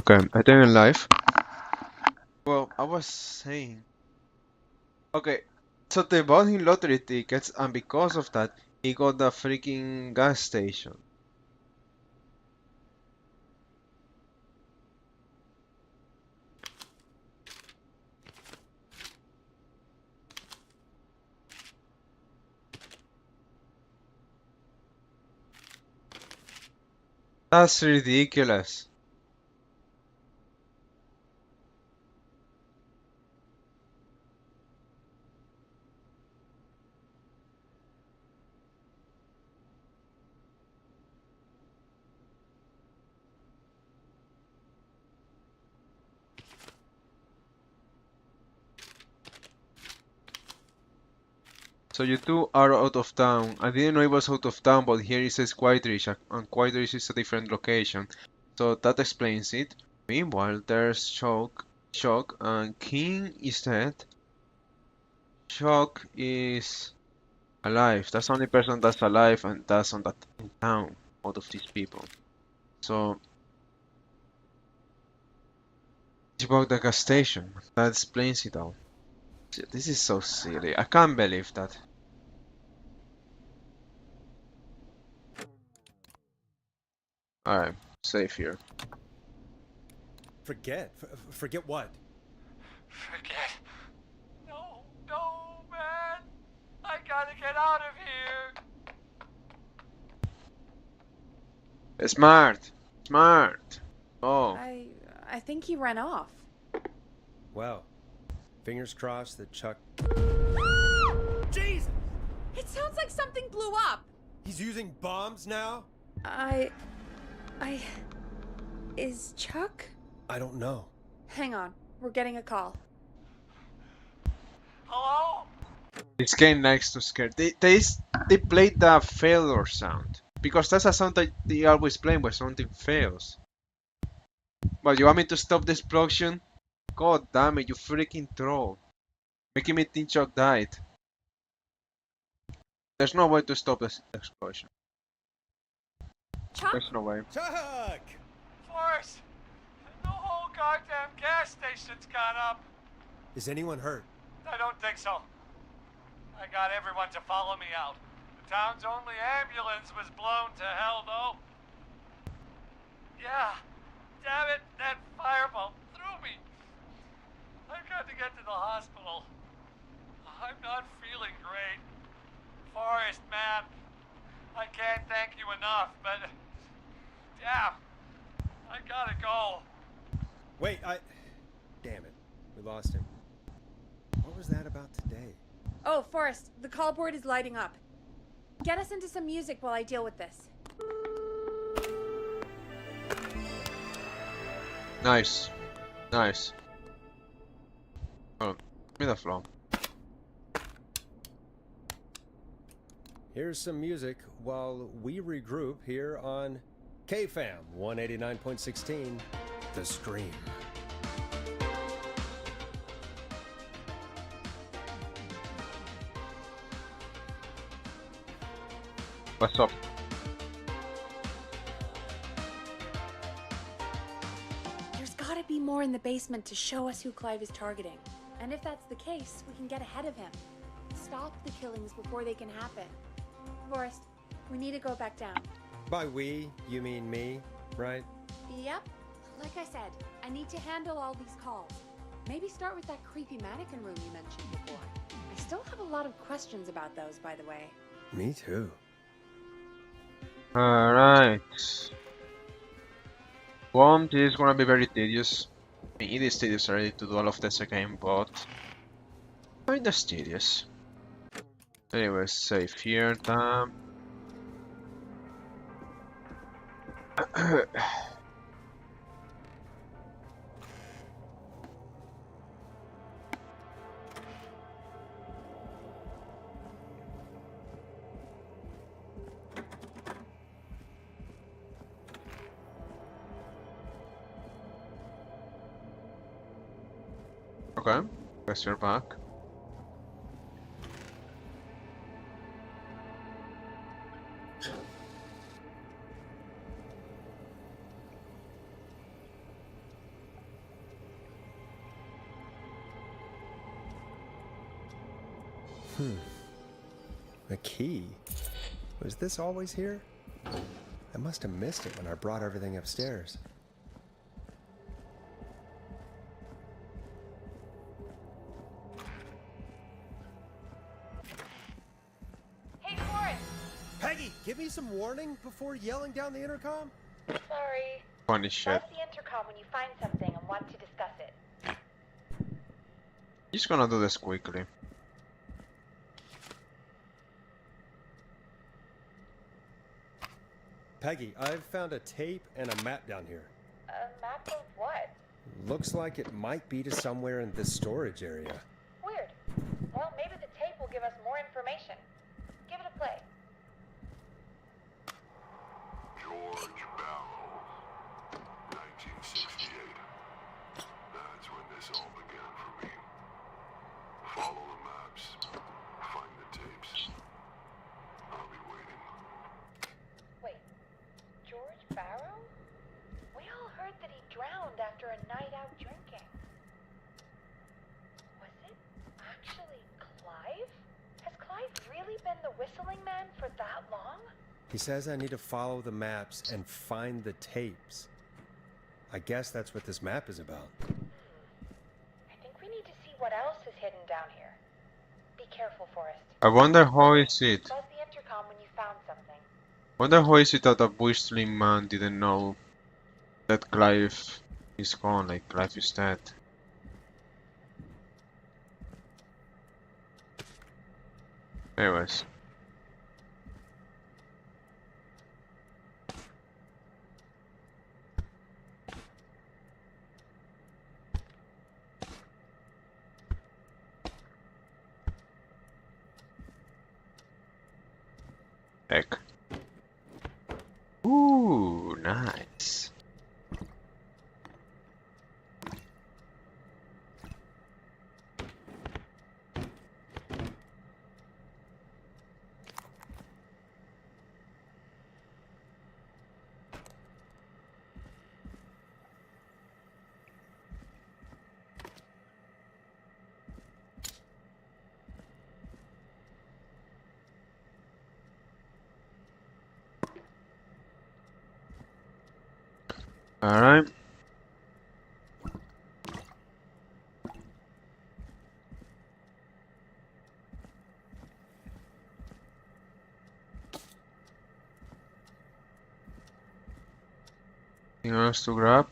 Okay, I think in live. Well, I was saying. Okay, so they bought him lottery tickets, and because of that, he got the freaking gas station. That's ridiculous. So you two are out of town. I didn't know it was out of town, but here it says Quietridge, and Quietridge is a different location. So that explains it. Meanwhile, there's Shock, and King is dead. Shock is alive. That's the only person that's alive, and that's on that in town out of these people. So it's about the gas station. That explains it all. This is so silly. I can't believe that. Alright, safe here. Forget? Forget what? Forget. No, no, man. I gotta get out of here. Smart! Smart! Oh. I think he ran off. Well, fingers crossed that Chuck... Jesus! It sounds like something blew up. He's using bombs now? Is Chuck? I don't know. Hang on, we're getting a call. Hello? This game likes to scare. They played the failure sound. Because that's a sound that they always play when something fails. But you want me to stop the explosion? God damn it, you freaking troll. Making me think Chuck died. There's no way to stop this explosion. Chuck? There's no way. Chuck! Forrest, the whole goddamn gas station's gone up. Is anyone hurt? I don't think so. I got everyone to follow me out. The town's only ambulance was blown to hell, though. Yeah, damn it, that fireball threw me. I've got to get to the hospital. I'm not feeling great. Forrest, man, I can't thank you enough, but damn, I gotta go. Wait, Damn it. We lost him. What was that about today? Oh, Forrest, the call board is lighting up. Get us into some music while I deal with this. Nice. Nice. Oh, give me the floor. Here's some music while we regroup here on KFAM 189.16, The Scream. What's up? There's gotta be more in the basement to show us who Clive is targeting. And if that's the case, we can get ahead of him. Stop the killings before they can happen. Forrest, we need to go back down. By we, you mean me, right? Yep. Like I said, I need to handle all these calls. Maybe start with that creepy mannequin room you mentioned before. I still have a lot of questions about those, by the way. Me too. Alright. Well, this is gonna be very tedious. I mean, it is tedious already to do all of this again, but kinda tedious. Anyways, save here, damn. Okay, guess you're back. A key? Was this always here? I must have missed it when I brought everything upstairs. Hey, Forrest! Peggy, give me some warning before yelling down the intercom? Sorry. Funny shit. Press the intercom when you find something and want to discuss it. Just gonna do this quickly. Peggy, I've found a tape and a map down here. A map of what? Looks like it might be to somewhere in this storage area. Weird. Well, maybe the tape will give us more information. Give it a play. George Barrow, 1968. That's when this all began for me. Follow the maps, find the tapes. I'll be waiting. Wait, George Barrow? We all heard that he drowned after a night out drinking. Was it actually Clive? Has Clive really been the whistling man for that long? He says I need to follow the maps and find the tapes. I guess that's what this map is about. I think we need to see what else is hidden down here. Be careful, Forrest. I wonder how is it? Buzz the intercom when you found something. Wonder how is it that a whistling man didn't know that Clive is gone, like Clive is dead. Anyways. Heck. Ooh, nice. Alright. Anything else to grab?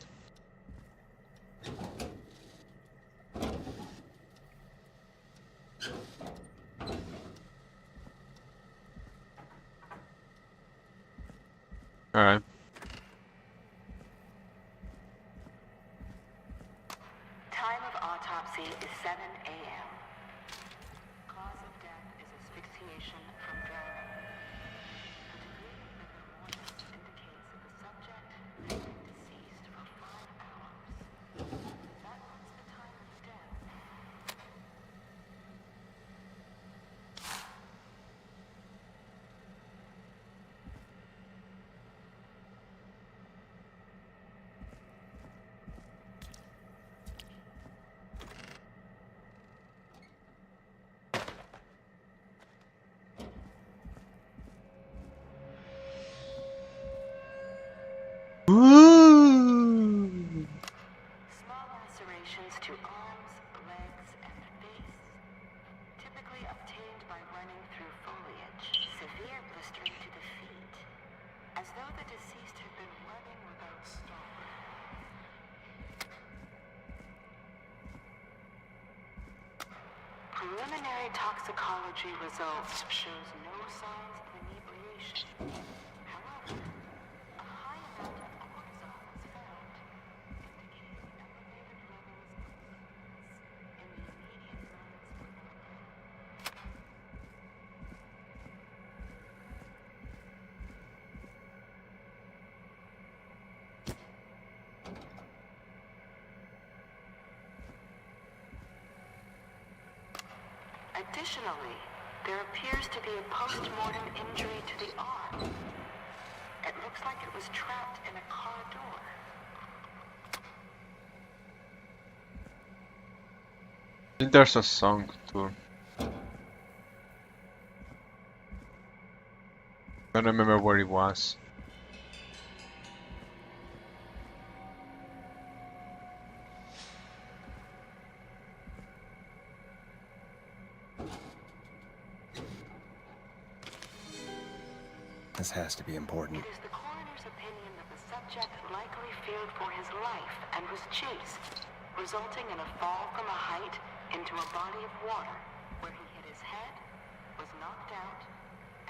Alright. Time of autopsy is 7 a.m. Cause of death is asphyxiation from drowning. The degree of rigor mortis indicates that the subject has been deceased for 5 hours. That puts the time of death. Ooh. Small lacerations to arms, legs, and face, typically obtained by running through foliage. Severe blistering to the feet, as though the deceased had been running without stopping. Preliminary toxicology results shows no signs of inebriation. However, a high amount of cortisol was found, indicating elevated levels of substance in the immediate zones below. Additionally, there appears to be a post-mortem injury to the arm. It looks like it was trapped in a car door. I think there's a song too. Don't remember where it was. This has to be important. It is the coroner's opinion that the subject likely feared for his life and was chased, resulting in a fall from a height into a body of water, where he hit his head, was knocked out,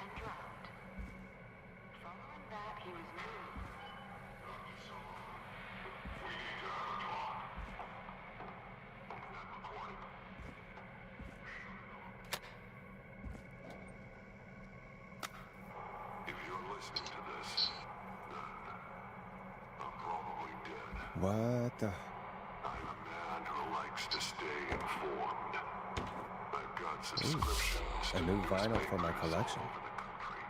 and drowned. Following that, he was moved. If you're listening to this, then I'm probably dead. What the? I'm a man who likes to stay informed. I've got subscriptions A to new vinyl for my newspapers collection. all over the country.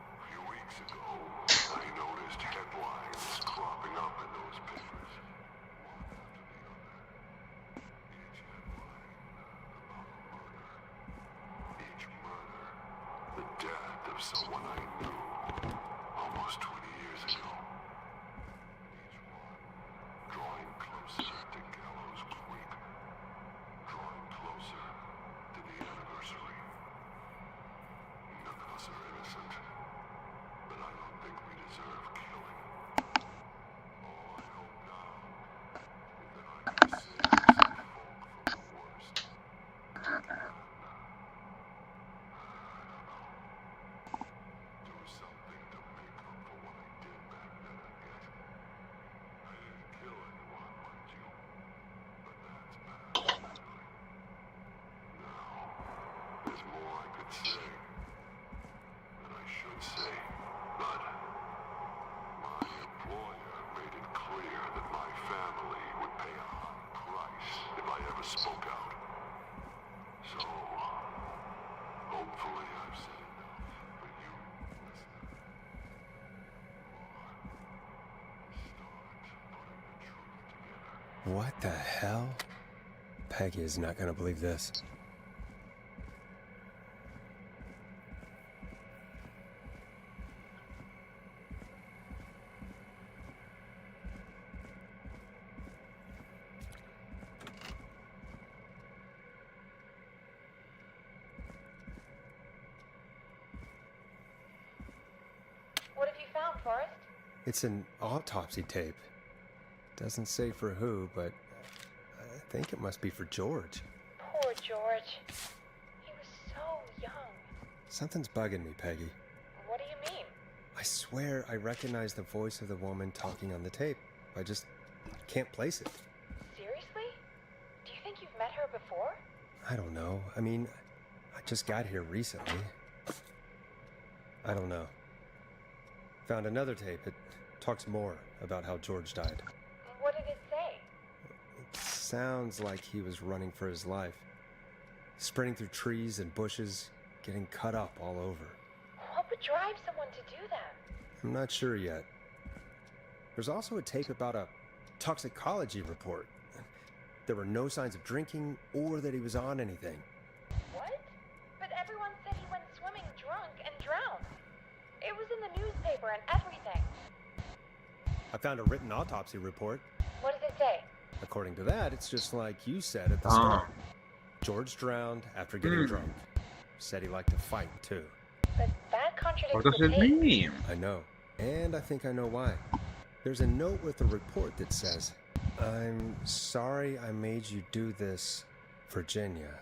A few weeks ago, I noticed headlines cropping up in those papers, one after the other. Each headline about a murder. Each murder, the death of someone I knew almost 20 years ago. Each one drawing closer to Gallows Creek, drawing closer to the anniversary. None of us are innocent, but I don't think we deserve killing. All I hope now is that I can save some folk from the worst. Do something to make up for what I did back then, I guess. I didn't kill anyone, mind you, but that's past memory. Now, there's more I could say, that I should say, but my employer made it clear that my family would pay a high price if I ever spoke out. So, hopefully I've said enough for you, listener. Start putting the truth together. What the hell? Peggy is not gonna believe this. What have you found, Forrest? It's an autopsy tape. Doesn't say for who, but I think it must be for George. Poor George. He was so young. Something's bugging me, Peggy. What do you mean? I swear I recognize the voice of the woman talking on the tape. I just can't place it. Seriously? Do you think you've met her before? I don't know. I mean, I just got here recently. I don't know. Found another tape. It talks more about how George died. What did it say? It sounds like he was running for his life. Sprinting through trees and bushes, getting cut up all over. What would drive someone to do that? I'm not sure yet. There's also a tape about a toxicology report. There were no signs of drinking or that he was on anything. What? But everyone said he went swimming drunk and drowned. It was in the newspaper and everything. I found a written autopsy report. What does it say? According to that, it's just like you said at the start. George drowned after getting drunk. Said he liked to fight, too. But that contradicts What does the it tape. mean? I know. And I think I know why. There's a note with the report that says, "I'm sorry I made you do this, Virginia."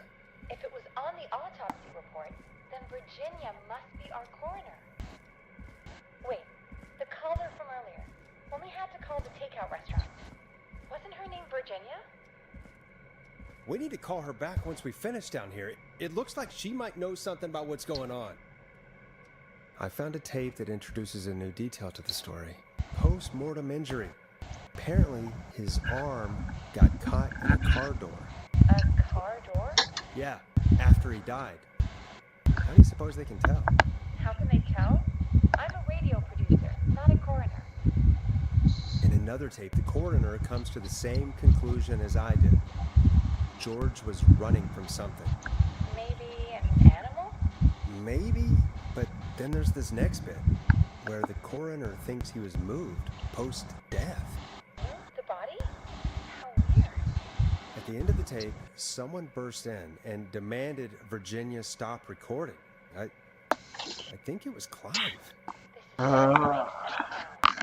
If it was on the autopsy report, then Virginia must be our coroner. Wait, the caller from earlier, when we had to call the takeout restaurant, wasn't her name Virginia? We need to call her back once we finish down here. It looks like she might know something about what's going on. I found a tape that introduces a new detail to the story. Post-mortem injury. Apparently, his arm got caught in a car door. A car door? Yeah, after he died. How do you suppose they can tell? How can they tell? I'm a radio producer, not a coroner. In another tape, the coroner comes to the same conclusion as I did. George was running from something. Maybe an animal? Maybe, but then there's this next bit, where the coroner thinks he was moved post-death. Moved the body? How weird. At the end of the tape, someone burst in and demanded Virginia stop recording. I think it was Clive.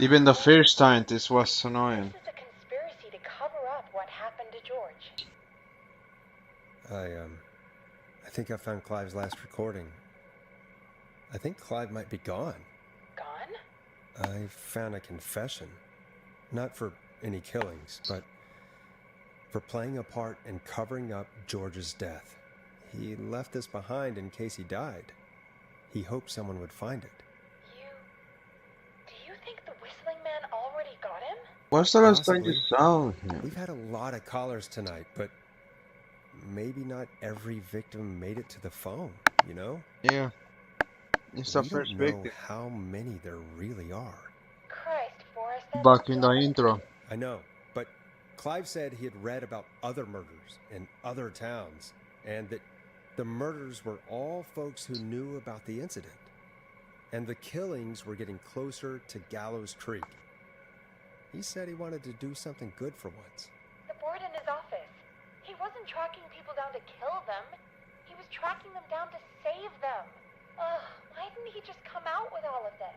Even the first time, this was annoying. This is a conspiracy to cover up what happened to George. I think I found Clive's last recording. I think Clive might be gone. Gone? I found a confession. Not for any killings, but for playing a part in covering up George's death. He left this behind in case he died. He hoped someone would find it. Do you think the whistling man already got him? What's the last time you Possibly. saw him? We've had a lot of callers tonight, but maybe not every victim made it to the phone, you know? Yeah. It's the We first don't know victim. how many there really are. Christ, Forrest, that's Back in the so intro. I know, but Clive said he had read about other murders in other towns, and that the murders were all folks who knew about the incident. And the killings were getting closer to Gallows Creek. He said he wanted to do something good for once. The board in his office. He wasn't tracking people down to kill them. He was tracking them down to save them. Ugh, why didn't he just come out with all of this?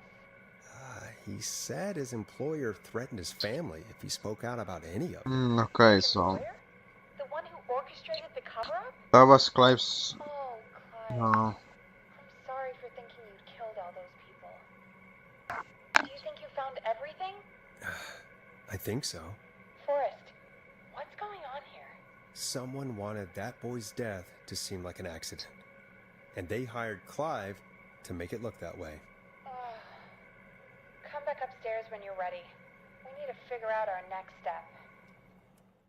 He said his employer threatened his family if he spoke out about any of it. Okay, His so lawyer? The one who orchestrated the cover-up? that was Clive's. Oh, Clive. No. I'm sorry for thinking you'd killed all those people. Do you think you found everything? I think so. Forrest, what's going on here? Someone wanted that boy's death to seem like an accident. And they hired Clive to make it look that way. Come back upstairs when you're ready. We need to figure out our next step.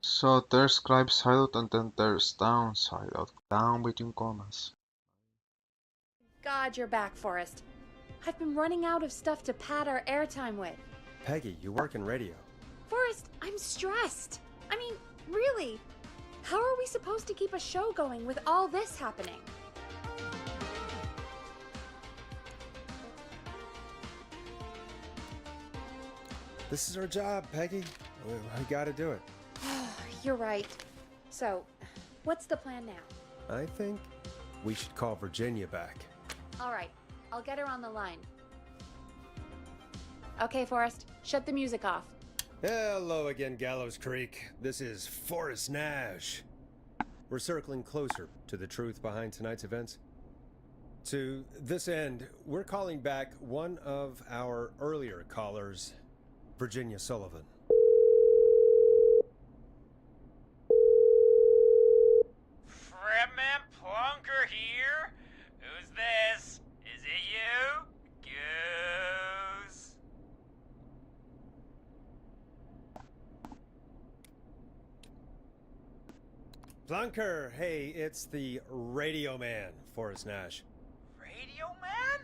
So there's Clive's hideout and then there's Down's hideout. Down between commas. God, you're back, Forrest. I've been running out of stuff to pad our airtime with. Peggy, you work in radio. Forrest, I'm stressed. I mean, really. How are we supposed to keep a show going with all this happening? This is our job, Peggy. We gotta do it. You're right. So, what's the plan now? I think we should call Virginia back. All right, I'll get her on the line. Okay, Forrest, shut the music off. Hello again, Gallows Creek. This is Forrest Nash. We're circling closer to the truth behind tonight's events. To this end, we're calling back one of our earlier callers, Virginia Sullivan. Fredman Plunker here? Who's this? Is it you? Goose. Plunker, hey, it's the radio man, Forrest Nash. Radio Man?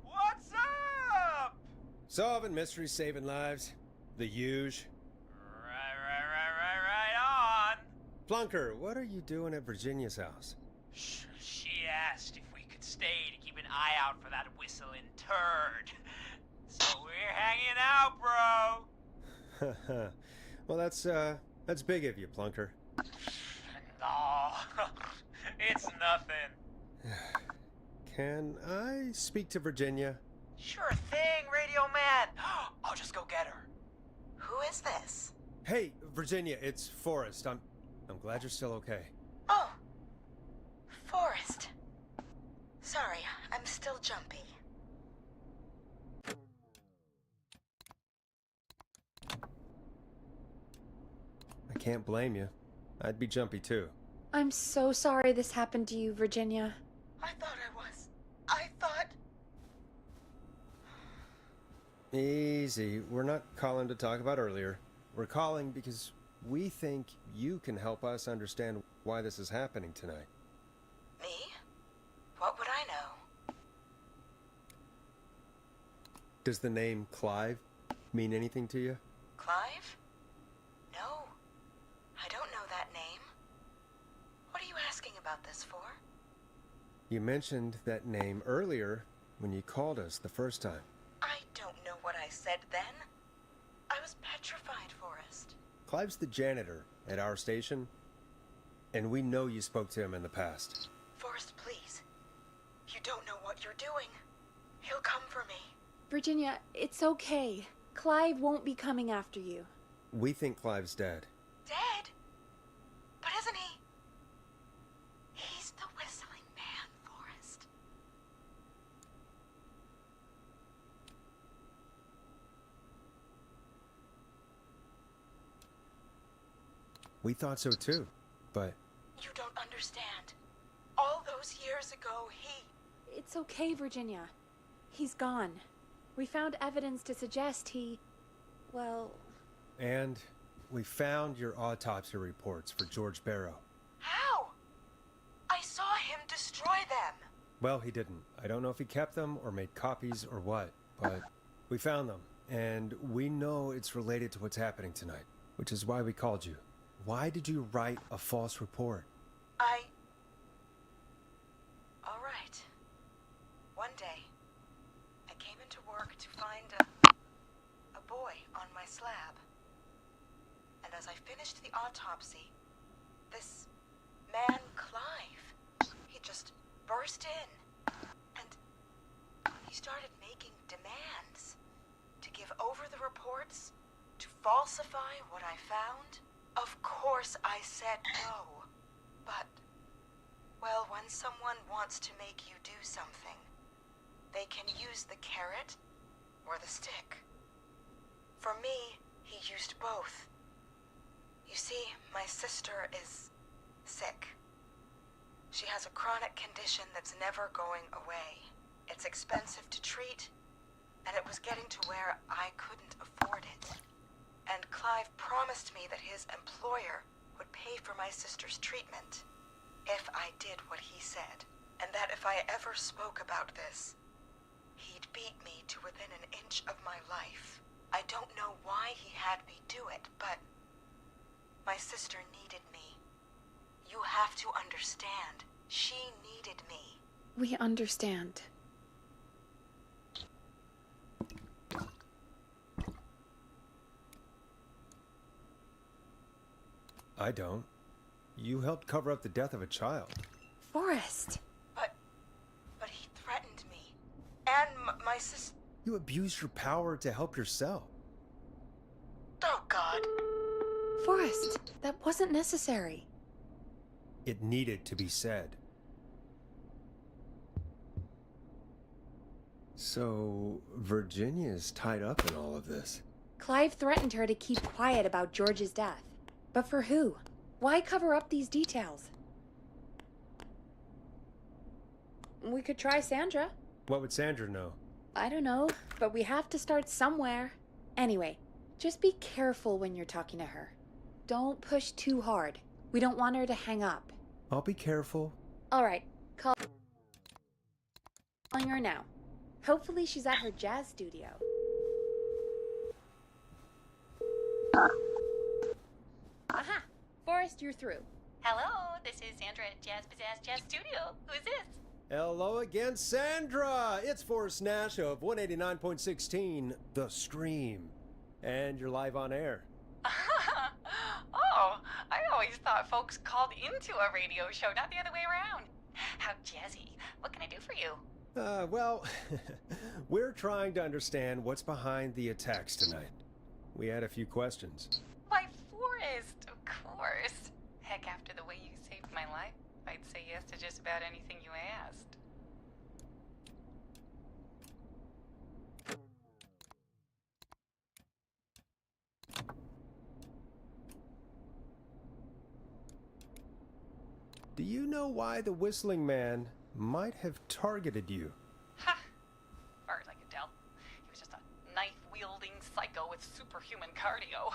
What's up? Solving mysteries, saving lives. The huge. Right on. Plunker, what are you doing at Virginia's house? She asked if we could stay to keep an eye out for that whistling turd. So we're hanging out, bro. Well, that's big of you, Plunker. No, it's nothing. Can I speak to Virginia? Sure thing, Radio Man. I'll just go get her. Who is this? Hey, Virginia, it's Forrest. I'm glad you're still okay. Oh, Forrest. Sorry, I'm still jumpy. I can't blame you. I'd be jumpy too. I'm so sorry this happened to you, Virginia. I thought I was. I thought... Easy. We're not calling to talk about earlier. We're calling because we think you can help us understand why this is happening tonight. Me? What would I know? Does the name Clive mean anything to you? Clive? No. I don't know that name. What are you asking about this for? You mentioned that name earlier when you called us the first time. I don't know what I said then. I was petrified, Forrest. Clive's the janitor at our station, and we know you spoke to him in the past. Forrest, please. You don't know what you're doing. He'll come for me. Virginia, it's okay. Clive won't be coming after you. We think Clive's dead. Dead? But isn't he? He's the whistling man, Forrest. We thought so too, but You don't understand. All those years ago, It's okay, Virginia. He's gone. We found evidence to suggest he... well... And we found your autopsy reports for George Barrow. How? I saw him destroy them. Well, he didn't. I don't know if he kept them or made copies or what, but we found them. And we know it's related to what's happening tonight, which is why we called you. Why did you write a false report? All right. One day, I came into work to find a boy on my slab. And as I finished the autopsy, this man, Clive, he just burst in. And he started making demands to give over the reports, to falsify what I found. Of course I said no. But, well, when someone wants to make you do something, they can use the carrot or the stick. For me, he used both. You see, my sister is sick. She has a chronic condition that's never going away. It's expensive to treat, and it was getting to where I couldn't afford it. And Clive promised me that his employer would pay for my sister's treatment if I did what he said, and that if I ever spoke about this, he'd beat me to within an inch of my life. I don't know why he had me do it, but my sister needed me. You have to understand, she needed me. We understand. I don't. You helped cover up the death of a child. Forrest! But he threatened me. And my sister... You abused your power to help yourself. Oh, God. Forrest, that wasn't necessary. It needed to be said. So, Virginia's tied up in all of this. Clive threatened her to keep quiet about George's death. But for who? Why cover up these details? We could try Sandra. What would Sandra know? I don't know, but we have to start somewhere. Anyway, just be careful when you're talking to her. Don't push too hard. We don't want her to hang up. I'll be careful. All right, calling her now. Hopefully she's at her jazz studio. Aha! Forrest, you're through. Hello, this is Sandra at Jazz Pizzazz Jazz Studio. Who's this? Hello again, Sandra! It's Forrest Nash of 189.16, The Stream. And you're live on air. Oh, I always thought folks called into a radio show, not the other way around. How jazzy. What can I do for you? Well, we're trying to understand what's behind the attacks tonight. We had a few questions. Why, Forrest, of course. Heck, after the way you saved my life, I'd say yes to just about anything you asked. Do you know why the Whistling Man might have targeted you? Ha! As far as I could tell, he was just a knife-wielding psycho with superhuman cardio.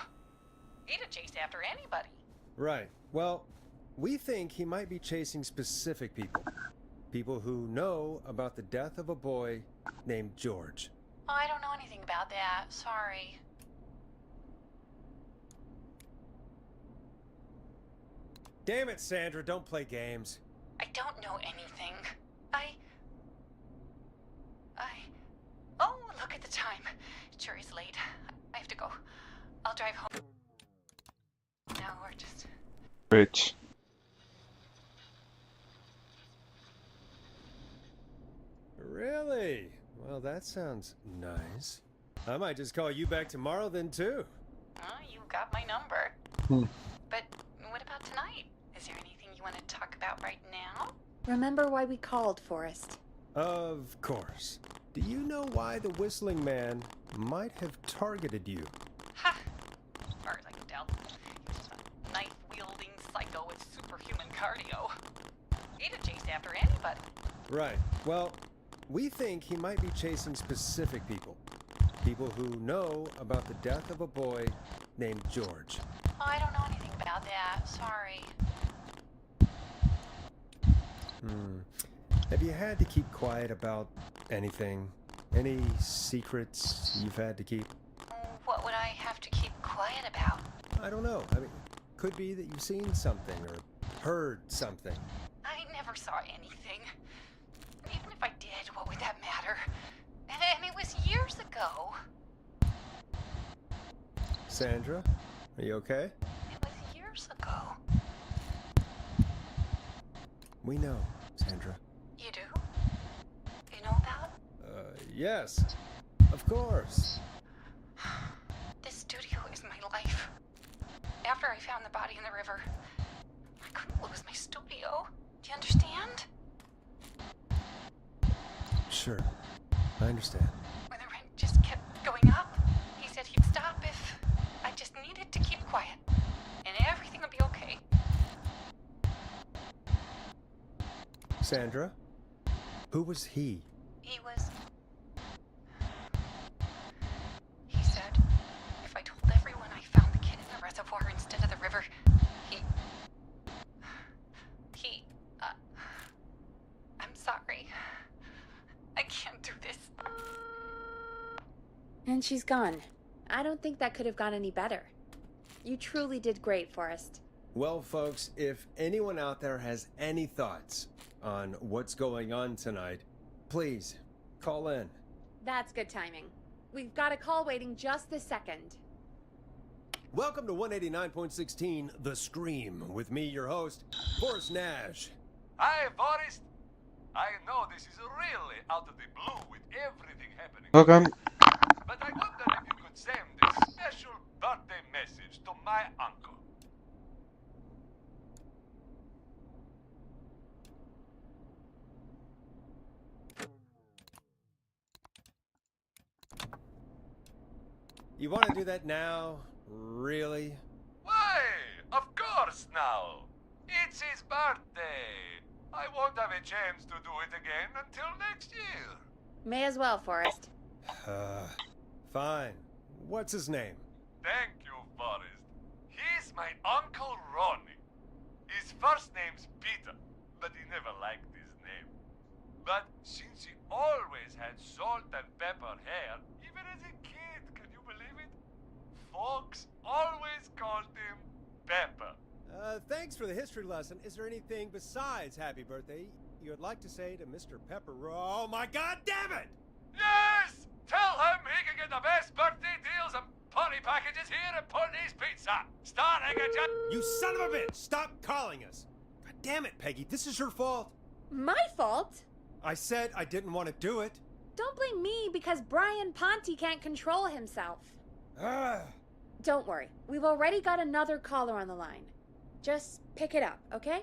He'd have chased after anybody. Right. Well, we think he might be chasing specific people. People who know about the death of a boy named George. Oh, I don't know anything about that. Sorry. Damn it, Sandra, don't play games. I don't know anything. Rich. Really? Well, that sounds nice. I might just call you back tomorrow then, too. You got my number. Hmm. But what about tonight? Is there anything you want to talk about right now? Remember why we called, Forrest? Of course. Do you know why the Whistling Man might have targeted you? Ha! As far as I can tell, he was just a knife-wielding psycho with superhuman cardio. He'd have chased after anybody. Right. Well, we think he might be chasing specific people. People who know about the death of a boy named George. Oh, I don't know anything about that. Sorry. Have you had to keep quiet about anything? Any secrets you've had to keep? What would I have to keep quiet about? I don't know. I mean, could be that you've seen something or heard something. I never saw anything. Even if I did, what would that matter? And it was years ago. Sandra, are you okay? It was years ago. We know, Sandra. You do? You know about? Yes. Of course. This studio is my life. After I found the body in the river, I couldn't lose my studio. Do you understand? Sure. I understand. When the rent just kept going up, he said he'd stop if I just needed to keep quiet. And everything would be okay. Sandra? Who was he? He said if I told everyone I found the kid in the reservoir instead of the river, I'm sorry. I can't do this. And she's gone. I don't think that could have gone any better. You truly did great, Forrest. Well, folks, if anyone out there has any thoughts on what's going on tonight, please call in. That's good timing. We've got a call waiting just this second. Welcome to 189.16 The Scream with me, your host, Forrest Nash. Hi, Forrest. I know this is really out of the blue with everything happening. Welcome. But I wonder if you could send a special birthday message to my uncle. You want to do that now? Really? Why? Of course now. It's his birthday. I won't have a chance to do it again until next year. May as well, Forrest. Fine. What's his name? Thank you, Forrest. He's my Uncle Ronnie. His first name's Peter, but he never liked his name. But since he always had salt and pepper hair, even as a kid, can you believe it? Folks always called him Pepper. Thanks for the history lesson. Is there anything besides happy birthday you would like to say to Mr. Pepper? Oh my god damn it! Yes! Tell him he can get the best birthday deals and party packages here at Putney's Pizza. Starting at just... You son of a bitch! Stop calling us! God damn it, Peggy, this is your fault! My fault? I said I didn't want to do it. Don't blame me because Brian Ponte can't control himself. Ah. Don't worry. We've already got another caller on the line. Just pick it up, okay?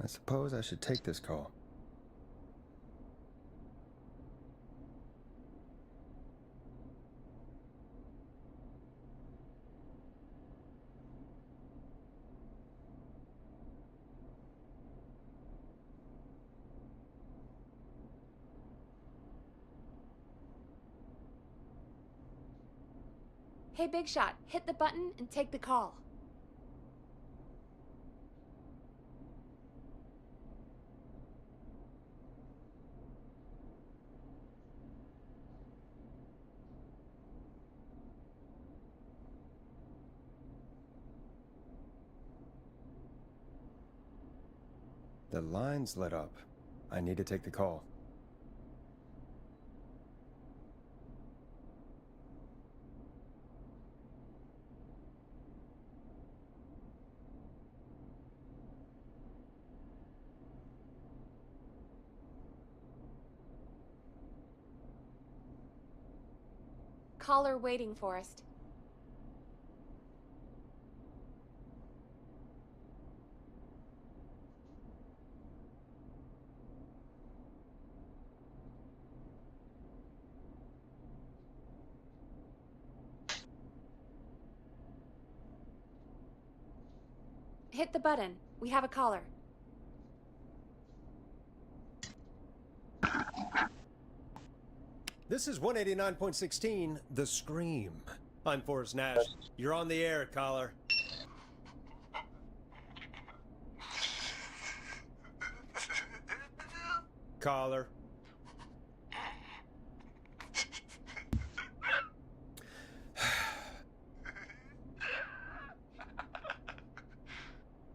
I suppose I should take this call. Hey, Big Shot, hit the button and take the call. The line's lit up. I need to take the call. Caller waiting, Forrest. Hit the button. We have a caller. This is 189.16, The Scream. I'm Forrest Nash. You're on the air, caller. Caller.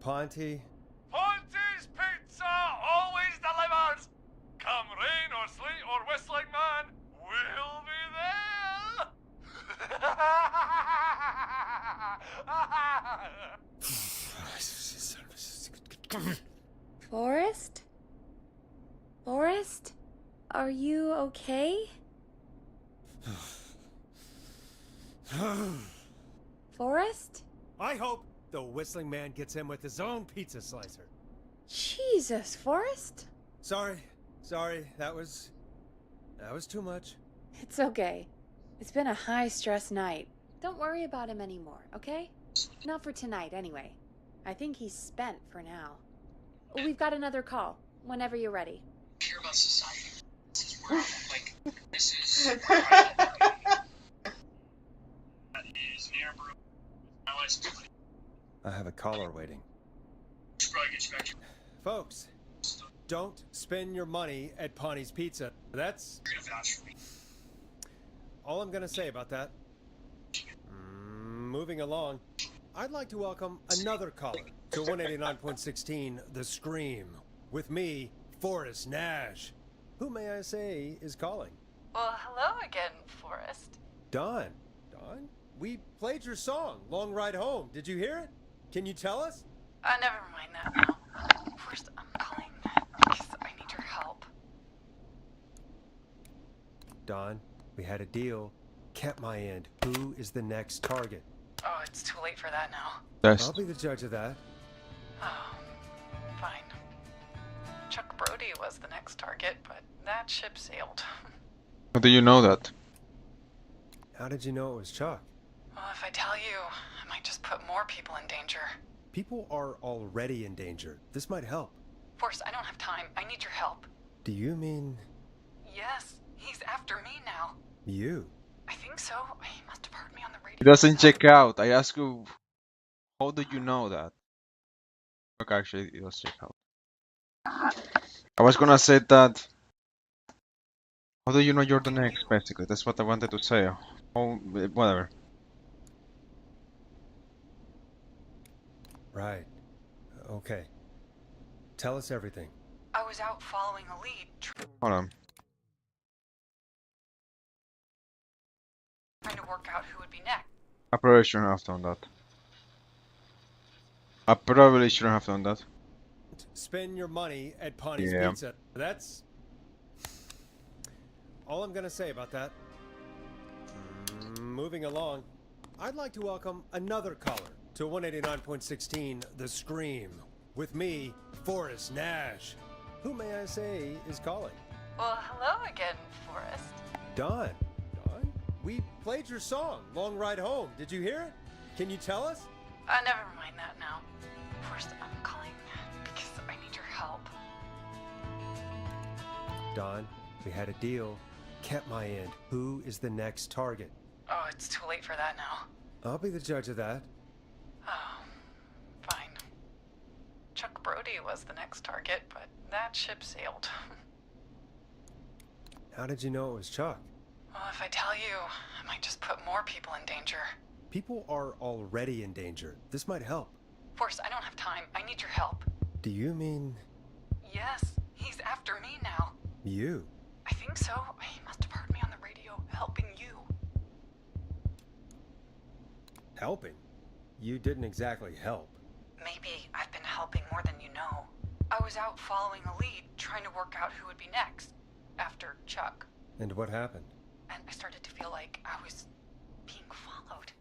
Ponty. Ponty's Pizza always delivers. Come rain or sleet or whistling man, we'll be there. Forrest? Forrest? Are you okay? Forrest? I hope the whistling man gets him with his own pizza slicer. Jesus, Forrest? Sorry, that was too much. It's okay. It's been a high-stress night. Don't worry about him anymore, okay? Not for tonight, anyway. I think he's spent for now. We've got another call, whenever you're ready. Care about society. This is where, this is that is an Amber. My license plate. I have a caller waiting. Should probably get you back to Folks, don't spend your money at Ponty's Pizza. That's you're gonna vouch for me. all I'm gonna say about that. Moving along, I'd like to welcome another caller to 189.16, The Scream. With me, Forrest Nash. Who, may I say, is calling? Well, hello again, Forrest. Don. Don? We played your song, Long Ride Home. Did you hear it? Can you tell us? Never mind that now. First, I'm calling because I need your help. Don, we had a deal. Kept my end. Who is the next target? Oh, it's too late for that now. That's I'll be the judge of that. Oh, fine. Chuck Brody was the next target, but that ship sailed. how do you know that? How did you know it was Chuck? Well, if I tell you, I might just put more people in danger. People are already in danger. This might help. Forrest, I don't have time. I need your help. Do you mean Yes, he's after me now. you? I think so. He must have heard me on the radio. It doesn't check out. I ask you, how do you know that? Okay, actually, it does check out. I was gonna say that. How do you know you're the next, basically? That's what I wanted to say. Oh, whatever. Right. Okay. Tell us everything. I was out following a lead, Hold on. trying to work out who would be next. I probably shouldn't have done that. I probably shouldn't have done that. Spend your money at Ponty's Yeah. Pizza. That's all I'm gonna say about that. Moving along, I'd like to welcome another caller to 189.16, The Scream. With me, Forrest Nash. Who, may I say, is calling? Well, hello again, Forrest. Don. Don? We played your song, Long Ride Home. Did you hear it? Can you tell us? Never mind that now. First, I'm calling because I need your help. Don, we had a deal. Kept my end. Who is the next target? Oh, it's too late for that now. I'll be the judge of that. Oh, fine. Chuck Brody was the next target, but that ship sailed. How did you know it was Chuck? Well, if I tell you, I might just put more people in danger. People are already in danger. This might help. Forrest, I don't have time. I need your help. Do you mean Yes, he's after me now. you? I think so. He must have heard me on the radio helping you. Helping? You didn't exactly help. Maybe I've been helping more than you know. I was out following a lead, trying to work out who would be next, after Chuck. And what happened? And I started to feel like I was being followed.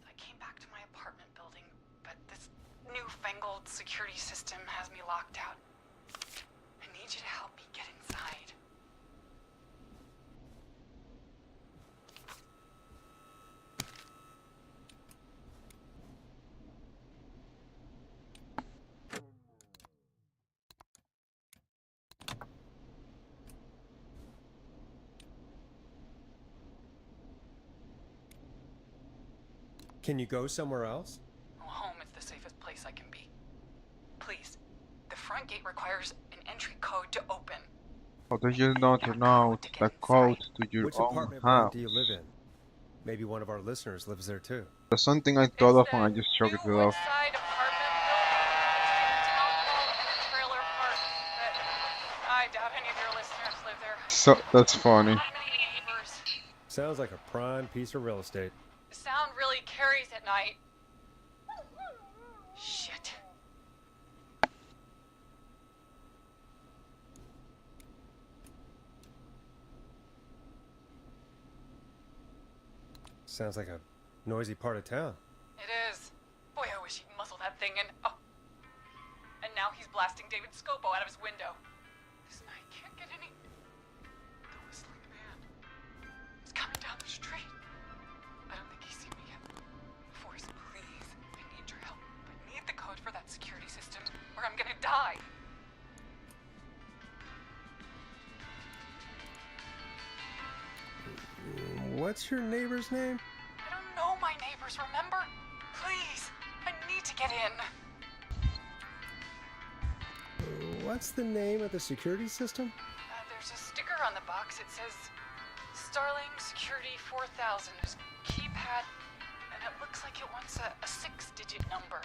I came back to my apartment building, but this newfangled security system has me locked out. I need you to help me get inside. Can you go somewhere else? Well, home is the safest place I can be. Please, the front gate requires an entry code to open. How do you not know the code to your Which own apartment house? building do you live in? Maybe one of our listeners lives there too. That's something I thought of and I It's just the shrugged it new off. Woodside apartment building between Town Hall and a trailer park. But I doubt any of your listeners live there. So that's funny. Not many neighbors. Sounds like a prime piece of real estate. The sound really carries at night. Shit. Sounds like a noisy part of town. It is. Boy, I wish he'd muzzle that thing and... Oh. And now he's blasting David Scopo out of his window. This night can't get any... The whistling man. He's coming down the street. I don't think he's seen me yet. Forrest, please. I need your help. I need the code for that security system, or I'm gonna die. What's your neighbor's name? I don't know my neighbors, remember? Please, I need to get in. What's the name of the security system? There's a sticker on the box. It says Starling Security 4000. There's a keypad, and it looks like it wants a 6-digit number.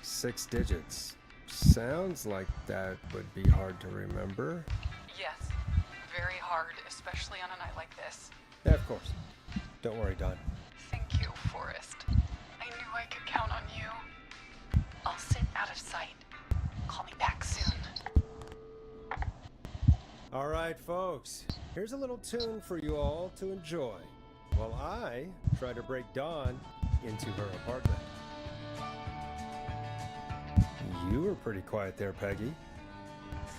Six digits. Sounds like that would be hard to remember. Yes, very hard, especially on a night like this. Yeah, of course. Don't worry, Don. Thank you, Forrest. I knew I could count on you. I'll sit out of sight. Call me back soon. All right, folks. Here's a little tune for you all to enjoy while I try to break Dawn into her apartment. You were pretty quiet there, Peggy.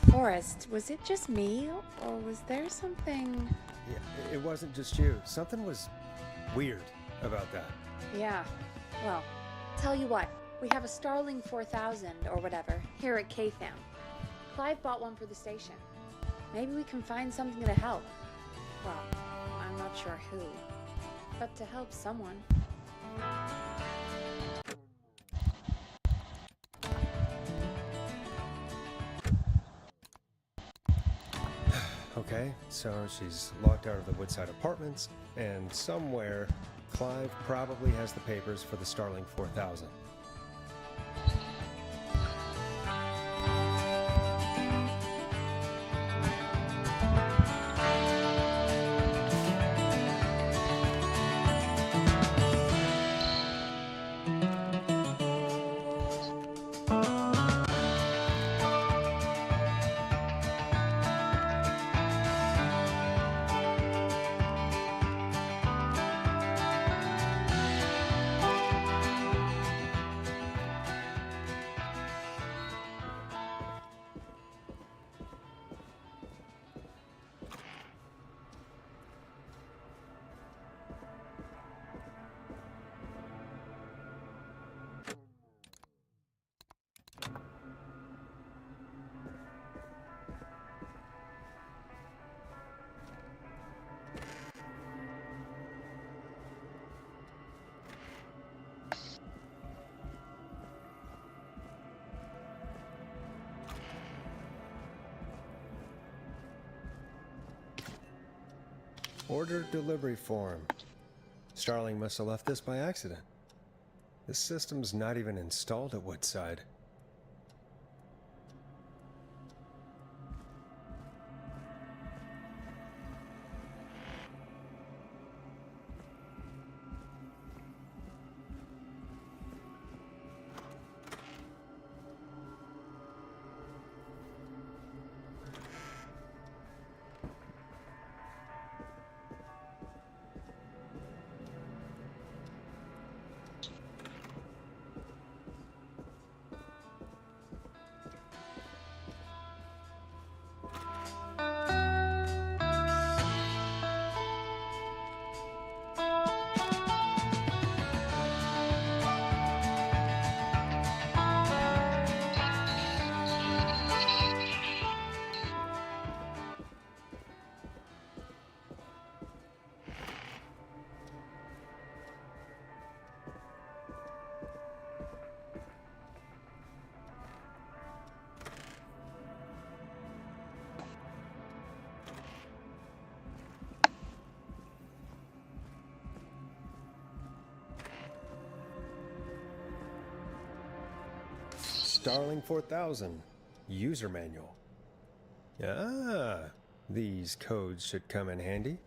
Forrest, was it just me, or was there something... Yeah, it wasn't just you. Something was weird about that. Yeah, well, tell you what, we have a Starling 4000, or whatever, here at KFAM. Clive bought one for the station. Maybe we can find something to help. Well, I'm not sure who, but to help someone. Okay, so she's locked out of the Woodside Apartments, and somewhere Clive probably has the papers for the Starling 4000. Order delivery form. Starling must have left this by accident. This system's not even installed at Woodside. Starling 4000. User manual. Ah, these codes should come in handy.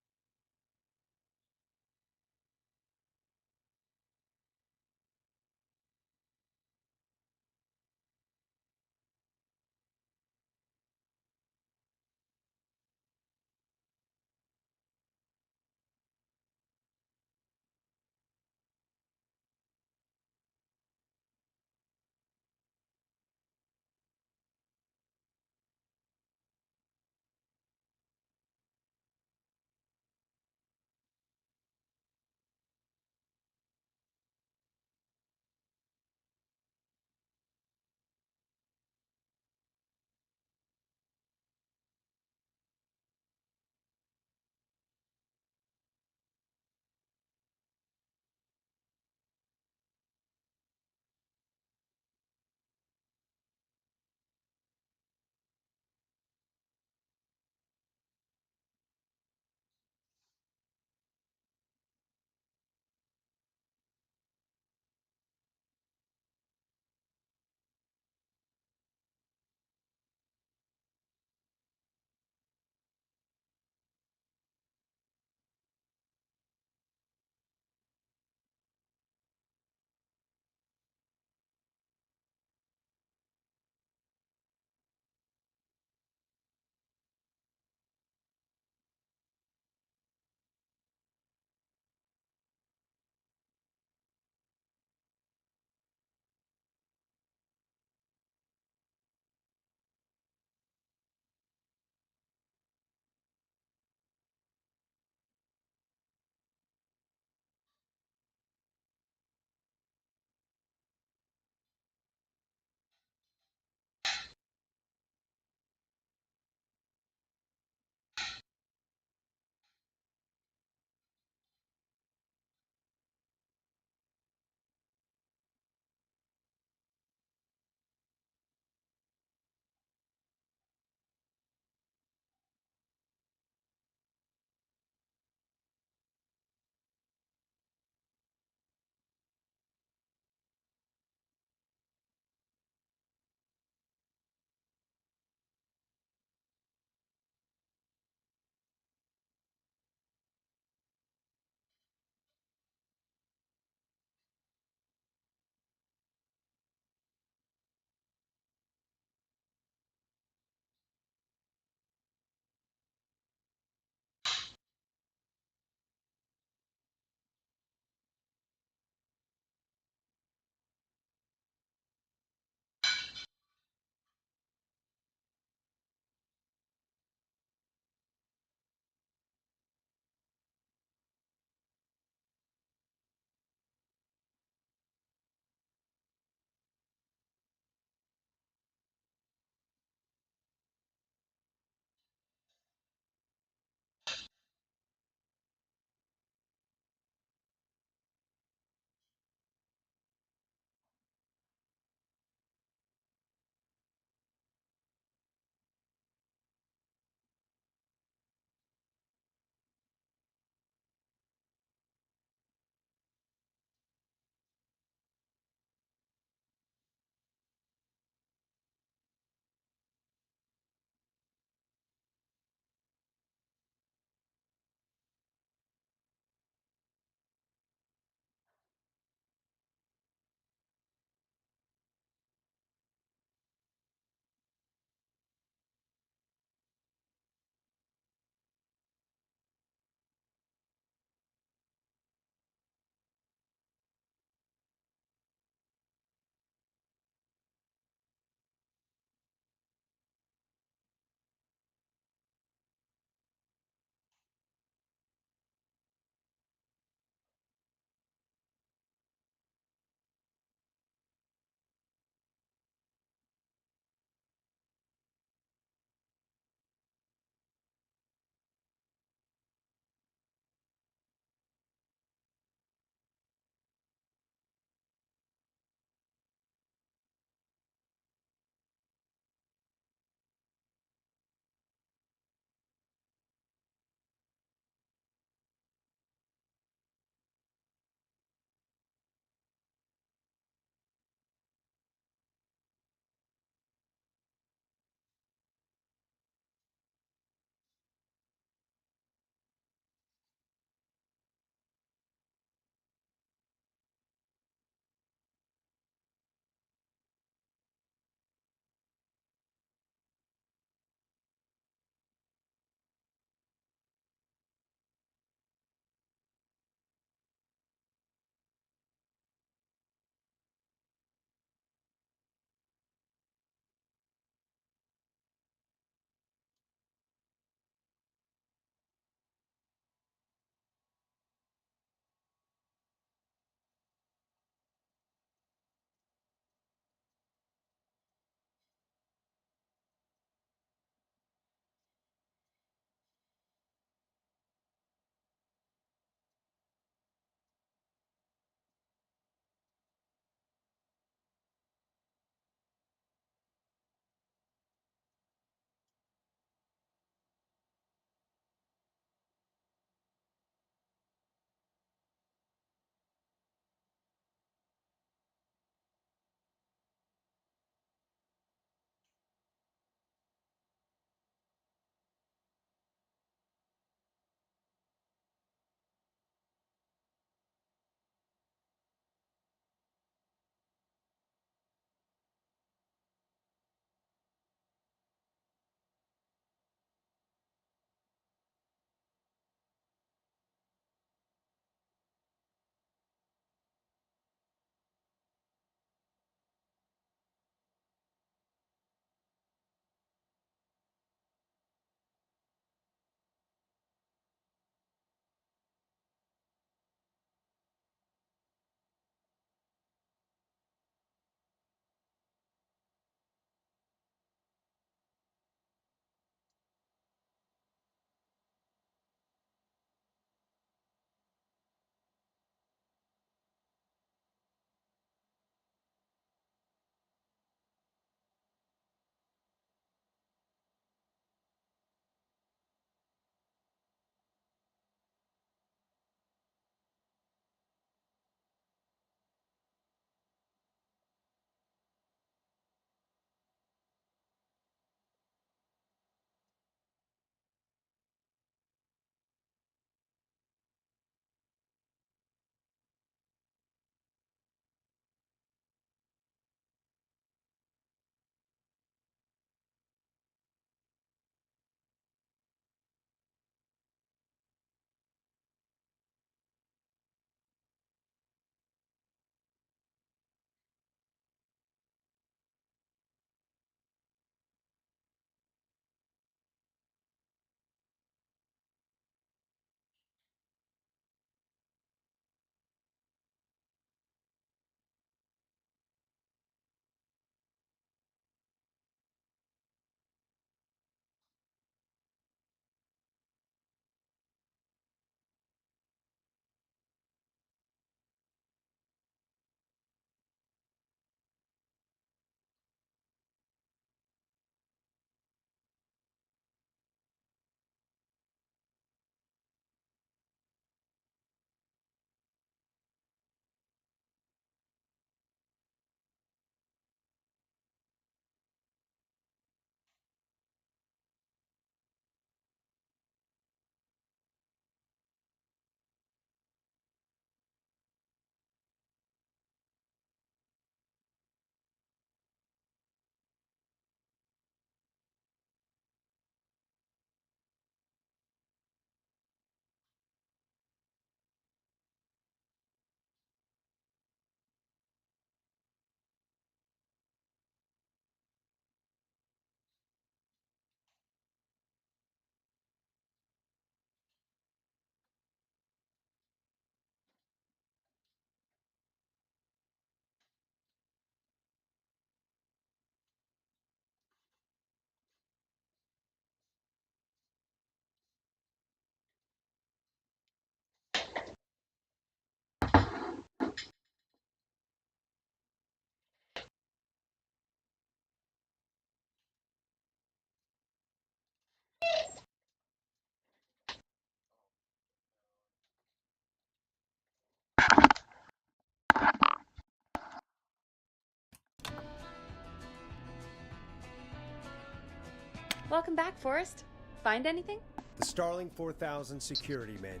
Welcome back, Forrest. Find anything? The Starling 4000 security manual.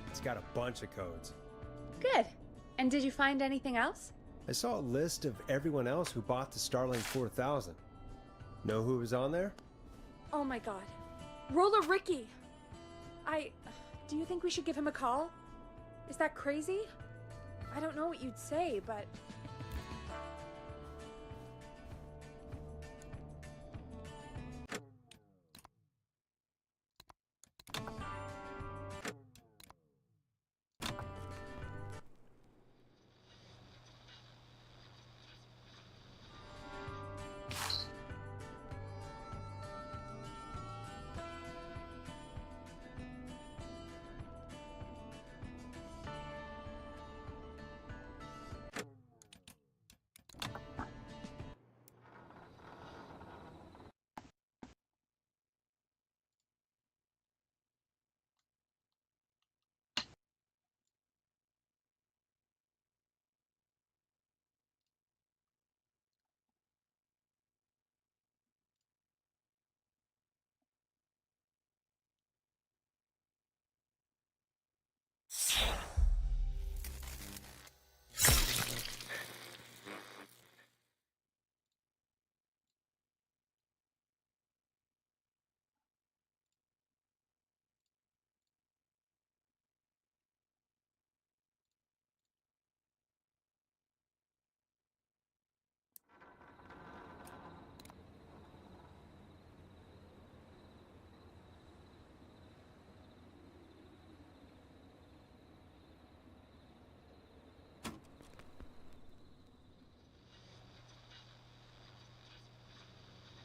It's got a bunch of codes. Good. And did you find anything else? I saw a list of everyone else who bought the Starling 4000. Know who was on there? Oh my god. Roller Ricky! Do you think we should give him a call? Is that crazy? I don't know what you'd say, but...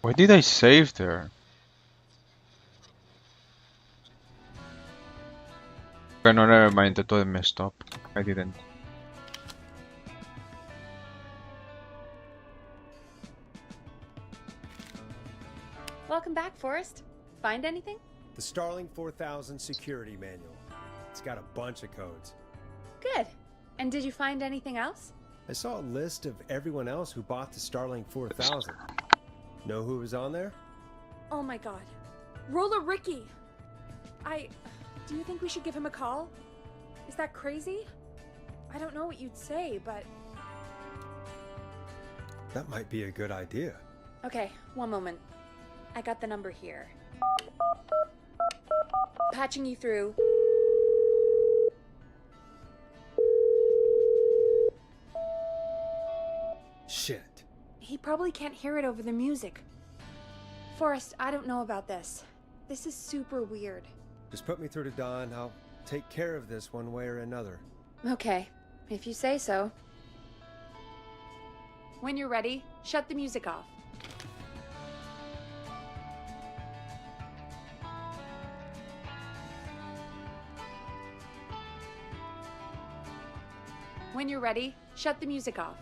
Why did I save there? Okay, no, never mind, that was messed up. I didn't. Welcome back, Forrest. Find anything? The Starling 4000 security manual. It's got a bunch of codes. Good. And did you find anything else? I saw a list of everyone else who bought the Starling 4000. Know who was on there? Oh my god. Roller Ricky! Do you think we should give him a call? Is that crazy? I don't know what you'd say, but... That might be a good idea. Okay, one moment. I got the number here. Patching you through. Shit. He probably can't hear it over the music. Forrest, I don't know about this. This is super weird. Just put me through to Don. I'll take care of this one way or another. Okay, if you say so. When you're ready, shut the music off. When you're ready, shut the music off.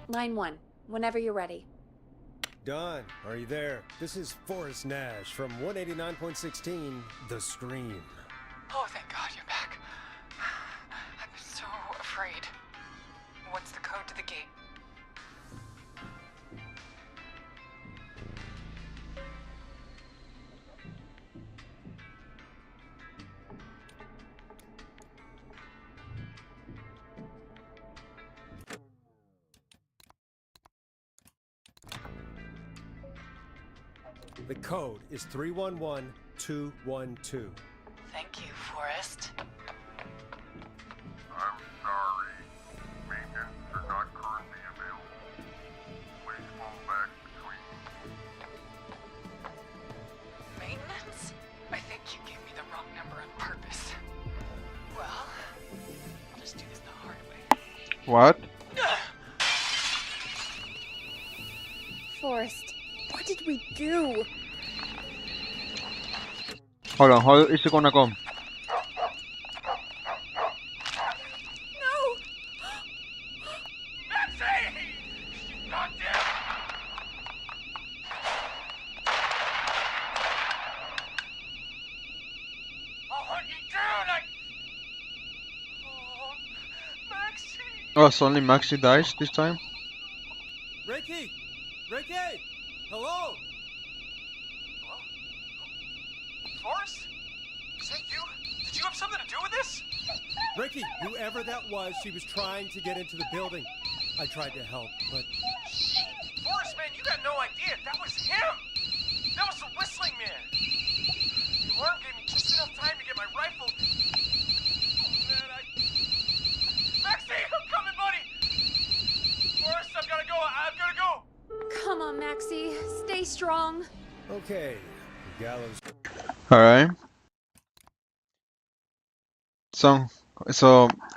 Line 1, whenever you're ready. Don, are you there? This is Forrest Nash from 189.16, The Scream. Oh, thank God you're back. I'm so afraid. What's the code to the gate? The code is 311212. Thank you, Forrest. I'm sorry. Maintenance are not currently available. Please fall back between... Maintenance? I think you gave me the wrong number on purpose. Well, I'll just do this the hard way. What? Forrest, what did we do? Hold on, how is it gonna come? No! Maxie! God damn! I'll hunt you down! Oh, Maxie! Oh, so only Maxi dies this time? Ricky! Ricky! Hello? Forrest? Is that you? Did you have something to do with this? Ricky, whoever that was, she was trying to get into the building. I tried to help, but Forrest, man, you got no idea. That was him. That was the whistling man. The alarm gave me just enough time to get my rifle. Oh, man, Maxie, I'm coming, buddy. Forrest, I've got to go. I've got to go. Come on, Maxie. Stay strong. okay. Gallows. Alright. So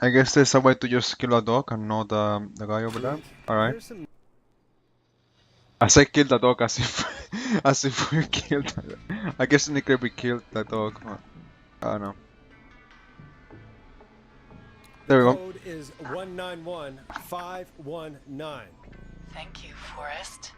I guess there's a way to just kill a dog and not the guy over there. Alright. Here's some I say kill the dog as if as if we killed. I guess Nick Kirby killed the dog. I don't know. There we go. code is 191519. Thank you, Forrest.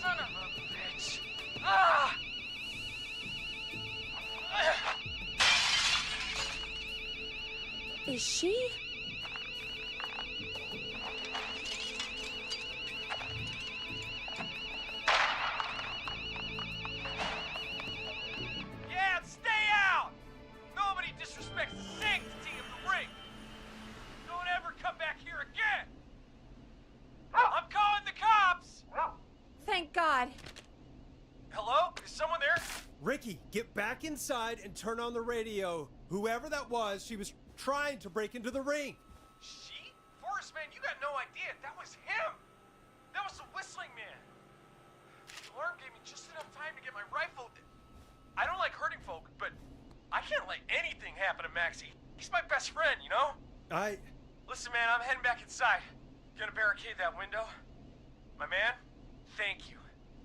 Son of a bitch. Ah! Is she? Yeah, stay out! Nobody disrespects the sanctity of the ring! Don't ever come back here again! I'm calling the cops! Thank God. Hello? Is someone there? Ricky, get back inside and turn on the radio. Whoever that was, she was trying to break into the ring. She? Forrest, man, you got no idea. That was him! That was the whistling man! The alarm gave me just enough time to get my rifle. I don't like hurting folk, but I can't let anything happen to Maxie. He's my best friend, you know? Listen, man, I'm heading back inside. Gonna barricade that window. My man, thank you.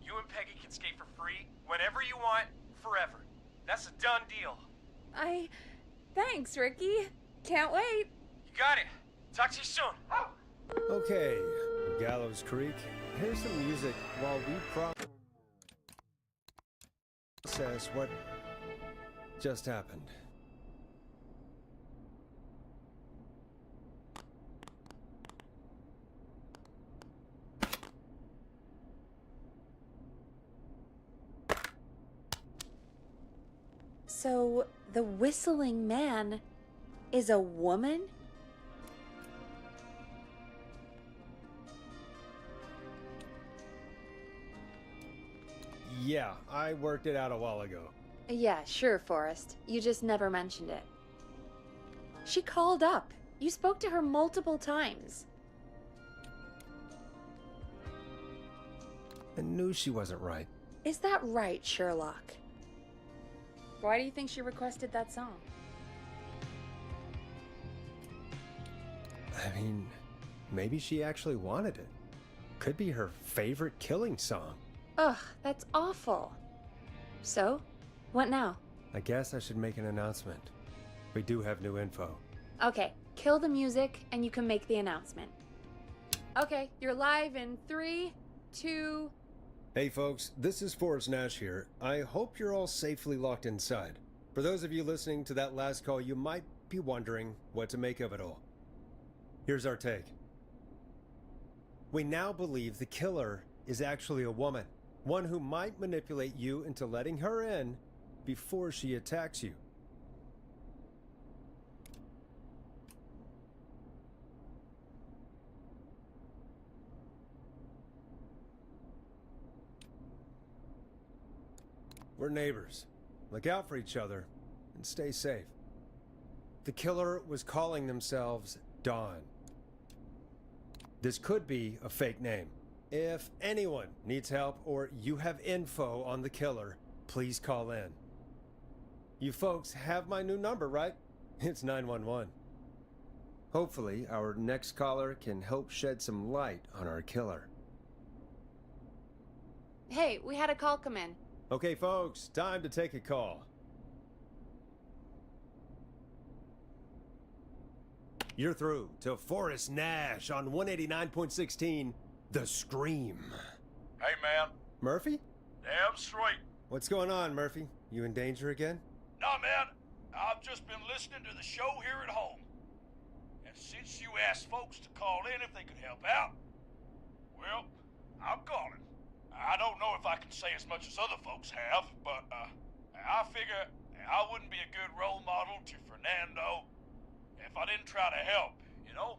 You and Peggy can skate for free whenever you want, forever. That's a done deal. Thanks, Ricky. Can't wait. You got it. Talk to you soon. Okay, Gallows Creek. Here's some music while we process what just happened. So, the whistling man is a woman? Yeah, I worked it out a while ago. Yeah, sure, Forrest. You just never mentioned it. She called up. You spoke to her multiple times. I knew she wasn't right. Is that right, Sherlock? Why do you think she requested that song? I mean, maybe she actually wanted it. Could be her favorite killing song. Ugh, that's awful. So, what now? I guess I should make an announcement. We do have new info. Okay, kill the music and you can make the announcement. Okay, you're live in 3, 2... Hey folks, this is Forrest Nash here. I hope you're all safely locked inside. For those of you listening to that last call, you might be wondering what to make of it all. Here's our take. We now believe the killer is actually a woman. One who might manipulate you into letting her in before she attacks you. We're neighbors. Look out for each other and stay safe. The killer was calling themselves Dawn. This could be a fake name. If anyone needs help or you have info on the killer, please call in. You folks have my new number, right? It's 911. Hopefully, our next caller can help shed some light on our killer. Hey, we had a call come in. Okay, folks, time to take a call. You're through to Forrest Nash on 189.16, The Scream. Hey, man. Murphy? Damn straight. What's going on, Murphy? You in danger again? No, man. I've just been listening to the show here at home. And since you asked folks to call in if they could help out, well, I'm calling. I don't know if I can say as much as other folks have, but I figure I wouldn't be a good role model to Fernando if I didn't try to help, you know?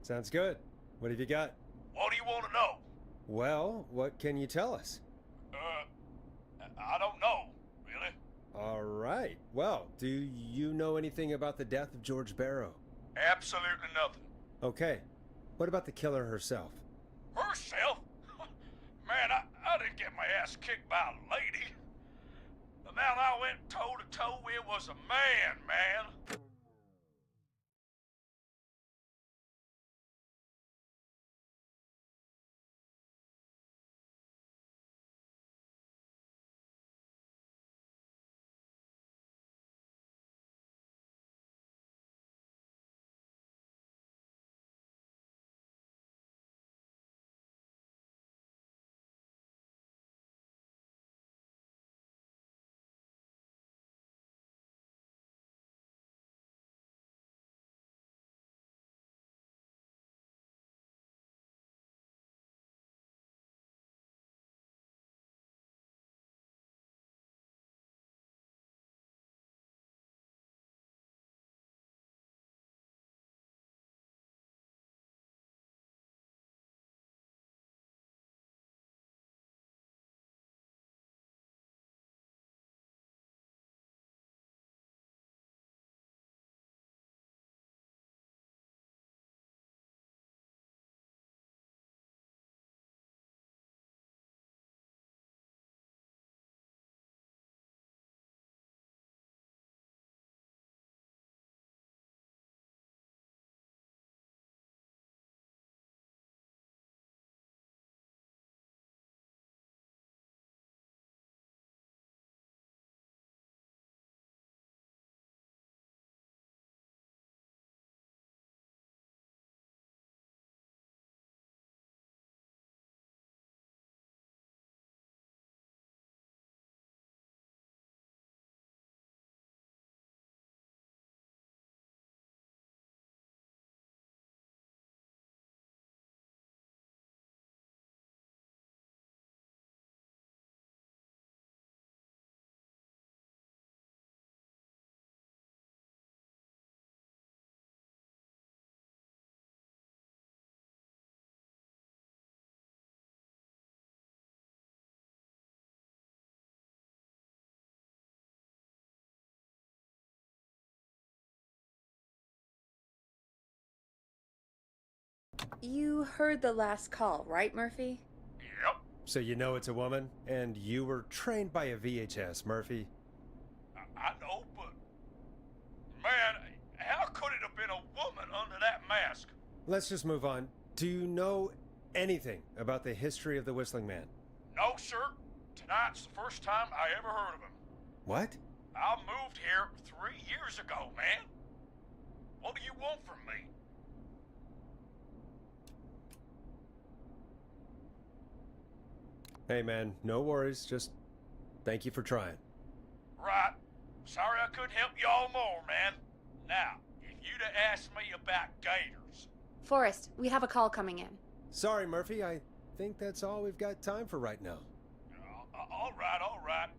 Sounds good. What have you got? What do you want to know? Well, what can you tell us? I don't know, really. All right. Well, do you know anything about the death of George Barrow? Absolutely nothing. Okay. What about the killer herself? Herself? Man, I didn't get my ass kicked by a lady. The man I went toe-to-toe with was a man. You heard the last call, right, Murphy? Yep, So you know it's a woman, and you were trained by a VHS, Murphy. I know, but... Man, how could it have been a woman under that mask? Let's just move on. Do you know anything about the history of the Whistling Man? No, sir. Tonight's the first time I ever heard of him. What? I moved here 3 years ago, man. What do you want from me? Hey man, no worries, just thank you for trying. Right. Sorry I couldn't help y'all more, man. Now, if you'd have asked me about gators... Forrest, we have a call coming in. Sorry, Murphy, I think that's all we've got time for right now. All right.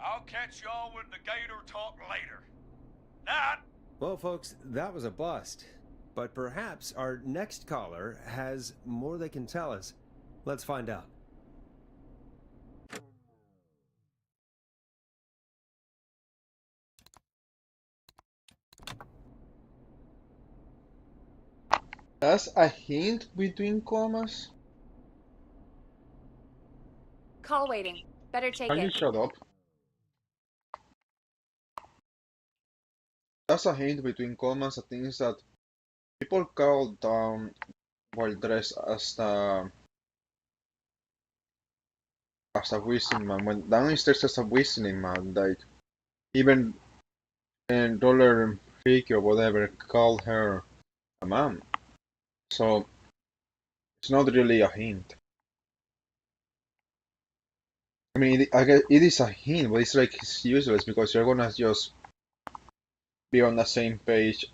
I'll catch y'all with the gator talk later. Night! Well, folks, that was a bust. But perhaps our next caller has more they can tell us. Let's find out. That's a hint between commas? Call waiting. Better take Can you it. shut up? That's a hint between commas. The thing is that people call down while dressed as a whistling man. When downstairs as a whistling man, like even Roller Ricky or whatever called her a man. So it's not really a hint. I mean, I guess it is a hint, but it's like it's useless because you're gonna just be on the same page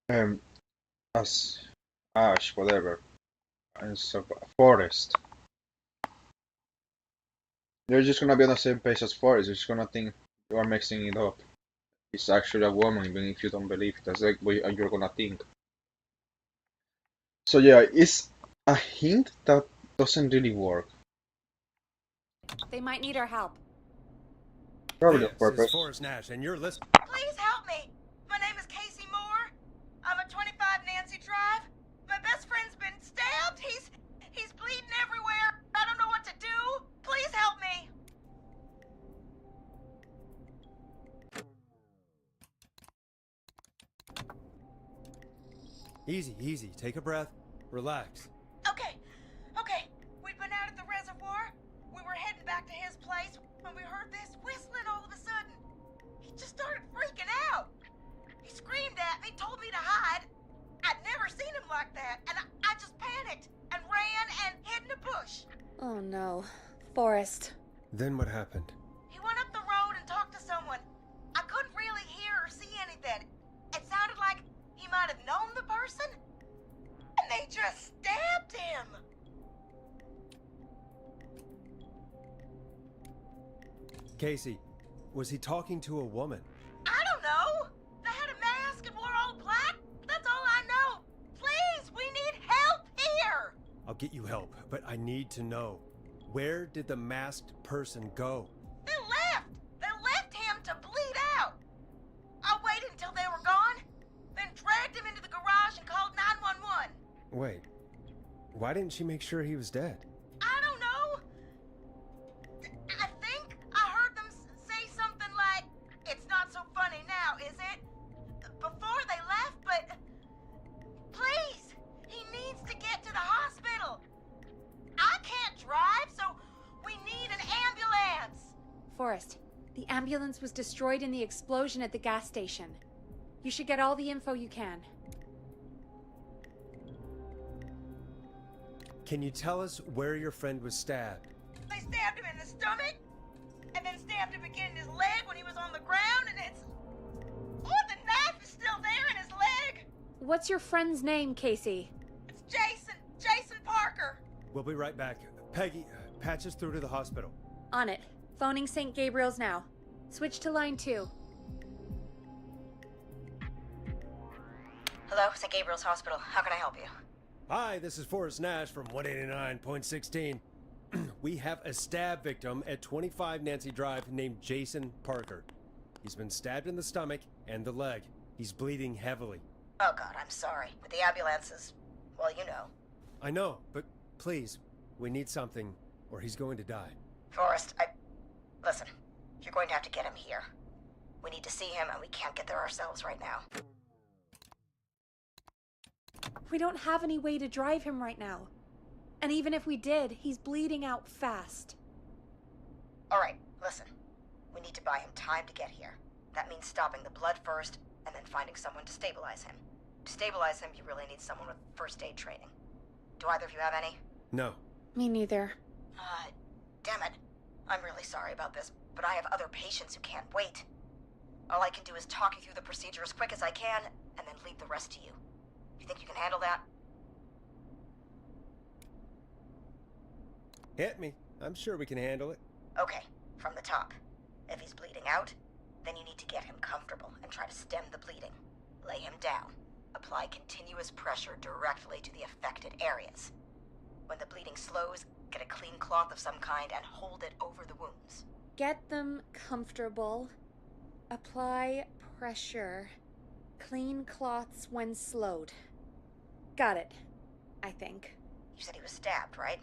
um as Ash, whatever, and so Forest. You're just gonna be on the same page as Forest. You're just gonna think you are mixing it up. It's actually a woman, even if you don't believe it. That's like what you're gonna think. So yeah, it's a hint that doesn't really work. They might need our help. Probably on This is purpose. Forrest Nash, and you're listening. Please help me. My name is Casey Moore. I'm at 25 Nancy Drive. My best friend's been stabbed. He's bleeding everywhere. I don't know what to do. Please help me. Easy, easy. Take a breath. Relax. Okay. We'd been out at the reservoir. We were heading back to his place when we heard this whistling all of a sudden. He just started freaking out. He screamed at me, told me to hide. I'd never seen him like that, and I just panicked and ran and hid in a bush. Oh no. Forrest. Then what happened? He went up the road and talked to someone. I couldn't really hear or see anything. It sounded like he might have known the person, and they just stabbed him. Casey, was he talking to a woman? I don't know. They had a mask and wore all black. That's all I know. Please, we need help here. I'll get you help, but I need to know. Where did the masked person go? They left. They left him to bleed out. I waited until they were gone, then dragged him into the garage and called 911. Wait, why didn't she make sure he was dead? I don't know. I think I heard them say something like, "It's not so funny now, is it?" before they left, but please, he needs to get to the hospital. I can't drive, so we need an ambulance. Forrest, the ambulance was destroyed in the explosion at the gas station. You should get all the info you can. Can you tell us where your friend was stabbed? They stabbed him in the stomach, and then stabbed him again in his leg when he was on the ground, and it's... Oh, the knife is still there in his leg! What's your friend's name, Casey? It's Jason Parker. We'll be right back. Peggy, patch us through to the hospital. On it. Phoning St. Gabriel's now. Switch to line 2. Hello, St. Gabriel's Hospital. How can I help you? Hi, this is Forrest Nash from 189.16. We have a stab victim at 25 Nancy Drive named Jason Parker. He's been stabbed in the stomach and the leg. He's bleeding heavily. Oh God, I'm sorry. But the ambulance is... well, you know. I know, but please, we need something, or he's going to die. Forrest, Listen, you're going to have to get him here. We need to see him, and we can't get there ourselves right now. We don't have any way to drive him right now. And even if we did, he's bleeding out fast. Alright, listen. We need to buy him time to get here. That means stopping the blood first, and then finding someone to stabilize him. To stabilize him, you really need someone with first aid training. Do either of you have any? No. Me neither. Damn it. I'm really sorry about this, but I have other patients who can't wait. All I can do is talk you through the procedure as quick as I can, and then leave the rest to you. You think you can handle that? Hit me. I'm sure we can handle it. Okay, from the top. If he's bleeding out, then you need to get him comfortable and try to stem the bleeding. Lay him down. Apply continuous pressure directly to the affected areas. When the bleeding slows, get a clean cloth of some kind and hold it over the wounds. Get them comfortable. Apply pressure. Clean cloths when slowed. Got it. I think. You said he was stabbed, right?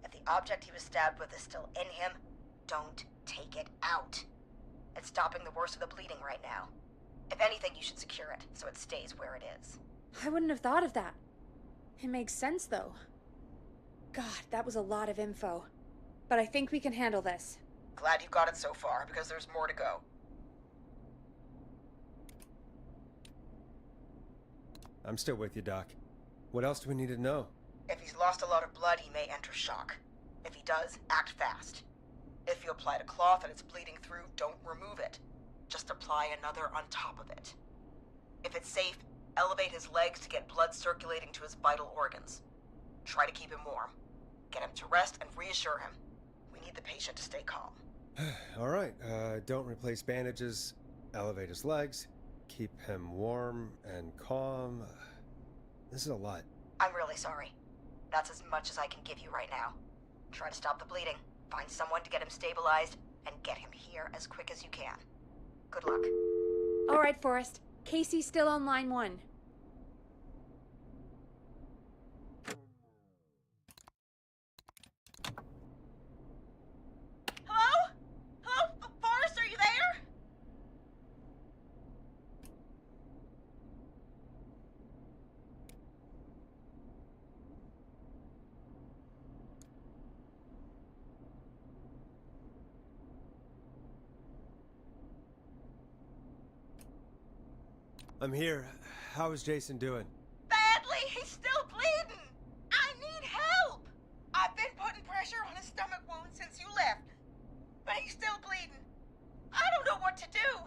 If the object he was stabbed with is still in him, don't take it out. It's stopping the worst of the bleeding right now. If anything, you should secure it so it stays where it is. I wouldn't have thought of that. It makes sense, though. God, that was a lot of info. But I think we can handle this. Glad you got it so far, because there's more to go. I'm still with you, Doc. What else do we need to know? If he's lost a lot of blood, he may enter shock. If he does, act fast. If you applied a cloth and it's bleeding through, don't remove it. Just apply another on top of it. If it's safe, elevate his legs to get blood circulating to his vital organs. Try to keep him warm. Get him to rest and reassure him. We need the patient to stay calm. All right, don't replace bandages, elevate his legs, keep him warm and calm. This is a lot. I'm really sorry. That's as much as I can give you right now. Try to stop the bleeding, find someone to get him stabilized, and get him here as quick as you can. Good luck. All right, Forrest. Casey's still on line 1. Hello? Hello? Forrest, are you there? I'm here. How is Jason doing? Badly. He's still bleeding. I need help. I've been putting pressure on his stomach wound since you left, but he's still bleeding. I don't know what to do.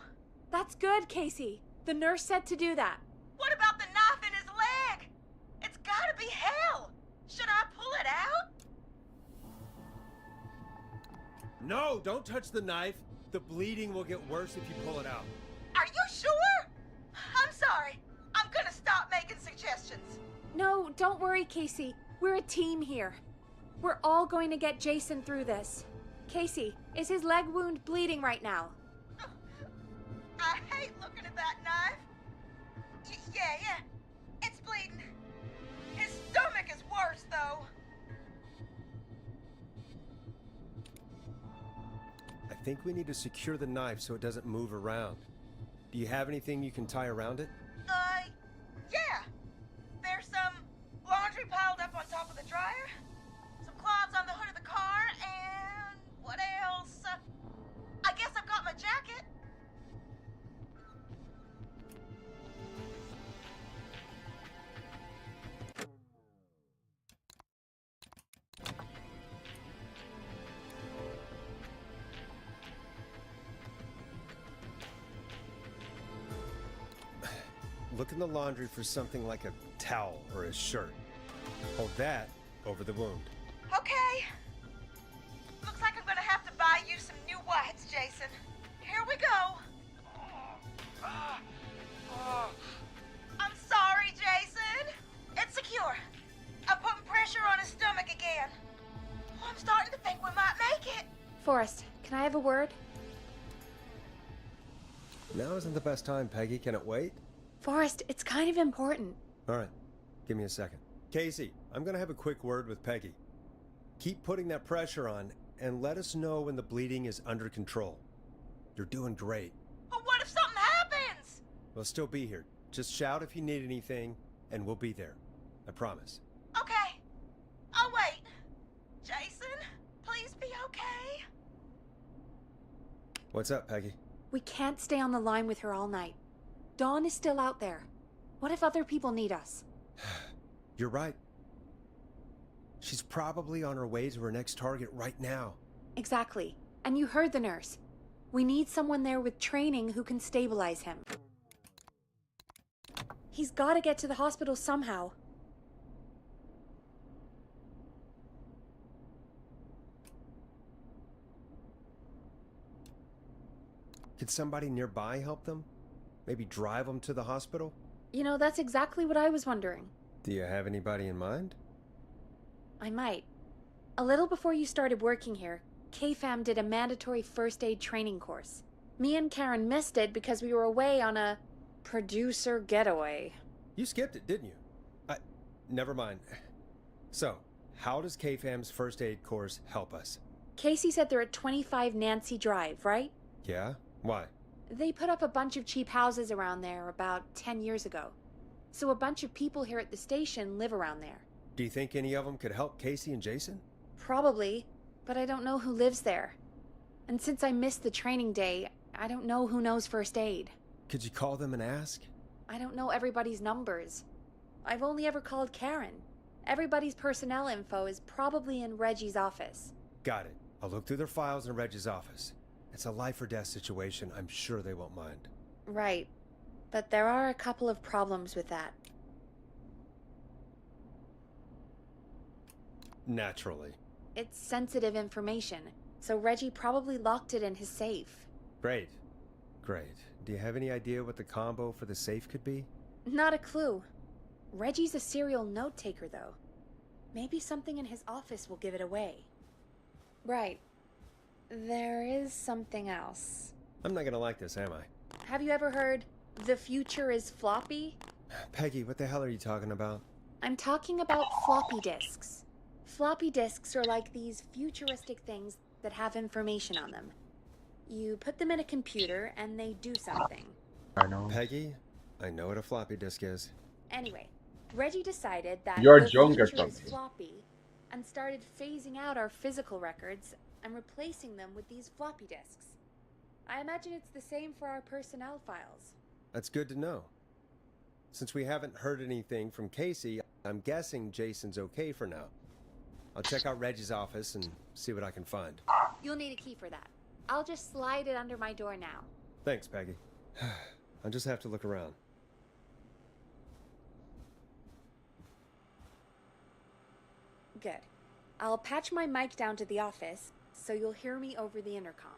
That's good, Casey. The nurse said to do that. What about the knife in his leg? It's gotta be hell. Should I pull it out? No, don't touch the knife. The bleeding will get worse if you pull it out. Are you sure? I'm sorry. I'm gonna stop making suggestions. No, don't worry, Casey. We're a team here. We're all going to get Jason through this. Casey, is his leg wound bleeding right now? I hate looking at that knife. Yeah. It's bleeding. His stomach is worse, though. I think we need to secure the knife so it doesn't move around. Do you have anything you can tie around it? Yeah. There's some laundry piled up on top of the dryer, some cloths on the hood of the car, and what else? I guess I've got my jacket. Look in the laundry for something like a towel or a shirt. Hold that over the wound. Okay. Looks like I'm gonna have to buy you some new whites, Jason. Here we go. I'm sorry, Jason. It's secure. I'm putting pressure on his stomach again. I'm starting to think we might make it. Forrest, can I have a word? Now isn't the best time, Peggy. Can it wait? Forrest, it's kind of important. All right, give me a second. Casey, I'm gonna have a quick word with Peggy. Keep putting that pressure on and let us know when the bleeding is under control. You're doing great. But what if something happens? We'll still be here. Just shout if you need anything, and we'll be there. I promise. Okay. I'll wait. Jason, please be okay. What's up, Peggy? We can't stay on the line with her all night. Dawn is still out there. What if other people need us? You're right. She's probably on her way to her next target right now. Exactly. And you heard the nurse. We need someone there with training who can stabilize him. He's got to get to the hospital somehow. Could somebody nearby help them? Maybe drive them to the hospital? You know, that's exactly what I was wondering. Do you have anybody in mind? I might. A little before you started working here, KFAM did a mandatory first aid training course. Me and Karen missed it because we were away on a Producer getaway. You skipped it, didn't you? Never mind. So, how does KFAM's first aid course help us? Casey said they're at 25 Nancy Drive, right? Yeah? Why? They put up a bunch of cheap houses around there about 10 years ago. So a bunch of people here at the station live around there. Do you think any of them could help Casey and Jason? Probably, but I don't know who lives there. And since I missed the training day, I don't know who knows first aid. Could you call them and ask? I don't know everybody's numbers. I've only ever called Karen. Everybody's personnel info is probably in Reggie's office. Got it. I'll look through their files in Reggie's office. It's a life or death situation. I'm sure they won't mind. Right. But there are a couple of problems with that. Naturally. It's sensitive information, so Reggie probably locked it in his safe. Great. Great. Do you have any idea what the combo for the safe could be? Not a clue. Reggie's a serial note-taker, though. Maybe something in his office will give it away. Right. There is something else. I'm not gonna like this, am I? Have you ever heard, "The future is floppy"? Peggy, what the hell are you talking about? I'm talking about floppy disks. Floppy disks are like these futuristic things that have information on them. You put them in a computer and they do something. I know. Peggy, I know what a floppy disk is. Anyway, Reggie decided that You're the younger, future is something. floppy and started phasing out our physical records and replacing them with these floppy disks. I imagine it's the same for our personnel files. That's good to know. Since we haven't heard anything from Casey, I'm guessing Jason's okay for now. I'll check out Reggie's office and see what I can find. You'll need a key for that. I'll just slide it under my door now. Thanks, Peggy. I'll just have to look around. Good. I'll patch my mic down to the office, so you'll hear me over the intercom.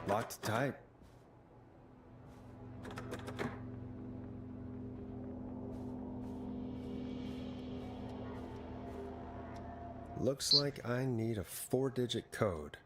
Locked tight. Looks like I need a 4-digit code.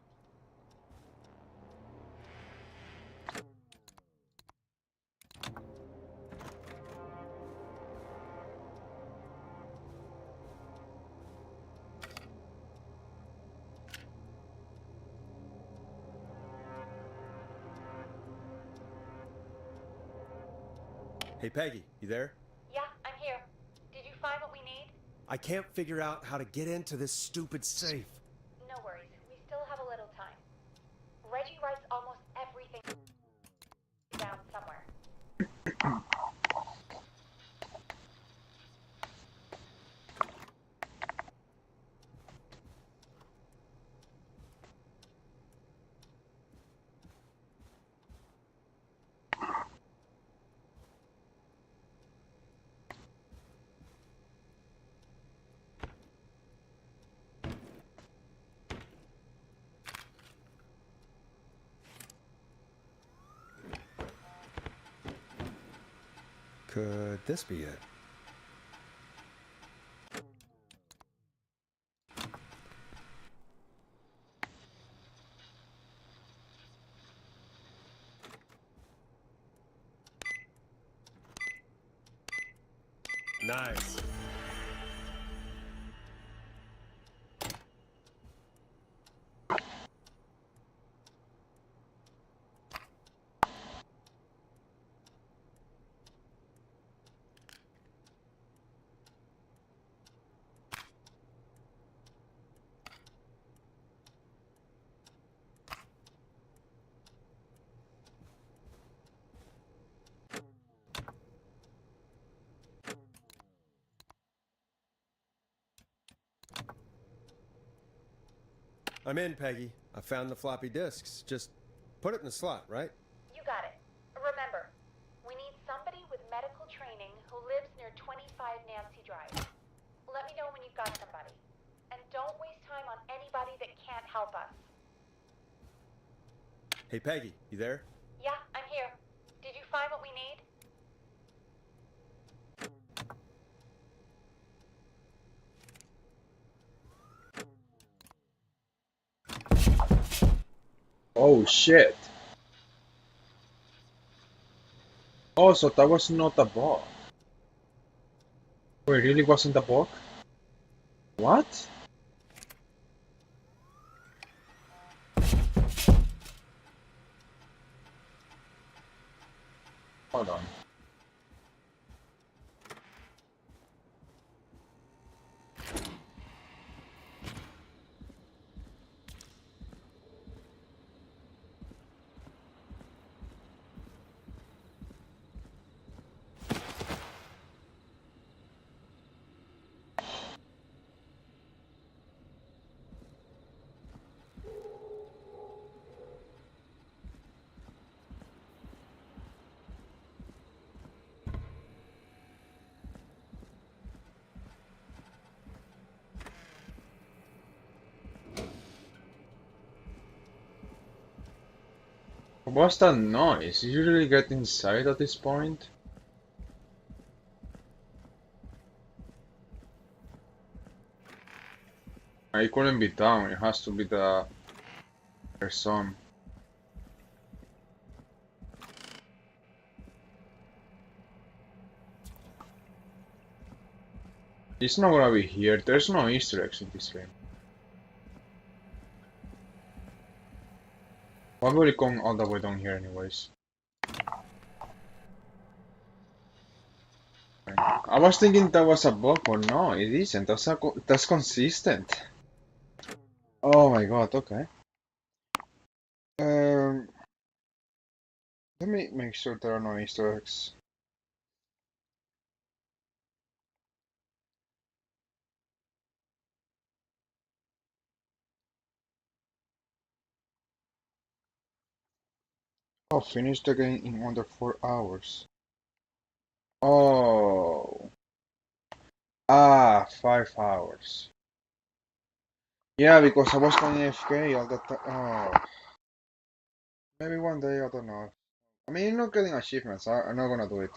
Hey, Peggy, you there? Yeah, I'm here. Did you find what we need? I can't figure out how to get into this stupid safe. No worries. We still have a little time. Reggie writes almost everything down somewhere. Could this be it? Nice. I'm in, Peggy. I found the floppy disks. Just put it in the slot, right? You got it. Remember, we need somebody with medical training who lives near 25 Nancy Drive. Let me know when you've got somebody. And don't waste time on anybody that can't help us. Hey, Peggy, you there? Yeah, I'm here. Did you find what we need? Oh shit. Oh, so that was not a bug. Wait, really wasn't a bug? What? Hold on. What's that noise? Did you really get inside at this point? It couldn't be down, it has to be the person. It's not gonna be here, there's no Easter eggs in this game. Why would it come all the way down here anyways? I was thinking that was a bug, but no, it isn't. That's consistent. Oh my god, okay. Um, Let me make sure there are no Easter eggs. Oh, finish the game in under 4 hours. Oh. 5 hours. Yeah, because I was playing AFK all the time. Oh. Maybe one day, I don't know. I mean, you're not getting achievements, I'm not gonna do it.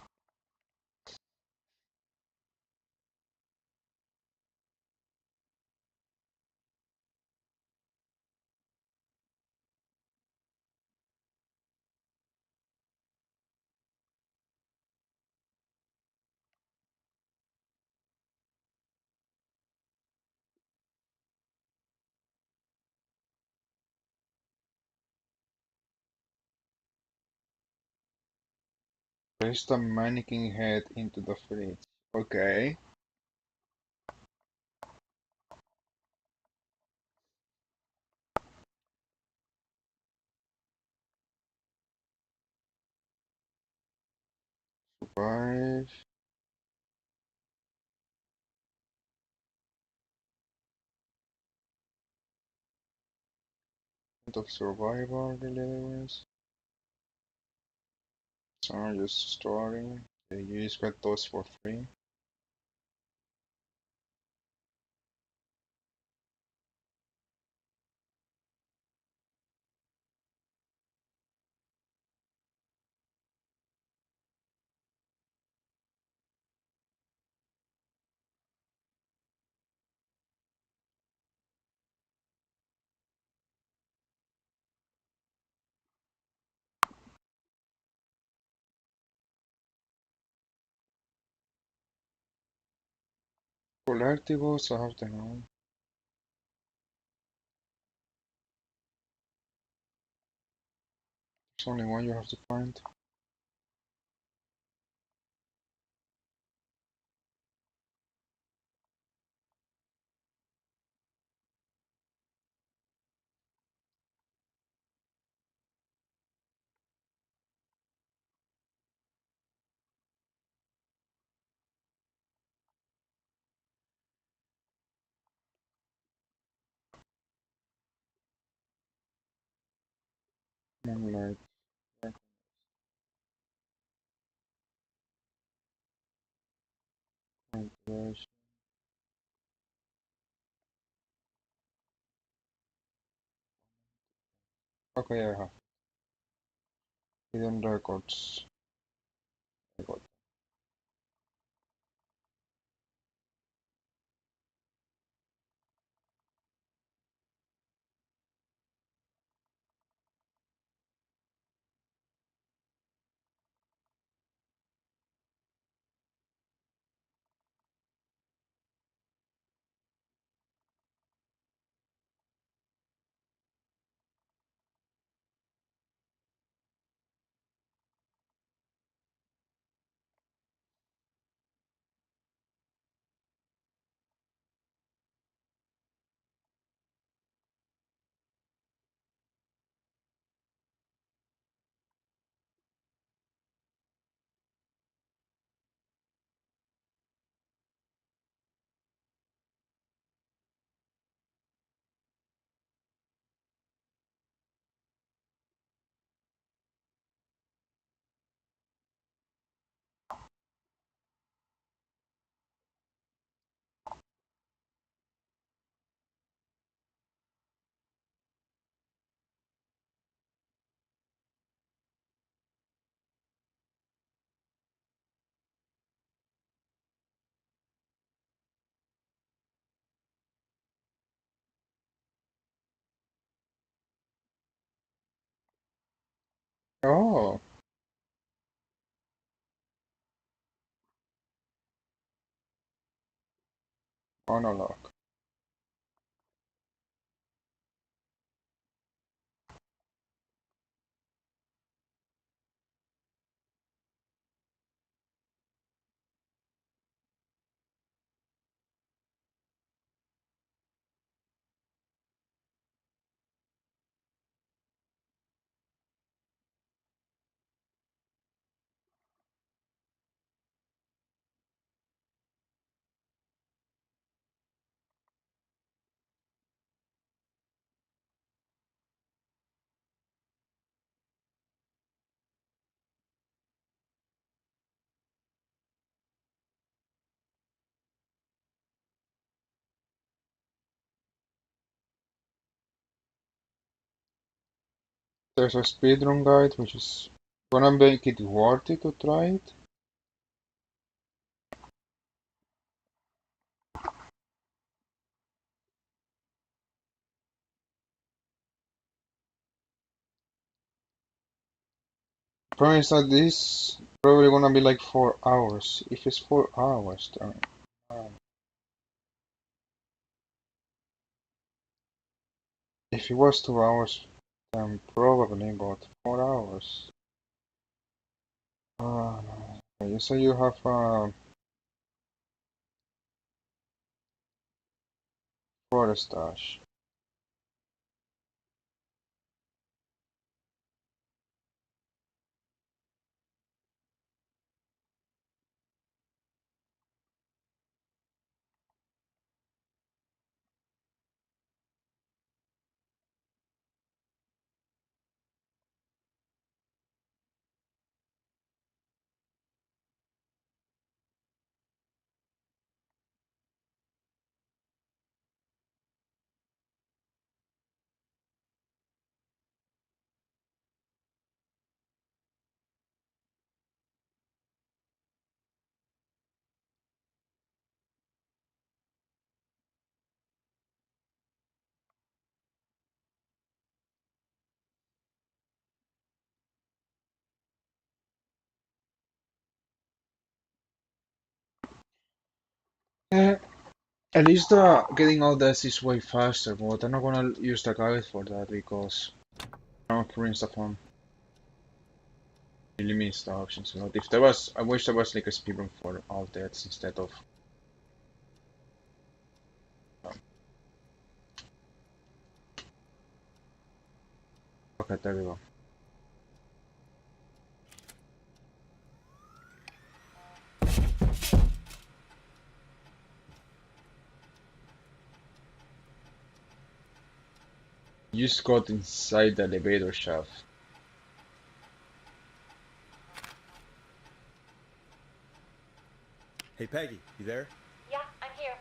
Place the mannequin head into the fridge. Okay. Survive. Of survival deliveries. So just storing. You just got those for free. Collectibles, I have to know. There's only one you have to find. Moonlight. Ventilation. Okay, I have. Hidden records. I got. Oh, monologue. There's a speedrun guide which is gonna make it worth it to try it. Problem is that this probably gonna be like 4 hours. If it's 4 hours, then if it was 2 hours, then probably, but 4 hours. No. You say you have forest stash. At least getting all this is way faster, but I'm not gonna use the guide for that because I'm putting stuff on. It limits the options. But if there was, I wish there was like a speedrun for all deaths instead of. Okay, there we go. You just got inside the elevator shaft. Hey, Peggy, you there? Yeah, I'm here.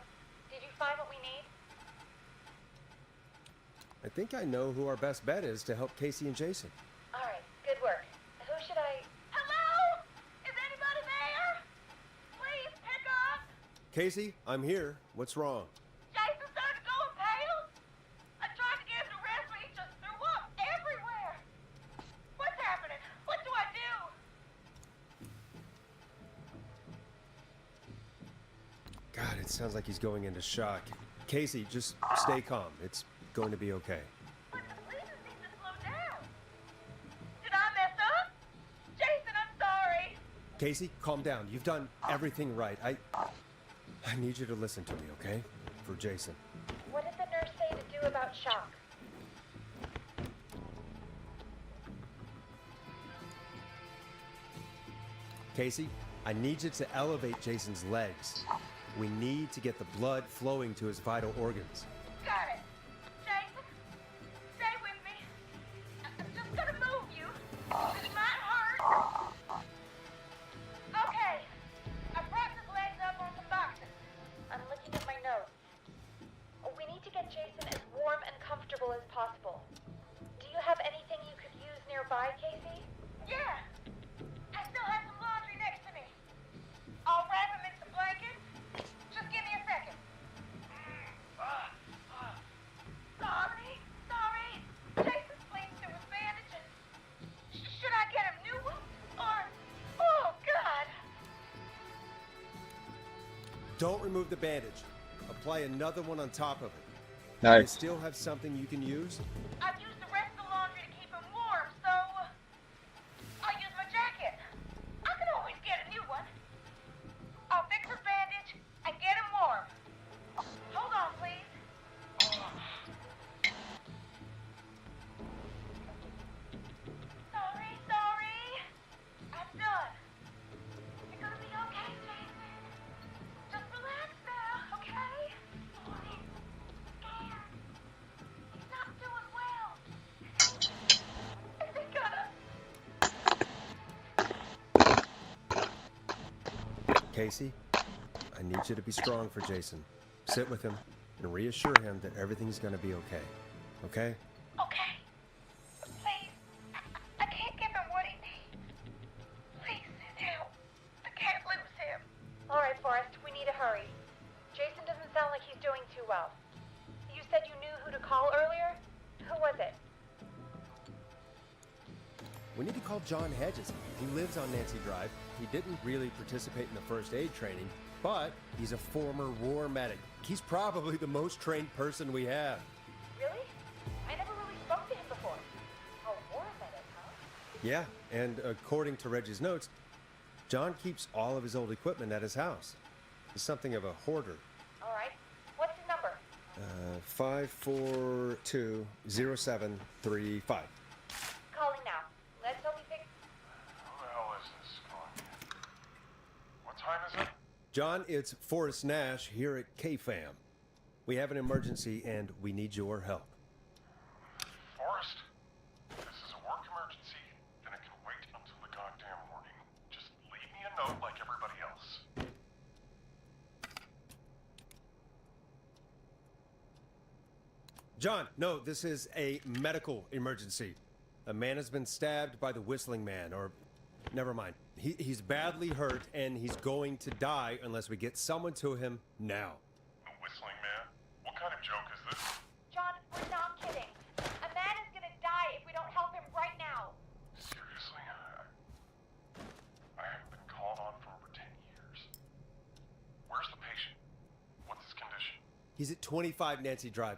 Did you find what we need? I think I know who our best bet is to help Casey and Jason. All right, good work. Who should I... Hello? Is anybody there? Please pick up. Casey, I'm here. What's wrong? Jason started going pale. I tried to get him to rest, but he just threw up everywhere. What's happening? What do I do? God, it sounds like he's going into shock. Casey, just stay calm. It's going to be okay. But the breathing seems to slow down. Did I mess up? Jason, I'm sorry. Casey, calm down. You've done everything right. I need you to listen to me, okay? For Jason. What did the nurse say to do about shock? Casey, I need you to elevate Jason's legs. We need to get the blood flowing to his vital organs. Got it. Jason, stay with me. I'm just gonna move you. This might hurt. Okay. I propped his legs up on some boxes. I'm looking at my notes. We need to get Jason as warm and comfortable as possible. Do you have anything you could use nearby, Casey? Yeah. I still have some laundry next to me. I'll wrap him in some blankets. Just give me a second. Sorry. Jason's bleeding through his bandages. Should I get him new ones? Or... Oh, God. Don't remove the bandage. Apply another one on top of it. You Nice. still have something you can use? I've used the rest of the laundry to keep him warm, so... I'll use my jacket. I can always get a new one. I'll fix his bandage and get him warm. Hold on, please. Sorry. I'm done. You're gonna be okay, Jason. Just relax now, okay? He's scared. He's not doing well. Is he gonna... Casey, I need you to be strong for Jason. Sit with him and reassure him that everything's gonna be okay. Okay? Okay. Please. I can't give him what he needs. Please send help. I can't lose him. All right, Forrest. We need to hurry. Jason doesn't sound like he's doing too well. You said you knew who to call earlier? Who was it? We need to call John Hedges. He lives on Nancy Drive. He didn't really participate in the first aid training, but he's a former war medic. He's probably the most trained person we have. Really? I never really spoke to him before. A war medic, huh? Yeah, and according to Reggie's notes, John keeps all of his old equipment at his house. He's something of a hoarder. All right. What's his number? 5420735. Calling now. Let's hope he picks. Who the hell is this calling? What time is it? John, it's Forrest Nash here at K-Fam. We have an emergency and we need your help. Forrest? This is a work emergency, and it can wait until the goddamn morning. Just leave me a note like everybody else. John, no, this is a medical emergency. A man has been stabbed by the Whistling Man, or never mind. He's badly hurt and he's going to die unless we get someone to him now. The Whistling Man? What kind of joke is this? John, we're not kidding. A man is gonna die if we don't help him right now. Seriously? I haven't been called on for over 10 years. Where's the patient? What's his condition? He's at 25 Nancy Drive.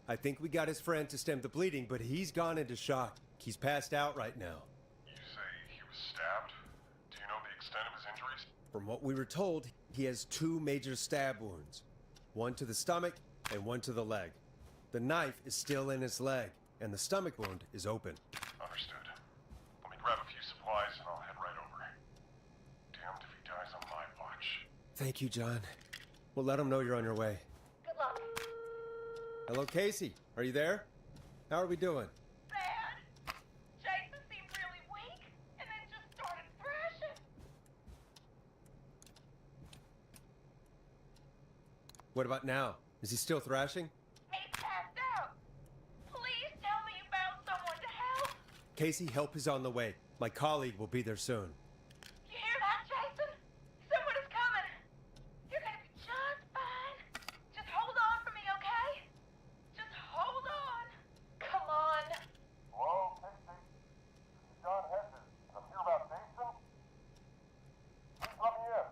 I think we got his friend to stem the bleeding, but he's gone into shock. He's passed out right now. You say he was stabbed? Do you know the extent of his injuries? From what we were told, he has 2 major stab wounds. One to the stomach and one to the leg. The knife is still in his leg, and the stomach wound is open. Understood. Let me grab a few supplies and I'll head right over. Damned if he dies on my watch. Thank you, John. We'll let him know you're on your way. Good luck. Hello, Casey. Are you there? How are we doing? Bad. Jason seemed really weak, and then just started thrashing. What about now? Is he still thrashing? He passed out. Please tell me you found someone to help. Casey, help is on the way. My colleague will be there soon. You hear that, Jason? Someone is coming. You're gonna be just fine. Just hold on for me, okay? Just hold on. Come on. Hello, Casey? John Hedges. I'm here about Jason. Please let me in.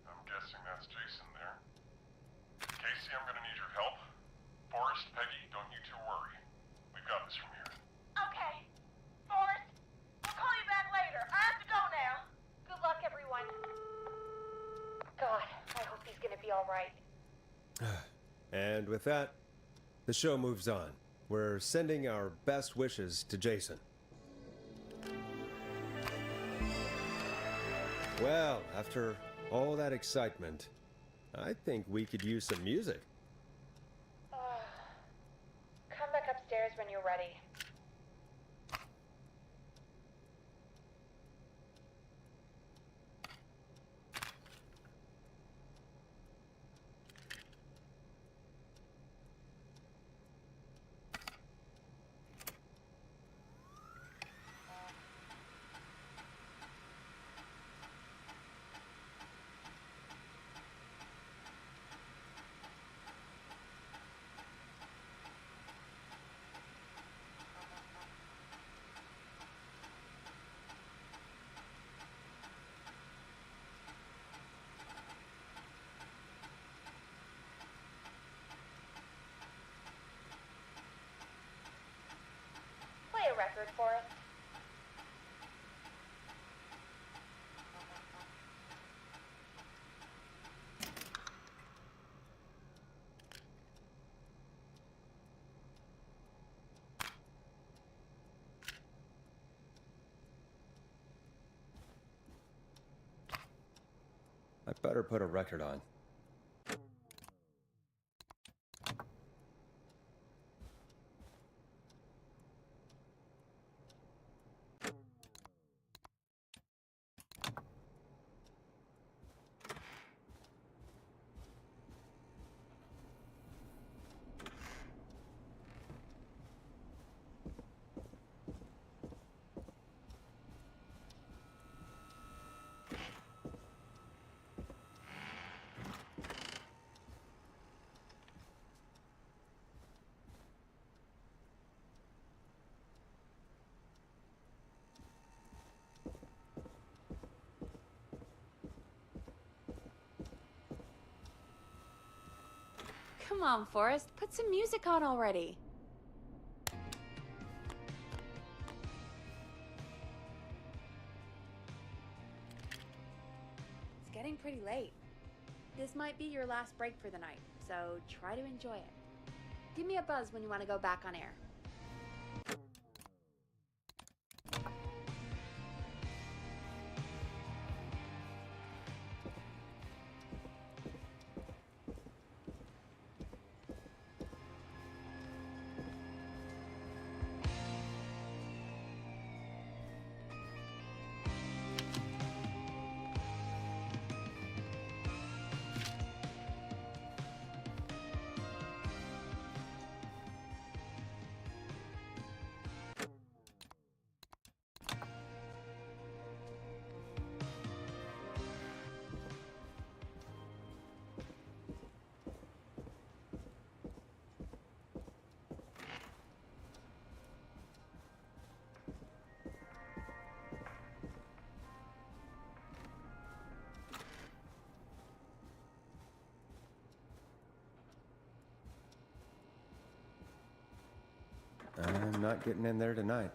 I'm guessing that's Jason there. Casey, I'm gonna need your help. Forrest, Peggy, don't you two worry. We've got this from here. Okay. Forrest, we'll call you back later. I have to go now. Good luck, everyone. God, I hope he's gonna be all right. And with that, the show moves on. We're sending our best wishes to Jason. Well, after all that excitement, I think we could use some music. Come back upstairs when you're ready. Play a record for us. I better put a record on. Come on, Forrest. Put some music on already. getting pretty late. This might be your last break for the night, so try to enjoy it. Give me a buzz when you want to go back on air. I'm not getting in there tonight.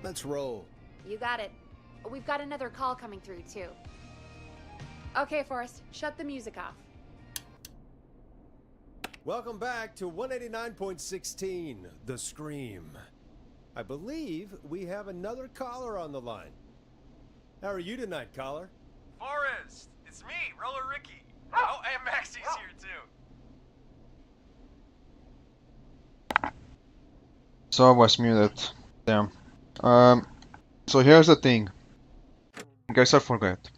Let's roll. You got it. We've got another call coming through, too. Okay, Forrest, shut the music off. Welcome back to 189.16, The Scream. I believe we have another caller on the line. How are you tonight, caller? Forrest, it's me, Roller Ricky. Oh, and Maxie's here too. So I was muted. Damn. So here's the thing. In case I forget.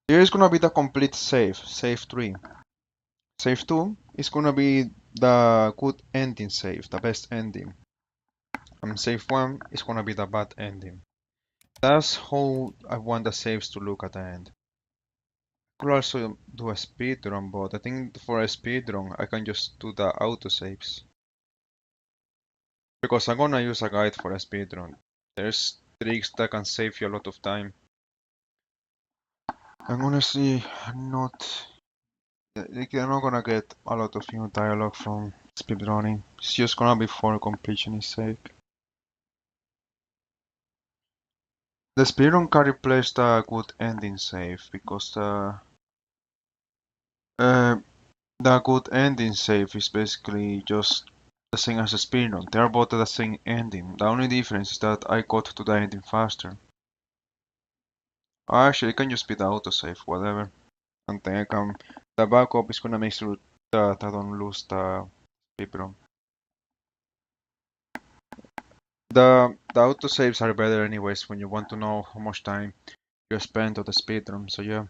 Here is gonna be the complete save, save 3. Save 2 is gonna be the good ending save, the best ending. And save 1 is gonna be the bad ending. That's how I want the saves to look at the end. I could also do a speedrun, but I think for a speedrun I can just do the autosaves. Because I'm gonna use a guide for a speedrun. There's tricks that can save you a lot of time. And honestly, I'm not gonna get a lot of new dialogue from speedrunning. It's just gonna be for completion's sake. The speedrun can replace the good ending save because the good ending save is basically just the same as a speedrun. They are both the same ending. The only difference is that I got to the ending faster. Actually, I can just be the autosave, whatever. And then I can. The backup is gonna make sure that I don't lose the speedrun. The autosaves are better anyways when you want to know how much time you spent on the speedrun, so yeah.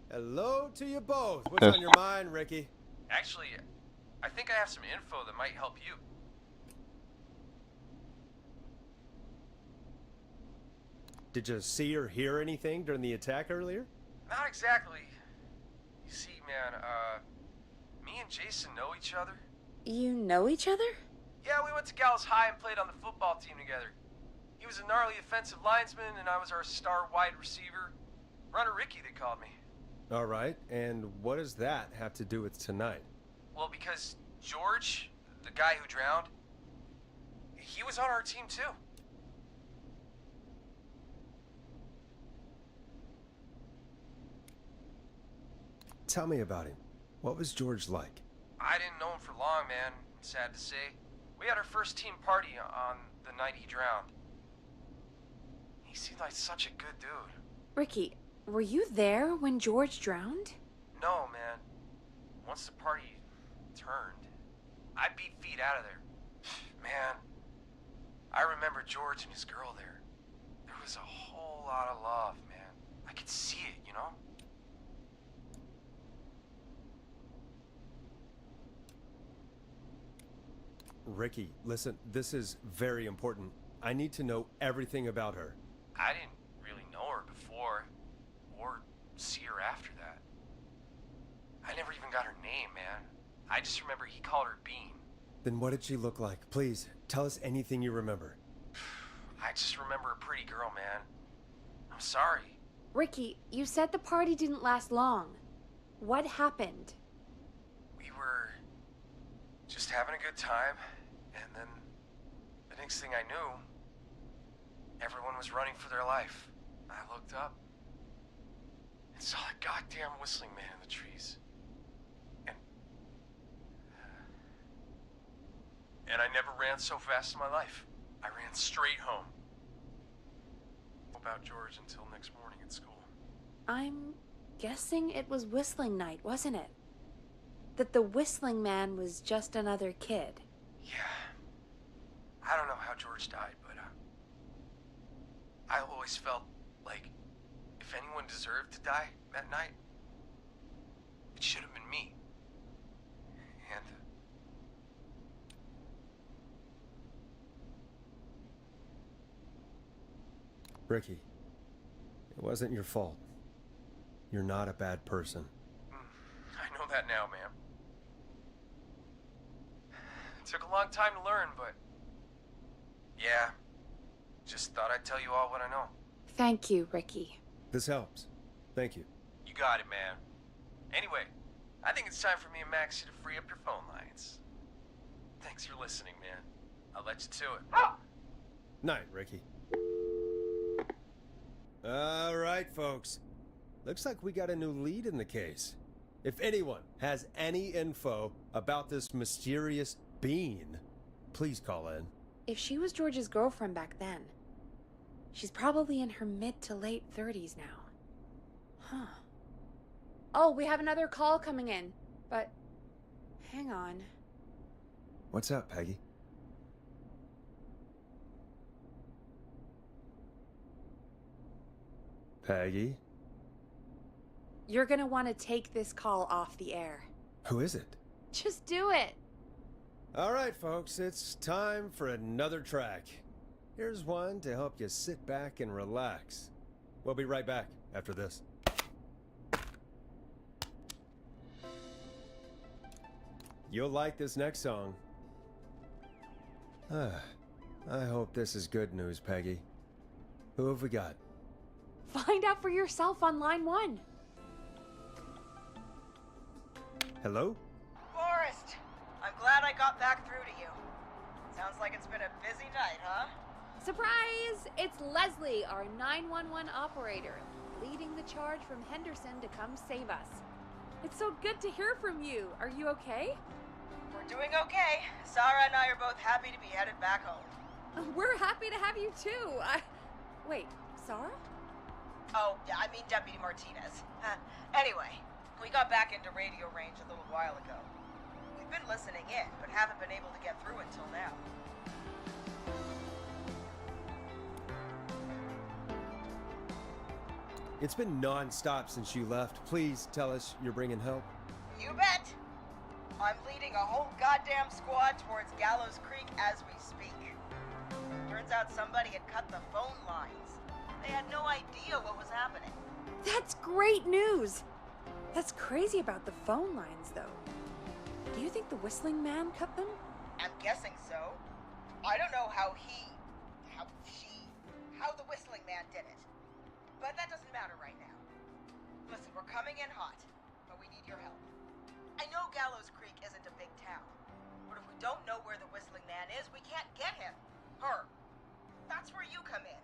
Hello to you both. What's Yes. on your mind, Ricky? Actually, I think I have some info that might help you. Did you see or hear anything during the attack earlier? Not exactly. You see, man, me and Jason know each other. You know each other? Yeah, we went to Gallows High and played on the football team together. He was a gnarly offensive linesman, and I was our star wide receiver. Runner Ricky, they called me. All right, and what does that have to do with tonight? Well, because George, the guy who drowned, he was on our team too. Tell me about him. What was George like? I didn't know him for long, man. Sad to say. We had our first team party on the night he drowned. He seemed like such a good dude. Ricky, were you there when George drowned? No, man. Once the party turned, I beat feet out of there. Man, I remember George and his girl there. There was a whole lot of love, man. I could see it, you know? Ricky, listen, this is very important. I need to know everything about her. I didn't really know her before, or see her after that. I never even got her name, man. I just remember he called her Bean. Then what did she look like? Please, tell us anything you remember. I just remember a pretty girl, man. I'm sorry. Ricky, you said the party didn't last long. What happened? We were just having a good time, and then the next thing I knew, everyone was running for their life. I looked up and saw that goddamn whistling man in the trees. And I never ran so fast in my life. I ran straight home. About George until next morning at school. I'm guessing it was whistling night, wasn't it? That the whistling man was just another kid. Yeah. I don't know how George died, but I always felt like if anyone deserved to die that night, it should have been me. And Ricky, it wasn't your fault. You're not a bad person. I know that now, ma'am. It took a long time to learn, but yeah, just thought I'd tell you all what I know. Thank you, Ricky. This helps. Thank you. You got it, man. Anyway, I think it's time for me and Maxie to free up your phone lines. Thanks for listening, man. I'll let you to it. Night, Ricky. All right, folks. Looks like we got a new lead in the case. If anyone has any info about this mysterious bean, please call in. If she was George's girlfriend back then, she's probably in her mid to late 30s now. Huh. Oh, we have another call coming in, but hang on. What's up, Peggy? Peggy? You're gonna want to take this call off the air. Who is it? Just do it. All right, folks, it's time for another track. Here's one to help you sit back and relax. We'll be right back after this. You'll like this next song. I hope this is good news, Peggy. Who have we got? Find out for yourself on line 1. Hello? Forrest, I'm glad I got back through to you. Sounds like it's been a busy night, huh? Surprise! It's Leslie, our 911 operator, leading the charge from Henderson to come save us. It's so good to hear from you. Are you okay? We're doing okay. Sarah and I are both happy to be headed back home. We're happy to have you too. Wait, Sarah? Oh, yeah, I mean Deputy Martinez. Anyway, we got back into radio range a little while ago. We've been listening in, but haven't been able to get through until now. It's been non-stop since you left. Please tell us you're bringing help. You bet! I'm leading a whole goddamn squad towards Gallows Creek as we speak. Turns out somebody had cut the phone lines. They had no idea what was happening. That's great news. That's crazy about the phone lines, though. Do you think the whistling man cut them? I'm guessing so. I don't know how she how the Whistling Man did it. But that doesn't matter right now. Listen, we're coming in hot, but we need your help. I know Gallows Creek isn't a big town, but if we don't know where the Whistling Man is, we can't get him. Her. That's where you come in.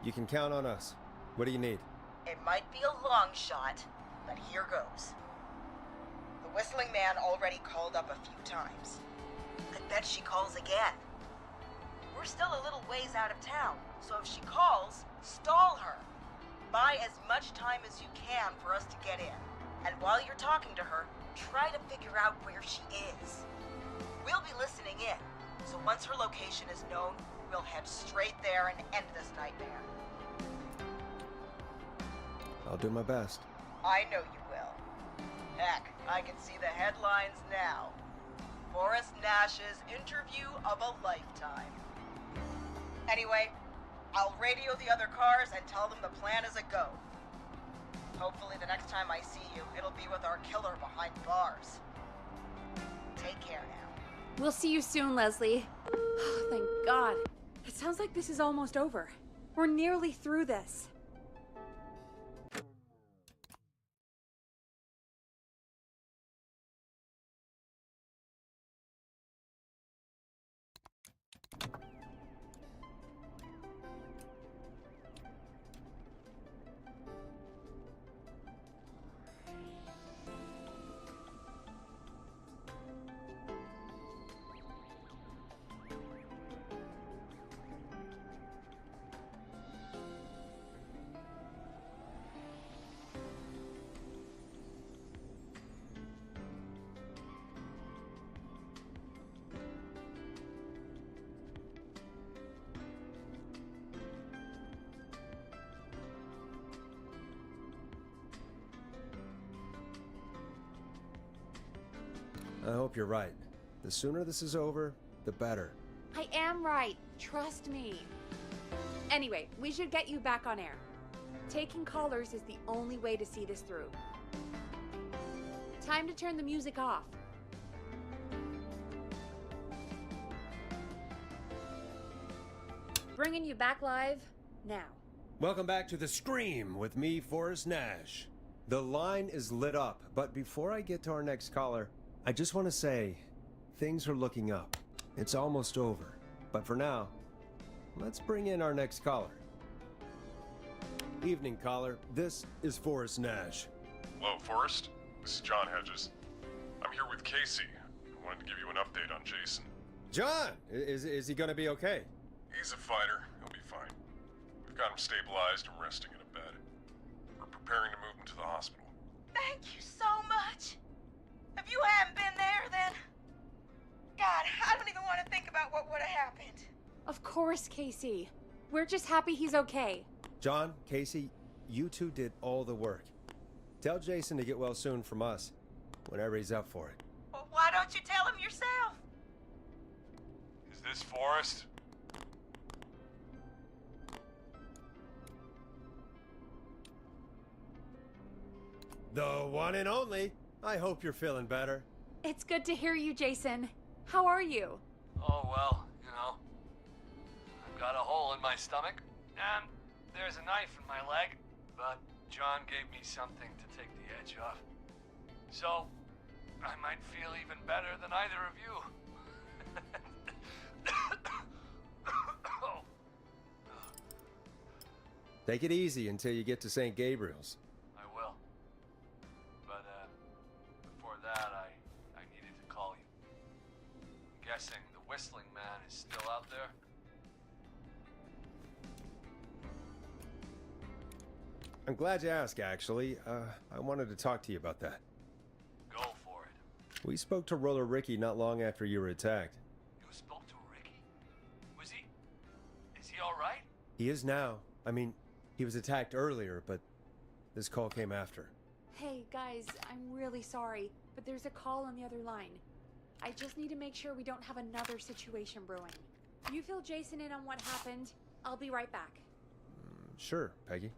You can count on us. What do you need? It might be a long shot, but here goes. The Whistling Man already called up a few times. I bet she calls again. We're still a little ways out of town, so if she calls, stall her. Buy as much time as you can for us to get in. And while you're talking to her, try to figure out where she is. We'll be listening in, so once her location is known, we'll head straight there and end this nightmare. I'll do my best. I know you will. Heck, I can see the headlines now. Forrest Nash's interview of a lifetime. Anyway, I'll radio the other cars and tell them the plan is a go. Hopefully the next time I see you, it'll be with our killer behind bars. Take care now. We'll see you soon, Leslie. Thank God. It sounds like this is almost over. We're nearly through this. I hope you're right. The sooner this is over, the better. I am right. Trust me. Anyway, we should get you back on air. Taking callers is the only way to see this through. Time to turn the music off. Bringing you back live now. Welcome back to The Scream with me, Forrest Nash. The line is lit up, but before I get to our next caller, I just want to say, things are looking up. It's almost over. But for now, let's bring in our next caller. Evening, caller. This is Forrest Nash. Hello, Forrest. This is John Hedges. I'm here with Casey. I wanted to give you an update on Jason. John! Is he gonna be okay? He's a fighter. He'll be fine. We've got him stabilized and resting in a bed. We're preparing to move him to the hospital. Thank you so much. If you hadn't been there, then... God, I don't even want to think about what would have happened. Of course, Casey. We're just happy he's okay. John, Casey, you two did all the work. Tell Jason to get well soon from us, whenever he's up for it. Well, why don't you tell him yourself? Is this Forrest? The one and only. I hope you're feeling better. It's good to hear you, Jason. How are you? Oh, well, you know. I've got a hole in my stomach, and there's a knife in my leg, but John gave me something to take the edge off. So, I might feel even better than either of you. Take it easy until you get to St. Gabriel's. I will. But, before that, I needed to call you. I'm guessing the Whistling Man is still out there? I'm glad you asked, actually. I wanted to talk to you about that. Go for it. We spoke to Roller Ricky not long after you were attacked. You spoke to Ricky? Is he alright? He is now. I mean, he was attacked earlier, but this call came after. Hey, guys, I'm really sorry, but there's a call on the other line. I just need to make sure we don't have another situation brewing. You fill Jason in on what happened. I'll be right back. Sure, Peggy.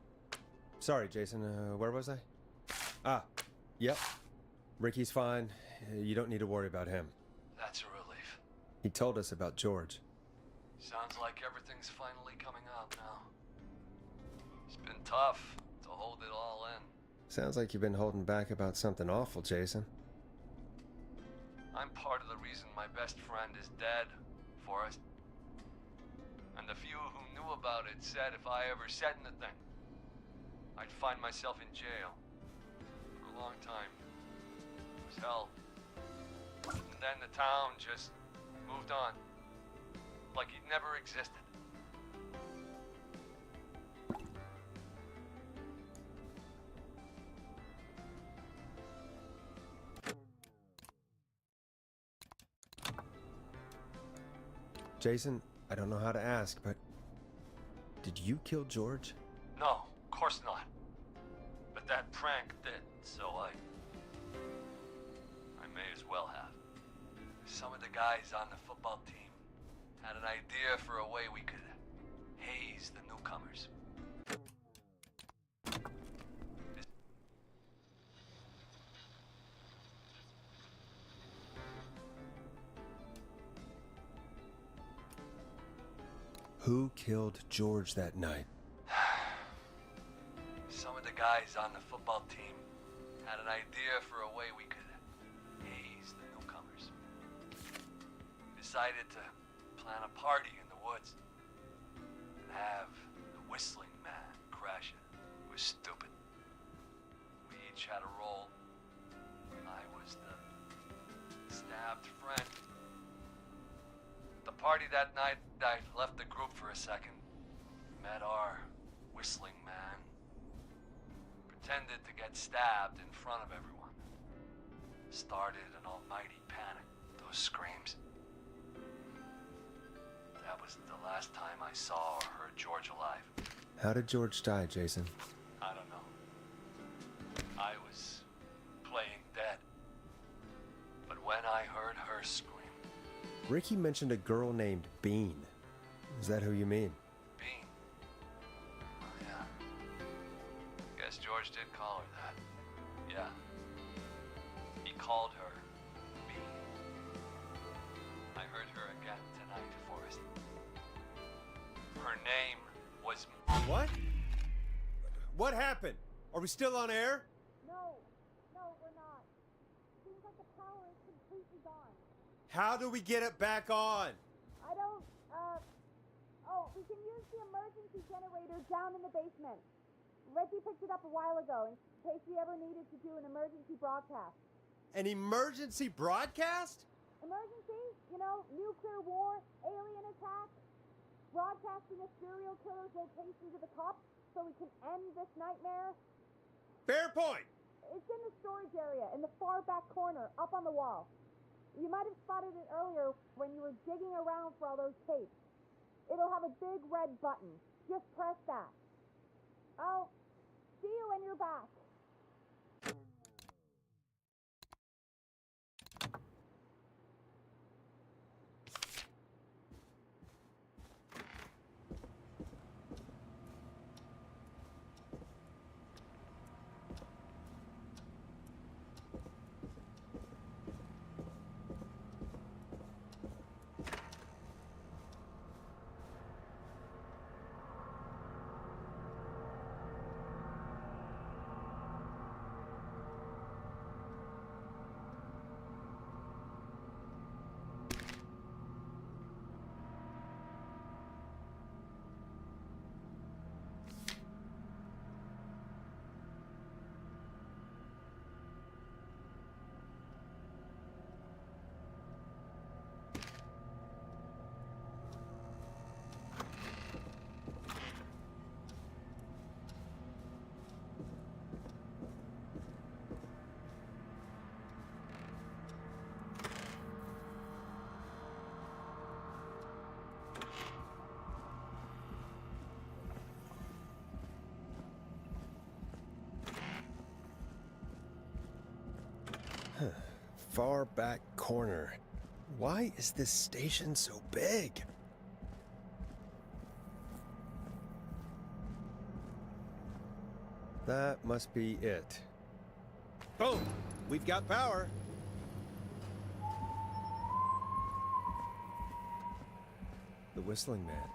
Sorry, Jason, where was I? Ah, yep. Ricky's fine. You don't need to worry about him. That's a relief. He told us about George. Sounds like everything's finally coming out now. It's been tough to hold it all in. Sounds like you've been holding back about something awful, Jason. I'm part of the reason my best friend is dead, Forrest. And the few who knew about it said if I ever said anything, I'd find myself in jail. For a long time. It was hell. And then the town just moved on. Like it never existed. Jason, I don't know how to ask, but did you kill George? No, of course not. But that prank did, so I may as well have. Some of the guys on the football team had an idea for a way we could haze the newcomers. Who killed George that night? Some of the guys on the football team had an idea for a way we could haze the newcomers. We decided to plan a party in the woods and have the whistling man crash it. It was stupid. We each had a role. I was the stabbed friend. The party that night, I left the group for a second. Met our whistling man. Pretended to get stabbed in front of everyone. Started an almighty panic. Those screams. That was the last time I saw or heard George alive. How did George die, Jason? I don't know. I was playing dead. But when I heard her scream... Ricky mentioned a girl named Bean. Is that who you mean? Bean? Oh, yeah. Guess George did call her that. Yeah. He called her Bean. I heard her again tonight, Forrest. Her name was... What? What happened? Are we still on air? No, we're not. Seems like the power is completely gone. How do we get it back on? I don't, we can use the emergency generator down in the basement. Reggie picked it up a while ago in case we ever needed to do an emergency broadcast. An emergency broadcast? Emergency? You know, nuclear war, alien attack, broadcasting a serial killer's location to the cops so we can end this nightmare. Fair point. It's in the storage area, in the far back corner, up on the wall. You might have spotted it earlier when you were digging around for all those tapes. It'll have a big red button. Just press that. I'll see you when you're back. Far back corner. Why is this station so big? That must be it. Boom! We've got power. The whistling man.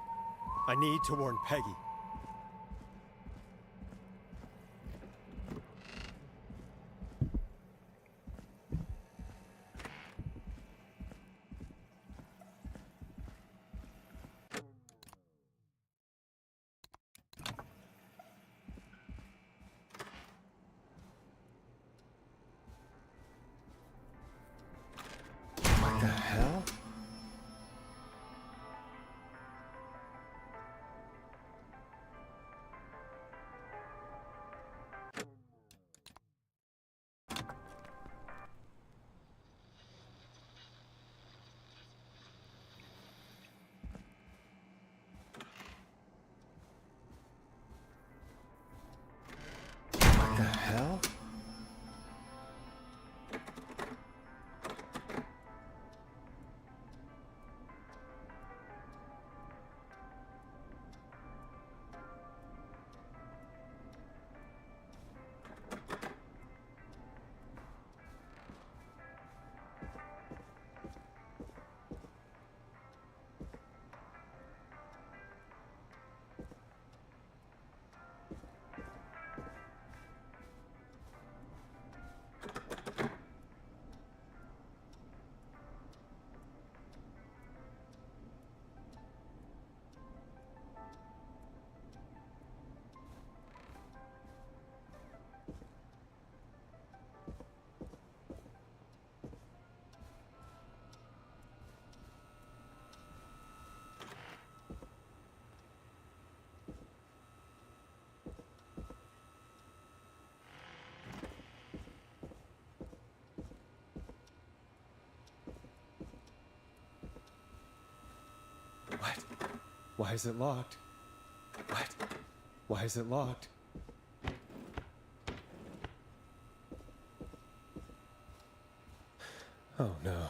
I need to warn Peggy. What the hell? What the hell? What? Why is it locked? What? Why is it locked? Oh no.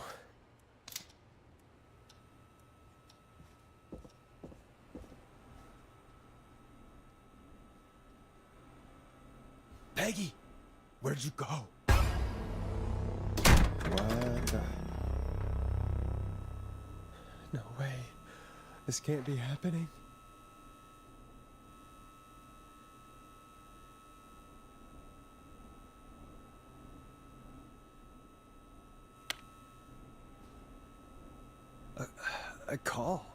Peggy! Where'd you go? What the... No way. This can't be happening. A call.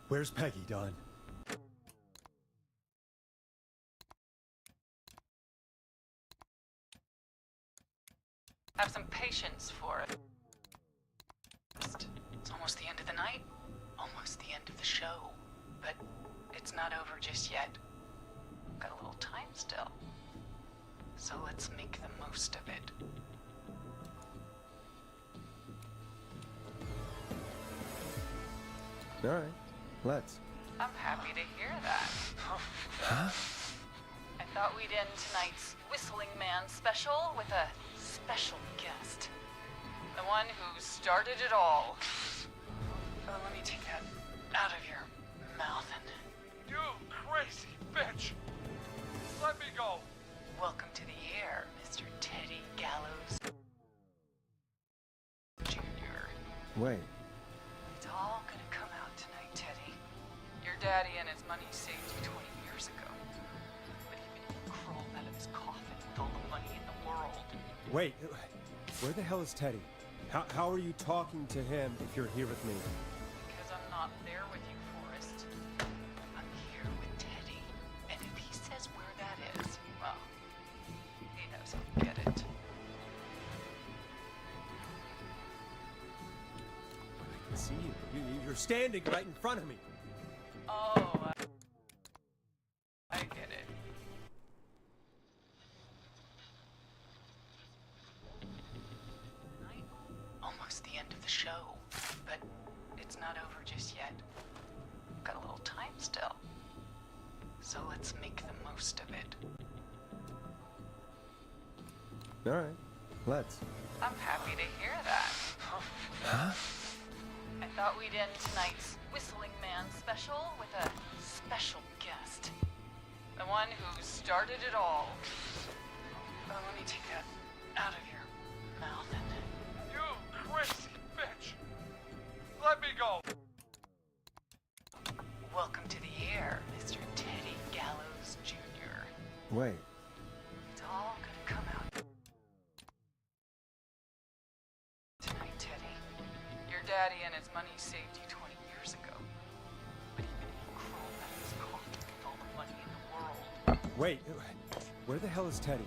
Where's Peggy, Don? Have some patience for it. It's almost the end of the night, almost the end of the show, but it's not over just yet. Got a little time still, so let's make the most of it. All right, let's. I'm happy to hear that. Huh? I thought we'd end tonight's Whistling Man special with a special guest. The one who started it all. Let me take that out of your mouth and... You crazy bitch! Let me go! Welcome to the air, Mr. Teddy Gallows Jr. Wait. It's all gonna come out tonight, Teddy. Your daddy and his money saved you 20 years ago. But even if he crawled out of his coffin with all the money in the world... Wait, where the hell is Teddy? How are you talking to him if you're here with me? Because I'm not there with you, Forrest. I'm here with Teddy. And if he says where that is, well, he knows how to get it. I can see you. You're standing right in front of me. Oh, I get it. Almost the end of the show, but it's not over just yet. got a little time still. So let's make the most of it. Alright, let's. I'm happy to hear that. Huh? I thought we'd end tonight's Whistling Man special with a special guest. The one who started it all. Oh, let me take that out of your mouth and... You crazy bitch! Let me go! Welcome to the air, Mr. Teddy Gallows Jr. Wait. It's all gonna come out tonight, Teddy. Your daddy and his money saved you 20 years ago. But even if you crawl out of his coffin with all the money in the world... Wait, where the hell is Teddy?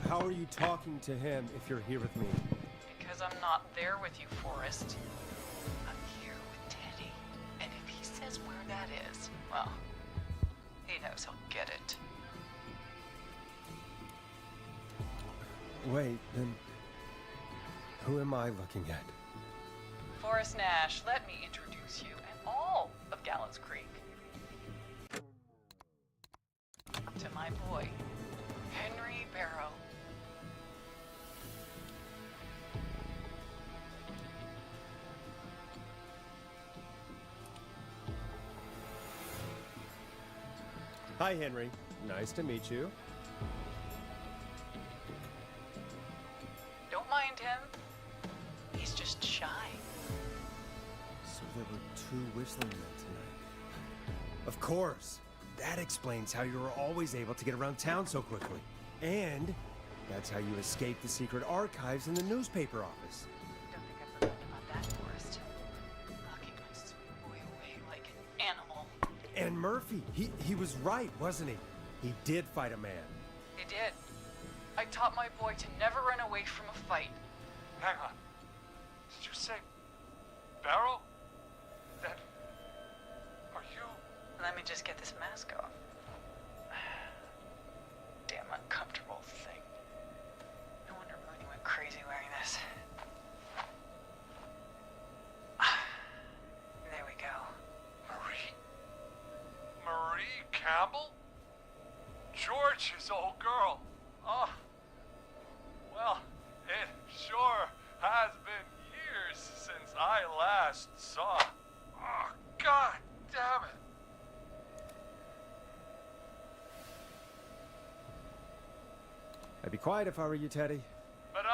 How are you talking to him if you're here with me? Because I'm not there with you, Forrest. I'm here with Teddy. And if he says where that is, well, he knows he'll get it. Wait, then who am I looking at? Forrest Nash, let me introduce you and all of Gallows Creek to my boy, Henry Barrow. Hi, Henry. Nice to meet you. Don't mind him. He's just shy. So there were two whistling men tonight. Of course. That explains how you were always able to get around town so quickly. And that's how you escaped the secret archives in the newspaper office. Don't think I forgot about that, Forrest. Locking my sweet boy away like an animal. And Murphy, he was right, wasn't he? He did fight a man. He did. I taught my boy to never run away from a fight. Hang on. Did you say Barrow? That... Are you... Let me just get this mask off. Damn uncomfortable thing. No wonder Mooney went crazy wearing this. There we go. Marie Campbell? George's old girl. Oh. Well, it sure has been years since I last saw. Oh, God damn it. I'd be quiet if I were you, Teddy. But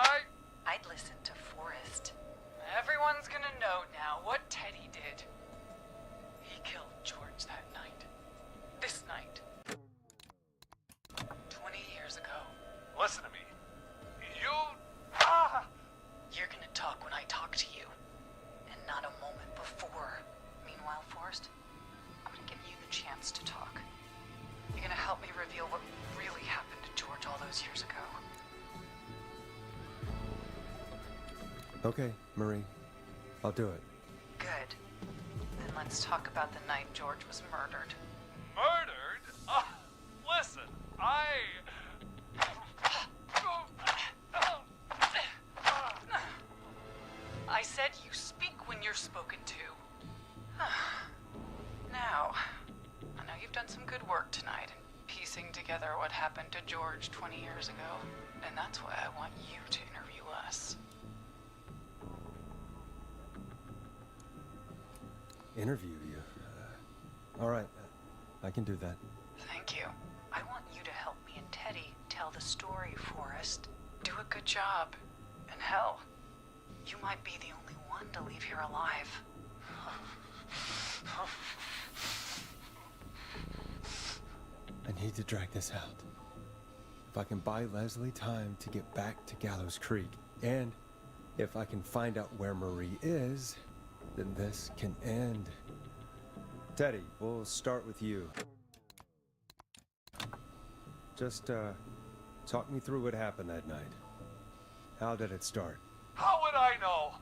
I'd listen to Forrest. Everyone's gonna know now what Teddy did. He killed George that night. This night. 20 years ago. Listen to me. You... You're gonna talk when I talk to you. And not a moment before. Meanwhile, Forrest, I'm gonna give you the chance to talk. You're gonna help me reveal what really happened to George all those years ago. Okay, Marie. I'll do it. Good. Then let's talk about the night George was murdered. Murdered? Listen, I said you speak when you're spoken to. Now, I know you've done some good work tonight in piecing together what happened to George 20 years ago, and that's why I want you to interview us. Interview you? All right. I can do that. Thank you. I want you to help me and Teddy tell the story, Forrest. Do a good job. And hell, you might be the only one to leave here alive. I need to drag this out. If I can buy Leslie time to get back to Gallows Creek, and if I can find out where Marie is, then this can end. Teddy, we'll start with you. Just, talk me through what happened that night. How did it start? how would I know?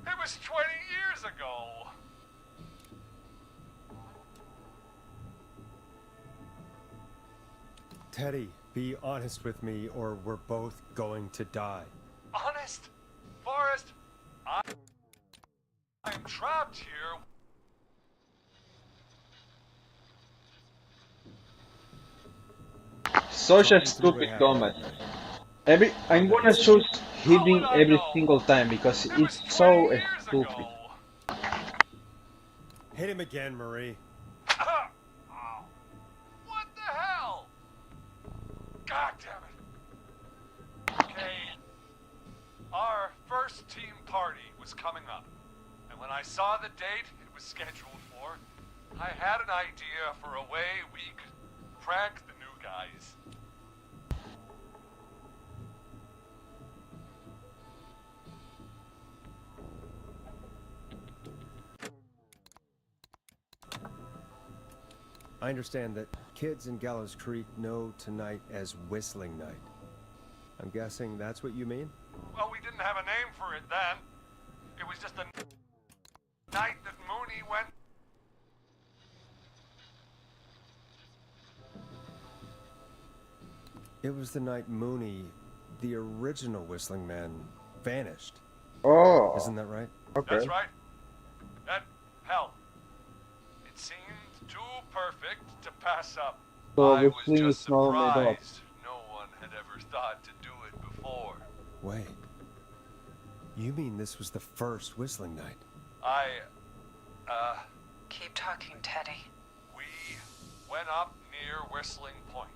It was 20 years ago. Teddy, be honest with me or we're both going to die. Honest? Forrest, I'm trapped here. such Talk a me through what stupid happened combat. that night. I'm Calm down, gonna Sam. choose How would hitting I every know? single time because It was it's 20 so years stupid. ago. Hit him again, Marie. Oh, what the hell? God damn it. Okay. Our first team party was coming up. And when I saw the date it was scheduled for, I had an idea for a way we could prank the new guys. I understand that kids in Gallows Creek know tonight as Whistling Night. I'm guessing that's what you mean? Well, we didn't have a name for it then. It was just the night that Mooney went. It was the night Mooney, the original Whistling Man, vanished. Oh, Isn't that right? okay. That's right. And hell, it seemed too perfect to pass up. So I was Whistling just is not made up. surprised no one had ever thought to do it before. Wait. You mean this was the first Whistling Night? Keep talking, Teddy. We went up near Whistling Point.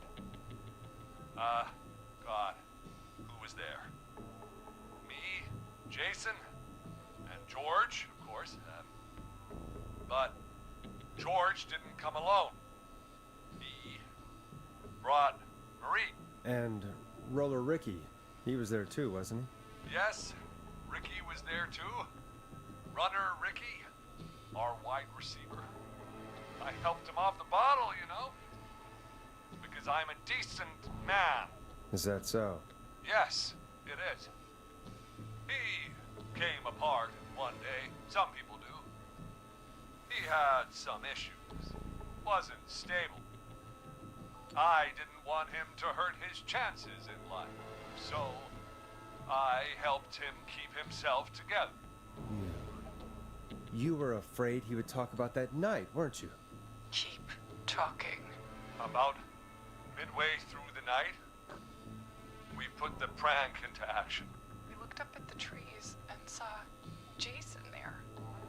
God, who was there? Me, Jason, and George, of course. But George didn't come alone. He brought Marie. And Roller Ricky, he was there too, wasn't he? Yes, Ricky was there too. Runner Ricky, our wide receiver. I helped him off the bottle, you know. Because I'm a decent man. Is that so? Yes, it is. He came apart one day. Some people do. He had some issues. Wasn't stable. I didn't want him to hurt his chances in life. So, I helped him keep himself together. You were afraid he would talk about that night, weren't you? Keep talking. About midway through the night, we put the prank into action. We looked up at the trees and saw Jason there,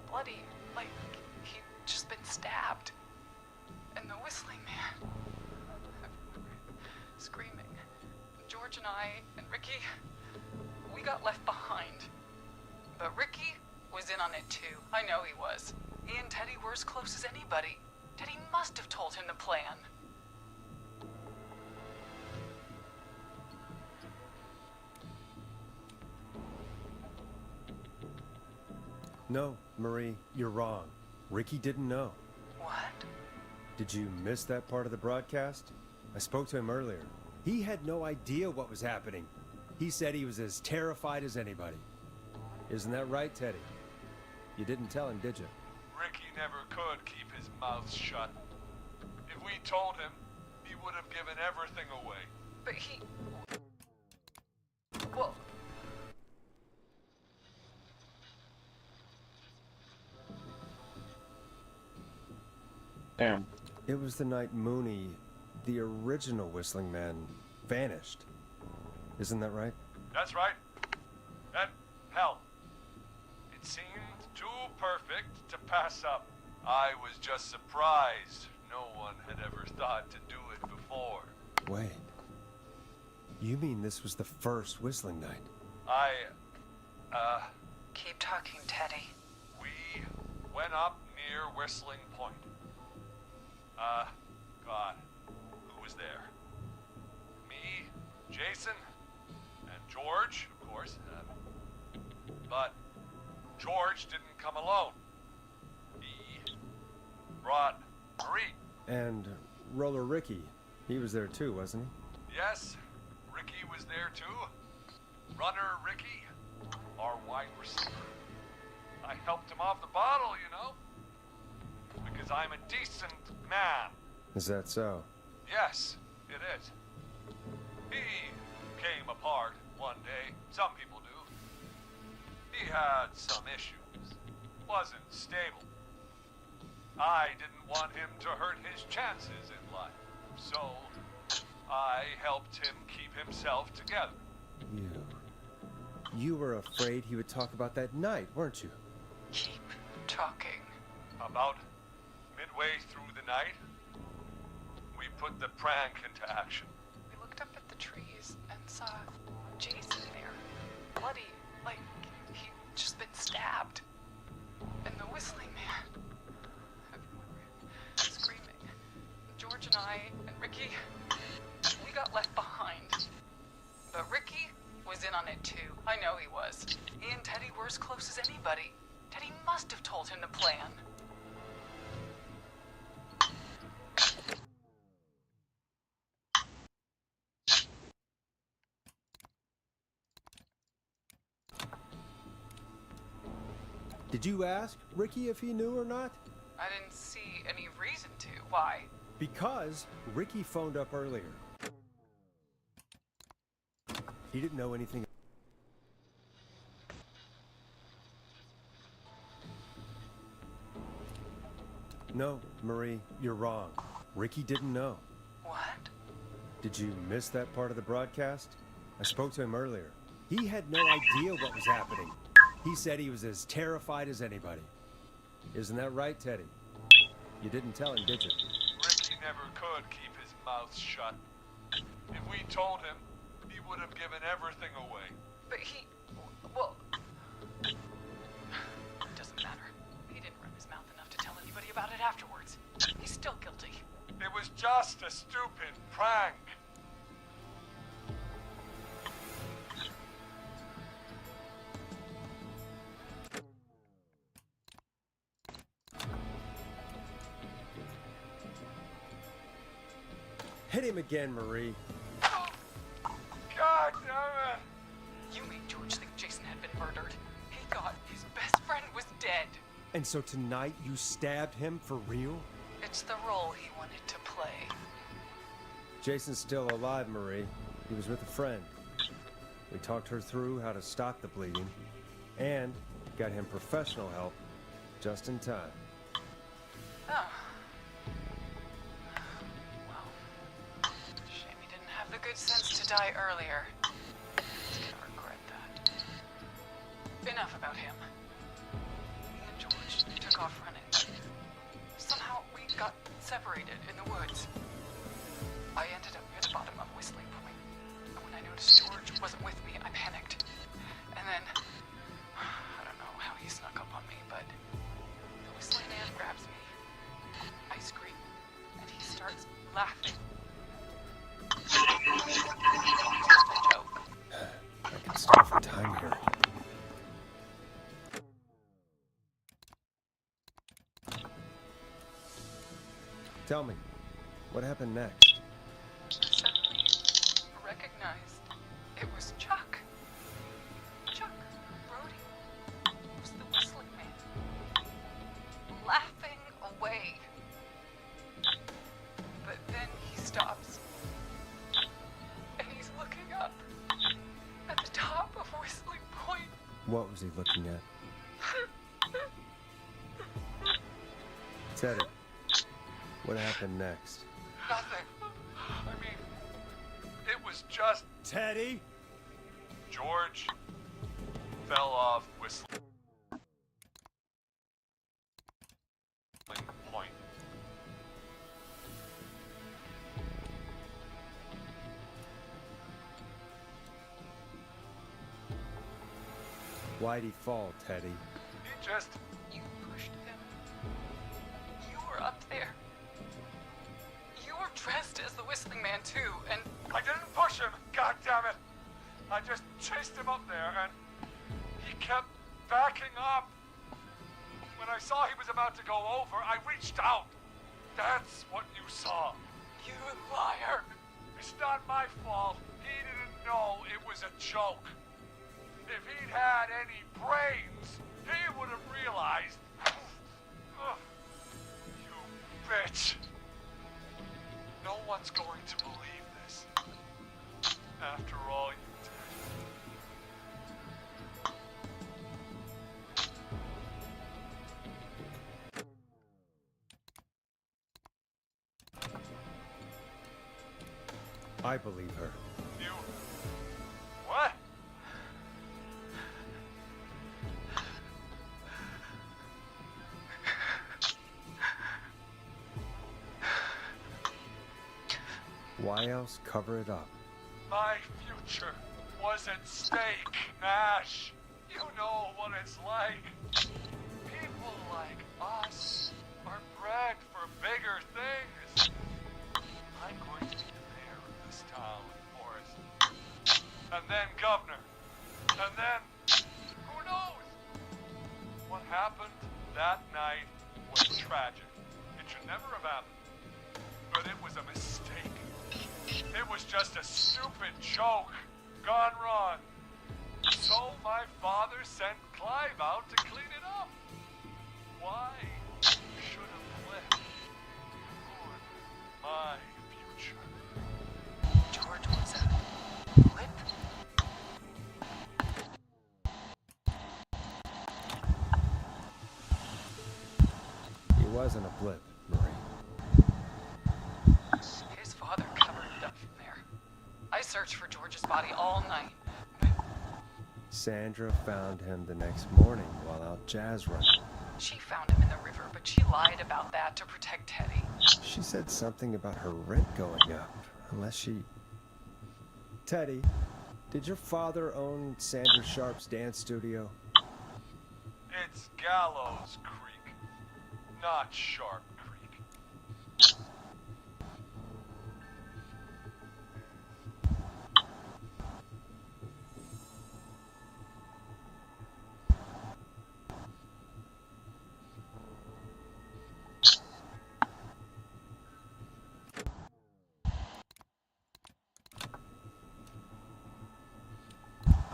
bloody, like he'd just been stabbed. And the Whistling Man, screaming. George and I and Ricky, we got left behind. But Ricky was in on it too. I know he was. He and Teddy were as close as anybody. Teddy must have told him the plan. No, Marie, you're wrong. Ricky didn't know. What? Did you miss that part of the broadcast? I spoke to him earlier. He had no idea what was happening. He said he was as terrified as anybody. Isn't that right, Teddy? You didn't tell him, did you? Ricky never could keep his mouth shut. If we told him, he would have given everything away. But he... Well... Damn. It was the night Mooney, the original Whistling Man, vanished. Isn't that right? That's right. And hell, it seemed too perfect to pass up. I was just surprised no one had ever thought to do it before. Wait. You mean this was the first Whistling Night? Keep talking, Teddy. We went up near Whistling Point. God, who was there? Me, Jason, and George, of course. But George didn't come alone. He brought Marie. And Roller Ricky, he was there too, wasn't he? Yes, Ricky was there too. Runner Ricky, our wide receiver. I helped him off the bottle, you know. Because I'm a decent man. Is that so? Yes, it is. He came apart one day. Some people do. He had some issues. Wasn't stable. I didn't want him to hurt his chances in life. So, I helped him keep himself together. You were afraid he would talk about that night, weren't you? Keep talking. About midway through the night, we put the prank into action. We looked up at the trees and saw Jason there, bloody, like he'd just been stabbed. And the whistling man, everyone were screaming. George and I and Ricky, we got left behind. But Ricky was in on it too. I know he was. He and Teddy were as close as anybody. Teddy must have told him the plan. Did you ask Ricky if he knew or not? I didn't see any reason to. Why? Because Ricky phoned up earlier. He didn't know anything. No, Marie, you're wrong. Ricky didn't know. What? Did you miss that part of the broadcast? I spoke to him earlier. He had no idea what was happening. He said he was as terrified as anybody. Isn't that right, Teddy? You didn't tell him, did you? Ricky never could keep his mouth shut. If we told him, he would have given everything away. But well, it doesn't matter. He didn't run his mouth enough to tell anybody about it afterwards. He's still guilty. It was just a stupid prank. Hit him again, Marie. God damn it! You made George think Jason had been murdered. He thought his best friend was dead. And so tonight you stabbed him for real? It's the role he wanted to play. Jason's still alive, Marie. He was with a friend. We talked her through how to stop the bleeding and got him professional help just in time. Oh. Well, shame he didn't have the good sense to die earlier. He's gonna regret that. Enough about him. Me and George took off running. Somehow we got separated in the woods. I ended up near the bottom of Whistling Point. And when I noticed George wasn't with me, I panicked. And then, I don't know how he snuck up on me, but the whistling man grabs me. I scream, and he starts laughing. Just a joke. I can stop for time here. Tell me, what happened next? Suddenly recognized it was Chuck. Chuck Brody was the whistling man, laughing away. But then he stops, and he's looking up at the top of Whistling Point. What was he looking at? Teddy, what happened next? Nothing. I mean, it was just Teddy? George fell off Whistling Point. Why'd he fall, Teddy? He just... You pushed him. You were up there. You were dressed as the Whistling Man too, and I didn't push him, God damn it! I just chased him up there and he kept backing up. When I saw he was about to go over, I reached out. That's what you saw. you liar. It's not my fault. He didn't know it was a joke. If he'd had any brains, he would have realized. Ugh. You bitch. No one's going to believe this. After all you did. I believe her. You... What? Why else cover it up? My future was at stake, Nash. You know what it's like. People like us are bred for bigger things. I'm going to be the mayor of this town, Forrest. And then governor. And then, who knows? What happened that night was tragic. It should never have happened. But it was a mistake. It was just a stupid joke gone wrong. So my father sent Clive out to clean it up. Why should have let ruin my future? George was a blip. He wasn't a blip, Marie. His father covered it up from there. I searched for George's body all night. Sandra found him the next morning while out jazz running. She found him in the river, but she lied about that to protect Teddy. She said something about her rent going up, unless she... Teddy, did your father own Sandra Sharp's dance studio? It's Gallows Creek, not Sharp Creek.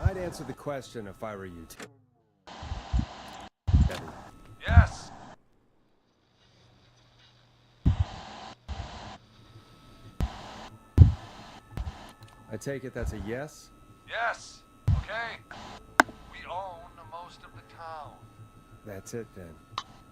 I'd answer the question if I were you, Teddy. Yes. I take it that's a yes? Yes. Okay. We own most of the town. That's it then.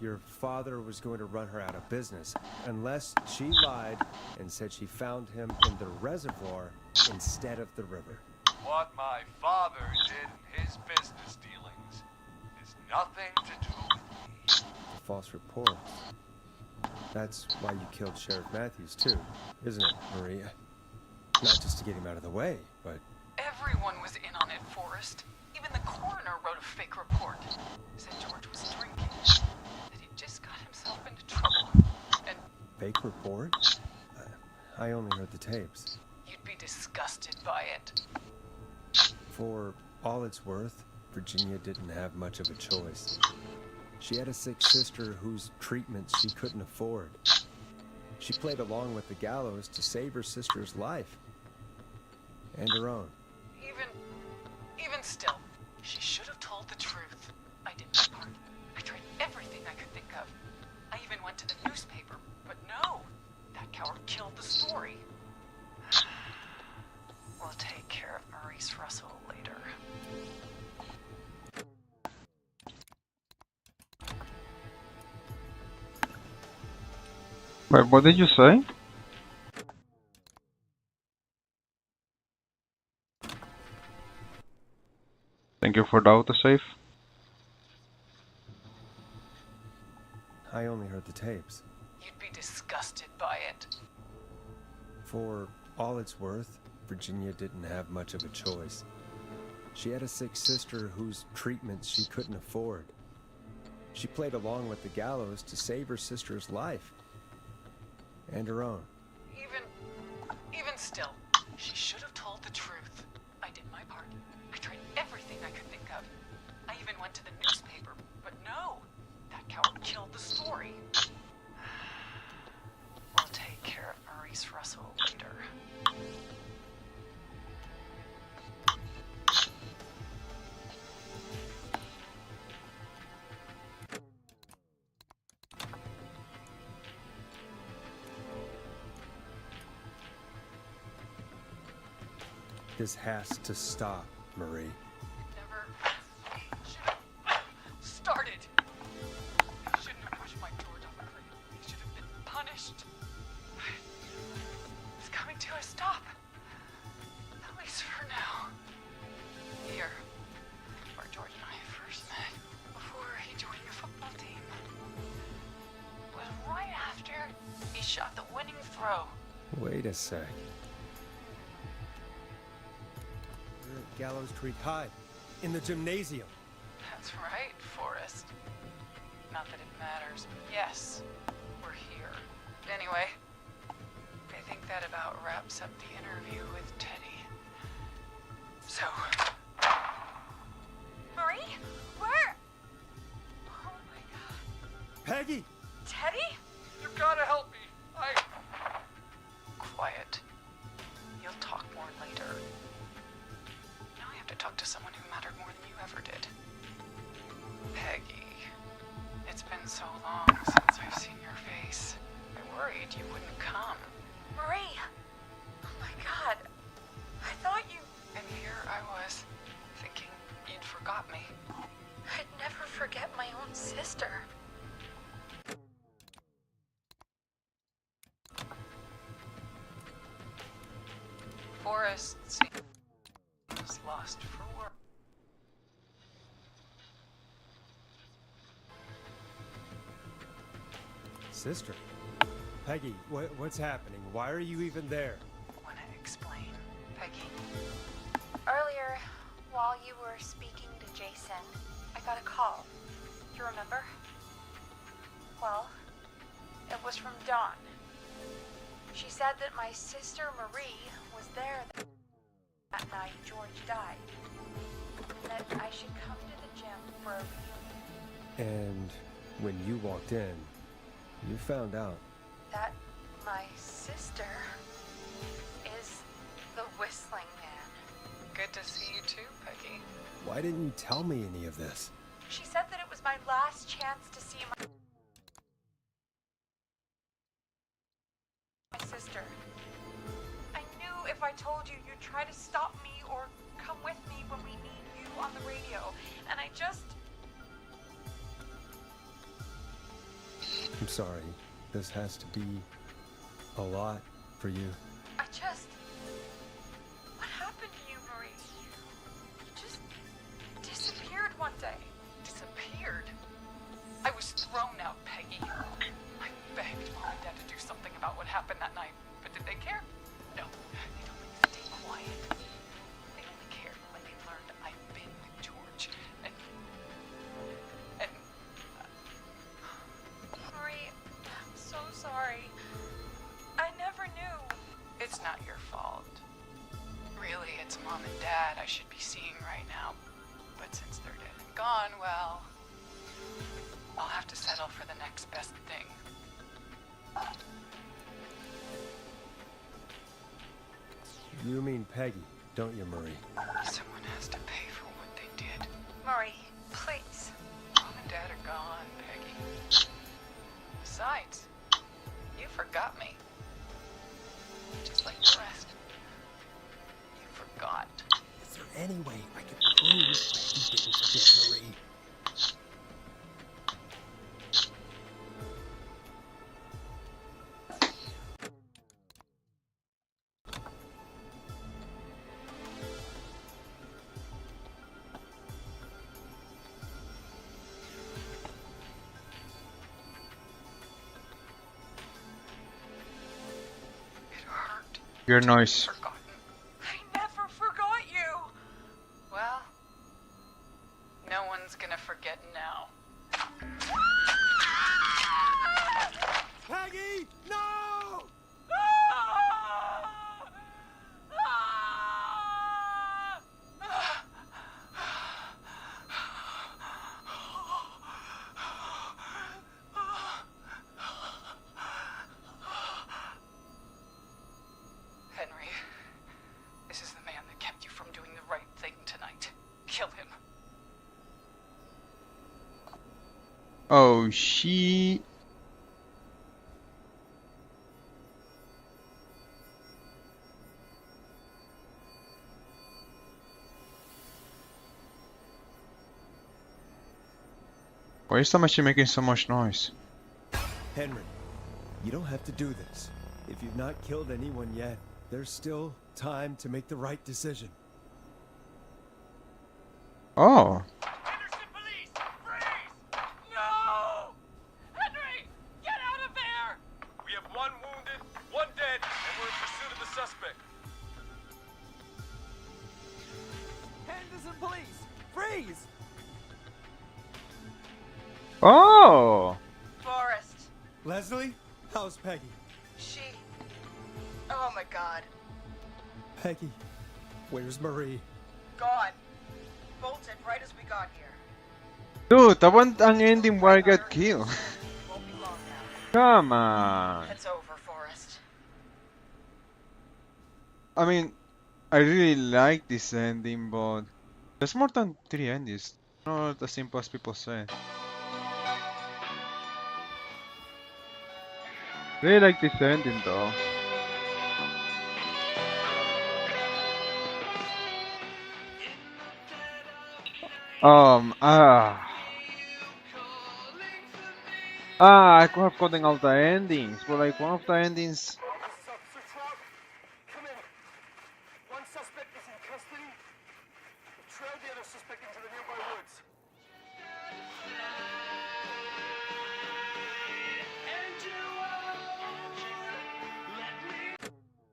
Your father was going to run her out of business, unless she lied and said she found him in the reservoir instead of the river. What my father did in his business dealings is nothing to do with me. The false reports. That's why you killed Sheriff Matthews too, isn't it, Maria? Not just to get him out of the way, but... Everyone was in on it, Forrest. Even the coroner wrote a fake report. Said George was drinking. That he just got himself into trouble. And Fake report? I only heard the tapes. you'd be disgusted by it. For all it's worth, Virginia didn't have much of a choice. She had a sick sister whose treatments she couldn't afford. She played along with the gallows to save her sister's life. And her own. Even still, she should have told the truth. I did my part. I tried everything I could think of. I even went to the newspaper, but no. That coward killed the story. We'll take care of Maurice Russell later. Wait, what did you say? Thank you for the autosave. I only heard the tapes. You'd be disgusted by it. For all it's worth, Virginia didn't have much of a choice. She had a sick sister whose treatments she couldn't afford. She played along with the gallows to save her sister's life. And her own. Even still, she should have told the truth. I did my part. I tried everything I could think of. I even went to the newspaper, but no. That coward killed the story. We'll take care of Maurice Russell later. This has to stop, Marie. Never should have started. I shouldn't have pushed my George off a cliff. He should have been punished. It's coming to a stop. row. Wait a sec. We're at Gallows Creek High, in the gymnasium. That's right, Forrest. Not that it matters, but yes, we're here. Anyway, I think that about wraps up the interview with Teddy. So... Marie? Where? Oh my god. Peggy! Teddy? You gotta help me. Quiet. You'll talk more later. Now I have to talk to someone who mattered more than you ever did. Peggy. It's been so long since I've seen your face. I worried you wouldn't come. Marie! Oh my god. I thought you... And here I was, thinking you'd forgot me. I'd never forget my own sister. Forrest seems lost for work. Sister? Peggy, what's happening? Why are you even there? Wanna explain, Peggy? Earlier, while you were speaking to Jason, I got a call. Do you remember? Well, it was from Dawn. She said that my sister Marie was there that night George died. And that I should come to the gym for a reunion. And when you walked in, you found out. That my sister is the Whistling Man. Good to see you too, Peggy. Why didn't you tell me any of this? She said that it was my last chance to see my sister. I knew if I told you, you'd try to stop me or come with me when we need you on the radio. And I just... I'm sorry. This has to be a lot for you. I just... What happened to you, Marie? You just disappeared one day. Disappeared? I was thrown out, Peggy. I begged Mom and Dad to do something about what happened that night, but did they care? No, they told me to stay quiet. They only cared when they learned I'd been with George, and... Marie, I'm so sorry. I never knew. It's not your fault. Really, it's Mom and Dad I should be seeing right now. But since they're dead and gone, well... I'll have to settle for the next best thing. You mean Peggy, don't you, Marie? Someone has to pay for what they did. Marie, please. Mom and Dad are gone, Peggy. Besides, you forgot me. Just like the rest. You forgot. Is there any way I can prove that you didn't forget, Marie? Your noise. Forgotten. I never forgot you. Well, no one's gonna forget now. Peggy! No! Henry, this is the man that kept you from doing the right thing tonight. Kill him. Oh, she... Why is the machine making so much noise? Henry, you don't have to do this. If you've not killed anyone yet, there's still time to make the right decision. Oh. Henderson police! Freeze! No! Henry! Get out of there! We have one wounded, one dead. Oh! Forrest, Leslie? How's Peggy? she. Oh my god. Peggy, where's Marie? Gone. Bolted right as we got here. Dude, I want an ending where I get killed. Won't be long now. Come on. It's over, Forrest. I mean, I really like this ending, but there's more than 3 endings. Not as simple as people say. Really like this ending though. Ah. I could have gotten all the endings, but like one of the endings. This is Officer Trout. Come in. One suspect is in custody. We trailed the other suspect into the nearby woods.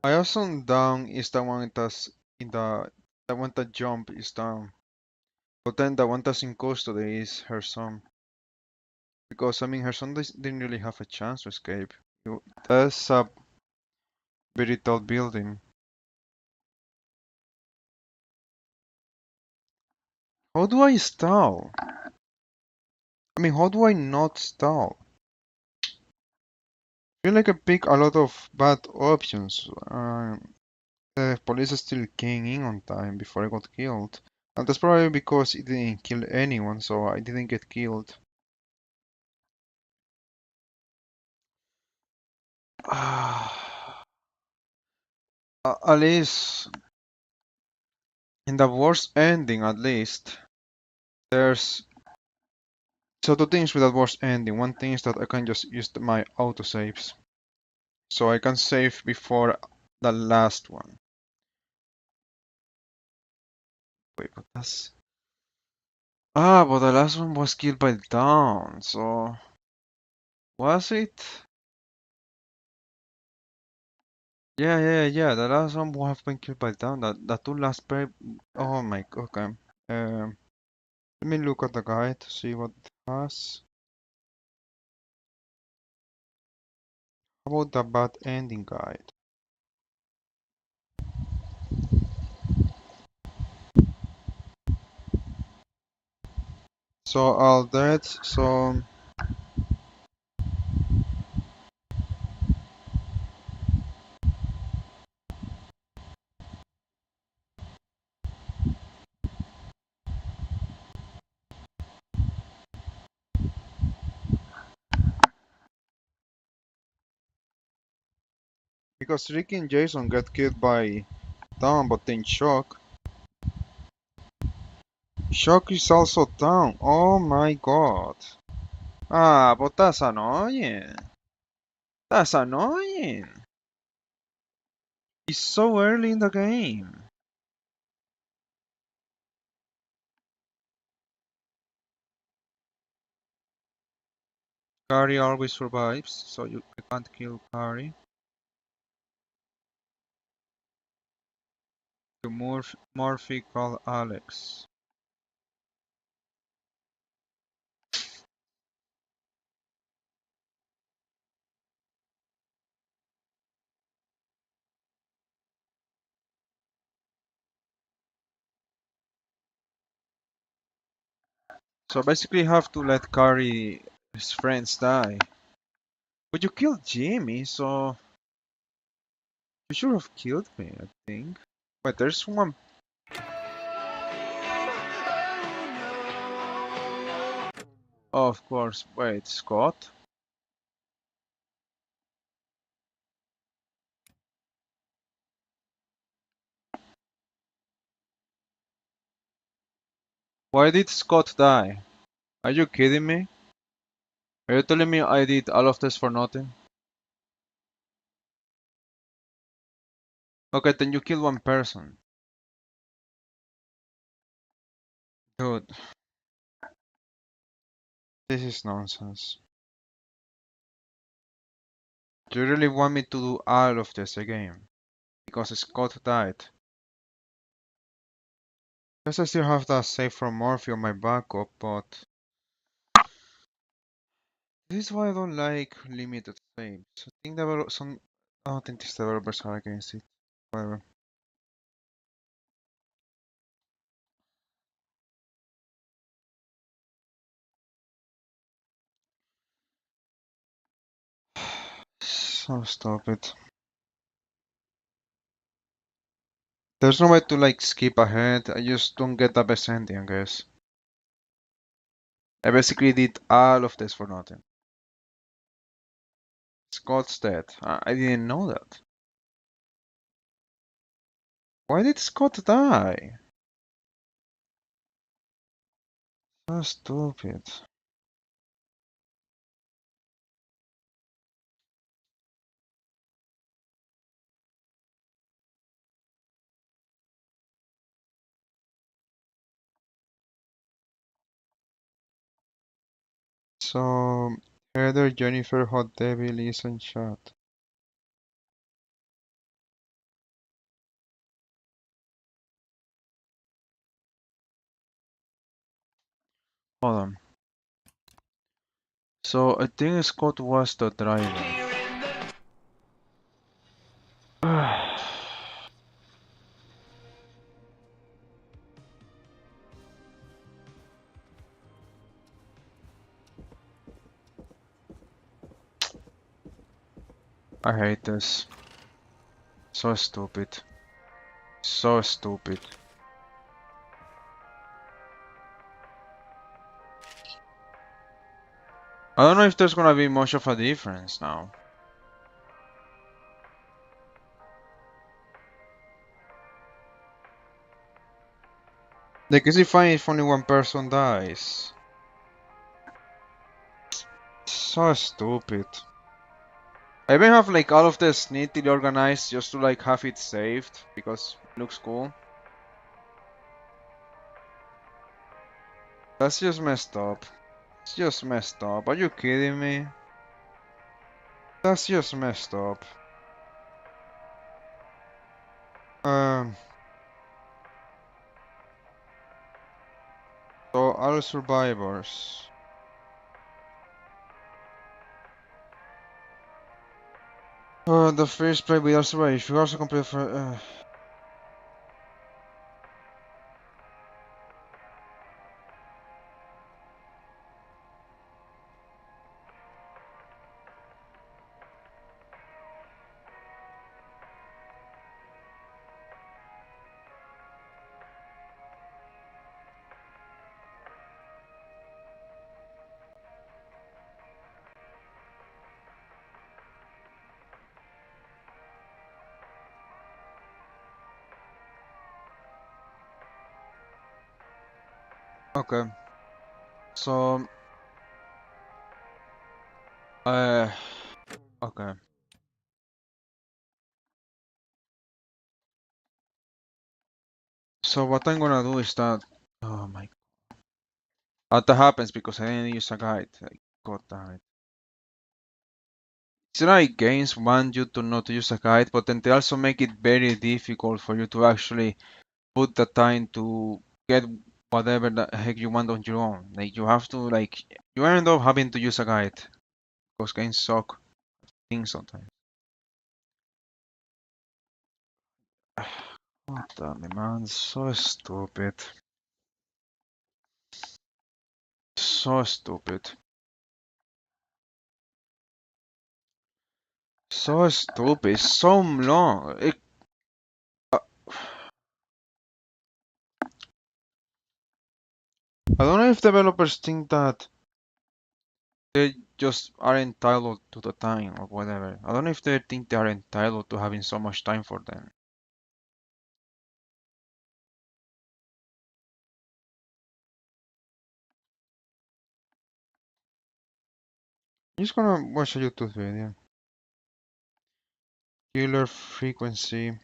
I assume down is the one that's in the one that jump is down. But then the one that's in custody is her son. Because I mean her son didn't really have a chance to escape. That's a very tall building. How do I stall? I mean, how do I not stall? I feel like I pick a lot of bad options. The police still came in on time before I got killed. And that's probably because it didn't kill anyone, so I didn't get killed. At least, in the worst ending, at least, there's... So two things with that worst ending. One thing is that I can just use my autosaves. So I can save before the last one. Wait, but that's... Ah, but the last one was killed by Dawn, so... Was it? Yeah. The last one would have been killed by Dawn. The two last pair... Oh my... Okay. Let me look at the guide to see what it has. How about the bad ending guide? So all that, so... Because Ricky and Jason got killed by Dawn, but then Shock. Shock is also down. Oh my god. Ah, but that's annoying. That's annoying. It's so early in the game. Kari always survives, so you can't kill Kari. To Murphy call Alex. So basically you have to let Kari's friends die. But you killed Jimmy, so you should have killed me, I think. Wait, there's one. Oh, of course. Wait, Scott? Why did Scott die? Are you kidding me? Are you telling me I did all of this for nothing? Okay, then you killed one person. Dude. This is nonsense. Do you really want me to do all of this again? Because Scott died. Guess I still have that save from Morphe on my backup, but... This is why I don't like limited saves. I think I don't think these developers are against it. Whatever. So stupid. There's no way to like skip ahead. I just don't get the best ending, I guess. I basically did all of this for nothing. Scott's dead. I didn't know that. Why did Scott die? So stupid. So, Heather, Jennifer, Hot Devil, is in chat. Hold on. So, I think Scott was the driver. I hate this. So stupid. So stupid. I don't know if there's gonna be much of a difference now. Like, is it fine if only one person dies? So stupid. I even have like all of this neatly organized just to like have it saved because it looks cool. That's just messed up. It's just messed up. Are you kidding me? That's just messed up. So all survivors. The first play with all survivors. You also complete for. Okay. So. Okay. So what I'm gonna do is that. Oh my. That happens because I didn't use a guide. Like, God damn it. It's like games want you to not use a guide, but then they also make it very difficult for you to actually put the time to get whatever the heck you want on your own. Like you have to like you end up having to use a guide because games suck things sometimes. God damn it, man, so stupid. So stupid. So stupid. So long. I don't know if developers think that they just are entitled to the time or whatever. I don't know if they think they are entitled to having so much time for them. I'm just gonna watch a YouTube video. Killer frequency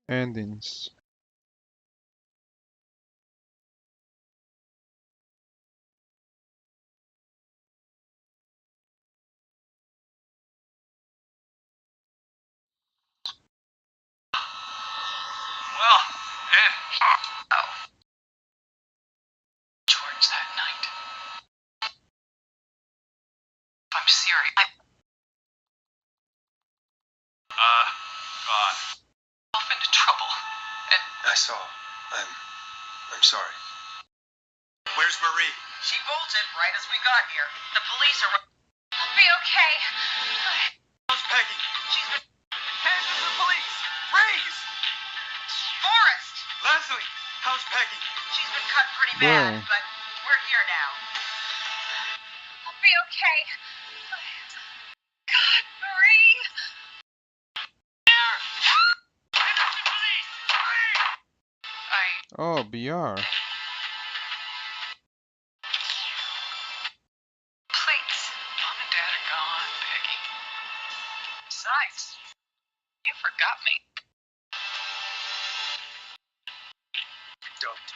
endings. Well, George that night. serious. God. Off into trouble. And I saw. I'm sorry. Where's Marie? she bolted right as we got here. The police are... I'll be okay. How's Peggy? She's been... Hands to the police! Freeze! Forrest! Leslie, how's Peggy? She's been cut pretty Bro. bad, but we're here now. I'll be okay. God, Marie! Oh, VR. Please. Mom and Dad are gone, Peggy. Besides, you forgot me. Don't.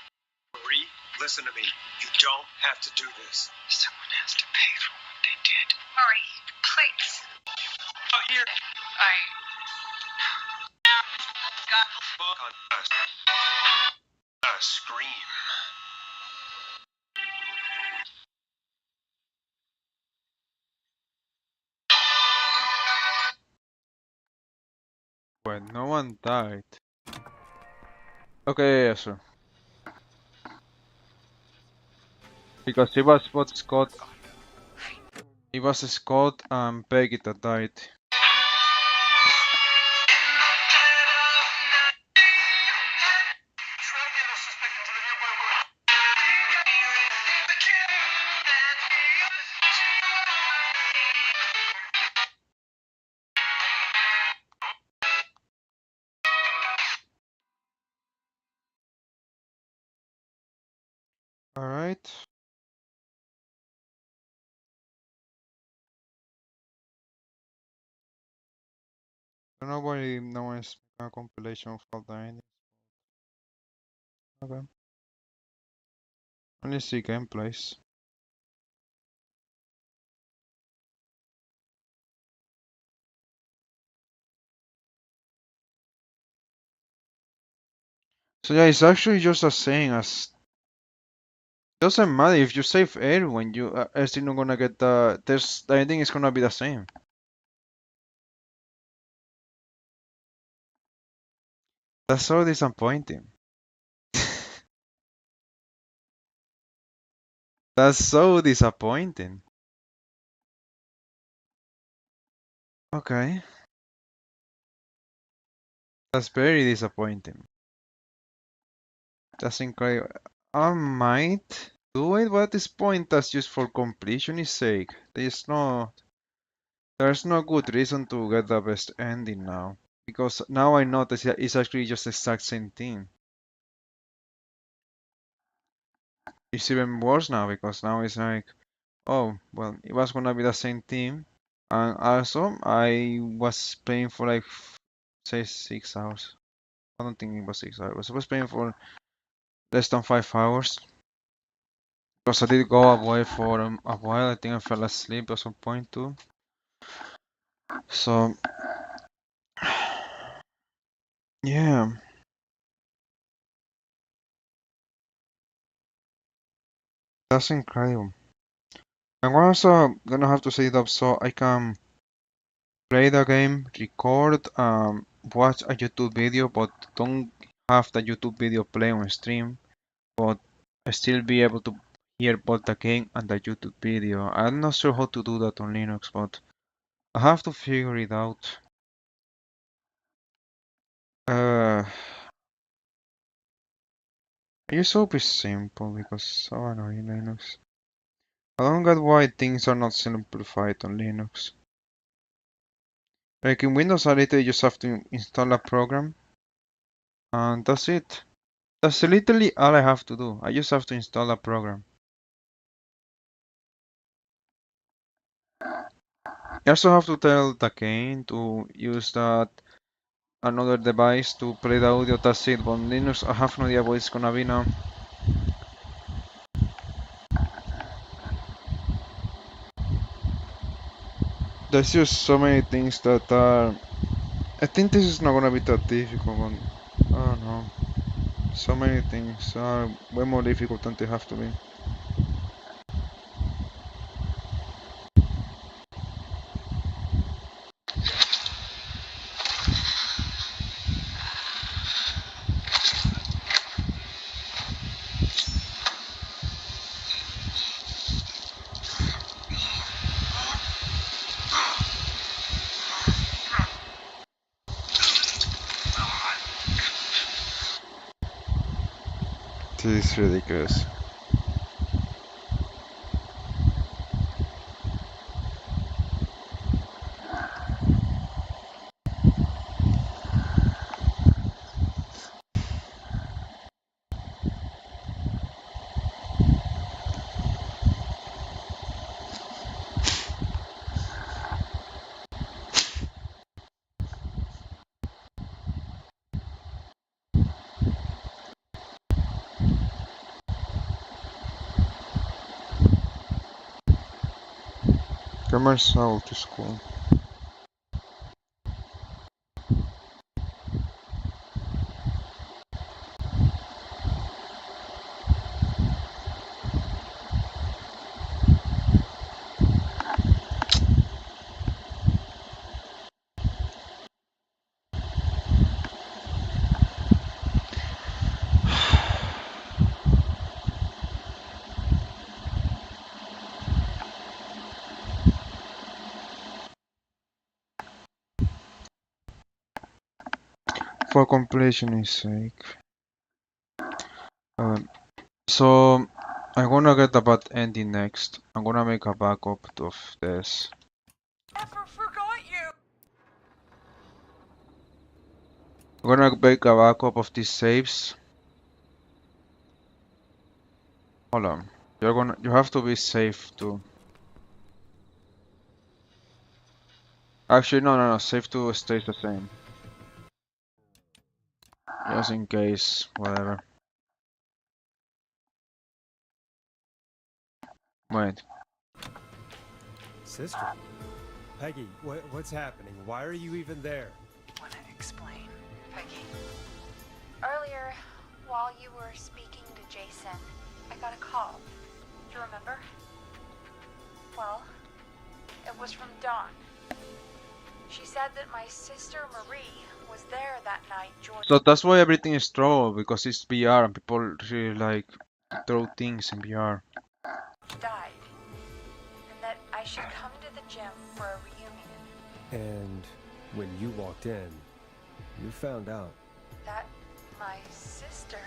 Marie, listen to me. You don't have to do this. Someone has to pay for what they did. Marie, please. Oh, here. God. Book on us. Scream. When no one died. Okay, yeah, sure. Because it was what Scott. It was Scott and Peggy that died. Alright. I don't know why no one is making a compilation of all the endings. Okay. Only see gameplays. So yeah, it's actually just the same as. Doesn't matter if you save everyone, you are still not gonna get the ending is gonna be the same. That's so disappointing. That's so disappointing. Okay. That's very disappointing. That's incredible. I might do it, but at this point that's just for completion's sake. There's no good reason to get the best ending now. Because now I notice that it's actually just the exact same thing. It's even worse now because now it's like, oh, well, it was gonna be the same thing. And also, I was playing for like, say, 6 hours. I don't think it was 6 hours. I was playing for less than 5 hours. Because I did go away for a while. I think I fell asleep at some point too. So, yeah, that's incredible. I'm also gonna have to set it up so I can play the game, record, watch a YouTube video, but don't have the YouTube video play on stream, but still be able to hear both the game and the YouTube video. I'm not sure how to do that on Linux, but I have to figure it out. I just hope it's simple because it's so annoying Linux. I don't get why things are not simplified on Linux. Like in Windows 8 you just have to install a program and that's it. That's literally all I have to do. I just have to install a program. You also have to tell the game to use that another device to play the audio, that's it. But on Linux I have no idea what it's gonna be now. There's just so many things that are... I think this is not gonna be that difficult, but I don't know. So many things are way more difficult than they have to be. This is ridiculous. Commercial to school. For completion's sake. So I'm gonna get a bad ending next. I'm gonna make a backup of this. Never forgot you. I'm gonna make a backup of these saves. Hold on. You have to be safe too. Actually no, save to stays the same. Just in case, whatever. Wait. Sister? Peggy, what's happening? Why are you even there? Want to explain, Peggy? Earlier, while you were speaking to Jason, I got a call. Do you remember? Well, it was from Dawn. She said that my sister Marie was there that night joining. So that's why everything is trouble, because it's VR and people really like throw things in VR. Died. And that I should come to the gym for a reunion. And when you walked in, you found out. That my sister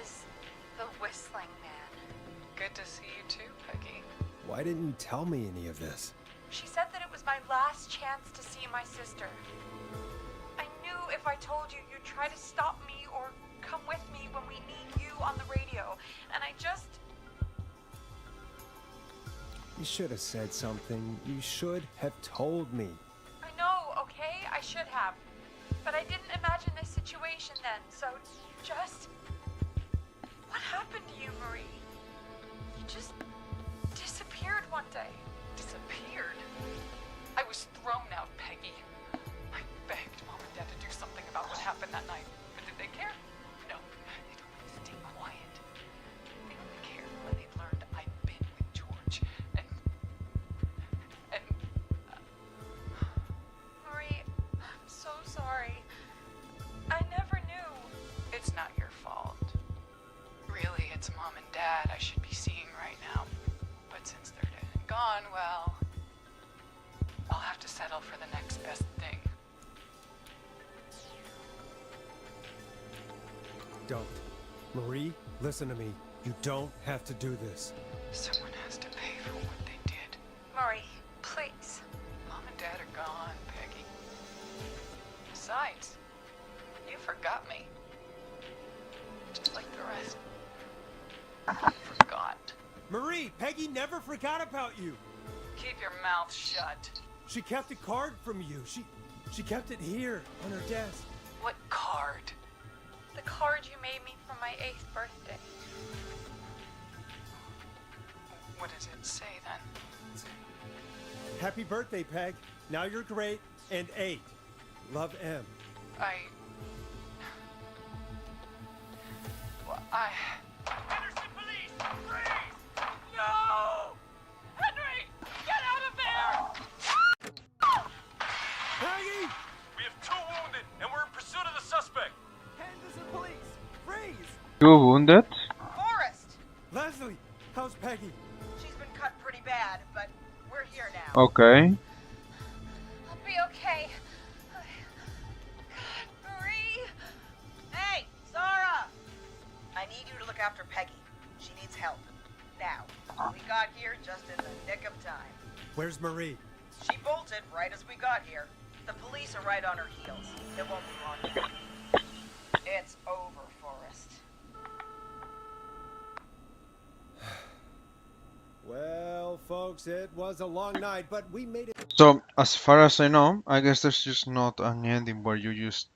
is the Whistling Man. Good to see you too, Peggy. Why didn't you tell me any of this? She said that it was my last chance to see my sister. I knew if I told you, you'd try to stop me or come with me when we need you on the radio. And I just... You should have said something. You should have told me. I know, okay? I should have. But I didn't imagine this situation then, so just... What happened to you, Marie? You just disappeared one day. Disappeared? I was thrown out, Peggy. I begged Mom and Dad to do something about what happened that night. But did they care? No. They told me to stay quiet. They only cared when they learned I'd been with George. And Marie, I'm so sorry. I never knew. it's not your fault. Really, it's Mom and Dad I should be seeing right now. But since they're dead and gone, well, I'll have to settle for the next best thing. Don't. Marie, listen to me. You don't have to do this. Someone has to pay for what they did. Marie, please. Mom and Dad are gone, Peggy. Besides, you forgot me. Just like the rest. Forgot. Marie, Peggy never forgot about you. Keep your mouth shut. She kept a card from you. She kept it here on her desk. What card? The card you made me for my 8th birthday. What does it say then? Happy birthday, Peg. Now you're great and 8. Love, M. Henderson police! Freeze! No! Henry! Get out of there! Peggy! We have 2 wounded, and we're in pursuit of the suspect. Henderson police! Freeze! You wounded? Forrest! Leslie, how's Peggy? She's been cut pretty bad, but we're here now. Okay. I'll be okay. God, Marie! Hey, Zara! I after Peggy. She needs help. Now. We got here just in the nick of time. Where's Marie? She bolted right as we got here. The police are right on her heels. It won't be long now. It's over, Forrest. Well, folks, it was a long night, but we made it. So, as far as I know, I guess there's just not an ending where you just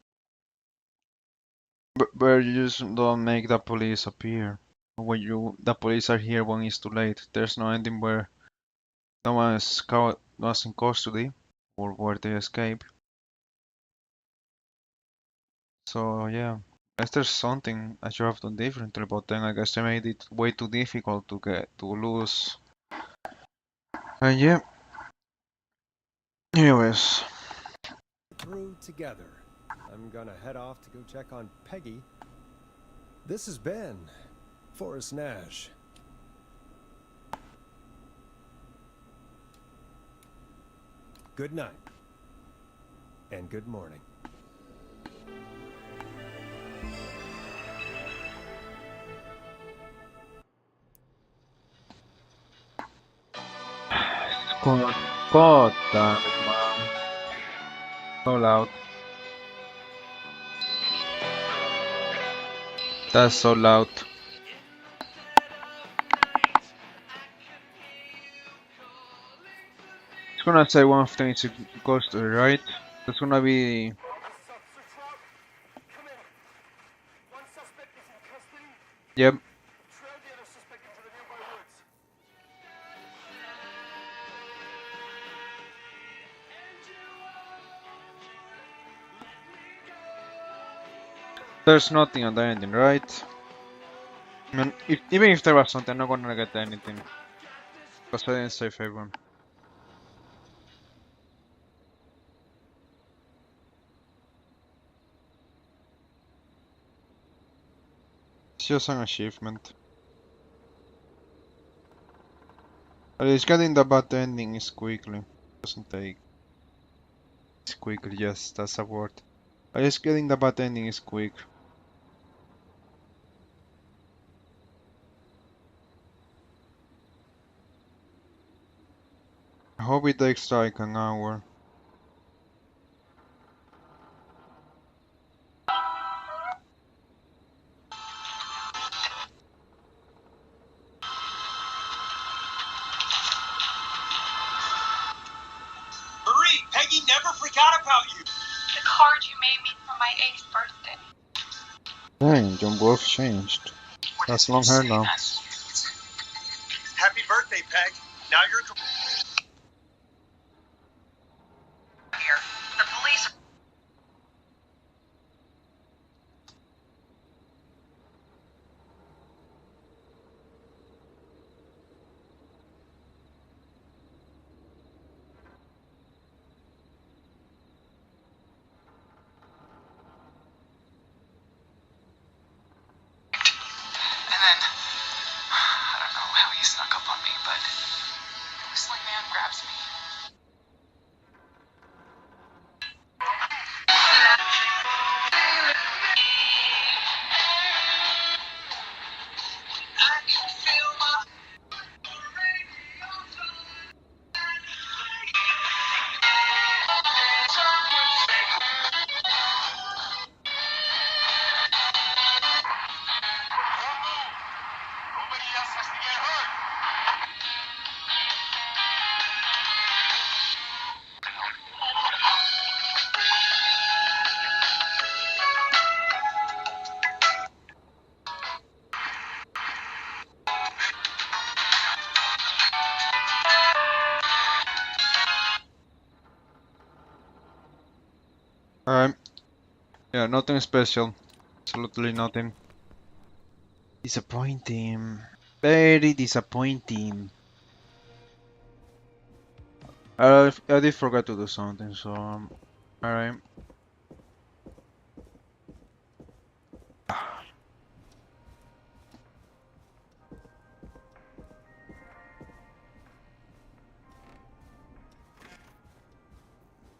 where you just don't make the police appear. When the police are here when it's too late. There's no ending where no one is was in custody or where they escape. So yeah, I guess there's something I should have done differently, but then I guess I made it way too difficult to lose. And yeah. Anyways. Through together. I'm gonna head off to go check on Peggy. This has been Forrest Nash. Good night. And good morning. God damn it, man. So loud. That's so loud. It's gonna say one thing to goes to the right. That's gonna be. Yep. There's nothing on the ending, right? I mean, even if there was something, I'm not gonna get anything. Because I didn't save everyone. It's just an achievement. At least getting the bad ending is quickly. Doesn't take. It's quickly, yes, that's a word. At least getting the bad ending is quick. I hope it takes like an hour. Marie, Peggy never forgot about you. The card you made me for my 8th birthday. Dang, John Wolf changed. That's long hair now. Happy birthday, Peg. Now you're Here. The police. And then, I don't know how he snuck up on me, but the whistling man grabs me. I can feel my Nobody else has to get hurt. Alright. Yeah, nothing special. Absolutely nothing. Disappointing. Very disappointing. I did forget to do something, so alright.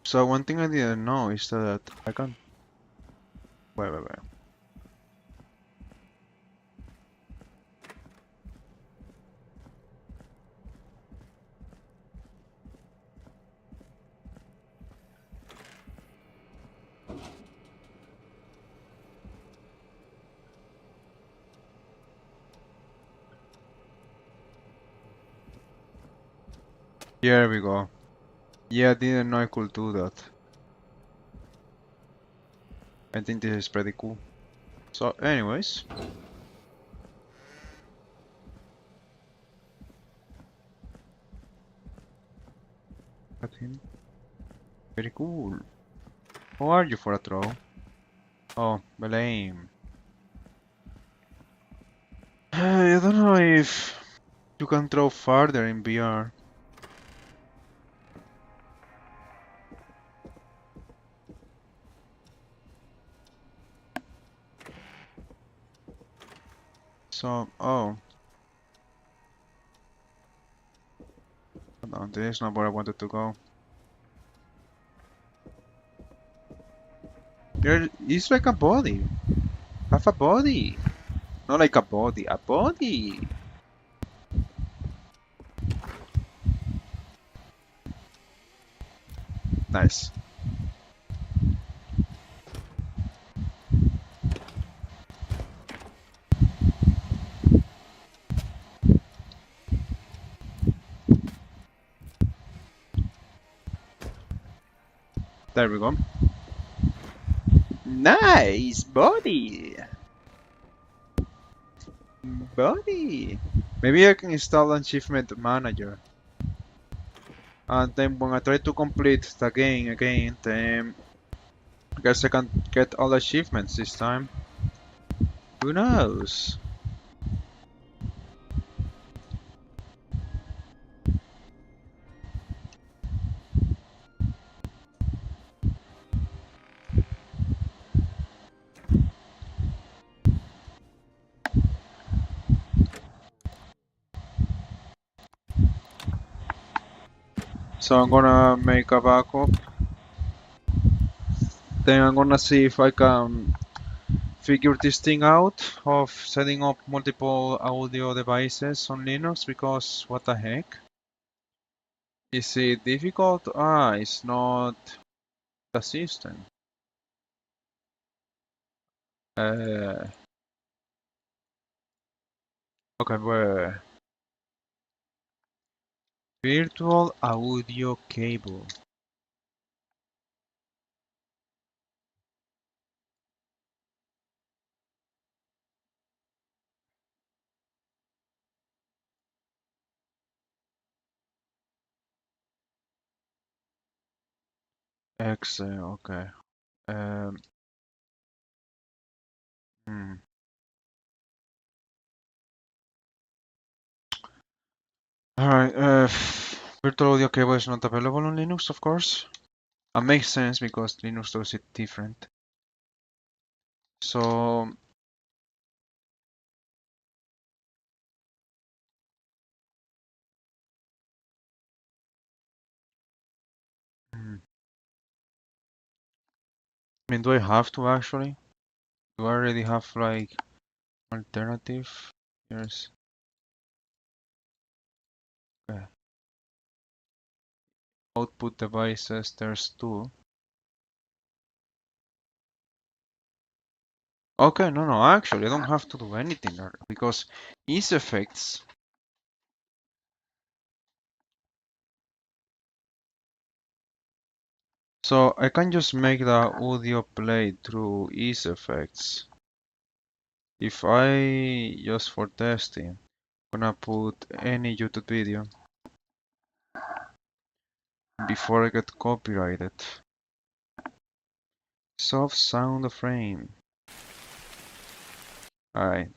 So one thing I didn't know is that I can. Wait. Here we go. Yeah, I didn't know I could do that. I think this is pretty cool. So, anyways. At him. Very cool. How are you for a throw? Oh, lame. I don't know if you can throw farther in VR. So, oh. No, this is not where I wanted to go. It's like a body. Have a body. Not like a body, a body. Nice. There we go. Nice body. Body. Maybe I can install Achievement Manager. And then when I try to complete the game again, then I guess I can get all achievements this time. Who knows? So I'm gonna make a backup. Then I'm gonna see if I can figure this thing out of setting up multiple audio devices on Linux, because what the heck? Is it difficult? Ah, it's not the system. Okay, well, virtual audio cable. Okay. Um, hmm. Alright, virtual audio cable is not available on Linux, of course. It makes sense because Linux does it different. So, I mean, do I have to actually? Do I already have like alternative? Here's output devices, there's two. Okay, no, actually I don't have to do anything there because ease effects. So I can just make the audio play through ease effects. If I, just for testing, gonna put any YouTube video before I get copyrighted. Soft sound frame. Alright.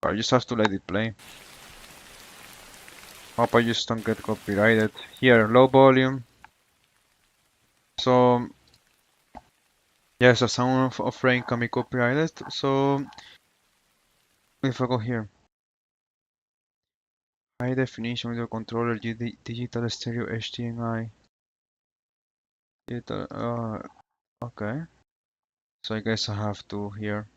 I just have to let it play. Hope I just don't get copyrighted. Here, low volume. So, yes, a sound of frame can be copyrighted. So, if I go here, high definition video controller, digital stereo HDMI. Digital, okay. So I guess I have to here.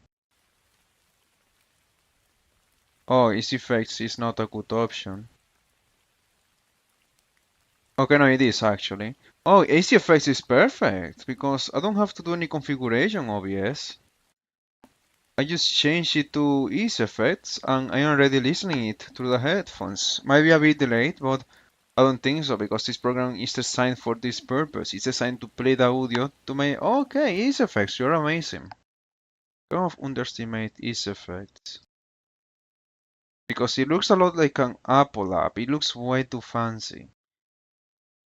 Oh, easy effects is not a good option. Okay, no, it is actually. Oh, AC effects is perfect because I don't have to do any configuration OBS. I just change it to easy effects and I am already listening it through the headphones. Might be a bit delayed, but I don't think so, because this program is designed for this purpose. It's designed to play the audio to make... Okay, ease effects, you're amazing. Kind of underestimate ease effects. Because it looks a lot like an Apple app. It looks way too fancy.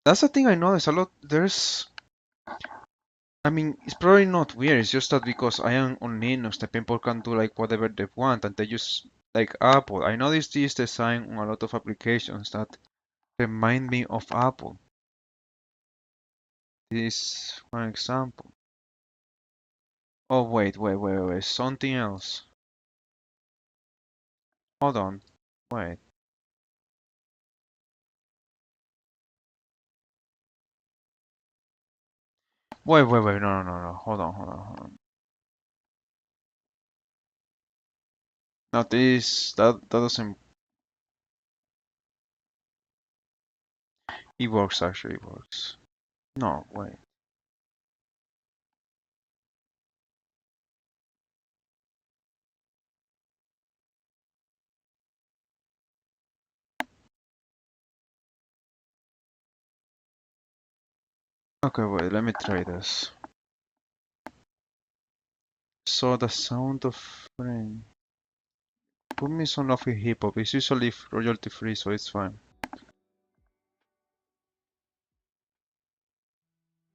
That's the thing I noticed a lot. I mean, it's probably not weird. It's just that because I am on Linux, the people can do like whatever they want, and they use like Apple. I noticed this design on a lot of applications that remind me of Apple. This is one example. Oh, wait. Something else. Hold on. Wait. Wait. No. Hold on. No, that doesn't. It works actually. It works. No, wait. Okay, wait. Let me try this. So the sound of rain. Put me some lofi hip hop. It's usually royalty free, so it's fine.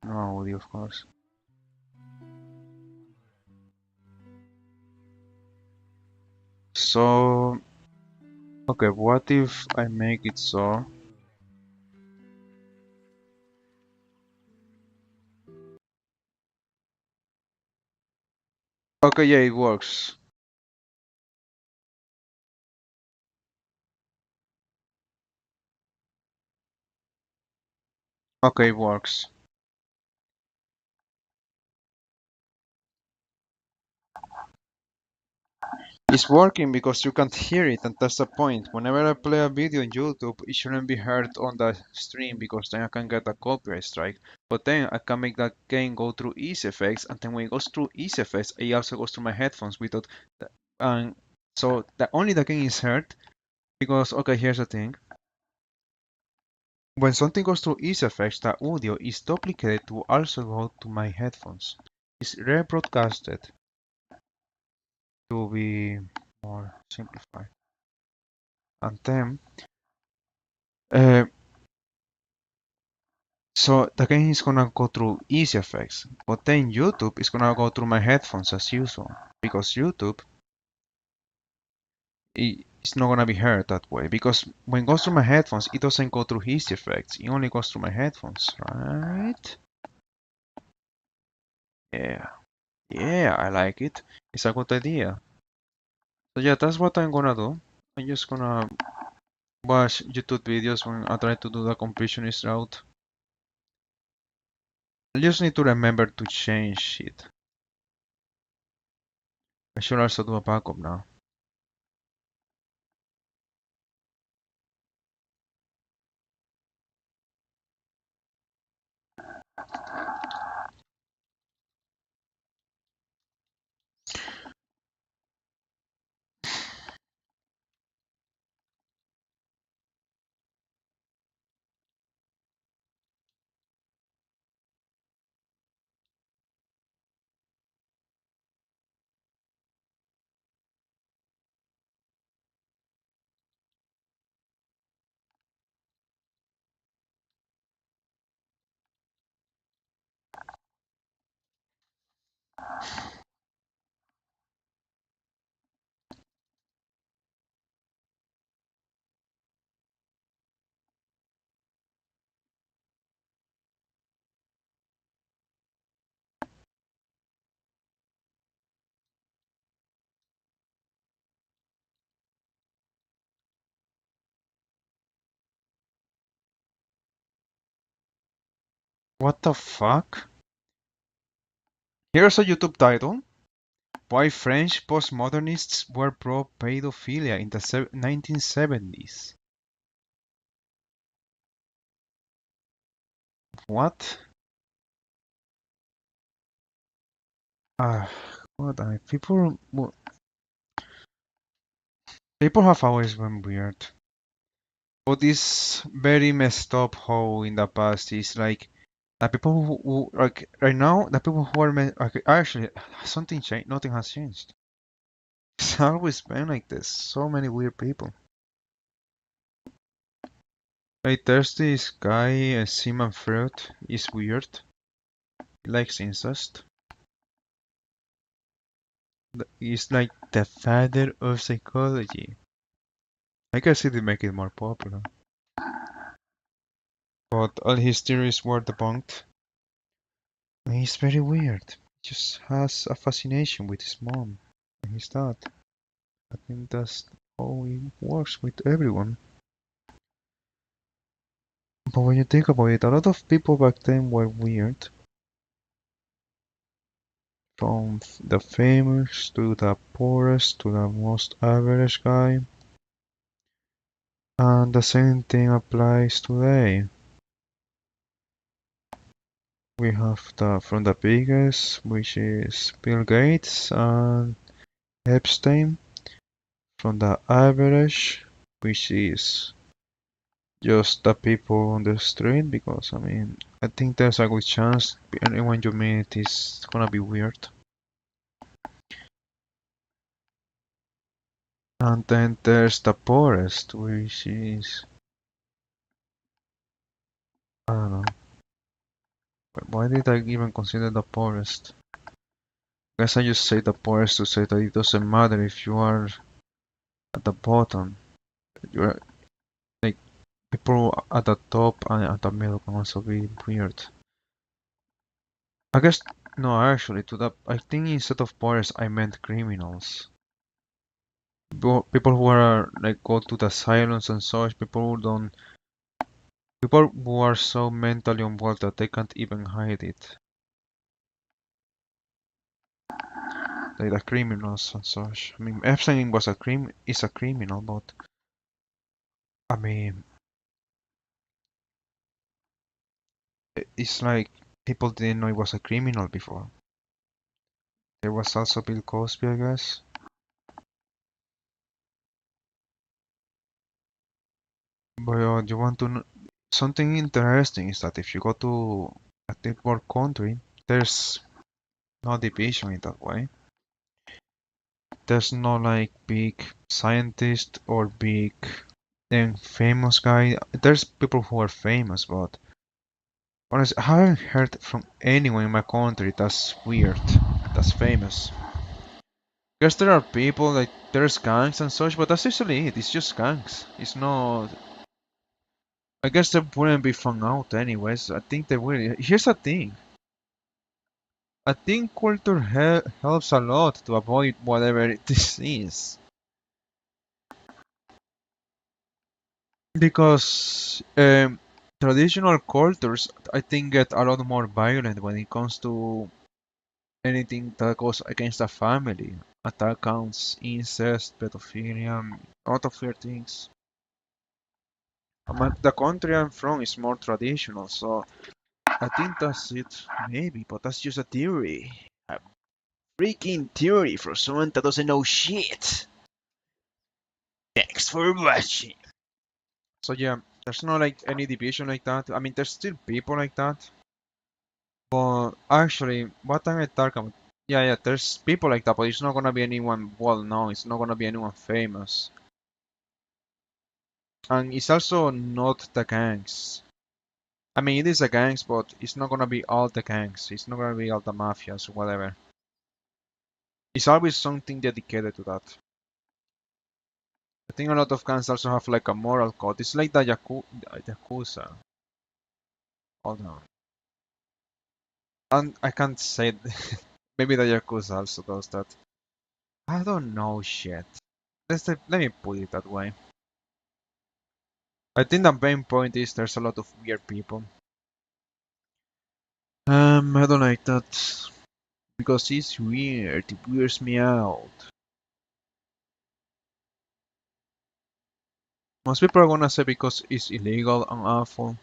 No audio, of course. So, okay, what if I make it so? Okay, yeah, it works. Okay, it works. It's working because you can't hear it, and that's the point. Whenever I play a video on YouTube, it shouldn't be heard on the stream because then I can get a copyright strike. But then I can make that game go through ease effects, and then when it goes through ease effects, it also goes through my headphones without. And so only the game is heard because okay, here's the thing. When something goes through ease effects, the audio is duplicated to also go to my headphones. It's rebroadcasted to be more simplified. And then, so the game is gonna go through easy effects, but then YouTube is gonna go through my headphones as usual, because YouTube is not gonna be heard that way, because when it goes through my headphones, it doesn't go through easy effects, it only goes through my headphones, right? Yeah, I like it. It's a good idea. So yeah, that's what I'm gonna do. I'm just gonna watch YouTube videos when I try to do the completionist route. I just need to remember to change it. I should also do a backup now. What the fuck? Here's a YouTube title. Why French postmodernists were pro-pedophilia in the 1970s. What? What? People have always been weird. But it's very messed up how in the past is like the people who like right now the people who are like, actually something changed. Nothing has changed. It's always been like this. So many weird people. Like there's this guy, Simon Freud. He's weird. He likes incest. He's like the father of psychology. I guess it did make it more popular. But all his theories were debunked. And he's very weird. He just has a fascination with his mom and his dad. I think that's how it works with everyone. But when you think about it, a lot of people back then were weird. From the famous to the poorest to the most average guy. And the same thing applies today. We have from the biggest, which is Bill Gates and Epstein, from the average, which is just the people on the street, because I mean, I think there's a good chance anyone you meet is gonna be weird. And then there's the poorest, which is, I don't know, why did I even consider the poorest? I guess I just say the poorest to say that it doesn't matter if you are at the bottom. You're like people at the top and at the middle can also be weird. I guess no, actually, I think instead of poorest I meant criminals. People who are like go to the asylums and such. People who are so mentally unwell that they can't even hide it. Like the criminals and such. I mean, Epstein was is a criminal, but I mean, it's like people didn't know he was a criminal before. There was also Bill Cosby, I guess. But you want to know something interesting is that if you go to a third world country, there's no division in that way. There's no like big scientist or big famous guy. There's people who are famous, but honestly, I haven't heard from anyone in my country that's weird, that's famous. Guess there are people like there's gangs and such, but that's usually it. It's just gangs. It's not. I guess they wouldn't be found out anyways. I think they will. Here's the thing. I think culture helps a lot to avoid whatever this is. Because traditional cultures, I think, get a lot more violent when it comes to anything that goes against a family. Attack counts, incest, pedophilia, a lot of weird things. The country I'm from is more traditional, so I think that's it, maybe, but that's just a theory. A freaking theory for someone that doesn't know shit. Thanks for watching. So yeah, there's not like any division like that. I mean, there's still people like that. But actually, what am I talking about? Yeah, there's people like that, but it's not gonna be anyone well known. It's not gonna be anyone famous. And it's also not the gangs. I mean, it is the gangs, but it's not gonna be all the gangs. It's not gonna be all the mafias or whatever. It's always something dedicated to that. I think a lot of gangs also have like a moral code. It's like the Yakuza. Hold on. And I can't say maybe the Yakuza also does that. I don't know shit. Let me put it that way. I think the main point is there's a lot of weird people. I don't like that because it's weird. It weirds me out. Most people are gonna say because it's illegal and awful.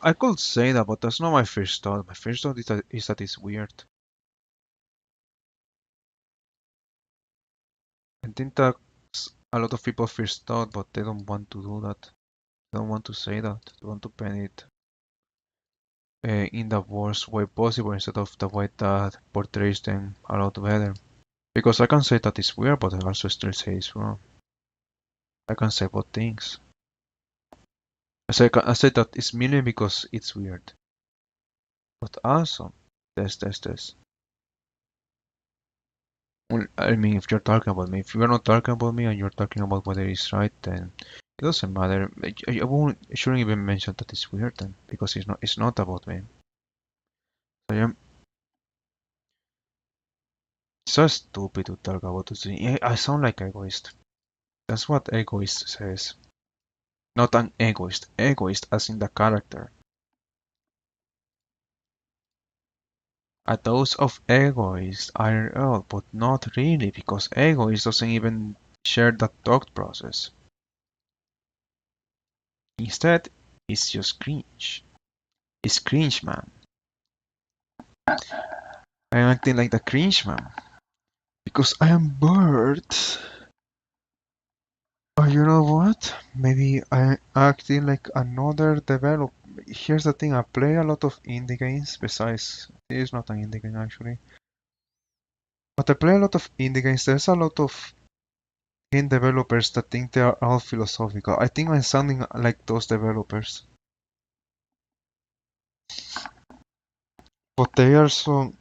I could say that, but that's not my first thought. My first thought is that it's weird. I think that's a lot of people first thought, but they don't want to do that. They don't want to say that. They want to paint it in the worst way possible instead of the way that portrays them a lot better. Because I can say that it's weird, but I also still say it's wrong. I can say both things. I say that it's merely because it's weird. But also, there's. Well, I mean, if you're talking about me, if you're not talking about me and you're talking about whether it's right, then it doesn't matter. I shouldn't even mention that it's weird then, because it's not about me. So I'm so stupid to talk about this. I sound like egoist. That's what egoist says. Not an egoist. Egoist as in the character. A dose of egoist IRL, but not really, because egoist doesn't even share that thought process. Instead, it's just cringe. It's cringe, man. I am acting like the cringe man. Because I am bored. Or you know what? Maybe I'm acting like another developer. Here's the thing, I play a lot of indie games, besides, it is not an indie game actually. But I play a lot of indie games, there's a lot of game developers that think they are all philosophical. I think I'm sounding like those developers. But they are so...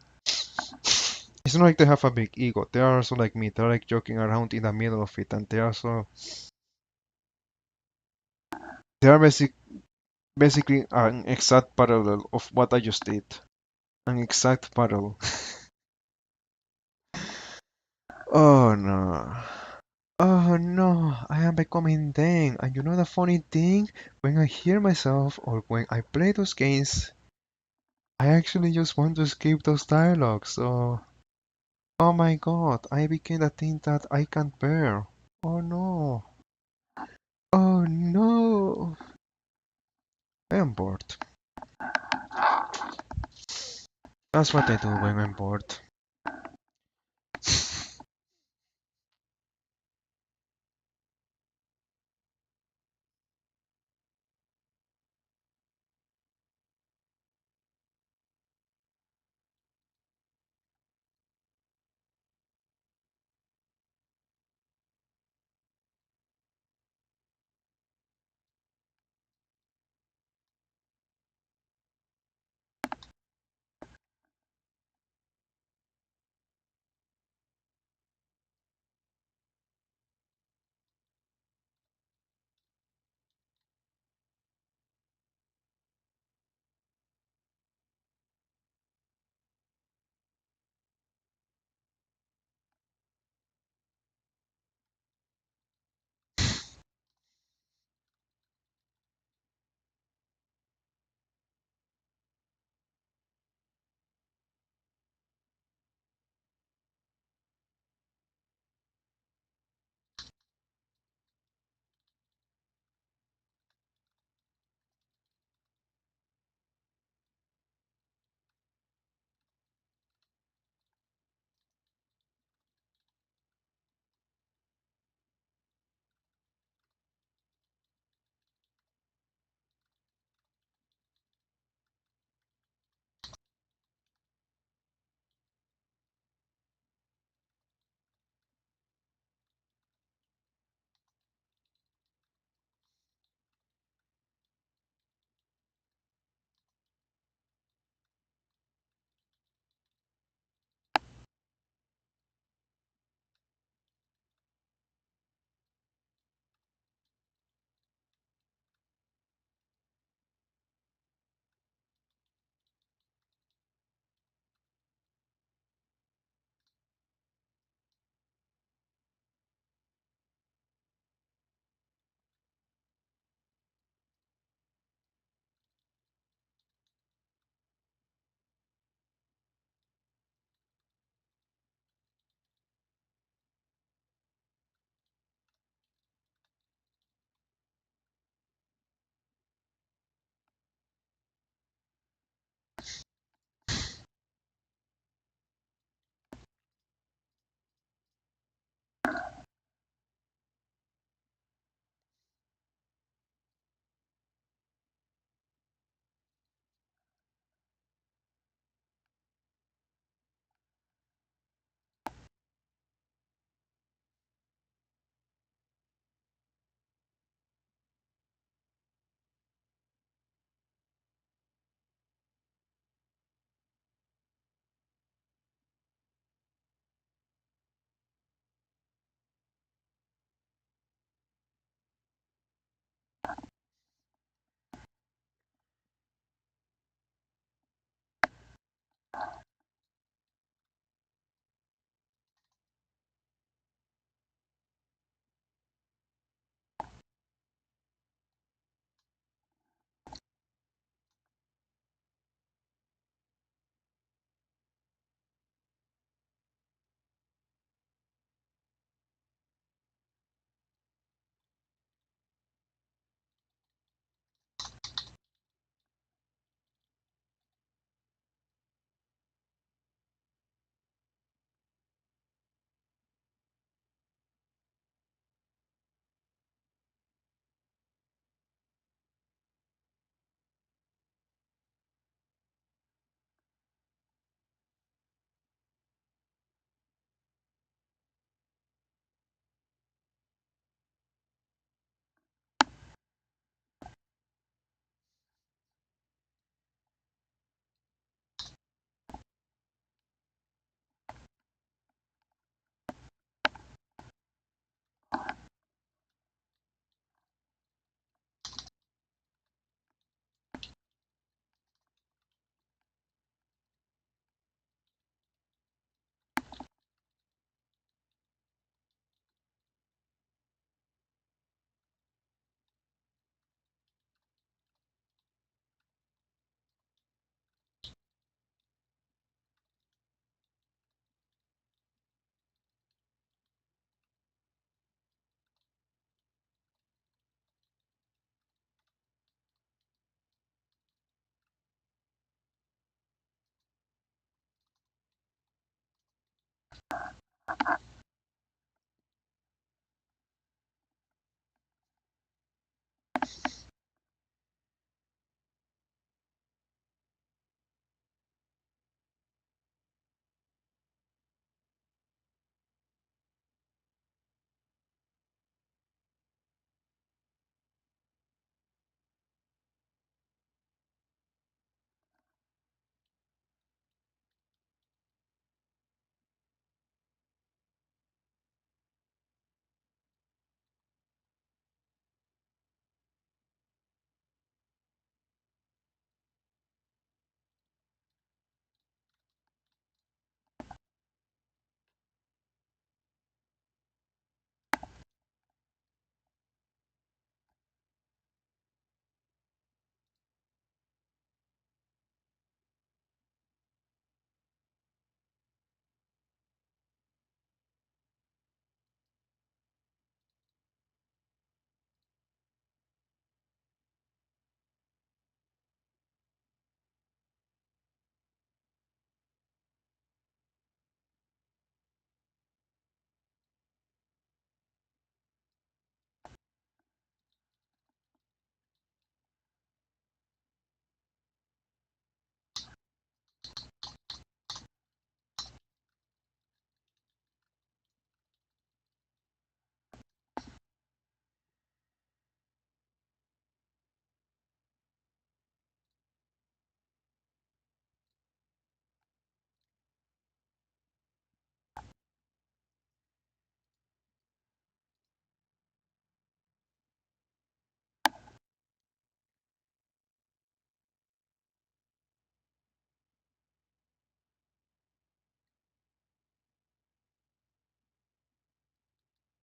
It's not like they have a big ego, they are also like me, they're like joking around in the middle of it, and they are so... They are basically an exact parallel of what I just did. An exact parallel. Oh no. Oh no, I am becoming dang. And you know the funny thing? When I hear myself or when I play those games, I actually just want to escape those dialogues. So, oh my god, I became the thing that I can't bear. Oh no. Oh no. I am bored. That's what I do when I'm bored.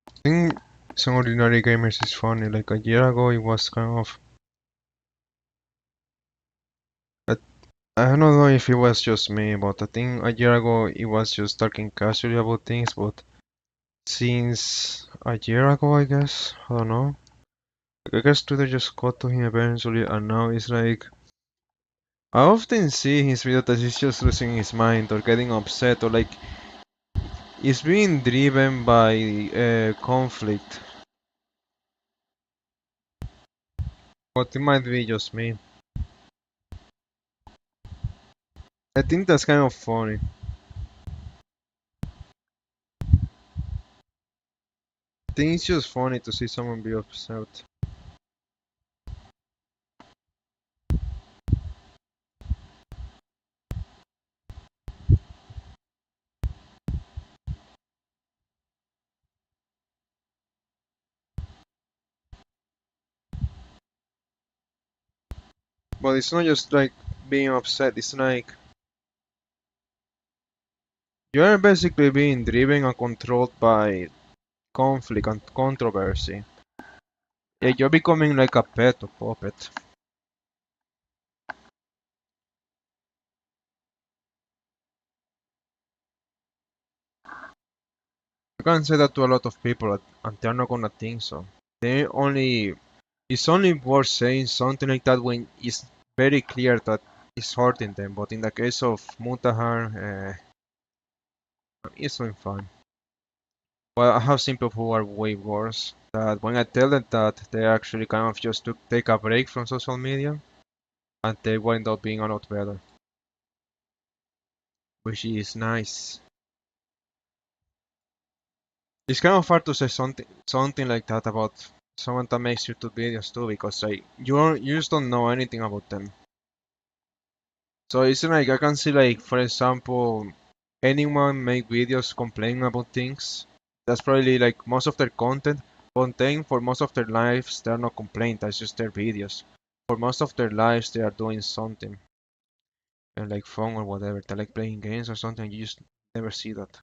I think some ordinary gamers is funny. Like a year ago, it was kind of. I, I don't know if it was just me, but I think a year ago it was just talking casually about things. But since a year ago, I guess, I don't know. Like, I guess Twitter just got to him eventually, and now it's like. I often see his video that he's just losing his mind or getting upset or like he's being driven by conflict. But it might be just me. I think that's kind of funny. I think it's just funny to see someone be upset. But it's not just like being upset, it's like you're basically being driven and controlled by conflict and controversy. Yeah, you're becoming like a pet or puppet. You can say that to a lot of people and they're not gonna think so. They only It's only worth saying something like that when it's very clear that it's hurting them, but in the case of Muntahar, it's doing fine. Well, I have seen people who are way worse, that when I tell them that they actually kind of just to take a break from social media, and they wind up being a lot better. Which is nice. It's kind of hard to say something like that about someone that makes YouTube videos too, because like you just don't know anything about them. So it's like I can see like for example anyone make videos complaining about things. That's probably like most of their content for most of their lives they are not complaining, that's just their videos. For most of their lives they are doing something and like fun or whatever. They're like playing games or something, you just never see that.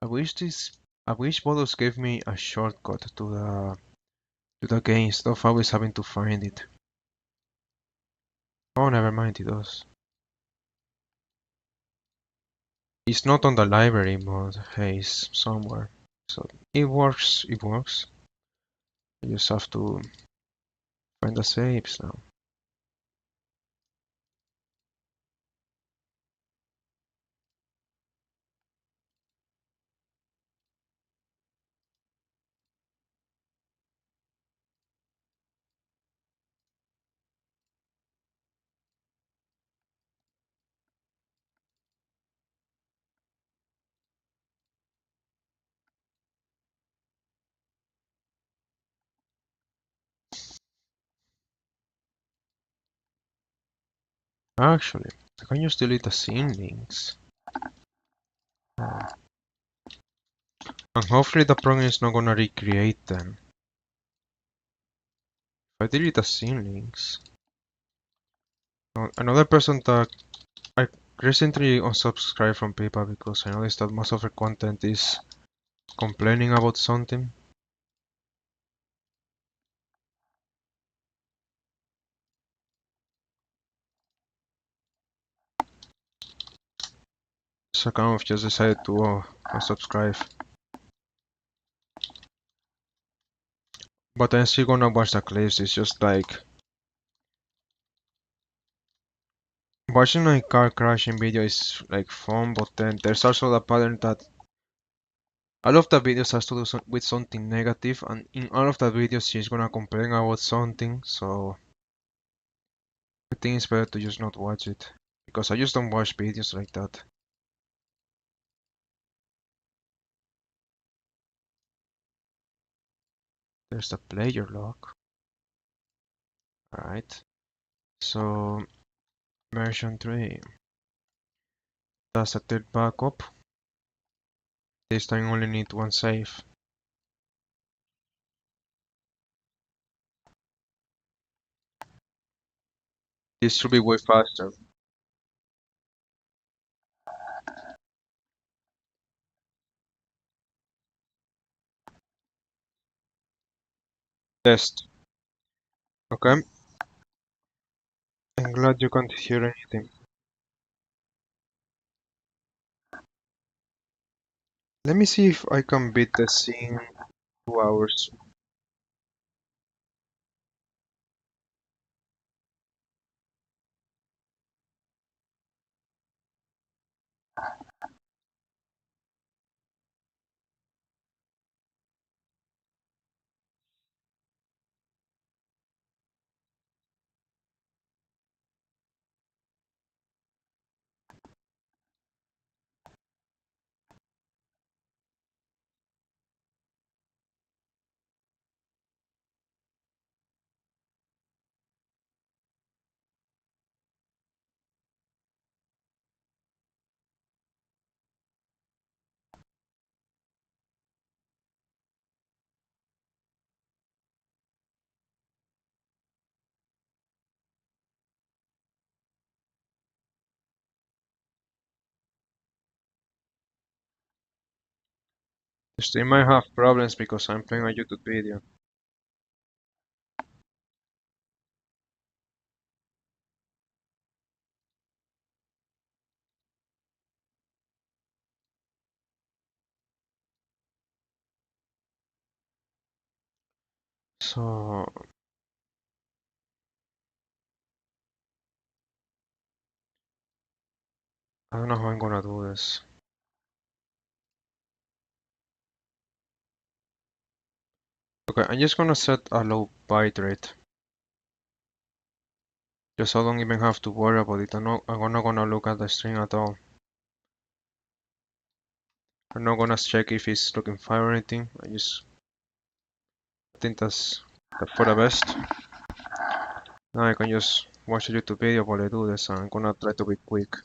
I wish this I wish Bodos gave me a shortcut to the game instead of always having to find it. Oh never mind, it does. It's not on the library mode, hey, it's somewhere. So it works, it works. You just have to find the saves now. Actually, I can just delete the scene links. And hopefully the program is not gonna recreate them. If I delete the scene links. Another person that I recently unsubscribed from PayPal because I noticed that most of her content is complaining about something. So I kind of just decided to unsubscribe. But I'm still gonna watch the clips. It's just like watching a car crashing video is like fun, but then there's also the pattern that all of the videos has to do with something negative, and in all of the videos she's gonna complain about something. So I think it's better to just not watch it because I just don't watch videos like that. There's the player log. Alright. So version 3. That's a third backup. This time only need one save. This should be way faster. Test. Okay. I'm glad you can't hear anything. Let me see if I can beat the scene 2 hours. They might have problems because I'm playing a YouTube video. So I don't know how I'm gonna do this. Okay, I'm just gonna set a low bitrate. Just so I don't even have to worry about it. I'm not gonna look at the stream at all. I'm not gonna check if it's looking fine or anything. I think that's for the best. Now I can just watch a YouTube video while I do this, and I'm gonna try to be quick.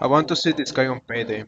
I want to see this guy on Payday.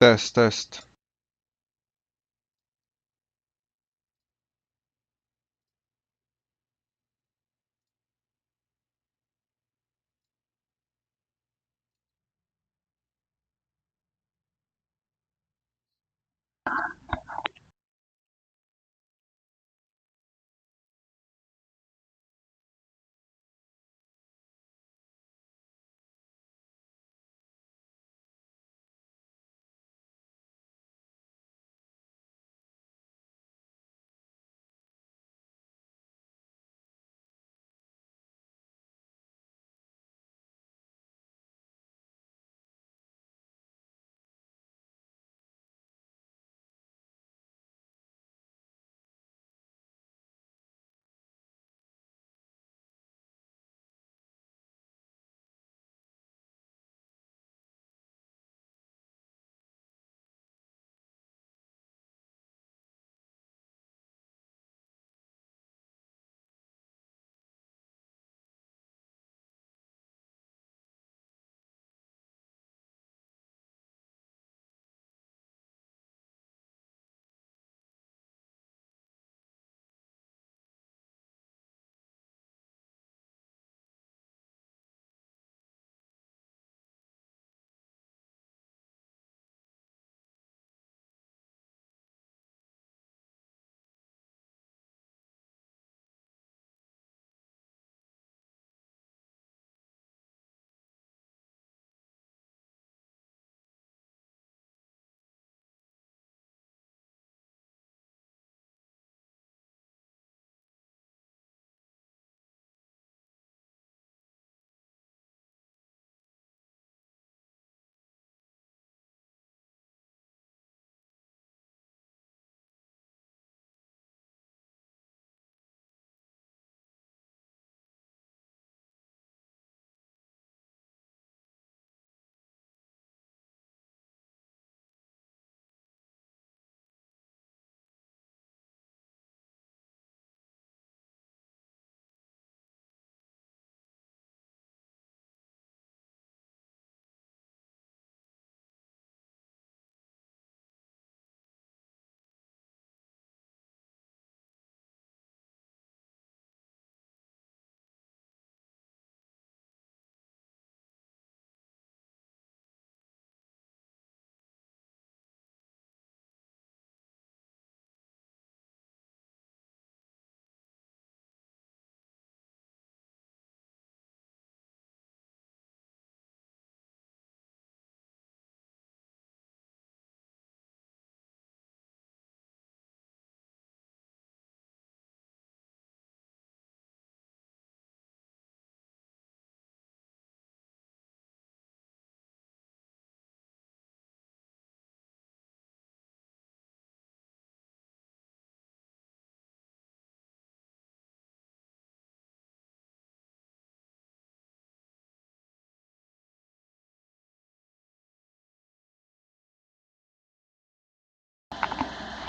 Test.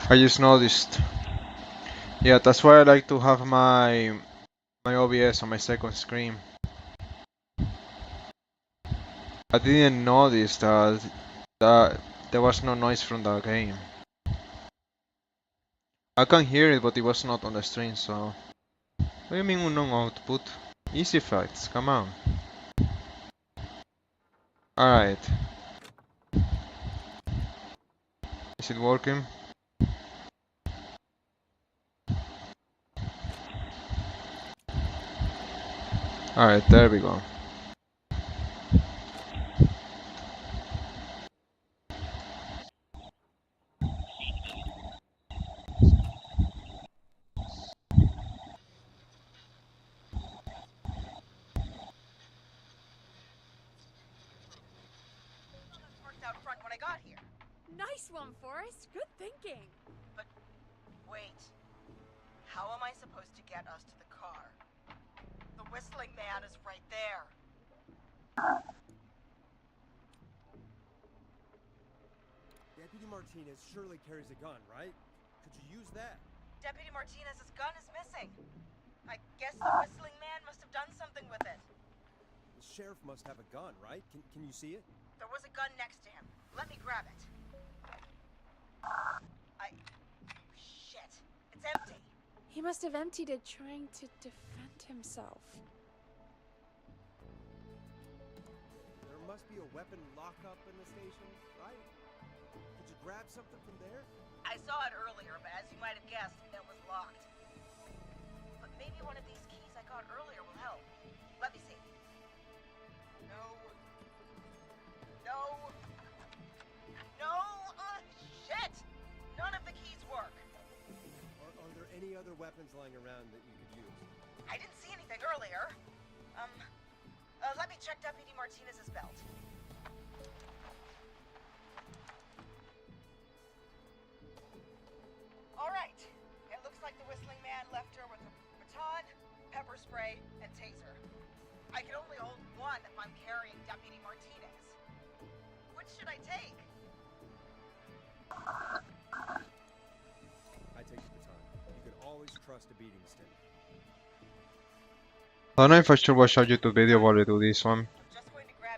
I just noticed. Yeah, that's why I like to have my OBS on my second screen. I didn't notice that there was no noise from the game. I can hear it, but it was not on the stream, so... What do you mean unknown output? Easy facts, come on. Alright. Is it working? Alright, there we go. Parked out front when I got here. Nice one, Forrest. Good thinking. But wait. How am I supposed to get us to the car? The whistling man is right there. Deputy Martinez surely carries a gun, right? Could you use that? Deputy Martinez's gun is missing. I guess the whistling man must have done something with it. The sheriff must have a gun, right? Can you see it? There was a gun next to him. Let me grab it. He must have emptied it trying to defend himself. There must be a weapon lockup in the station, right? Did you grab something from there? I saw it earlier, but as you might have guessed, it was locked. But maybe one of these keys I got earlier will help. Let me see. No. No. No! Shit! None of the keys work. Are there any other weapons lying around that you could use? I didn't see anything earlier. Let me check Deputy Martinez's belt. All right. It looks like the Whistling Man left her with a baton, pepper spray, and taser. I can only hold one if I'm carrying Deputy Martinez. Which should I take? I take the baton. You can always trust a beating stick. I don't know if I should watch a YouTube video while we do this one.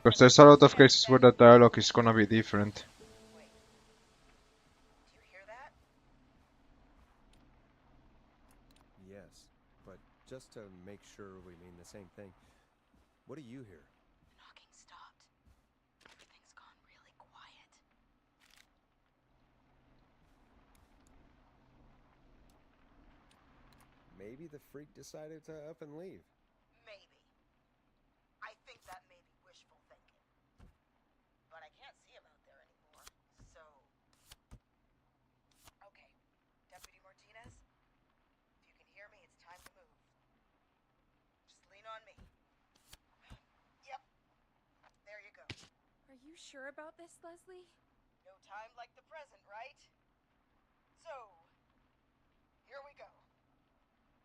Because there's a lot of cases where the dialogue is gonna be different. Wait. Do you hear that? Yes, but just to make sure we mean the same thing, what do you hear? The knocking stopped. Everything's gone really quiet. Maybe the freak decided to up and leave. Maybe. I think that may be wishful thinking. But I can't see him out there anymore, so... Okay, Deputy Martinez, if you can hear me, it's time to move. Just lean on me. Yep. There you go. Are you sure about this, Leslie? No time like the present, right? So, here we go.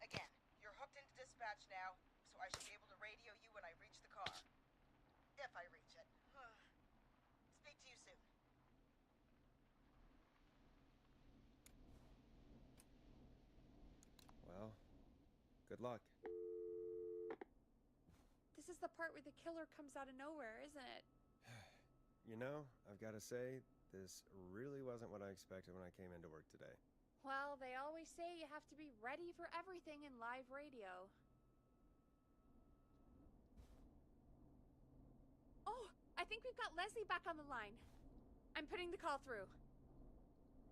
Again, you're hooked into dispatch now, so I should be able to radio you when I reach the car. If I reach it. Speak to you soon. Well, good luck. This is the part where the killer comes out of nowhere, isn't it? You know, I've got to say, this really wasn't what I expected when I came into work today. Well, they always say you have to be ready for everything in live radio. Oh, I think we've got Leslie back on the line. I'm putting the call through.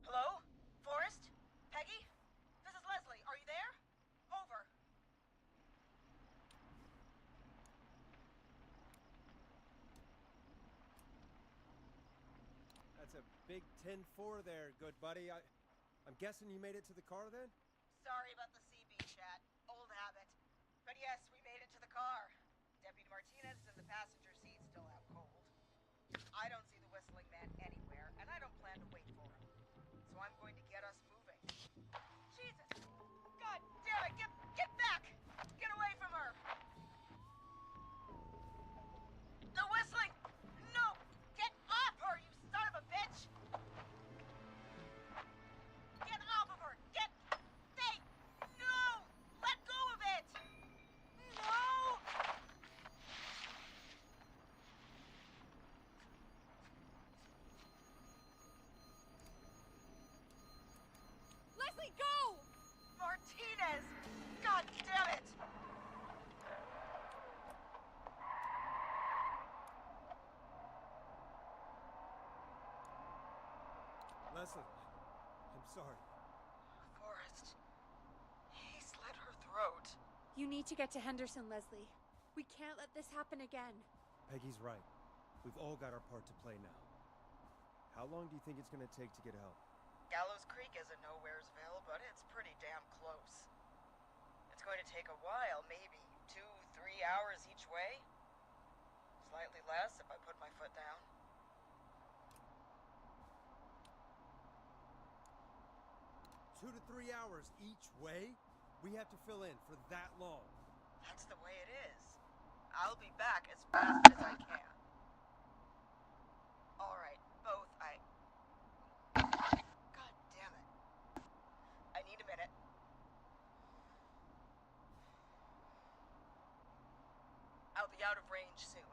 Hello? Forrest? Peggy? This is Leslie. Are you there? Over. That's a big 10-4 there, good buddy. I'm guessing you made it to the car then? Sorry about the CB chat. Old habit. But yes, we made it to the car. Deputy Martinez is in the passenger seat, still out cold. I don't see the Whistling Man anywhere, and I don't plan to wait for him. So I'm going to get us moving. Jesus! God damn it! Get back! Get away from her! The Whistling! No! Get off her, you son of a bitch! Get off of her! Get... Stay! No! Let go of it! No! Leslie, go! Martinez! God damn it! Leslie, I'm sorry. Forrest. He slit her throat. You need to get to Henderson, Leslie. We can't let this happen again. Peggy's right. We've all got our part to play now. How long do you think it's going to take to get help? Gallows Creek is a Nowheresville, but it's pretty damn close. It's going to take a while, maybe 2-3 hours each way. Slightly less if I put my foot down. Two to 3 hours each way? We have to fill in for that long. That's the way it is. I'll be back as fast as I can. All right, both God damn it. I need a minute. I'll be out of range soon.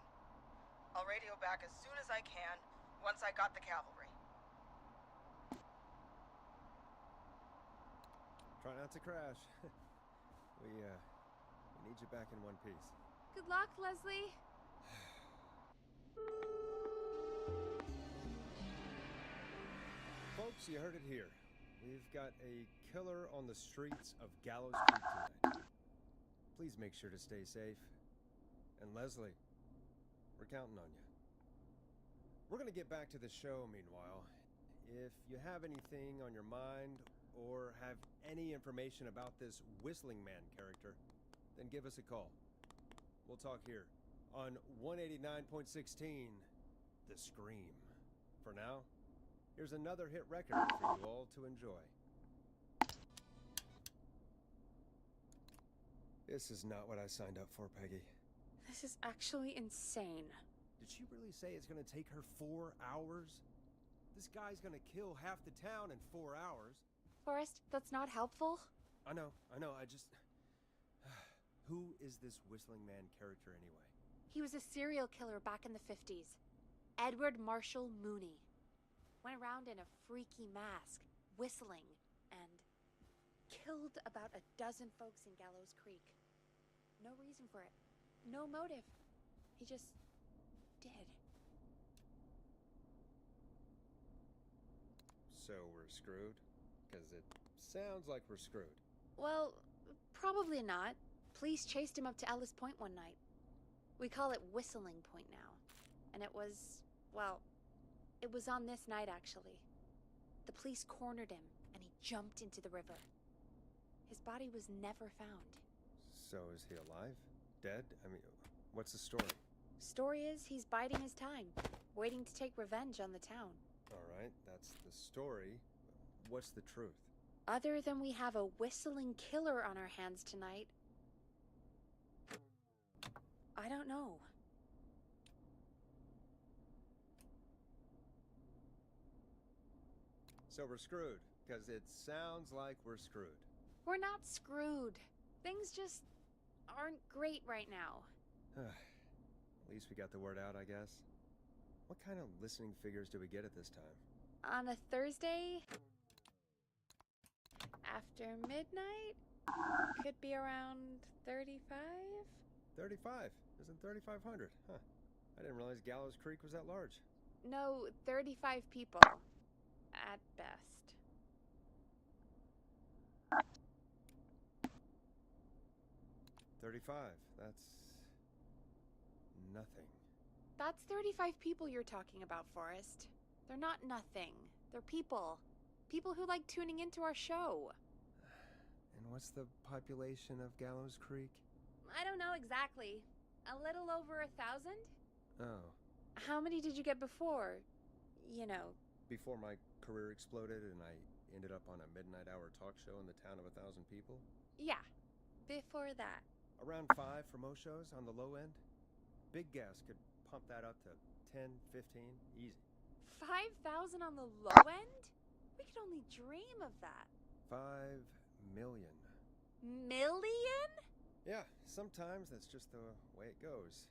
I'll radio back as soon as I can, once I got the cavalry. Try not to crash. We need you back in one piece. Good luck, Leslie. Folks, you heard it here. We've got a killer on the streets of Gallows Creek tonight. Please make sure to stay safe. And Leslie, we're counting on you. We're gonna get back to the show meanwhile. If you have anything on your mind or have any information about this Whistling Man character, then give us a call. We'll talk here on 189.16, The Scream. For now, here's another hit record for you all to enjoy. This is not what I signed up for, Peggy. This is actually insane. Did she really say it's gonna take her 4 hours? This guy's gonna kill half the town in 4 hours. Forrest, that's not helpful. I know, I just... Who is this Whistling Man character anyway? He was a serial killer back in the 50s. Edward Marshall Mooney. Went around in a freaky mask, whistling, and killed about a dozen folks in Gallows Creek. No reason for it. No motive. He just did. So we're screwed? Because it sounds like we're screwed. Well, probably not. Police chased him up to Ellis Point one night. We call it Whistling Point now. And it was, well, it was on this night actually. The police cornered him and he jumped into the river. His body was never found. So is he alive? Dead? I mean, what's the story? Story is he's biding his time, waiting to take revenge on the town. Alright, that's the story. What's the truth? Other than we have a whistling killer on our hands tonight, I don't know. So we're screwed, because it sounds like we're screwed. We're not screwed. Things just aren't great right now. At least we got the word out, I guess. What kind of listening figures do we get at this time? On a Thursday? After midnight? Could be around 35? 35? Isn't 3,500? Huh. I didn't realize Gallows Creek was that large. No, 35 people. At best. 35. That's... nothing. That's 35 people you're talking about, Forrest. They're not nothing. They're people. People who like tuning into our show. And what's the population of Gallows Creek? I don't know exactly. A little over 1,000? Oh. How many did you get before? You know. Before my career exploded and I ended up on a midnight hour talk show in the town of 1,000 people? Yeah. Before that. Around 5 for most shows on the low end. Big gas could pump that up to 10, 15, easy. 5,000 on the low end? We could only dream of that. 5 million. Million? Yeah, sometimes that's just the way it goes.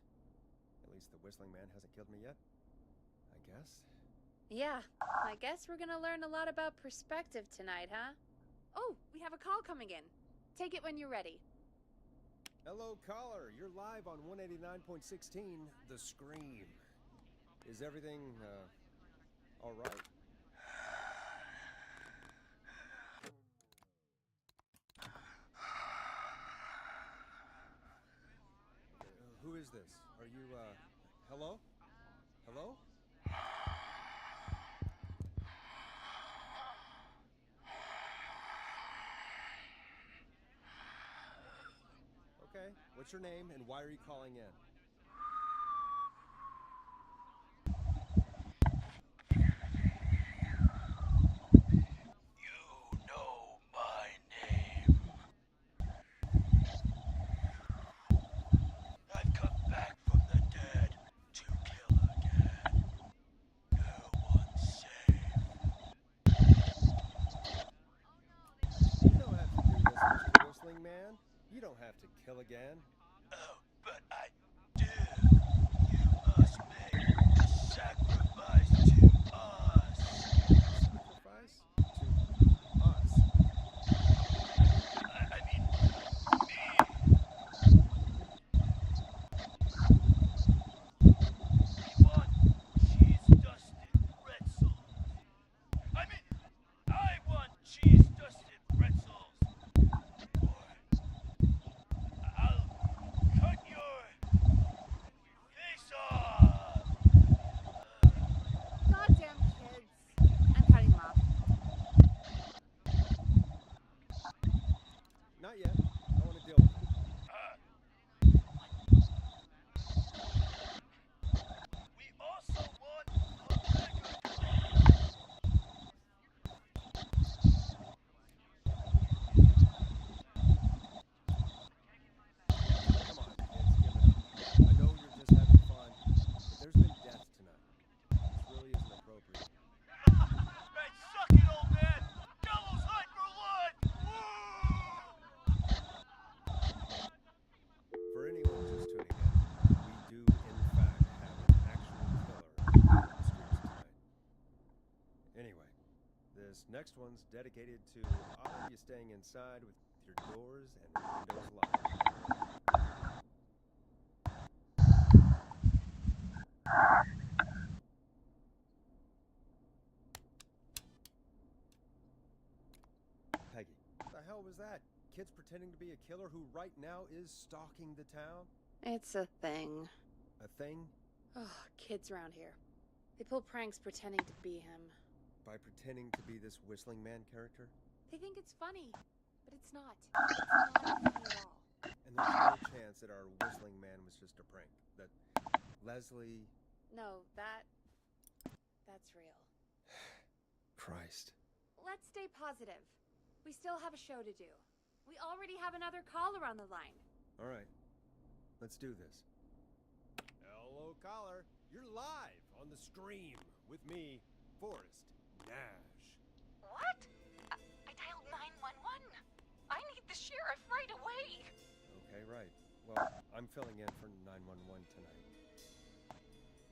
At least the Whistling Man hasn't killed me yet, I guess. Yeah, I guess we're gonna learn a lot about perspective tonight, huh? Oh, we have a call coming in. Take it when you're ready. Hello, caller. You're live on 189.16, The Scream. Is everything, all right? Who is this? Are you, hello? Hello? Okay, what's your name and why are you calling in? You know my name. I've come back from the dead to kill again. No one's safe. You don't have to do this, Mr. Whistling Man. You don't have to kill again. Oh, but I do. You must make a sacrifice to us. Sacrifice? To us? This next one's dedicated to all of you staying inside with your doors and windows locked. Peggy, what the hell was that? Kids pretending to be a killer who right now is stalking the town? It's a thing. A thing? Oh, kids around here. They pull pranks pretending to be him. By pretending to be this whistling man character? They think it's funny, but it's not. It's not funny at all. And there's no chance that our whistling man was just a prank. That Leslie... No, that's real. Christ. Let's stay positive. We still have a show to do. We already have another caller on the line. All right. Let's do this. Hello, caller. You're live on the stream with me, Forrest Nash. What? I dialed 911. I need the sheriff right away. Okay, right. Well, I'm filling in for 911 tonight.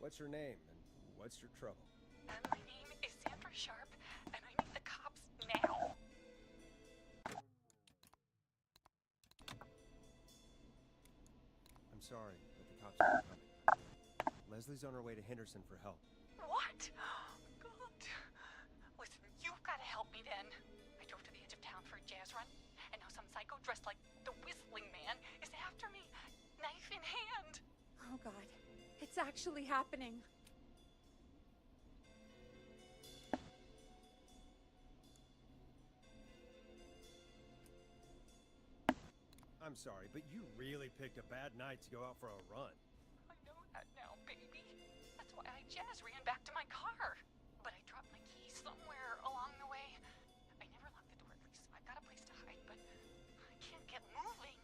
What's your name and what's your trouble? My name is Sandra Sharp, and I need the cops now. I'm sorry, but the cops are coming. Leslie's on her way to Henderson for help. What? God. Listen, you've got to help me then. I drove to the edge of town for a jazz run, and now some psycho dressed like the Whistling Man is after me, knife in hand. Oh God, it's actually happening. I'm sorry, but you really picked a bad night to go out for a run. I know that now, baby. That's why I jazz ran back to my car. But I dropped my keys somewhere along the way. I never locked the door, at least, so I've got a place to hide, but I can't get moving.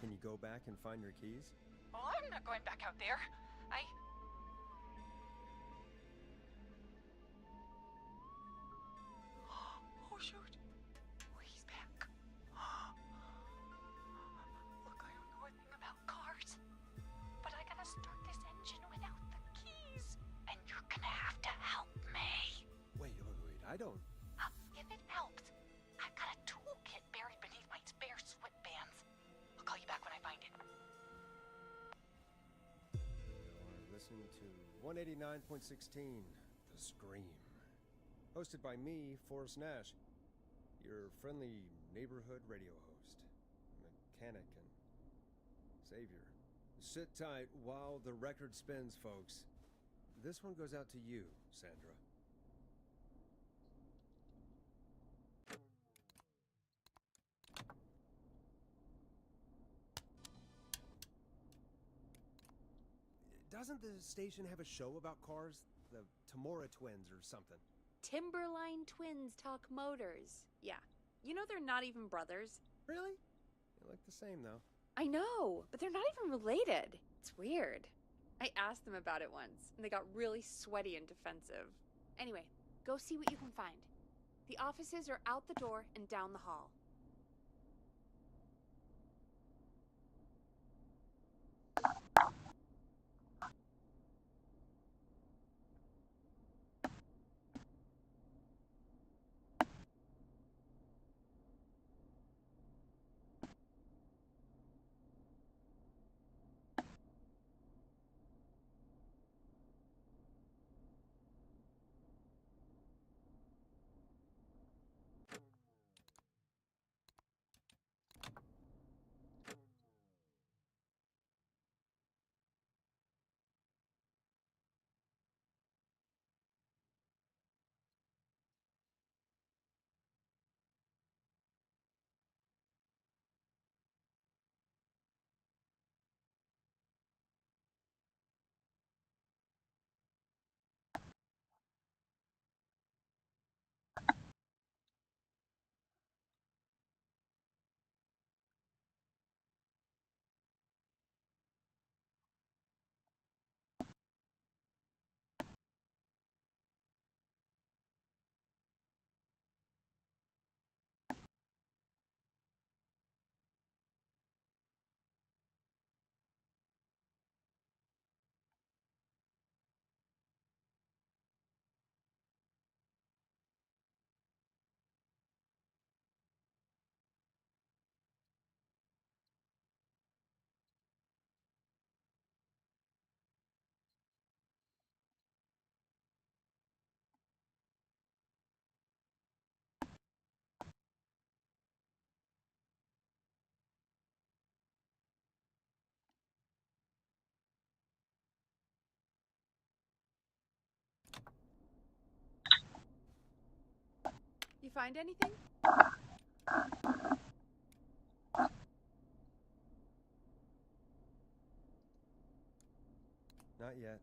Can you go back and find your keys? Well, I'm not going back out there. Oh, shoot. Oh, he's back. Look, I don't know a thing about cars, but I gotta start this engine without the keys. And you're gonna have to help me. Wait, I don't... If it helps, I've got a toolkit buried beneath my spare sweatbands. I'll call you back when I find it. You're listening to 189.16, The Scream. Hosted by me, Forrest Nash, your friendly neighborhood radio host, mechanic and savior. Sit tight while the record spins, folks. This one goes out to you, Sandra. Doesn't the station have a show about cars? The Tamora twins or something? Timberline twins talk motors. Yeah. You know they're not even brothers. Really? They look the same, though. I know, but they're not even related. It's weird. I asked them about it once, and they got really sweaty and defensive. Anyway, go see what you can find. The offices are out the door and down the hall. find anything? Not yet.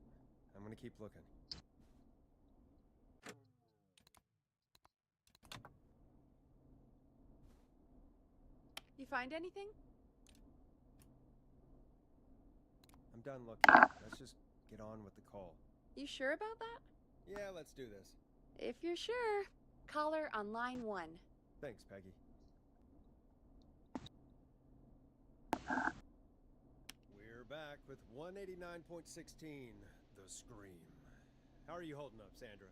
I'm gonna keep looking. You find anything? I'm done looking. Let's just get on with the call. You sure about that? Yeah, let's do this. If you're sure. Caller on line 1. Thanks, Peggy. We're back with 189.16, The Scream. How are you holding up, Sandra?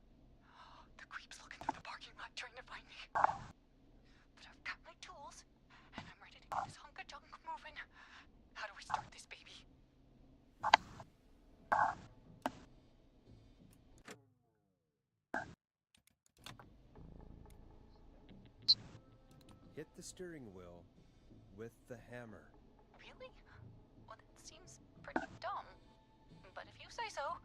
The creep's looking through the parking lot trying to find me. But I've got my tools, and I'm ready to get this hunk of junk moving. How do we start this baby? Hit the steering wheel with the hammer. Really? Well, that seems pretty dumb. But if you say so.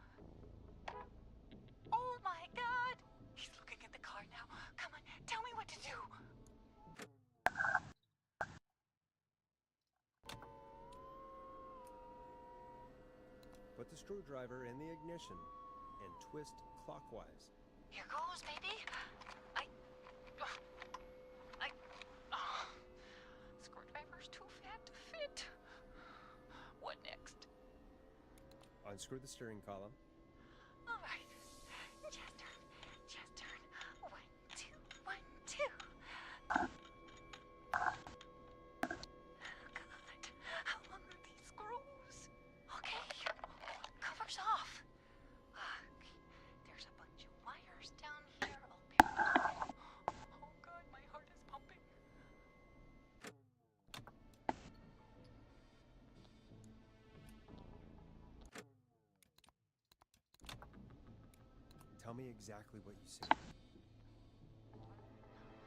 Oh my god! He's looking at the car now. Come on, tell me what to do. Put the screwdriver in the ignition and twist clockwise. Here goes, baby. Screwdriver's too fat to fit. What next? Unscrew the steering column. All right. Just turn. Just turn. 1, 2, 1, 2. God, how long are these screws? Okay, cover's off. Okay, there's a bunch of wires down here. Oh God, my heart is pumping. Tell me exactly what you see.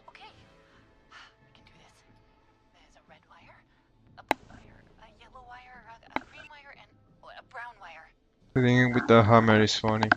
Okay, I can do this. There's a red wire, a blue wire, a yellow wire, a green wire, and a brown wire. The thing with the hammer is funny.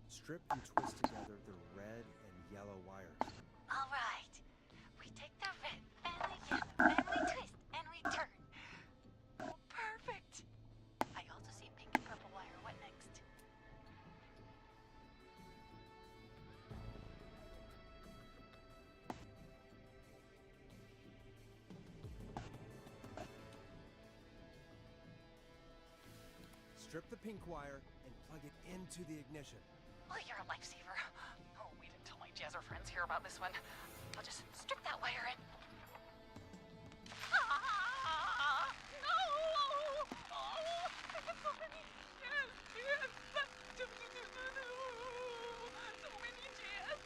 Strip and twist together the red and yellow wires. All right, we take the red and the yellow, and we twist and we turn. Oh, perfect. I also see pink and purple wire. What next? Strip the pink wire and plug it into the ignition. Oh, you're a lifesaver. Oh, wait until my jazzer friends hear about this one. I'll just strip that wire in. Ah! No! Oh, so many. Yes, yes. So many jazz.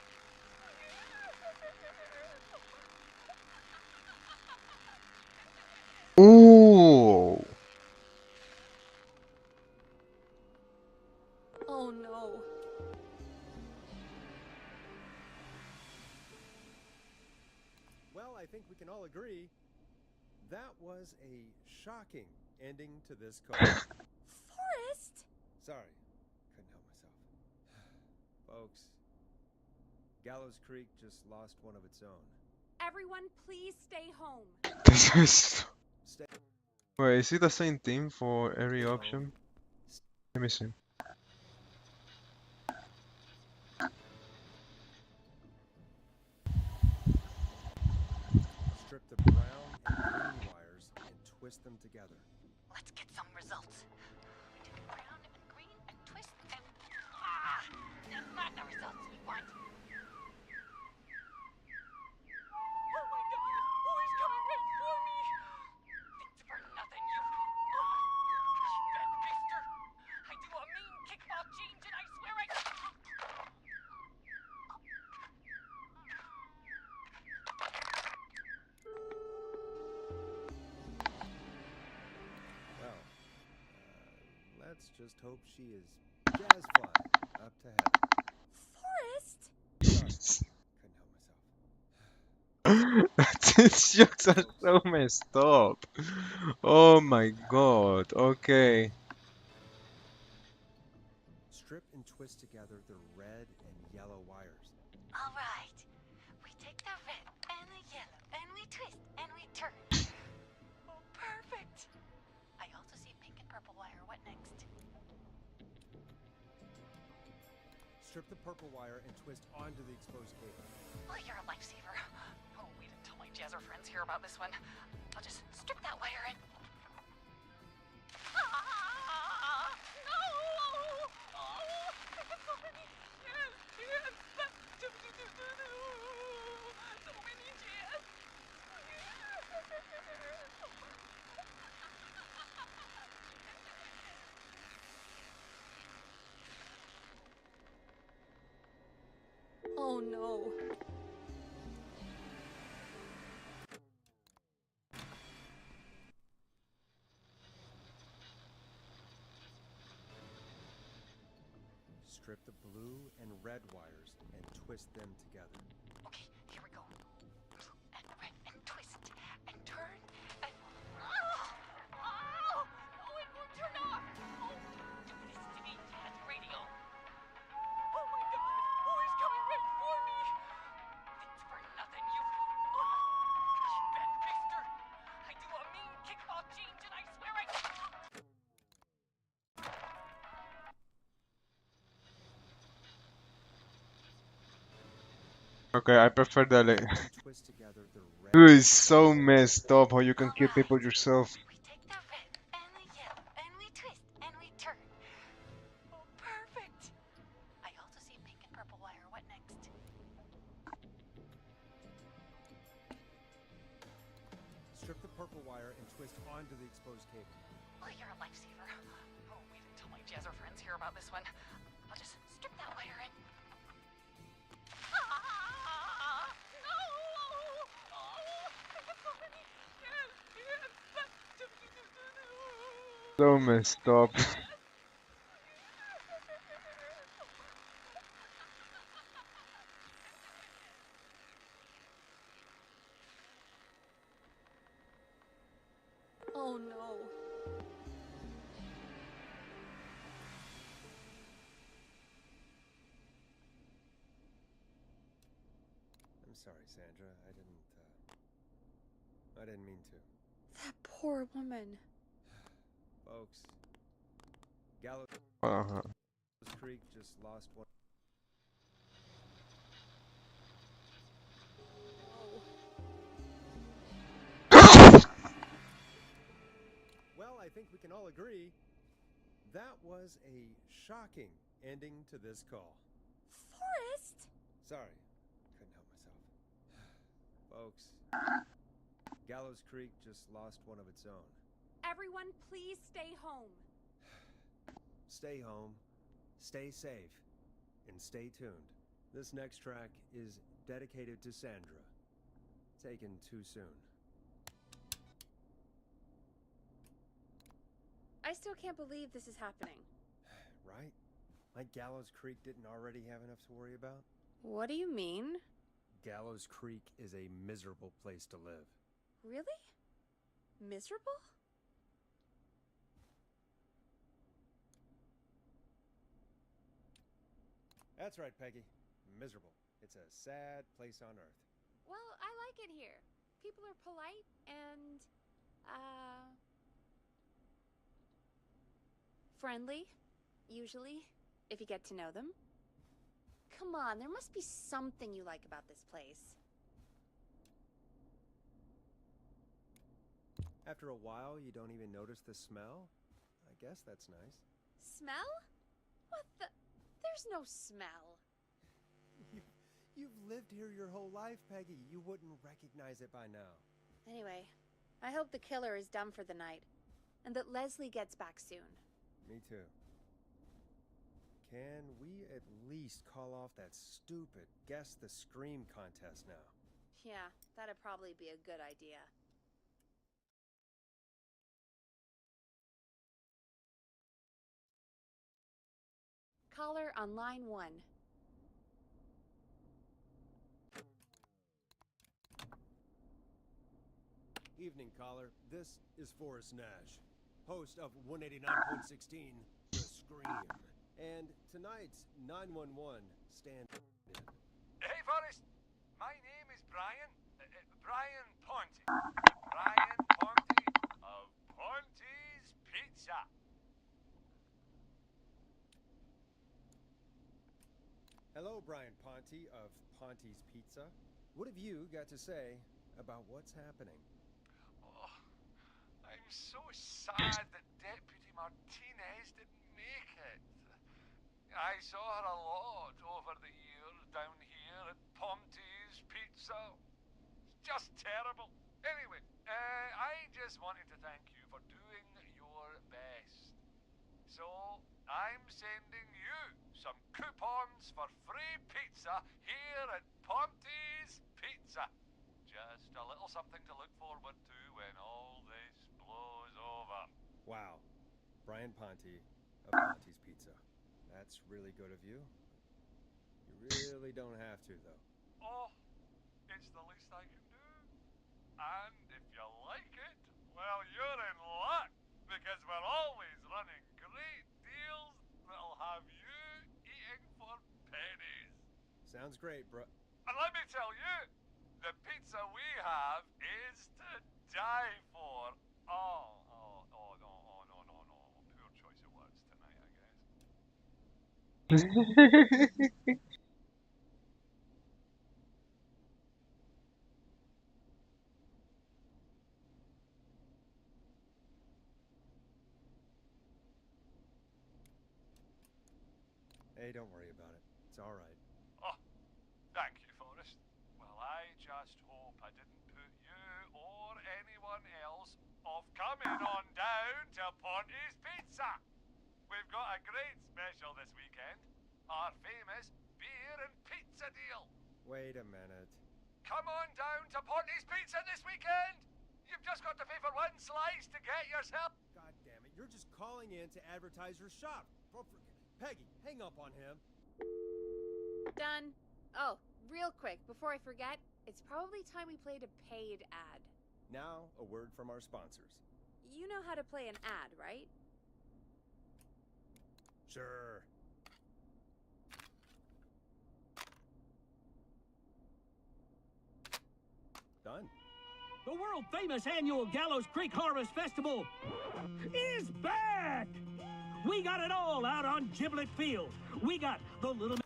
Ooh! Oh no. Well, I think we can all agree that was a shocking ending to this call. Forrest! Sorry, couldn't help myself. Folks, Gallows Creek just lost one of its own. Everyone, please stay home. This is... Stay Wait, is it the same thing for every home. option? Let me see. Strip the brown and green wires and twist them together. Let's get some results. We take brown and green and twist and... Ah! That's not the results we want. Oh my god! Oh, he's coming right for me! Thanks for nothing, you... Oh, that bister! I do a mean kickball change and I swear I... Let's just hope she is jazz flying up to heaven. Forrest! Sorry, couldn't help myself. These jokes are so messed up. Oh my god. Okay. Strip and twist together the red and yellow wires. All right. We take the red and the yellow and we twist and we turn. Oh, perfect. I also see pink and purple wire. What next? Strip the purple wire and twist onto the exposed cable. Oh, you're a lifesaver. Oh, wait until my jazzer friends hear about this one. I'll just strip that wire in. Ah! No! Oh, I have so many. Yes, yes. So many jazz. Oh no. Strip the blue and red wires and twist them together. Okay, here we go. And red and twist and turn and oh, it won't turn off. Oh, this is a jazz radio. Oh my God! Oh, he's coming right for me. Thanks for nothing, you. Oh, you bad baster. I do a mean kickball change and I swear I. Okay, I prefer the And twist together the red. Dude, it's so messed up how you can kill people yourself. We take the red and the yellow and we twist and we turn. Oh, perfect. I also see pink and purple wire. What next? Strip the purple wire and twist onto the exposed cable. Oh, you're a lifesaver. Oh, wait until my jazzer friends hear about this one. I'll just strip that wire in. Ah! No! Oh, I have so many. Yes, yes. So messed up. Oh no. I'm sorry, Sandra. I didn't mean to. That poor woman. Folks, Gallows Creek just lost one. Well, I think we can all agree that was a shocking ending to this call. Forrest! Sorry, couldn't help myself. Folks, Gallows Creek just lost one of its own. Everyone, please stay home. Stay home, stay safe, and stay tuned. This next track is dedicated to Sandra. Taken too soon. I still can't believe this is happening. Right? Like Gallows Creek didn't already have enough to worry about? What do you mean? Gallows Creek is a miserable place to live. Really? Miserable? That's right, Peggy. Miserable. It's a sad place on Earth. Well, I like it here. People are polite and, friendly, usually, if you get to know them. Come on, there must be something you like about this place. After a while, you don't even notice the smell? I guess that's nice. Smell? What the? There's no smell. You've lived here your whole life, Peggy. You wouldn't recognize it by now. Anyway, I hope the killer is done for the night, and that Leslie gets back soon. Me too. Can we at least call off that stupid Guess the Scream contest now? Yeah, that'd probably be a good idea. caller on line 1. Evening, caller. This is Forrest Nash, host of 189.16, The Scream. And tonight's 911 stand-in. Hey, Forrest. My name is Brian. Brian Ponty. Brian Ponty of Ponty's Pizza. Hello, Brian Ponty of Ponty's Pizza. What have you got to say about what's happening? Oh, I'm so sad that Deputy Martinez didn't make it. I saw her a lot over the years down here at Ponty's Pizza. Just terrible. Anyway, I just wanted to thank you for doing your best. So, I'm sending you some coupons for free pizza here at Ponty's Pizza. Just a little something to look forward to when all this blows over. Wow. Brian Ponty of Ponty's Pizza. That's really good of you. You really don't have to, though. Oh, it's the least I can do. And if you like it, well, you're in luck, because we're always running great deals that'll have you eating for pennies. Sounds great, bro. And let me tell you, the pizza we have is to die for. No. Poor choice of words tonight, I guess. Hey, don't worry about it. It's all right. Oh, thank you, Forrest. Well, I just hope I didn't put you or anyone else off coming on down to Ponty's Pizza. We've got a great special this weekend. Our famous beer and pizza deal. Wait a minute. Come on down to Ponty's Pizza this weekend. You've just got to pay for one slice to get yourself. God damn it, you're just calling in to advertise your shop. Peggy, hang up on him. Done. Oh, real quick, before I forget, it's probably time we played a paid ad. Now, a word from our sponsors. You know how to play an ad, right? Sure. Done. The world-famous annual Gallows Creek Harvest Festival is back! We got it all out on Giblet Field. We got the little...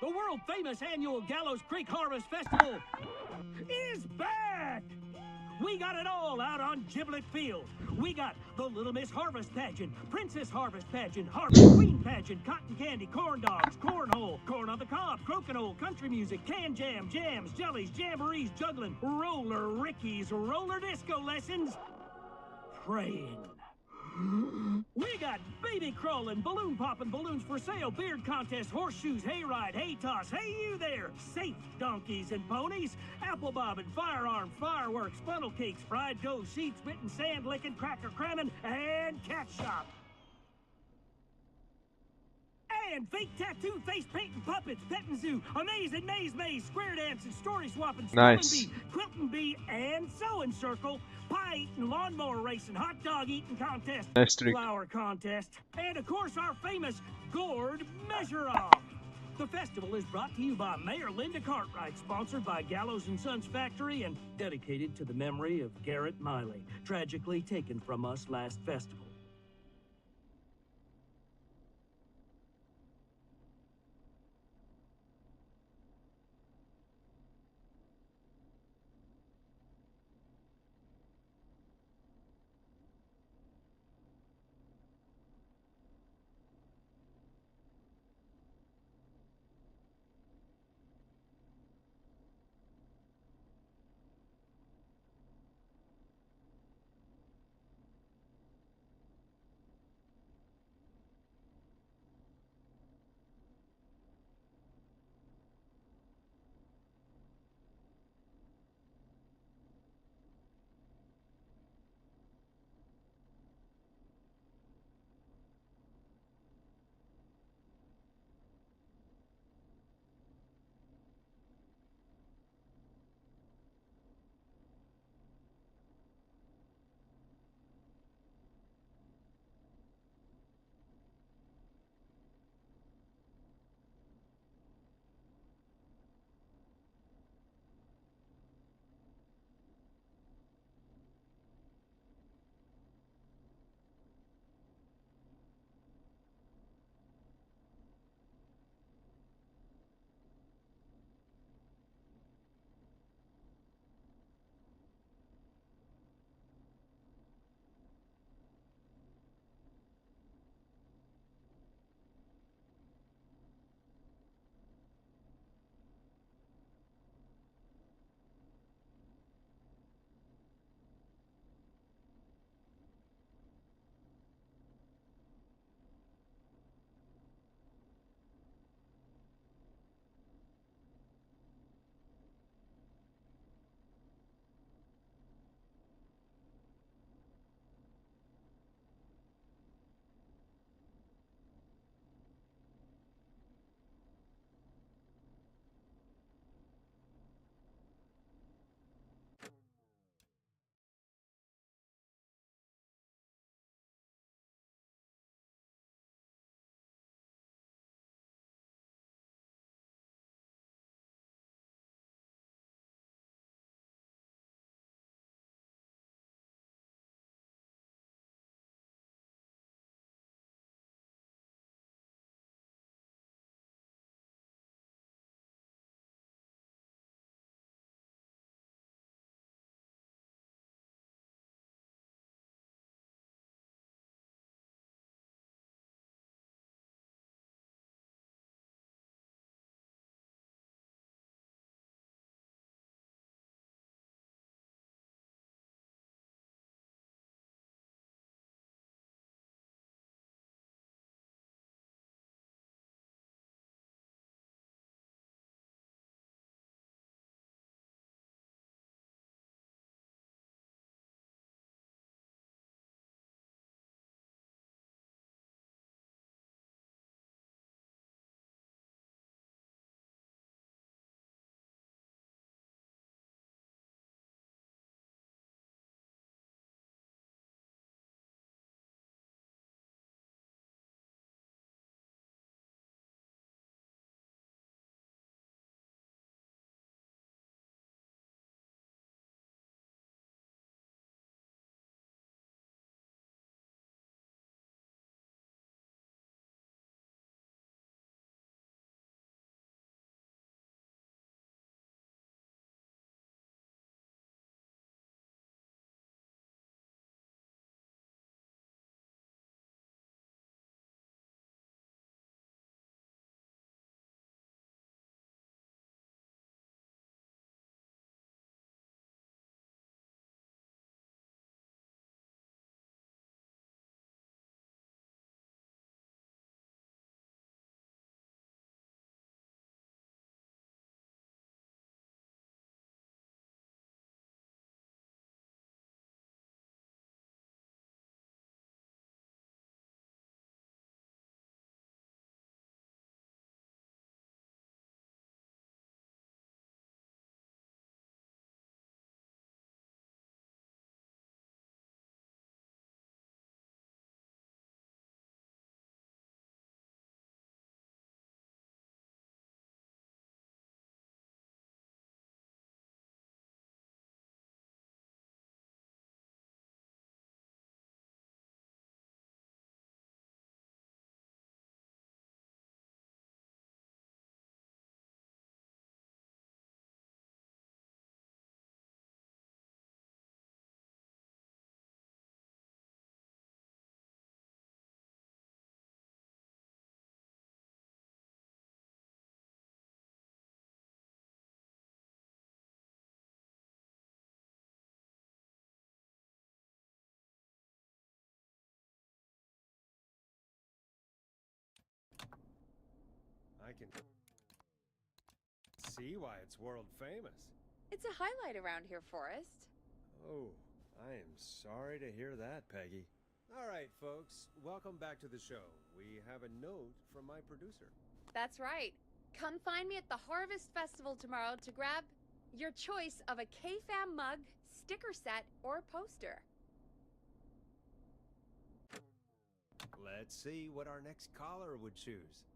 The world-famous annual Gallows Creek Harvest Festival is back! We got it all out on Giblet Field. We got the Little Miss Harvest Pageant, Princess Harvest Pageant, Harvest Queen Pageant, Cotton Candy, Corn Dogs, Cornhole, Corn on the Cob, Crokinole, Country Music, Can Jam, Jams, Jellies, Jamborees, Juggling, Roller Rickies, Roller Disco Lessons, Praying. We got baby crawling, balloon popping, balloons for sale, beard contest, horseshoes, hayride, hay toss, hey you there, safe donkeys and ponies, apple bobbing, firearms, fireworks, funnel cakes, fried dough, seed spitting, sand licking, cracker cramming, and cat shop. And fake tattoo, face painting, puppets, petting zoo, amazing maze, square dancing, story swapping, spelling Nice. bee, quilting bee, and sewing circle, pie eating, lawnmower racing, hot dog eating contest, Nice trick. flower contest, and of course our famous gourd measure-off. The festival is brought to you by Mayor Linda Cartwright, sponsored by Gallows & Sons Factory, and dedicated to the memory of Garrett Miley, tragically taken from us last festival. I can see why it's world famous. It's a highlight around here, Forrest. Oh, I am sorry to hear that, Peggy. All right, folks, welcome back to the show. We have a note from my producer. That's right. Come find me at the Harvest Festival tomorrow to grab your choice of a K-Fam mug, sticker set, or poster. Let's see what our next caller would choose.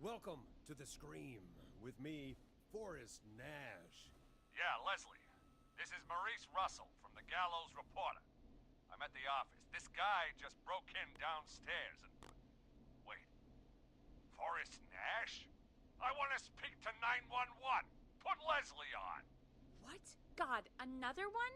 Welcome to The Scream with me, Forrest Nash. Yeah, Leslie. This is Maurice Russell from the Gallows Reporter. I'm at the office. This guy just broke in downstairs and... Wait. Forrest Nash? I want to speak to 911. Put Leslie on. What? God, another one?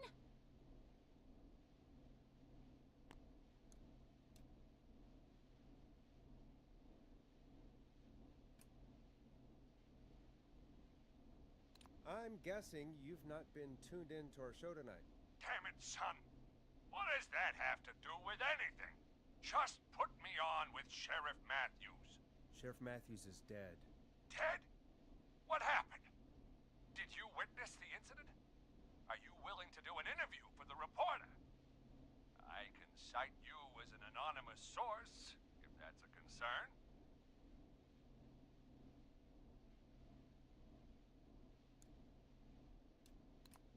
I'm guessing you've not been tuned in to our show tonight. Damn it, son. What does that have to do with anything? Just put me on with Sheriff Matthews. Sheriff Matthews is dead. Dead? What happened? Did you witness the incident? Are you willing to do an interview for the reporter? I can cite you as an anonymous source, if that's a concern.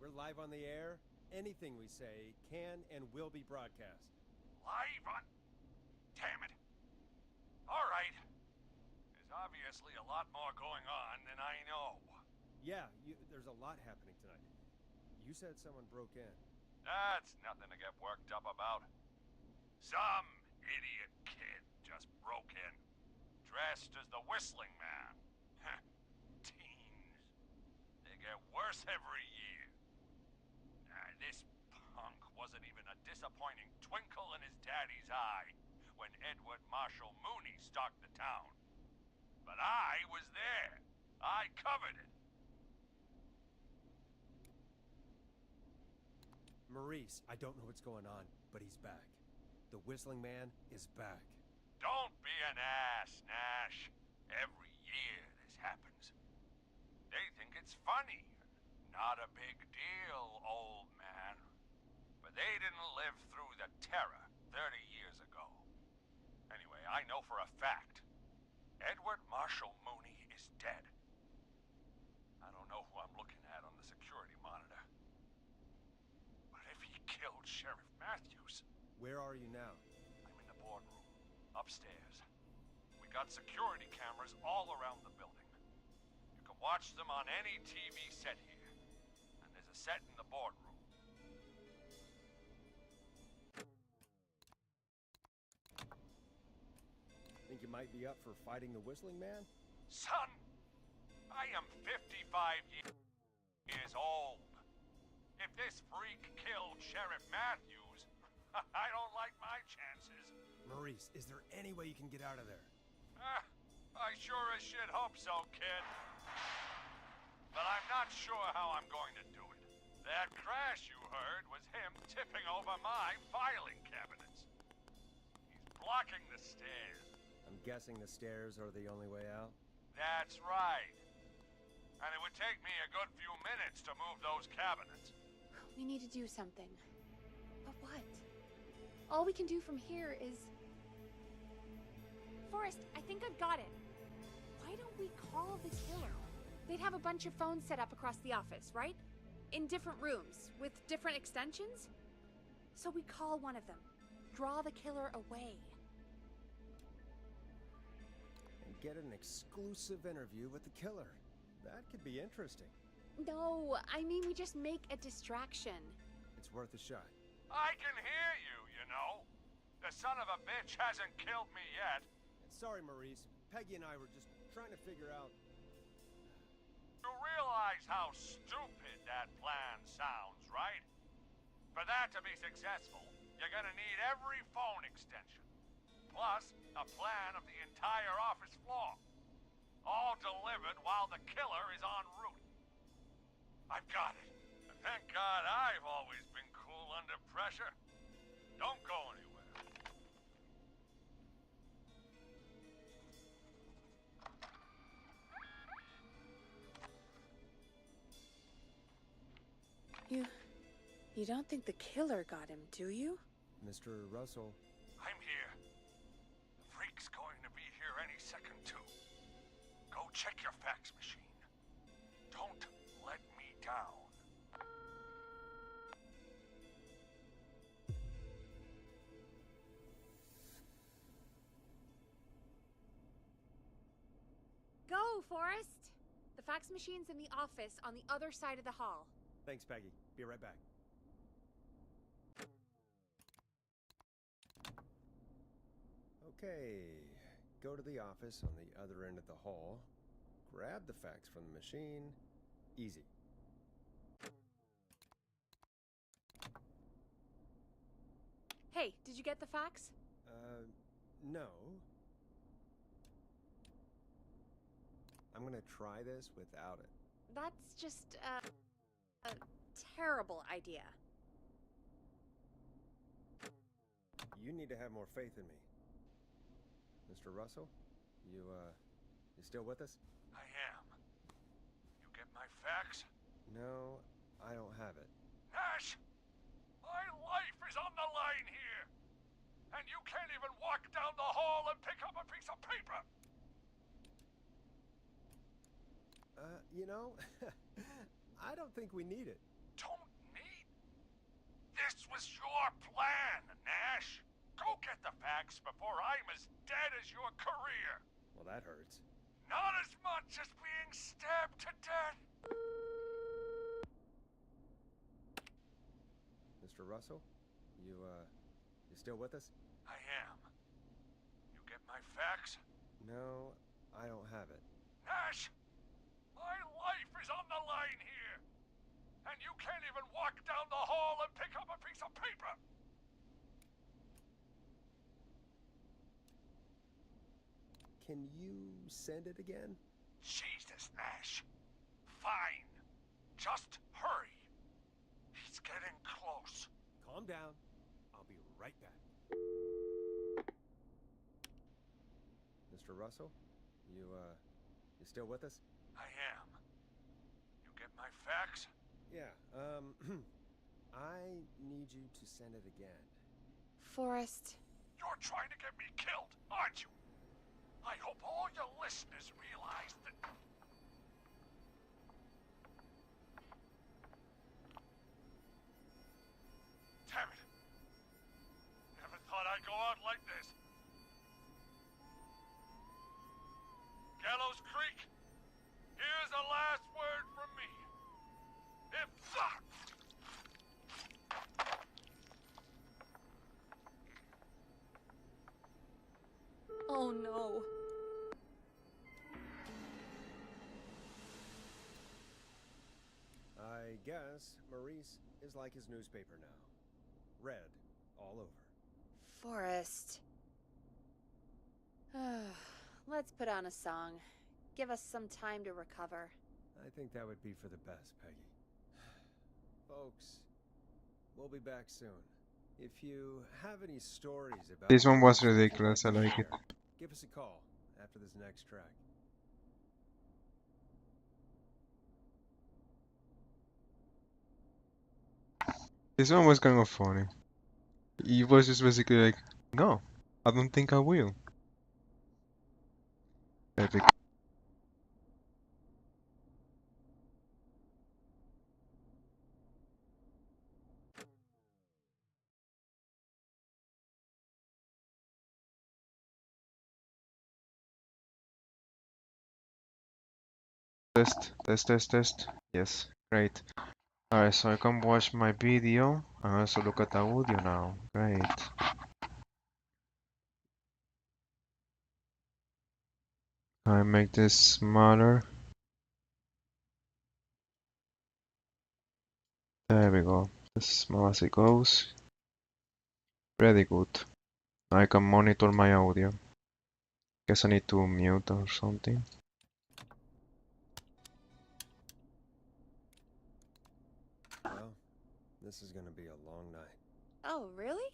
We're live on the air. Anything we say can and will be broadcast. Live on... Damn it. All right. There's obviously a lot more going on than I know. Yeah, there's a lot happening tonight. You said someone broke in. That's nothing to get worked up about. Some idiot kid just broke in, dressed as the Whistling Man. Teens. They get worse every year. This punk wasn't even a disappointing twinkle in his daddy's eye when Edward Marshall Mooney stalked the town. But I was there. I covered it. Maurice, I don't know what's going on, but he's back. The Whistling Man is back. Don't be an ass, Nash. Every year this happens. They think it's funny. Not a big deal, old man. But they didn't live through the terror 30 years ago. Anyway, I know for a fact, Edward Marshall Mooney is dead. I don't know who I'm looking at on the security monitor. But if he killed Sheriff Matthews... Where are you now? I'm in the boardroom, upstairs. We got security cameras all around the building. You can watch them on any TV set here. And there's a set in the boardroom. Think you might be up for fighting the Whistling Man? Son, I am 55 years old. If this freak killed Sheriff Matthews, I don't like my chances. Maurice, is there any way you can get out of there? I sure as shit hope so, kid. But I'm not sure how I'm going to do it. That crash you heard was him tipping over my filing cabinets. He's blocking the stairs. I'm guessing the stairs are the only way out? That's right. And it would take me a good few minutes to move those cabinets. We need to do something. But what? All we can do from here is... Forrest, I think I've got it. Why don't we call the killer? They'd have a bunch of phones set up across the office, right? In different rooms, with different extensions? So we call one of them. Draw the killer away. And get an exclusive interview with the killer. That could be interesting. No, I mean we just make a distraction. It's worth a shot. I can hear you, you know. The son of a bitch hasn't killed me yet. Sorry, Maurice. Peggy and I were just trying to figure out... You realize how stupid that plan sounds, right? For that to be successful, you're gonna need every phone extension. Plus, a plan of the entire office floor. All delivered while the killer is en route. I've got it. And thank God I've always been cool under pressure. Don't go anywhere. You don't think the killer got him, do you? Mr. Russell. I'm here. The freak's going to be here any second, too. Go check your fax machine. Don't let me down. Go, Forrest! The fax machine's in the office on the other side of the hall. Thanks, Peggy. Be right back. Okay, go to the office on the other end of the hall, grab the fax from the machine. Easy. Hey, did you get the fax? No. I'm gonna try this without it. That's just a terrible idea. You need to have more faith in me. Mr. Russell, you still with us? I am. You get my fax? No, I don't have it. Nash! My life is on the line here! And you can't even walk down the hall and pick up a piece of paper! You know, I don't think we need it. Don't need? This was your plan, Nash! Go get the fax before I'm as dead as your career! Well, that hurts. Not as much as being stabbed to death! Mr. Russell, you still with us? I am. You get my fax? No, I don't have it. Nash! My life is on the line here! And you can't even walk down the hall and pick up a piece of paper! Can you send it again? Jesus, Nash. Fine. Just hurry. He's getting close. Calm down. I'll be right back. Mr. Russell, you still with us? I am. You get my fax? Yeah, I need you to send it again. Forrest. You're trying to get me killed, aren't you? I hope all your listeners realize that... Damn it. Never thought I'd go out like this. Gallows Creek, here's a last word from me. If... Oh no. I guess Maurice is like his newspaper now. Red all over. Forrest. Let's put on a song. Give us some time to recover. I think that would be for the best, Peggy. Folks, we'll be back soon. If you have any stories about This one was that you'd ridiculous, I to like it. share, give us a call after this next track. This one was kind of funny. He was just basically like, no, I don't think I will. Epic. Test. Yes, great. Alright, so I can watch my video and also look at the audio now. Great. I make this smaller. There we go. As small as it goes. Pretty good. I can monitor my audio. Guess I need to mute or something. Well, this is gonna be a long night. Oh, really?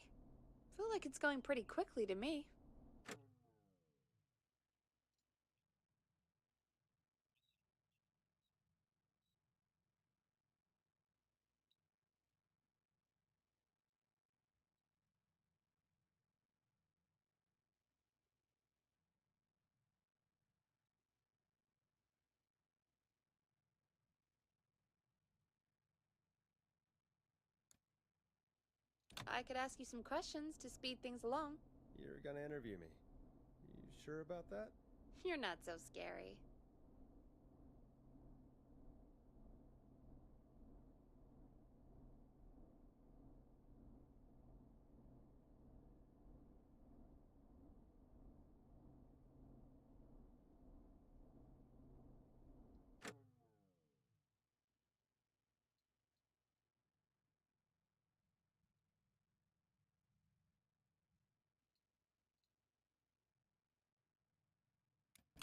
Feel like it's going pretty quickly to me. I could ask you some questions to speed things along. You're gonna interview me. You sure about that? You're not so scary.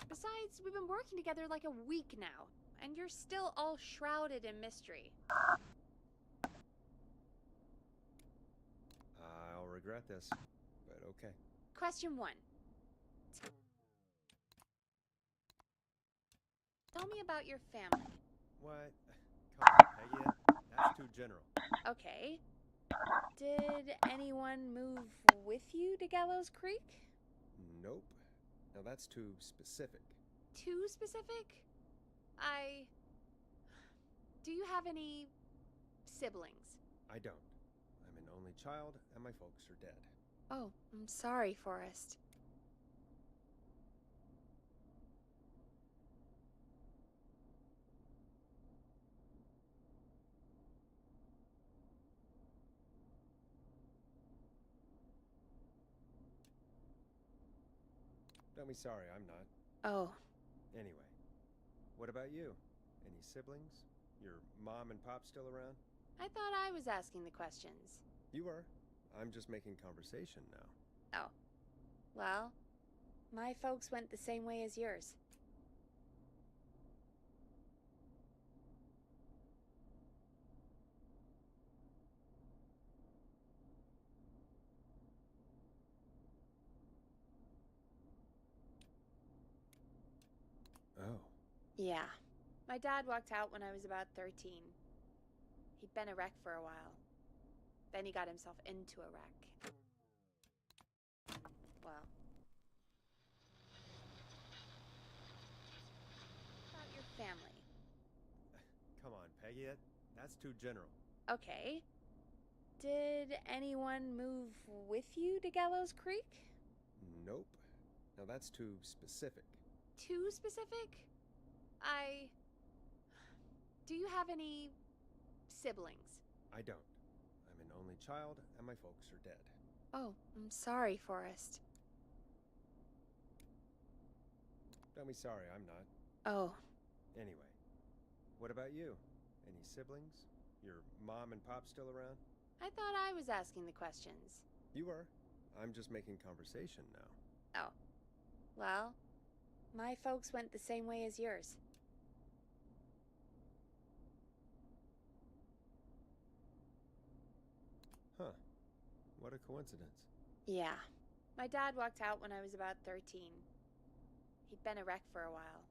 Besides, we've been working together like a week now, and you're still all shrouded in mystery. I'll regret this, but okay. Question 1. Tell me about your family. What? Come on, Peggy. That's too general. Okay. Did anyone move with you to Gallows Creek? Nope. Now that's too specific. Too specific? Do you have any siblings? I don't. I'm an only child, and my folks are dead. Oh, I'm sorry, Forrest. Don't be sorry, I'm not. Oh. Anyway, what about you? Any siblings? Your mom and pop still around? I thought I was asking the questions. You are. I'm just making conversation now. Oh. Well, my folks went the same way as yours. Oh. Yeah. My dad walked out when I was about 13. He'd been a wreck for a while. Then he got himself into a wreck. Well. About your family. Come on, Peggy. That's too general. Okay. Did anyone move with you to Gallows Creek? Nope. Now that's too specific. Too specific? Do you have any siblings? I don't. I'm an only child, and my folks are dead. Oh, I'm sorry, Forrest. Don't be sorry, I'm not. Oh. Anyway, what about you? Any siblings? Your mom and pop still around? I thought I was asking the questions. You are. I'm just making conversation now. Oh. Well, my folks went the same way as yours. Huh. What a coincidence. Yeah. My dad walked out when I was about 13. He'd been a wreck for a while.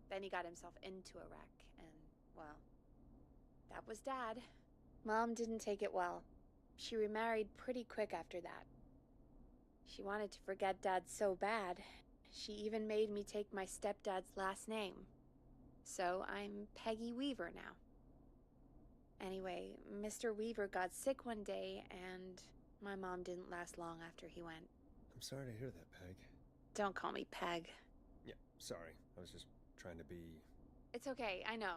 Then he got himself into a wreck, and, well, that was Dad. Mom didn't take it well. She remarried pretty quick after that. She wanted to forget Dad so bad, she even made me take my stepdad's last name. So I'm Peggy Weaver now. Anyway, Mr. Weaver got sick one day, and my mom didn't last long after he went. I'm sorry to hear that, Peg. Don't call me Peg. Yeah, sorry. I was just trying to be... It's okay, I know.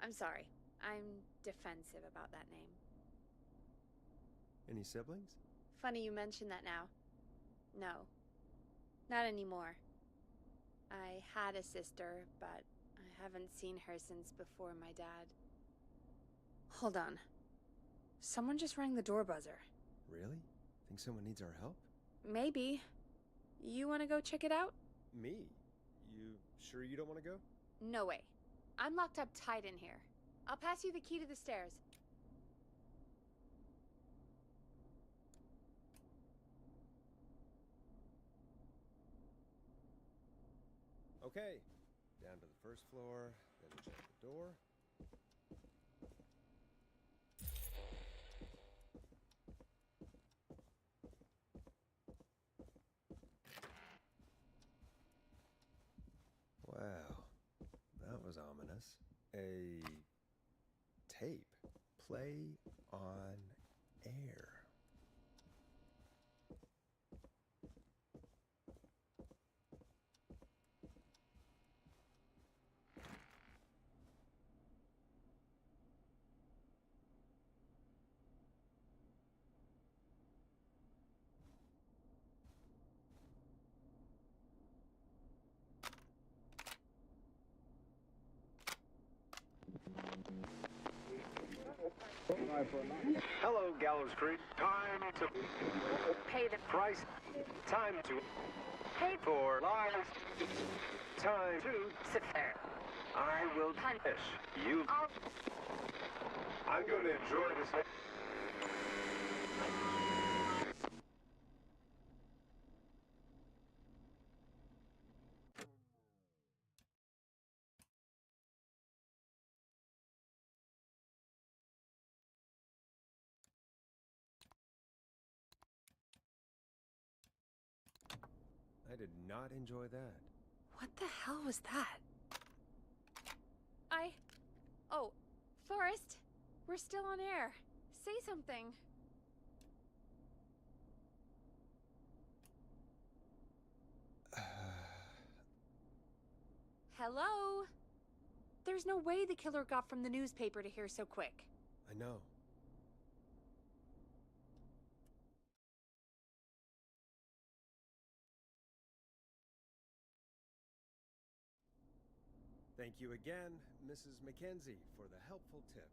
I'm sorry. I'm defensive about that name. Any siblings? Funny you mention that now. No. Not anymore. I had a sister, but I haven't seen her since before my dad. Hold on. Someone just rang the door buzzer. Really? Think someone needs our help? Maybe. You want to go check it out? Me? You sure you don't want to go? No way. I'm locked up tight in here. I'll pass you the key to the stairs. Okay. Down to the first floor, then check the door. Wow. That was ominous. A tape. Play on air. Hello, Gallows Creek. Time to Pay the price. Time to pay for lies. Time to sit there. I will punish you. I'm going to enjoy this. I did not enjoy that. What the hell was that? Oh, Forrest, we're still on air. Say something. Hello? There's no way the killer got from the newspaper to here so quick. I know. Thank you again, Mrs. Mackenzie, for the helpful tip.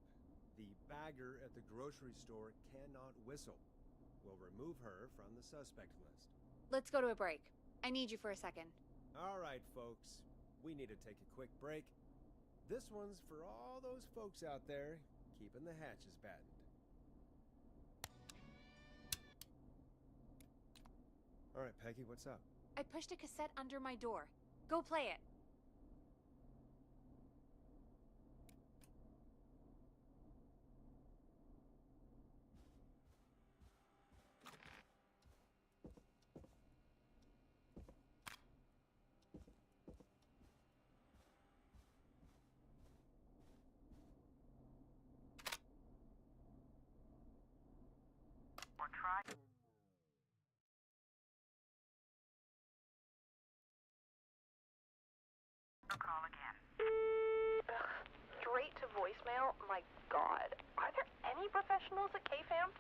The bagger at the grocery store cannot whistle. We'll remove her from the suspect list. Let's go to a break. I need you for a second. All right, folks. We need to take a quick break. This one's for all those folks out there keeping the hatches battened. All right, Peggy, what's up? I pushed a cassette under my door. Go play it. Or try. Call again. Straight to voicemail? My God. Are there any professionals at KFAM?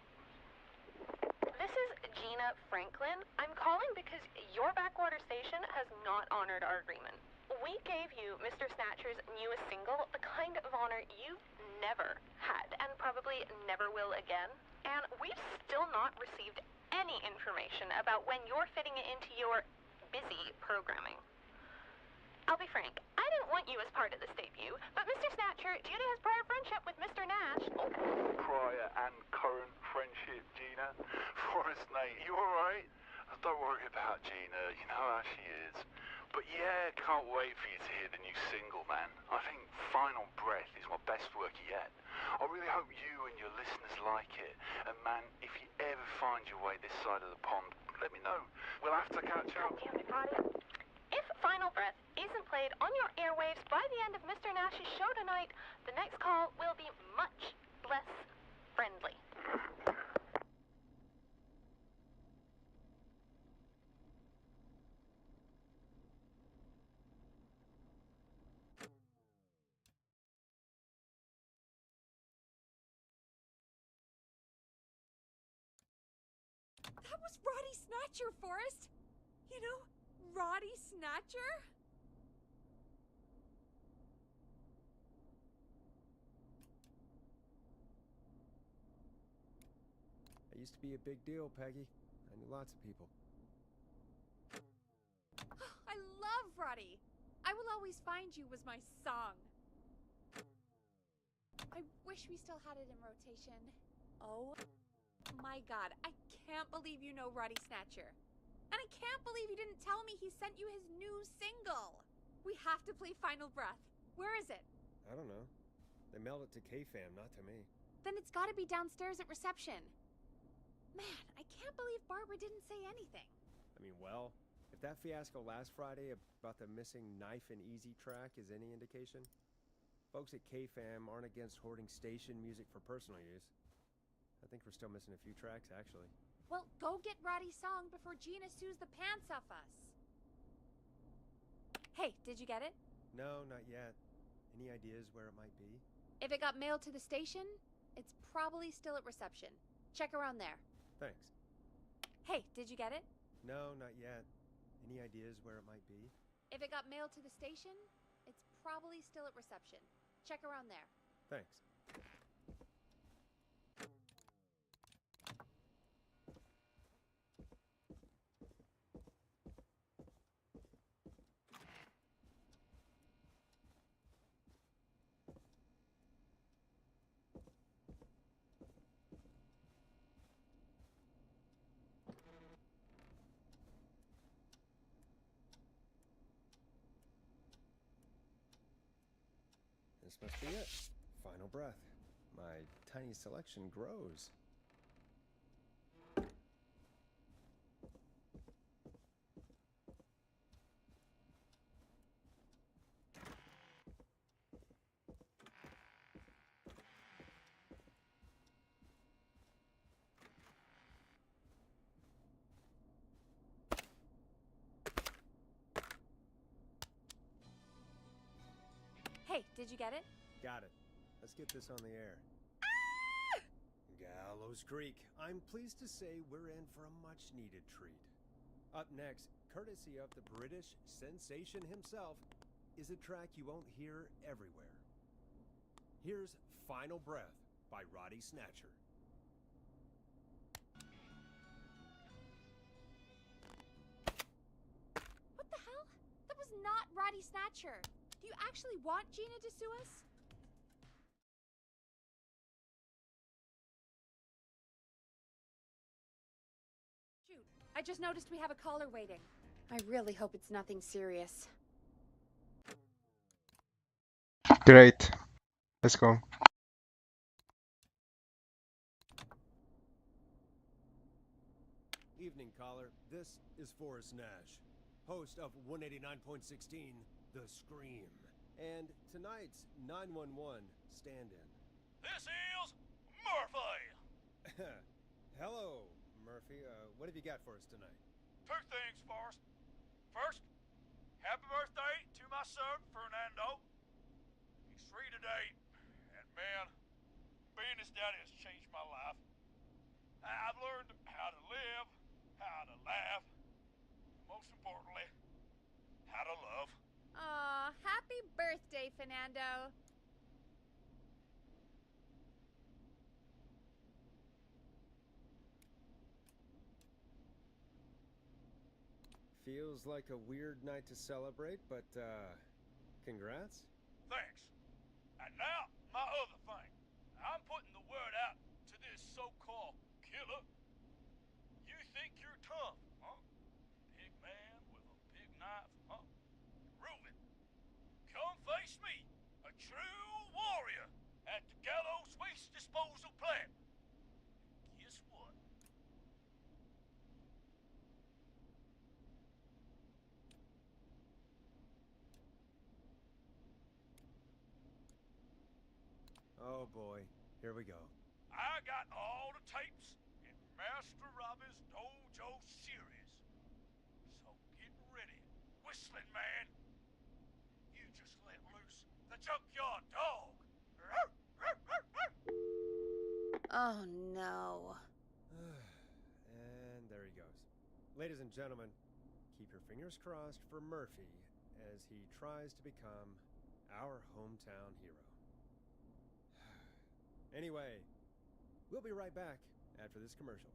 This is Gina Franklin. I'm calling because your backwater station has not honored our agreement. We gave you Mr. Snatcher's newest single, the kind of honor you never had and probably never will again. And we've still not received any information about when you're fitting it into your busy programming. I'll be frank, I didn't want you as part of this debut, but Mr. Snatcher, due to his prior friendship with Mr. Nash... Prior and current friendship, Gina. Forrest, mate, you alright? Don't worry about Gina, you know how she is. But yeah, can't wait for you to hear the new single, man. I think Final Breath is my best work yet. I really hope you and your listeners like it. And man, if you ever find your way this side of the pond, let me know. We'll have to catch up. God damn it, Roddy. If Final Breath isn't played on your airwaves by the end of Mr. Nash's show tonight, the next call will be much less friendly. That was Roddy Snatcher, Forrest! You know, Roddy Snatcher? I used to be a big deal, Peggy. I knew lots of people. I love Roddy! I Will Always Find You was my song. I wish we still had it in rotation. Oh my God, I can't believe you know Roddy Snatcher. And I can't believe you didn't tell me he sent you his new single. We have to play Final Breath. Where is it? I don't know. They mailed it to KFAM, not to me. Then it's gotta be downstairs at reception. Man, I can't believe Barbara didn't say anything. I mean, well, if that fiasco last Friday about the missing Knife and Easy track is any indication, folks at KFAM aren't against hoarding station music for personal use. think we're still missing a few tracks, actually. Well, go get Roddy's song before Gina sues the pants off us. Hey, did you get it? No, not yet. Any ideas where it might be? If it got mailed to the station, it's probably still at reception. Check around there. Thanks. Hey, did you get it? No, not yet. Any ideas where it might be? If it got mailed to the station, it's probably still at reception. Check around there. Thanks. This must be it. Final breath. My tiny selection grows. Hey, did you get it? Got it. Let's get this on the air. Gallows Creek. I'm pleased to say we're in for a much-needed treat. Up next, courtesy of the British sensation himself, is a track you won't hear everywhere. Here's Final Breath by Roddy Snatcher. What the hell? That was not Roddy Snatcher. Do you actually want Gina to sue us? Shoot, I just noticed we have a caller waiting. I really hope it's nothing serious. Great. Let's go. Evening, caller. This is Forrest Nash, host of 189.16, The Scream, and tonight's 911 stand-in. This is Murphy! Hello, Murphy. What have you got for us tonight? Two things, Forrest. First, happy birthday to my son, Fernando. He's 3 today, and man, being his daddy has changed my life. I've learned how to live, how to laugh, most importantly, how to love. Aw, happy birthday, Fernando. Feels like a weird night to celebrate, but, congrats? Thanks. And now, my other thing. I'm putting the word out to this so-called killer. You think you're tough, huh? Big man with a big knife, huh? Prove it. Come face me, a true warrior, at the Gallows Waste Disposal Plant. Guess what? Oh boy, here we go. I got all the tapes in Master Robbie's Dojo series. So get ready, whistling man. You just let loose the junkyard dog. Oh no. And there he goes. Ladies and gentlemen, keep your fingers crossed for Murphy as he tries to become our hometown hero. Anyway, we'll be right back after this commercial.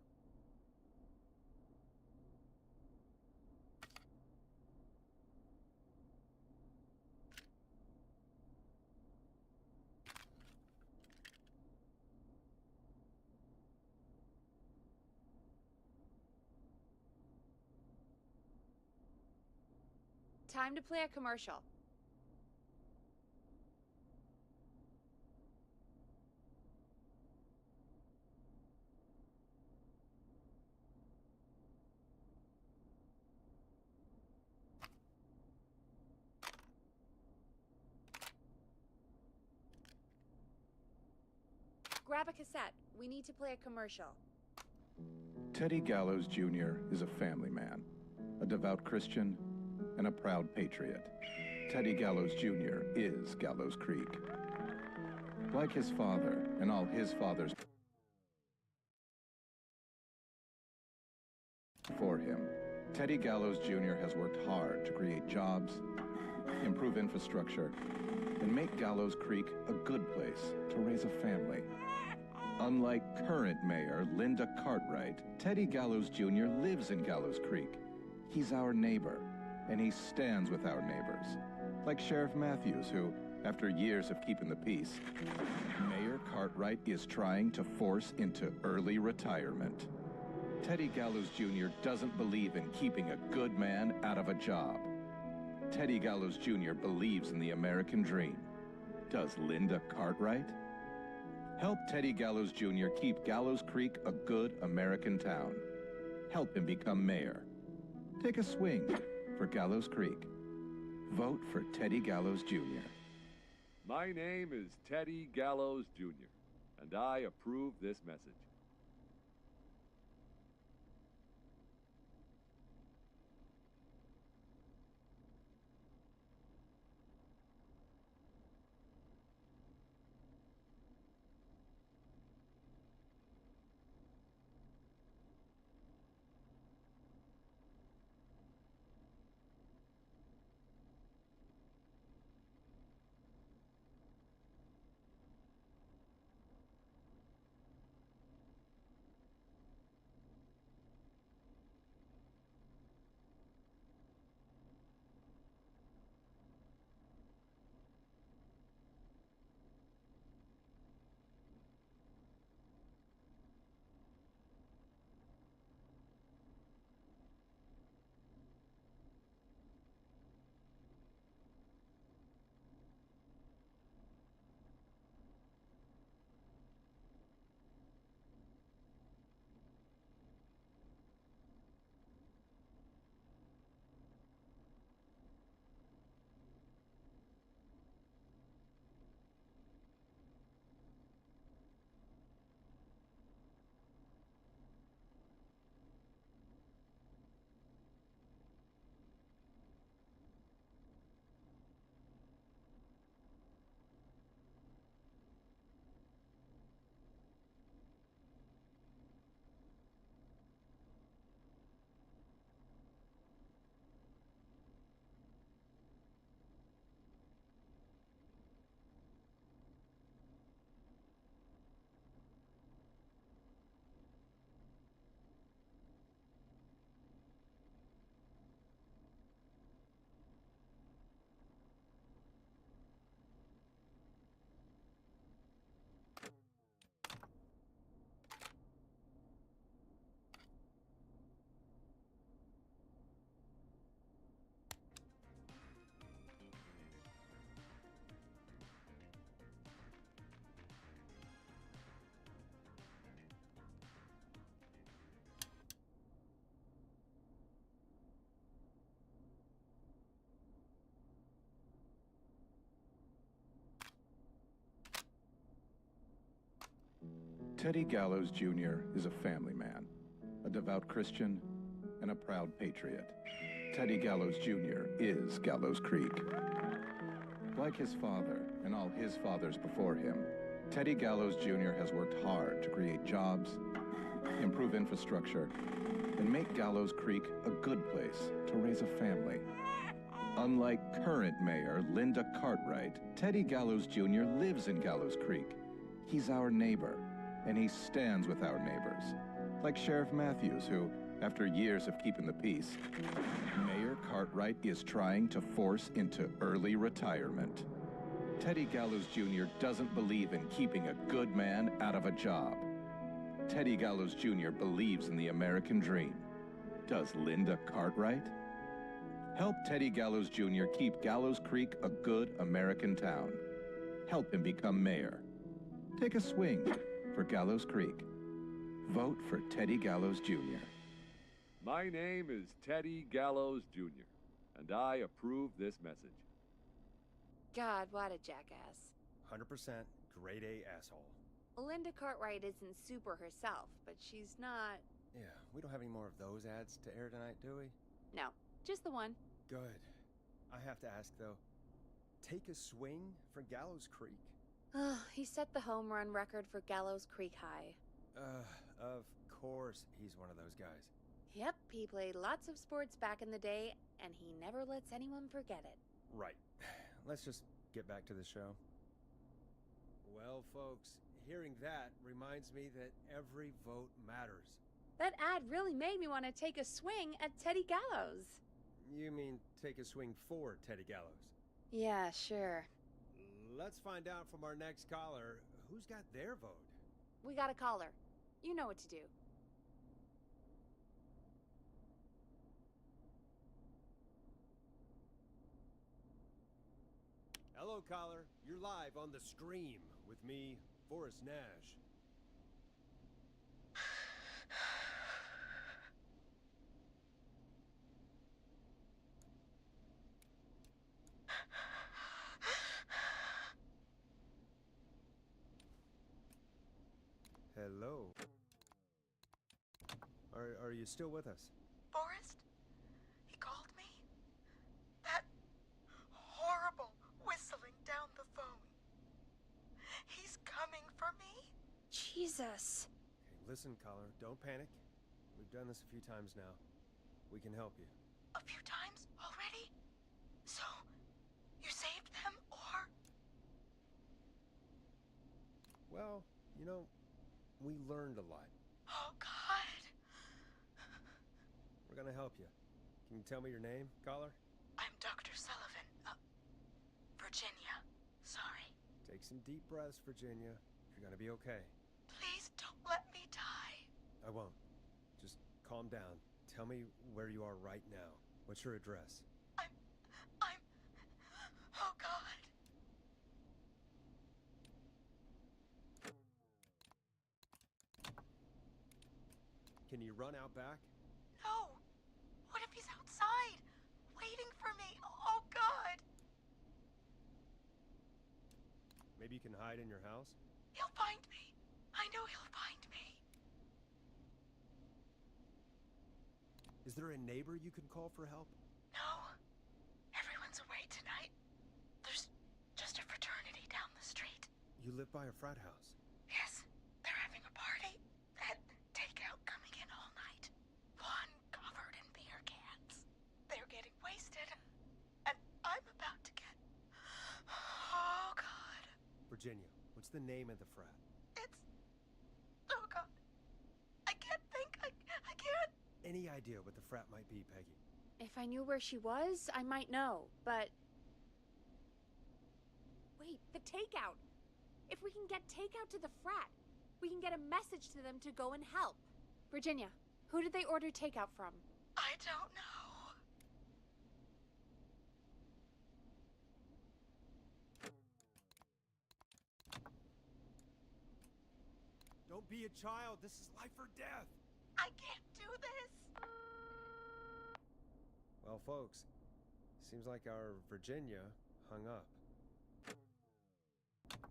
Time to play a commercial. grab a cassette. We need to play a commercial. Teddy Gallows Jr. is a family man, a devout Christian, and a proud patriot. Teddy Gallows Jr. is Gallows Creek. Like his father and all his fathers before him, Teddy Gallows Jr. has worked hard to create jobs, improve infrastructure, and make Gallows Creek a good place to raise a family. Unlike current mayor Linda Cartwright, Teddy Gallows Jr. lives in Gallows Creek. He's our neighbor, and he stands with our neighbors. Like Sheriff Matthews, who, after years of keeping the peace, Mayor Cartwright is trying to force into early retirement. Teddy Gallows Jr. doesn't believe in keeping a good man out of a job. Teddy Gallows Jr. believes in the American dream. Does Linda Cartwright? Help Teddy Gallows Jr. keep Gallows Creek a good American town. Help him become mayor. Take a swing for Gallows Creek. Vote for Teddy Gallows Jr. My name is Teddy Gallows Jr., and I approve this message. Teddy Gallows Jr. is a family man, a devout Christian, and a proud patriot. Teddy Gallows Jr. is Gallows Creek. Like his father and all his fathers before him, Teddy Gallows Jr. has worked hard to create jobs, improve infrastructure, and make Gallows Creek a good place to raise a family. Unlike current mayor Linda Cartwright, Teddy Gallows Jr. lives in Gallows Creek. He's our neighbor, and he stands with our neighbors. Like Sheriff Matthews, who, after years of keeping the peace, Mayor Cartwright is trying to force into early retirement. Teddy Gallows Jr. doesn't believe in keeping a good man out of a job. Teddy Gallows Jr. believes in the American dream. Does Linda Cartwright? Help Teddy Gallows Jr. keep Gallows Creek a good American town. Help him become mayor. Take a swing for Gallows Creek. Vote for Teddy Gallows Jr. My name is Teddy Gallows Jr., and I approve this message. God, what a jackass. 100% grade A asshole. Linda Cartwright isn't super herself, but she's not... Yeah, we don't have any more of those ads to air tonight, do we? No, just the one. Good. I have to ask, though. Take a swing for Gallows Creek? He set the home run record for Gallows Creek High. Of course he's one of those guys. Yep, he played lots of sports back in the day, and he never lets anyone forget it. Right. Let's just get back to the show. Well, folks, hearing that reminds me that every vote matters. That ad really made me want to take a swing at Teddy Gallows. You mean take a swing for Teddy Gallows? Yeah, sure. Let's find out from our next caller who's got their vote. We got a caller. You know what to do. Hello, caller. You're live on The Stream with me, Forrest Nash. Hello. Are you still with us? Forrest? He called me? That horrible whistling down the phone. He's coming for me? Jesus. Hey, listen, caller, don't panic. We've done this a few times now. We can help you. A few times already? So, you saved them, or? Well, you know, we learned a lot. Oh, God. We're gonna help you. Can you tell me your name, caller? I'm Dr. Sullivan. Virginia. Sorry. Take some deep breaths, Virginia. You're gonna be okay. Please don't let me die. I won't. Just calm down. Tell me where you are right now. What's your address? Oh, God. Can you run out back? No. What if he's outside, waiting for me? Oh, God. Maybe you can hide in your house? He'll find me. I know he'll find me. Is there a neighbor you can call for help? No. Everyone's away tonight. There's just a fraternity down the street. You live by a frat house. Yes, they're having a party. That takeout coming in all night. One covered in beer cans. They're getting wasted. And I'm about to get... Oh, God. Virginia, what's the name of the frat? It's... Oh, God. I can't think. I can't... Any idea what the frat might be, Peggy? If I knew where she was, I might know, but... Wait, the takeout! If we can get takeout to the frat, we can get a message to them to go and help. Virginia, who did they order takeout from? I don't know. Don't be a child. This is life or death. I can't do this. Well, folks, seems like our Virginia hung up.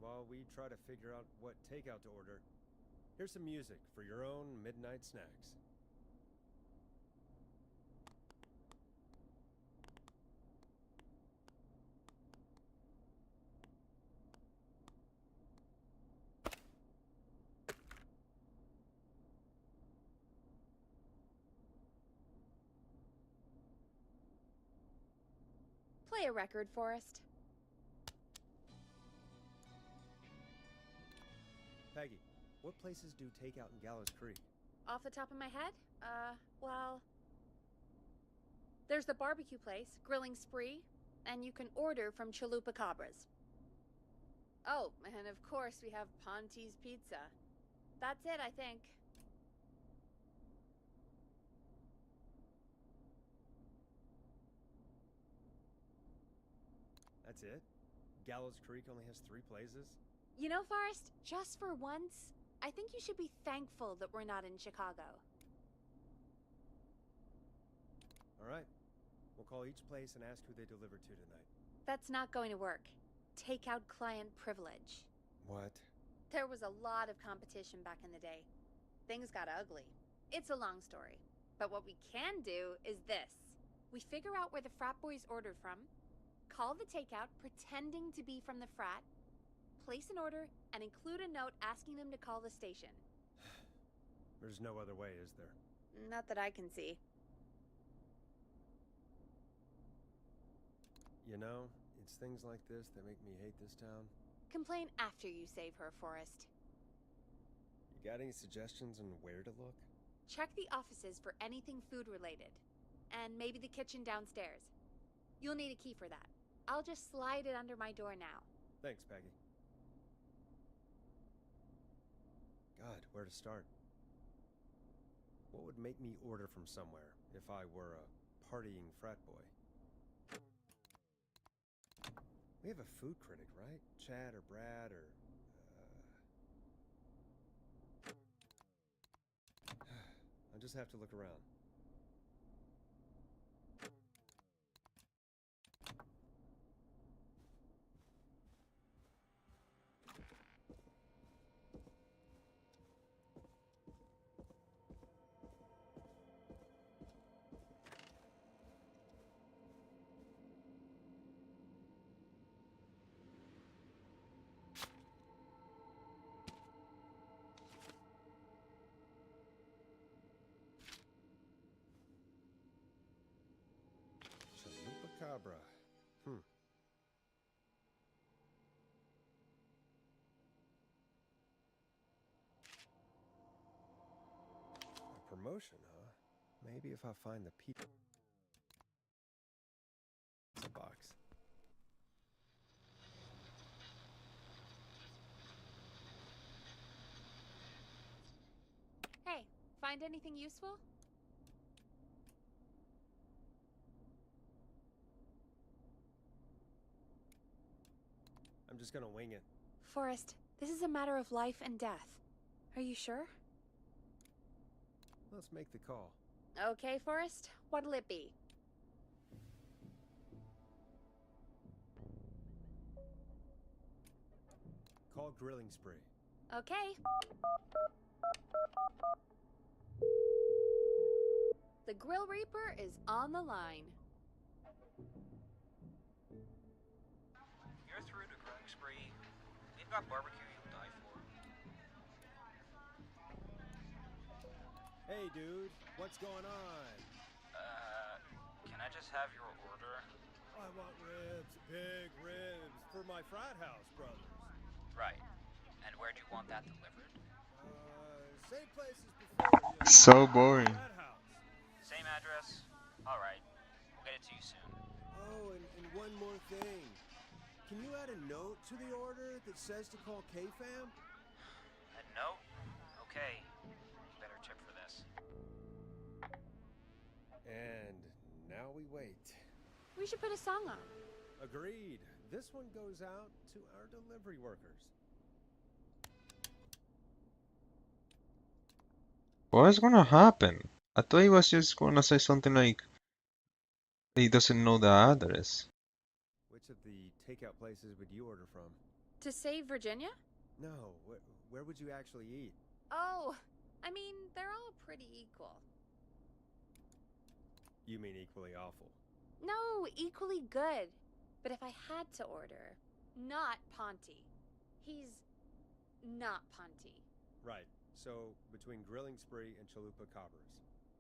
While we try to figure out what takeout to order, here's some music for your own midnight snacks. Play a record, Forrest. Peggy, what places do takeout in Gallows Creek? Off the top of my head? Well... There's the barbecue place, Grilling Spree, and you can order from Chalupa Cabras. Oh, and of course we have Ponte's Pizza. That's it, I think. That's it? Gallows Creek only has 3 places? You know, Forrest, just for once, I think you should be thankful that we're not in Chicago. All right. We'll call each place and ask who they deliver to tonight. That's not going to work. Takeout client privilege. What? There was a lot of competition back in the day. Things got ugly. It's a long story. But what we can do is this. We figure out where the frat boys ordered from, call the takeout pretending to be from the frat, place an order, and include a note asking them to call the station. There's no other way, is there? Not that I can see. You know, it's things like this that make me hate this town. Complain after you save her, Forrest. You got any suggestions on where to look? Check the offices for anything food-related. And maybe the kitchen downstairs. You'll need a key for that. I'll just slide it under my door now. Thanks, Peggy. God, where to start? What would make me order from somewhere if I were a partying frat boy? We have a food critic, right? Chad or Brad or... I'll just have to look around. Cabra. A promotion, huh? Maybe if I find the people. It's a box. Hey, find anything useful? I'm just gonna wing it. Forrest, this is a matter of life and death. Are you sure? Let's make the call. Okay, Forrest. What'll it be? Call Grilling Spree. Okay. The Grill Reaper is on the line. You're through to Grilling Spree. We've got barbecue you'll die for. Hey, dude. What's going on? Can I just have your order? I want ribs. Big ribs. For my frat house, brothers. Right. And where'd you want that delivered? Same place as before. So boring. Frat house. Same address? Alright. We'll get it to you soon. Oh, and one more thing. Can you add a note to the order that says to call K-Fam? A note? Okay. Better tip for this. And now we wait. We should put a song on. Agreed. This one goes out to our delivery workers. What's gonna happen? I thought he was just gonna say something like he doesn't know the address. Which of the takeout places would you order from? To save Virginia? No, where would you actually eat? Oh, I mean, they're all pretty equal. You mean equally awful? No, equally good. But if I had to order, not Ponty. He's not Ponty. Right. So, between Grilling Spree and Chalupa Cabras.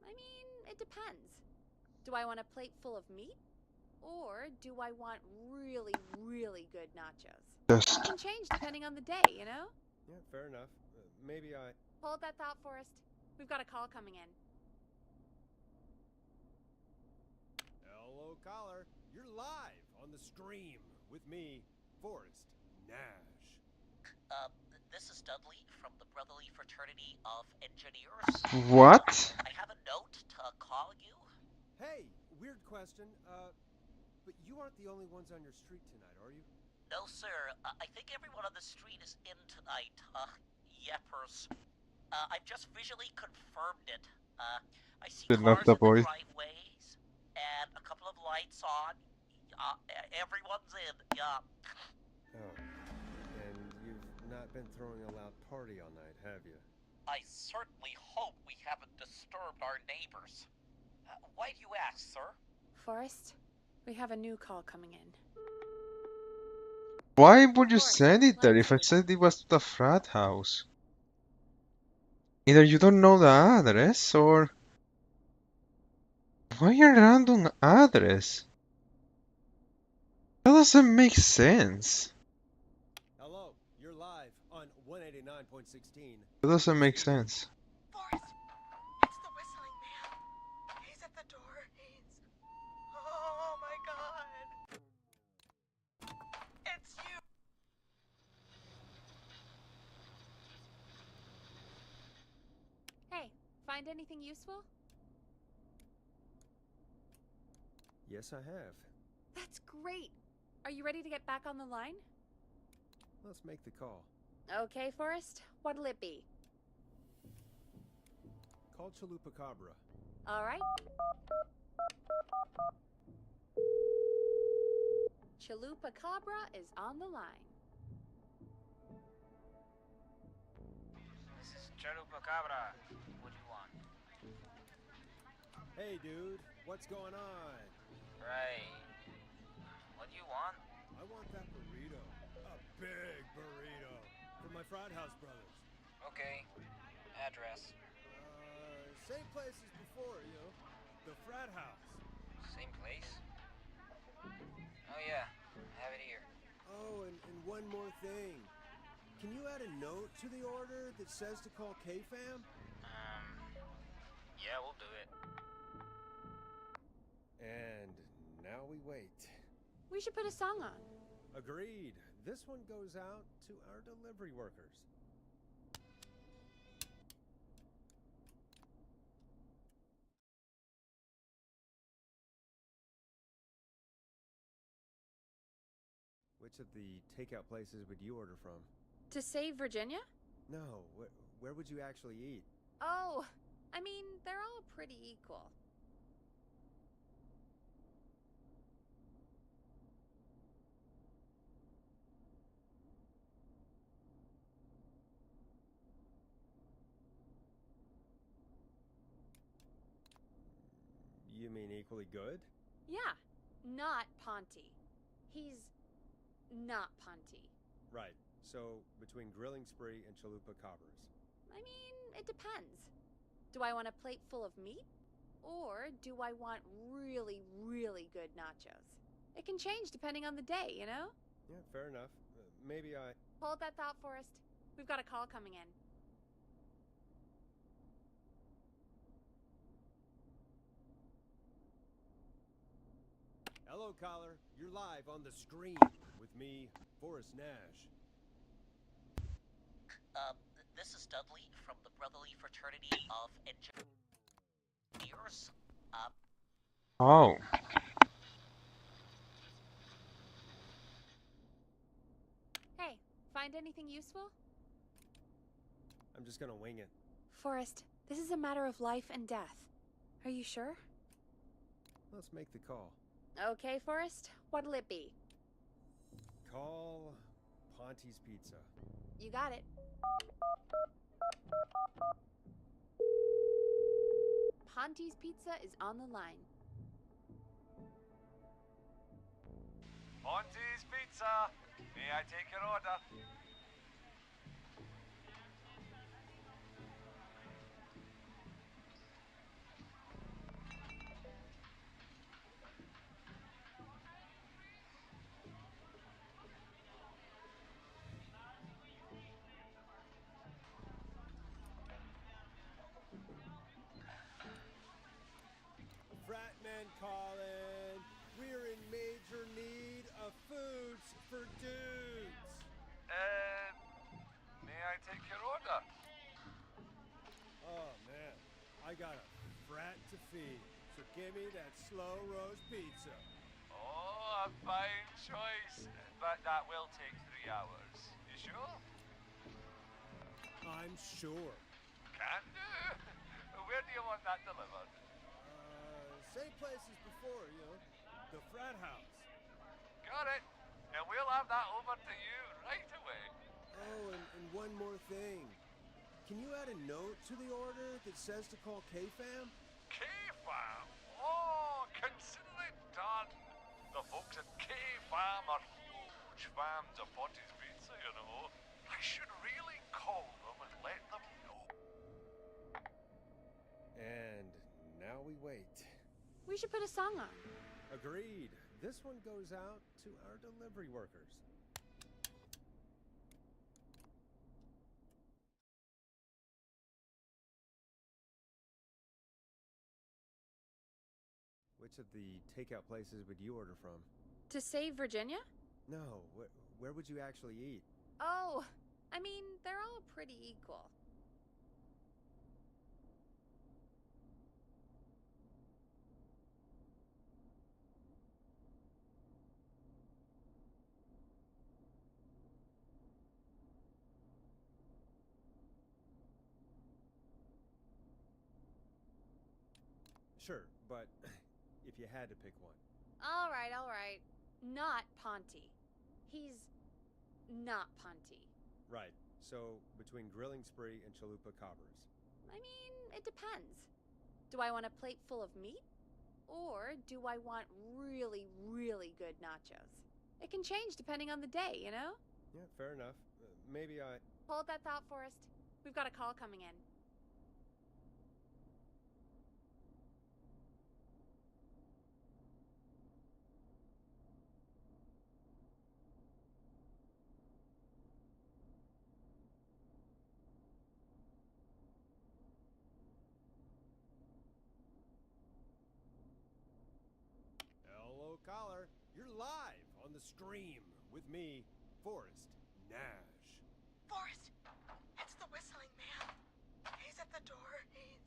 I mean, it depends. Do I want a plate full of meat? Or do I want really, really good nachos? It can change depending on the day, you know? Yeah, fair enough. Maybe I... Hold that thought, Forrest. We've got a call coming in. Hello, caller. You're live on the stream with me, Forrest Nash. This is Dudley from the Brotherly Fraternity of Engineers. What? I have a note to call you. Hey, weird question. But you aren't the only ones on your street tonight, are you? No, sir. I think everyone on the street is in tonight. Yeppers. I've just visually confirmed it. I see Good cars enough, the in boy. the driveways and a couple of lights on. Everyone's in. Yeah. Oh. And you've not been throwing a loud party all night, have you? I certainly hope we haven't disturbed our neighbors. Why do you ask, sir? Forrest, we have a new call coming in. Why would you send it there if I said it was to the frat house? Either you don't know the address or... Why a random address? That doesn't make sense. Hello, you're live on 189.16. That doesn't make sense. Forrest, it's the whistling man. He's at the door. Oh my god. It's you. Hey, find anything useful? Yes, I have. That's great. Are you ready to get back on the line? Let's make the call. Okay, Forrest. What'll it be? Call Chupacabra. All right. Chupacabra is on the line. This is Chupacabra. What do you want? Hey, dude. What's going on? Right. What do you want? I want that burrito. A big burrito. For my frat house brothers. Okay. Address. Same place as before, you know. The frat house. Same place? Oh yeah. I have it here. Oh, and one more thing. Can you add a note to the order that says to call K-Fam? Yeah, we'll do it. And now we wait. We should put a song on. Agreed. This one goes out to our delivery workers. Which of the takeout places would you order from? To save Virginia? No, where would you actually eat? Oh, I mean, they're all pretty equal. You mean equally good? Yeah, not Ponty. He's not Ponty. Right. So, between Grilling Spree and Chupacabras. I mean, it depends. Do I want a plate full of meat? Or do I want really, really good nachos? It can change depending on the day, you know? Yeah, fair enough. Maybe I... Hold that thought, Forrest. We've got a call coming in. Hello, caller. You're live on the screen with me, Forrest Nash. This is Dudley from the Brotherly Fraternity of Engineers. Oh. Hey, find anything useful? I'm just gonna wing it. Forrest, this is a matter of life and death. Are you sure? Let's make the call. Okay, Forrest. What'll it be? Call Ponty's Pizza. You got it. Ponty's Pizza is on the line. Ponty's Pizza. May I take your order? Frat men calling. We're in major need of foods for dudes. May I take your order? Oh, man. I got a frat to feed. So give me that slow roast pizza. Oh, a fine choice. But that will take 3 hours. You sure? I'm sure. Can do. Where do you want that delivered? Same place as before, you know. The frat house. Got it. And we'll have that over to you right away. Oh, and one more thing. Can you add a note to the order that says to call K-Fam? K-Fam? Oh, consider it done. The folks at K-Fam are huge fans of Potty's Pizza, you know. I should really call them and let them know. And now we wait. We should put a song on. Agreed. This one goes out to our delivery workers. Which of the takeout places would you order from? To save Virginia? No, where would you actually eat? Oh, I mean, they're all pretty equal. Sure, but if you had to pick one. All right. Not Ponty. He's not Ponty. Right. So, between Grilling Spree and Chalupa Cobbers. I mean, it depends. Do I want a plate full of meat? Or do I want really, really good nachos? It can change depending on the day, you know? Yeah, fair enough. Maybe I... Hold that thought, Forrest. We've got a call coming in. Hello, caller. You're live on the stream with me, Forrest Nash. Forrest, it's the whistling man. He's at the door. He's...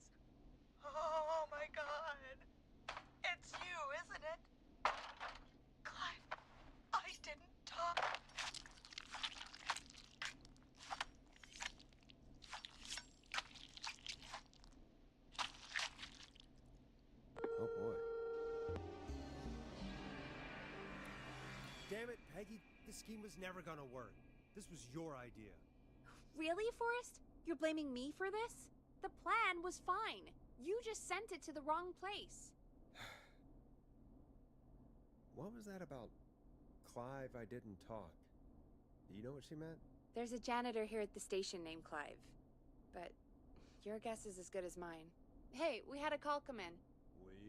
Oh my god. It's you, isn't it? Clive, I didn't talk. Oh boy. Damn it, Peggy. This scheme was never gonna work. This was your idea. Really, Forrest? You're blaming me for this? The plan was fine. You just sent it to the wrong place. What was that about Clive, I didn't talk? Do you know what she meant? There's a janitor here at the station named Clive. But your guess is as good as mine. Hey, we had a call come in.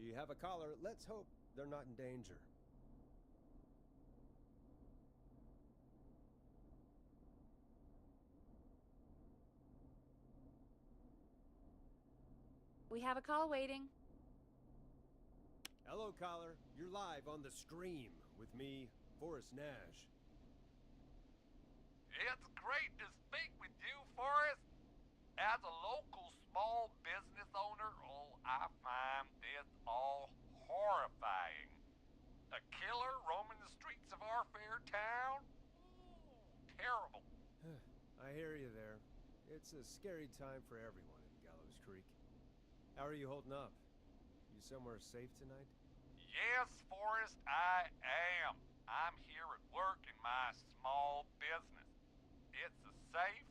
We have a caller. Let's hope they're not in danger. We have a call waiting. Hello, caller. You're live on the stream with me, Forrest Nash. It's great to speak with you, Forrest. As a local small business owner, I find this all horrifying. A killer roaming the streets of our fair town? Ooh, terrible. I hear you there. It's a scary time for everyone in Gallows Creek. How are you holding up? You somewhere safe tonight? Yes, Forrest, I am. I'm here at work in my small business. It's a safe,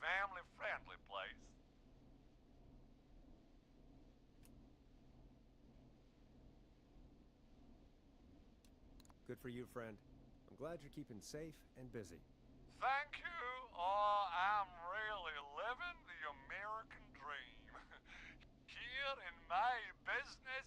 family-friendly place. Good for you, friend. I'm glad you're keeping safe and busy. Thank you. I'm really living the American dream. Here in my business.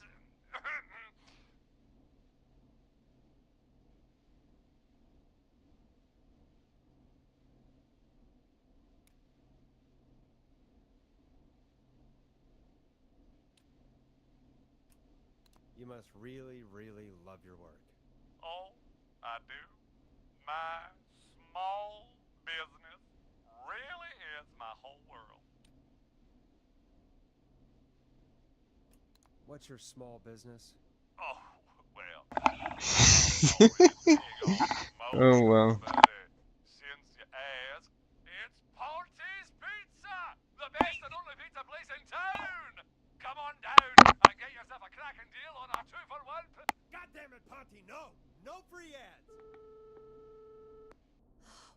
You must really, really love your work. Oh, I do. My small business really is my whole world. What's your small business? Oh, well. Oh well. Since you ask, it's Ponty's Pizza! The best and only pizza place in town! Come on down and get yourself a cracking deal on our 2-for-1. God damn it, Ponty, no! No free ads!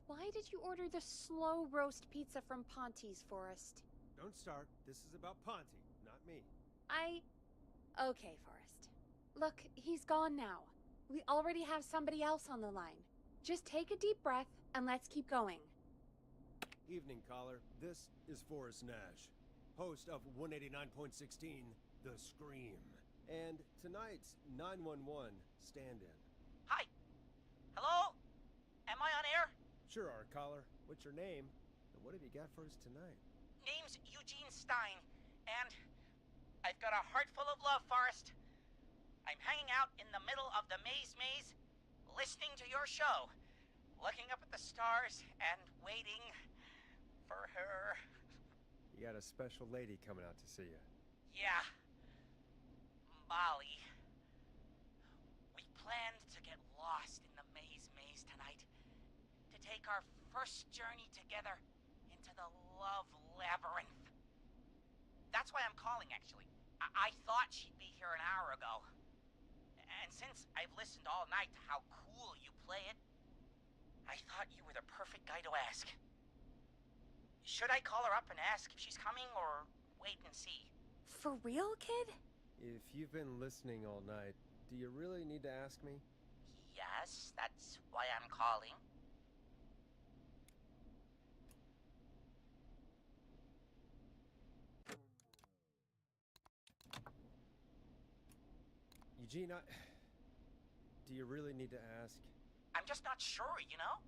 why did you order the slow roast pizza from Ponte's, Forrest? Don't start. This is about Ponte, not me. Okay, Forrest. Look, he's gone now. We already have somebody else on the line. Just take a deep breath and let's keep going. Evening, caller. This is Forrest Nash, host of 189.16, The Scream. And tonight's 911 stand-in. Hi. Hello? Am I on air? Sure are, caller. What's your name? And what have you got for us tonight? Name's Eugene Stein, and I've got a heart full of love, Forrest. I'm hanging out in the middle of the maze, listening to your show, looking up at the stars and waiting for her. You got a special lady coming out to see you. Yeah. Molly. We planned to get lost in the maze tonight, to take our first journey together into the love labyrinth. That's why I'm calling, actually. I thought she'd be here an hour ago. And since I've listened all night to how cool you play it, I thought you were the perfect guy to ask. Should I call her up and ask if she's coming, or wait and see? For real, kid? If you've been listening all night, do you really need to ask me? Yes, that's why I'm calling. Eugene, do you really need to ask? I'm just not sure, you know?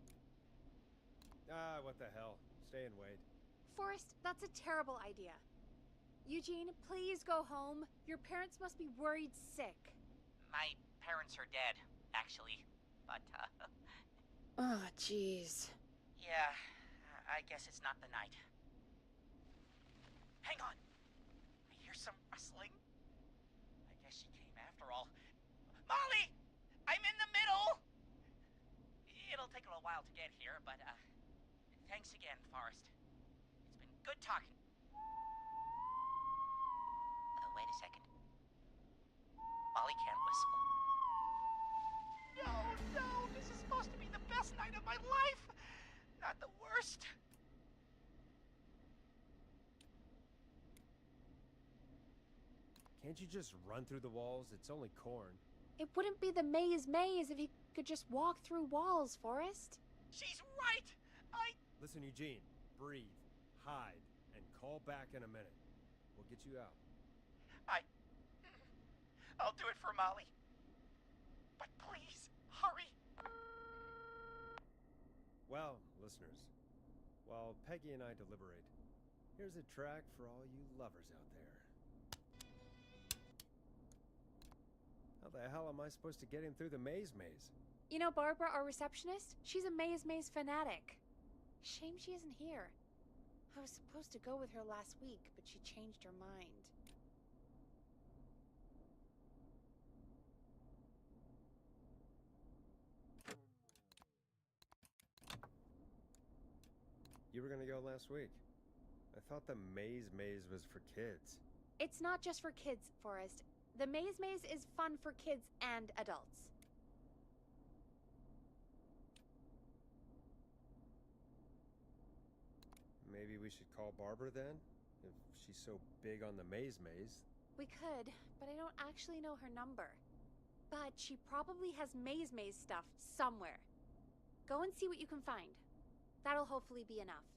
What the hell. Stay and wait. Forrest, that's a terrible idea. Eugene, please go home. Your parents must be worried sick. My parents are dead, actually. But, Oh, jeez. yeah, I guess it's not the night. Hang on. I hear some rustling. I guess she came after all. Molly! I'm in the middle! It'll take a little while to get here, but, thanks again, Forrest. It's been good talking. Wait a second. Molly can't whistle. No! This is supposed to be the best night of my life! Not the worst. Can't you just run through the walls? It's only corn. It wouldn't be the maze if you could just walk through walls, Forrest. She's right! Listen, Eugene. Breathe. Hide. And call back in a minute. We'll get you out. I'll do it for Molly. But please, hurry. Well, listeners, while Peggy and I deliberate, here's a track for all you lovers out there. How the hell am I supposed to get him through the maze? You know Barbara, our receptionist? She's a maze fanatic. Shame she isn't here. I was supposed to go with her last week, but she changed her mind. You were gonna go last week. I thought the maze was for kids. It's not just for kids, Forrest. The maze is fun for kids and adults. Maybe we should call Barbara then? If she's so big on the maze. We could, but I don't actually know her number. But she probably has maze stuff somewhere. Go and see what you can find. That'll hopefully be enough.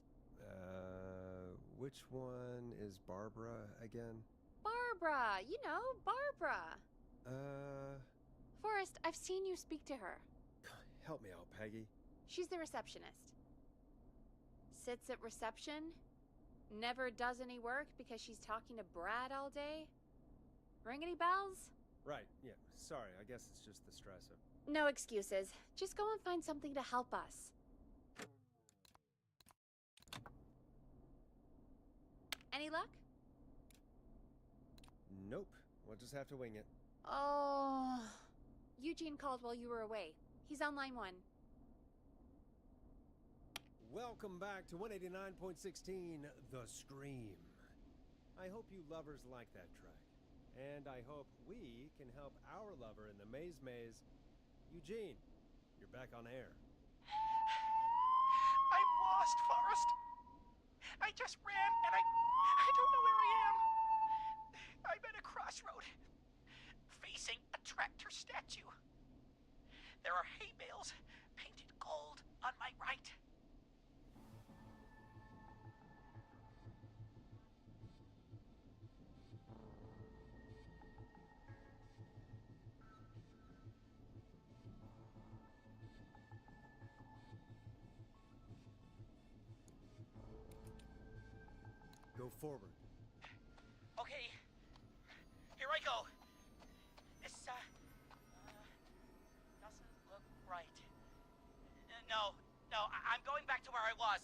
Which one is Barbara again? Barbara! You know, Barbara! Forrest, I've seen you speak to her. Help me out, Peggy. She's the receptionist. Sits at reception. Never does any work because she's talking to Brad all day. Ring any bells? Right, yeah. Sorry, I guess it's just the stress of... No excuses. Just go and find something to help us. Any luck? Nope. We'll just have to wing it. Oh... Eugene called while you were away. He's on line 1. Welcome back to 189.16, The Scream. I hope you lovers like that track. And I hope we can help our lover in the maze. Eugene, you're back on air. lost, Forrest. I just ran and I don't know where I am. I'm at a crossroad, facing a tractor statue. There are hay bales painted gold on my right. Go forward. Okay, here I go. This, doesn't look right. No, I'm going back to where I was.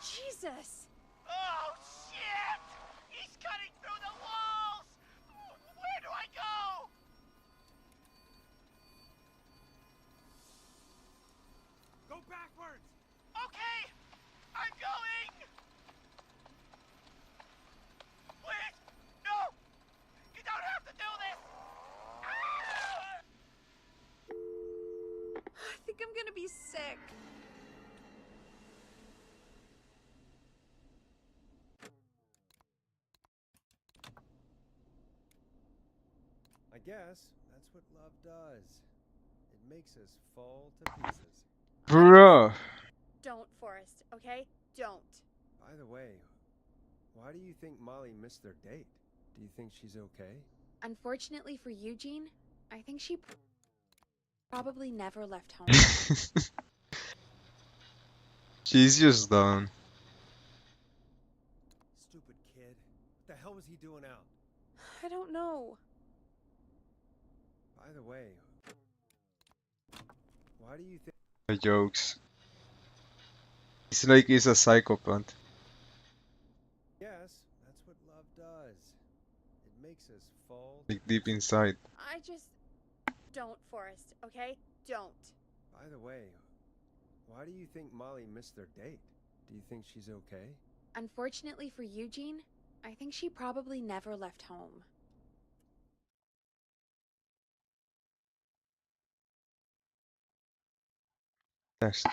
Jesus! Oh, shit! He's cutting through the walls! Where do I go? Go backwards! Okay, I'm going! Please, no! You don't have to do this! I think I'm gonna be sick. I guess that's what love does. It makes us fall to pieces. Bruh. Don't, Forrest, okay? Don't. By the way, why do you think Molly missed their date? Do you think she's okay? Unfortunately for Eugene, I think she probably never left home. She's just done. Stupid kid. What the hell was he doing out? I don't know. By the way, why do you think... The jokes. It's like he's a psychopath. Yes, that's what love does. It makes us fall Like deep inside. I just... Don't, Forrest, okay? Don't. By the way, why do you think Molly missed their date? Do you think she's okay? Unfortunately for Eugene, I think she probably never left home. Test.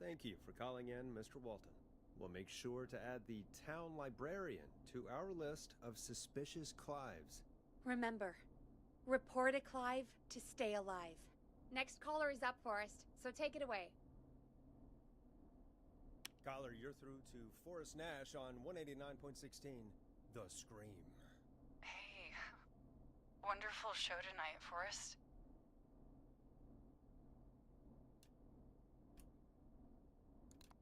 Thank you for calling in, Mr. Walton. We'll make sure to add the town librarian to our list of suspicious Clives. Remember, report a Clive to stay alive. Next caller is up, Forrest, so take it away. Caller, you're through to Forrest Nash on 189.16, The Scream. Hey, wonderful show tonight, Forrest.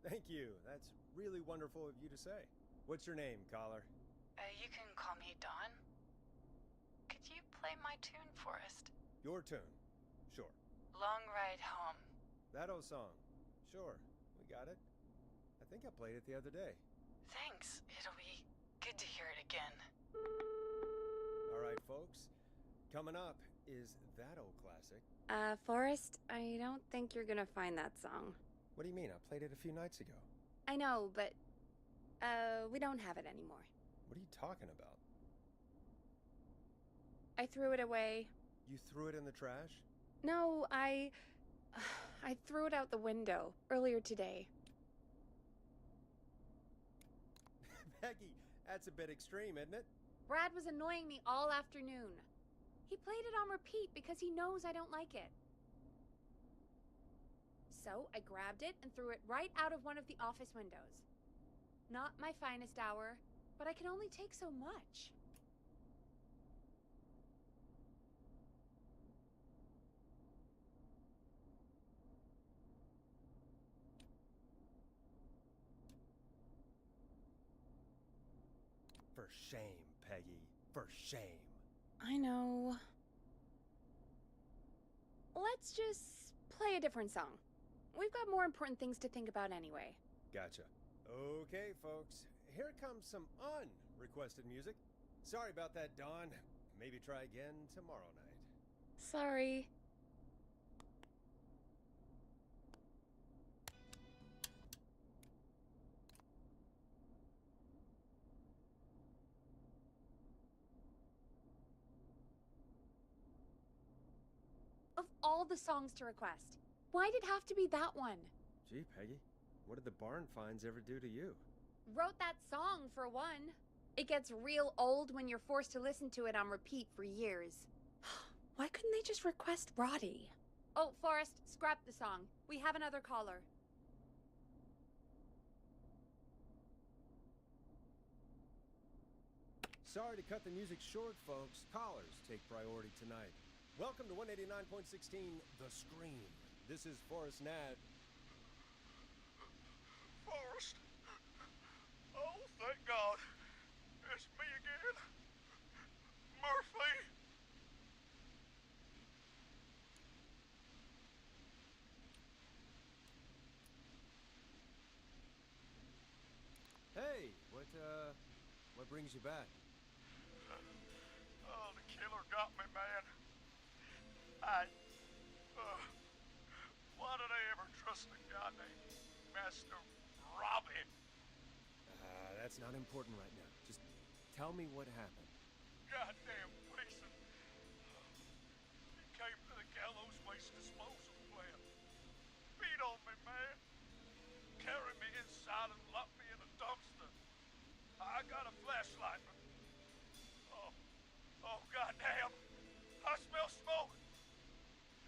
Thank you. That's really wonderful of you to say. What's your name, caller? You can call me Dawn. Could you play my tune, Forrest? Your tune. Sure. Long Ride Home. That old song. Sure. We got it. I think I played it the other day. Thanks. It'll be good to hear it again. All right, folks. Coming up is that old classic. Forrest, I don't think you're gonna find that song. What do you mean? I played it a few nights ago. I know, but, we don't have it anymore. What are you talking about? I threw it away. You threw it in the trash? No, I threw it out the window earlier today. Peggy, that's a bit extreme, isn't it? Brad was annoying me all afternoon. He played it on repeat because he knows I don't like it. So I grabbed it and threw it right out of one of the office windows. Not my finest hour, but I can only take so much. For shame, Peggy. For shame. I know. Let's just play a different song. We've got more important things to think about anyway. Gotcha. Okay, folks. Here comes some unrequested music. Sorry about that, Dawn. Maybe try again tomorrow night. Sorry. Of all the songs to request, why'd it have to be that one? Gee, Peggy, what did the barn finds ever do to you? Wrote that song, for one. It gets real old when you're forced to listen to it on repeat for years. Why couldn't they just request Roddy? Oh, Forrest, scrap the song. We have another caller. Sorry to cut the music short, folks. Callers take priority tonight. Welcome to 189.16 The Scream. This is Forrest Nat. Forrest? Oh, thank God. It's me again. Murphy. Hey, what brings you back? Oh, the killer got me, man. Why did I ever trust a guy named Master Robbie? That's not important right now. Just tell me what happened. Goddamn Gleason. He came to the gallows waste disposal plant. Beat on me, man. Carried me inside and locked me in a dumpster. I got a flashlight, but... Oh, goddamn. I smell smoke.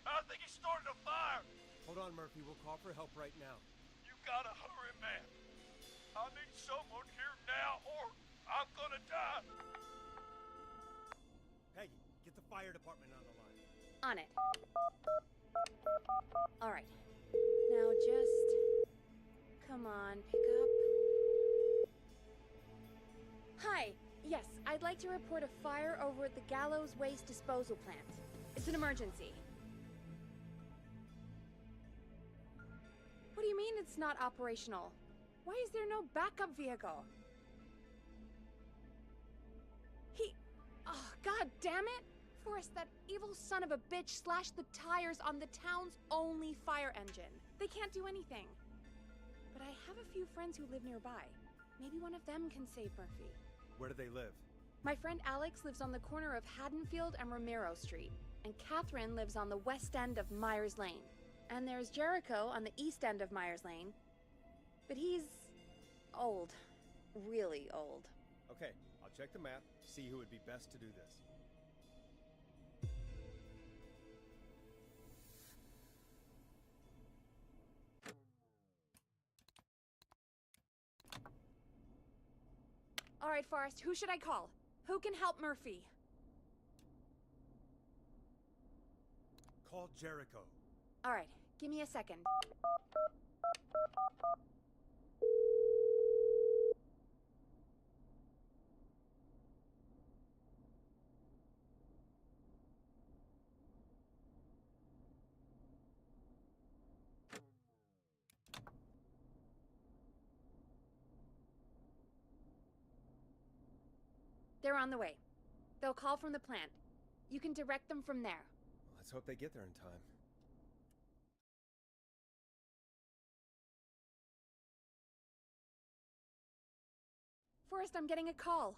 I think he started a fire. Hold on, Murphy. We'll call for help right now. You gotta hurry, man. I need someone here now, or I'm gonna die. Peggy, get the fire department on the line. On it. All right. Now just... Come on, pick up. Hi. Yes, I'd like to report a fire over at the Gallows Waste Disposal Plant. It's an emergency. What do you mean it's not operational? Why is there no backup vehicle? Oh, god damn it! Forrest, that evil son of a bitch slashed the tires on the town's only fire engine. They can't do anything. But I have a few friends who live nearby. Maybe one of them can save Murphy. Where do they live? My friend Alex lives on the corner of Haddonfield and Romero Street, and Catherine lives on the west end of Myers Lane. And there's Jericho on the east end of Myers Lane. But he's old. Really old. Okay, I'll check the map, see who would be best to do this. All right, Forrest, who should I call? Who can help Murphy? Call Jericho. All right, give me a second. They're on the way. They'll call from the plant. You can direct them from there. Let's hope they get there in time. Forrest, I'm getting a call.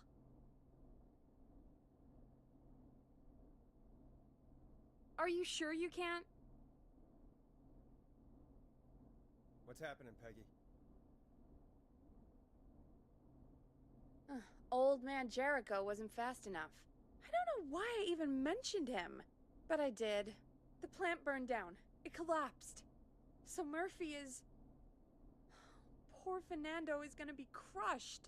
Are you sure you can't? What's happening, Peggy? Old man Jericho wasn't fast enough. I don't know why I even mentioned him. But I did. The plant burned down. It collapsed. So Murphy is... Poor Fernando is gonna be crushed.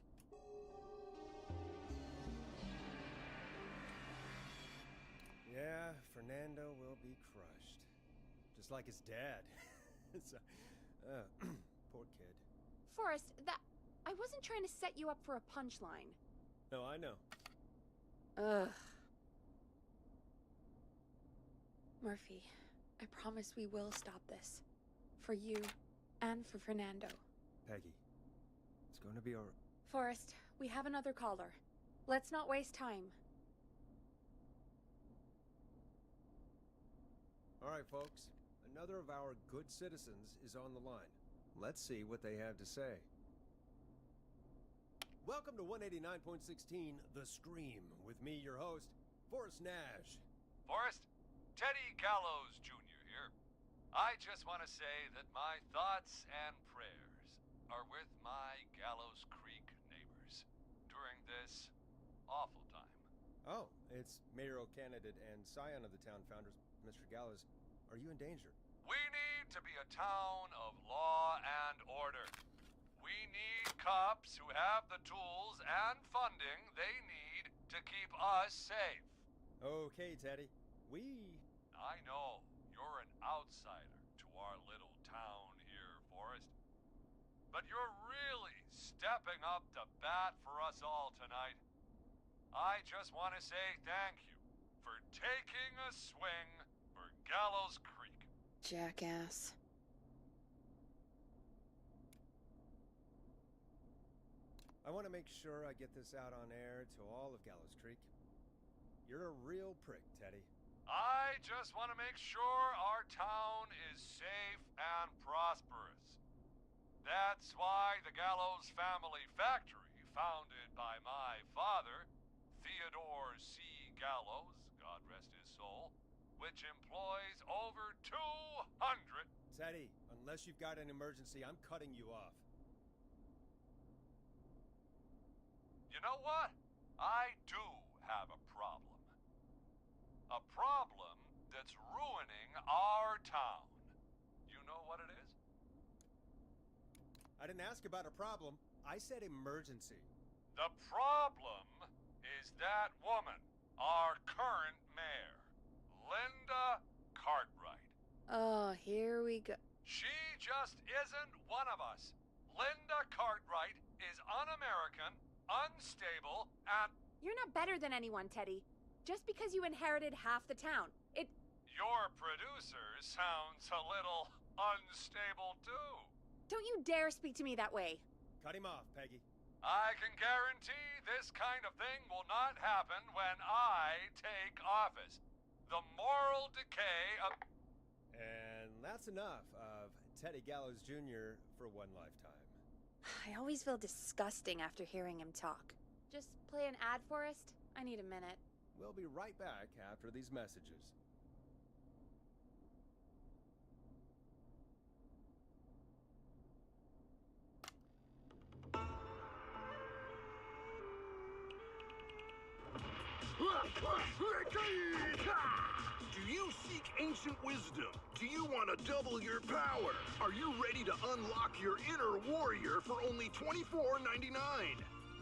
Yeah, Fernando will be crushed. Just like his dad. So, poor kid. Forrest, I wasn't trying to set you up for a punchline. No, I know. Ugh. Murphy, I promise we will stop this. For you, and for Fernando. Peggy, it's going to be alright. Forrest, we have another caller. Let's not waste time. Alright, folks. Another of our good citizens is on the line. Let's see what they have to say. Welcome to 189.16 The Scream, with me, your host, Forrest Nash. Forrest, Teddy Gallows Jr. here. I just want to say that my thoughts and prayers are with my Gallows Creek neighbors during this awful time. Oh, it's mayoral candidate and scion of the town founders, Mr. Gallows. Are you in danger? We need to be a town of law and order. We need cops who have the tools and funding they need to keep us safe. Okay, Teddy. I know you're an outsider to our little town here, Forrest. But you're really stepping up to bat for us all tonight. I just want to say thank you for taking a swing for Gallows Creek. Jackass. I want to make sure I get this out on air to all of Gallows Creek. You're a real prick, Teddy. I just want to make sure our town is safe and prosperous. That's why the Gallows Family Factory, founded by my father, Theodore C. Gallows, God rest his soul, which employs over 200... Teddy, unless you've got an emergency, I'm cutting you off. You know what? I do have a problem. A problem that's ruining our town. You know what it is? I didn't ask about a problem. I said emergency. The problem is that woman, our current mayor, Linda Cartwright. Oh, here we go. She just isn't one of us. Linda Cartwright is un-American, unstable, and... You're not better than anyone, Teddy. Just because you inherited half the town, Your producer sounds a little unstable, too. Don't you dare speak to me that way. Cut him off, Peggy. I can guarantee this kind of thing will not happen when I take office. The moral decay of... And that's enough of Teddy Gallows Jr. for one lifetime. I always feel disgusting after hearing him talk. Just play an ad, Forrest. I need a minute. We'll be right back after these messages. Do you seek ancient wisdom? Do you want to double your power? Are you ready to unlock your inner warrior for only $24.99?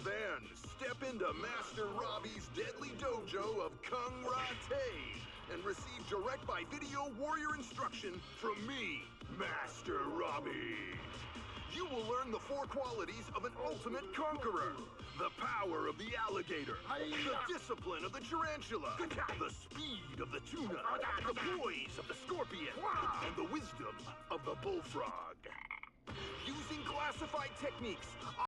Then step into Master Robbie's deadly dojo of Kung Ra-Te and receive direct by video warrior instruction from me, Master Robbie. You will learn the 4 qualities of an ultimate conqueror. The power of the alligator, the discipline of the tarantula, the speed of the tuna, the poise of the scorpion, and the wisdom of the bullfrog. Using classified techniques,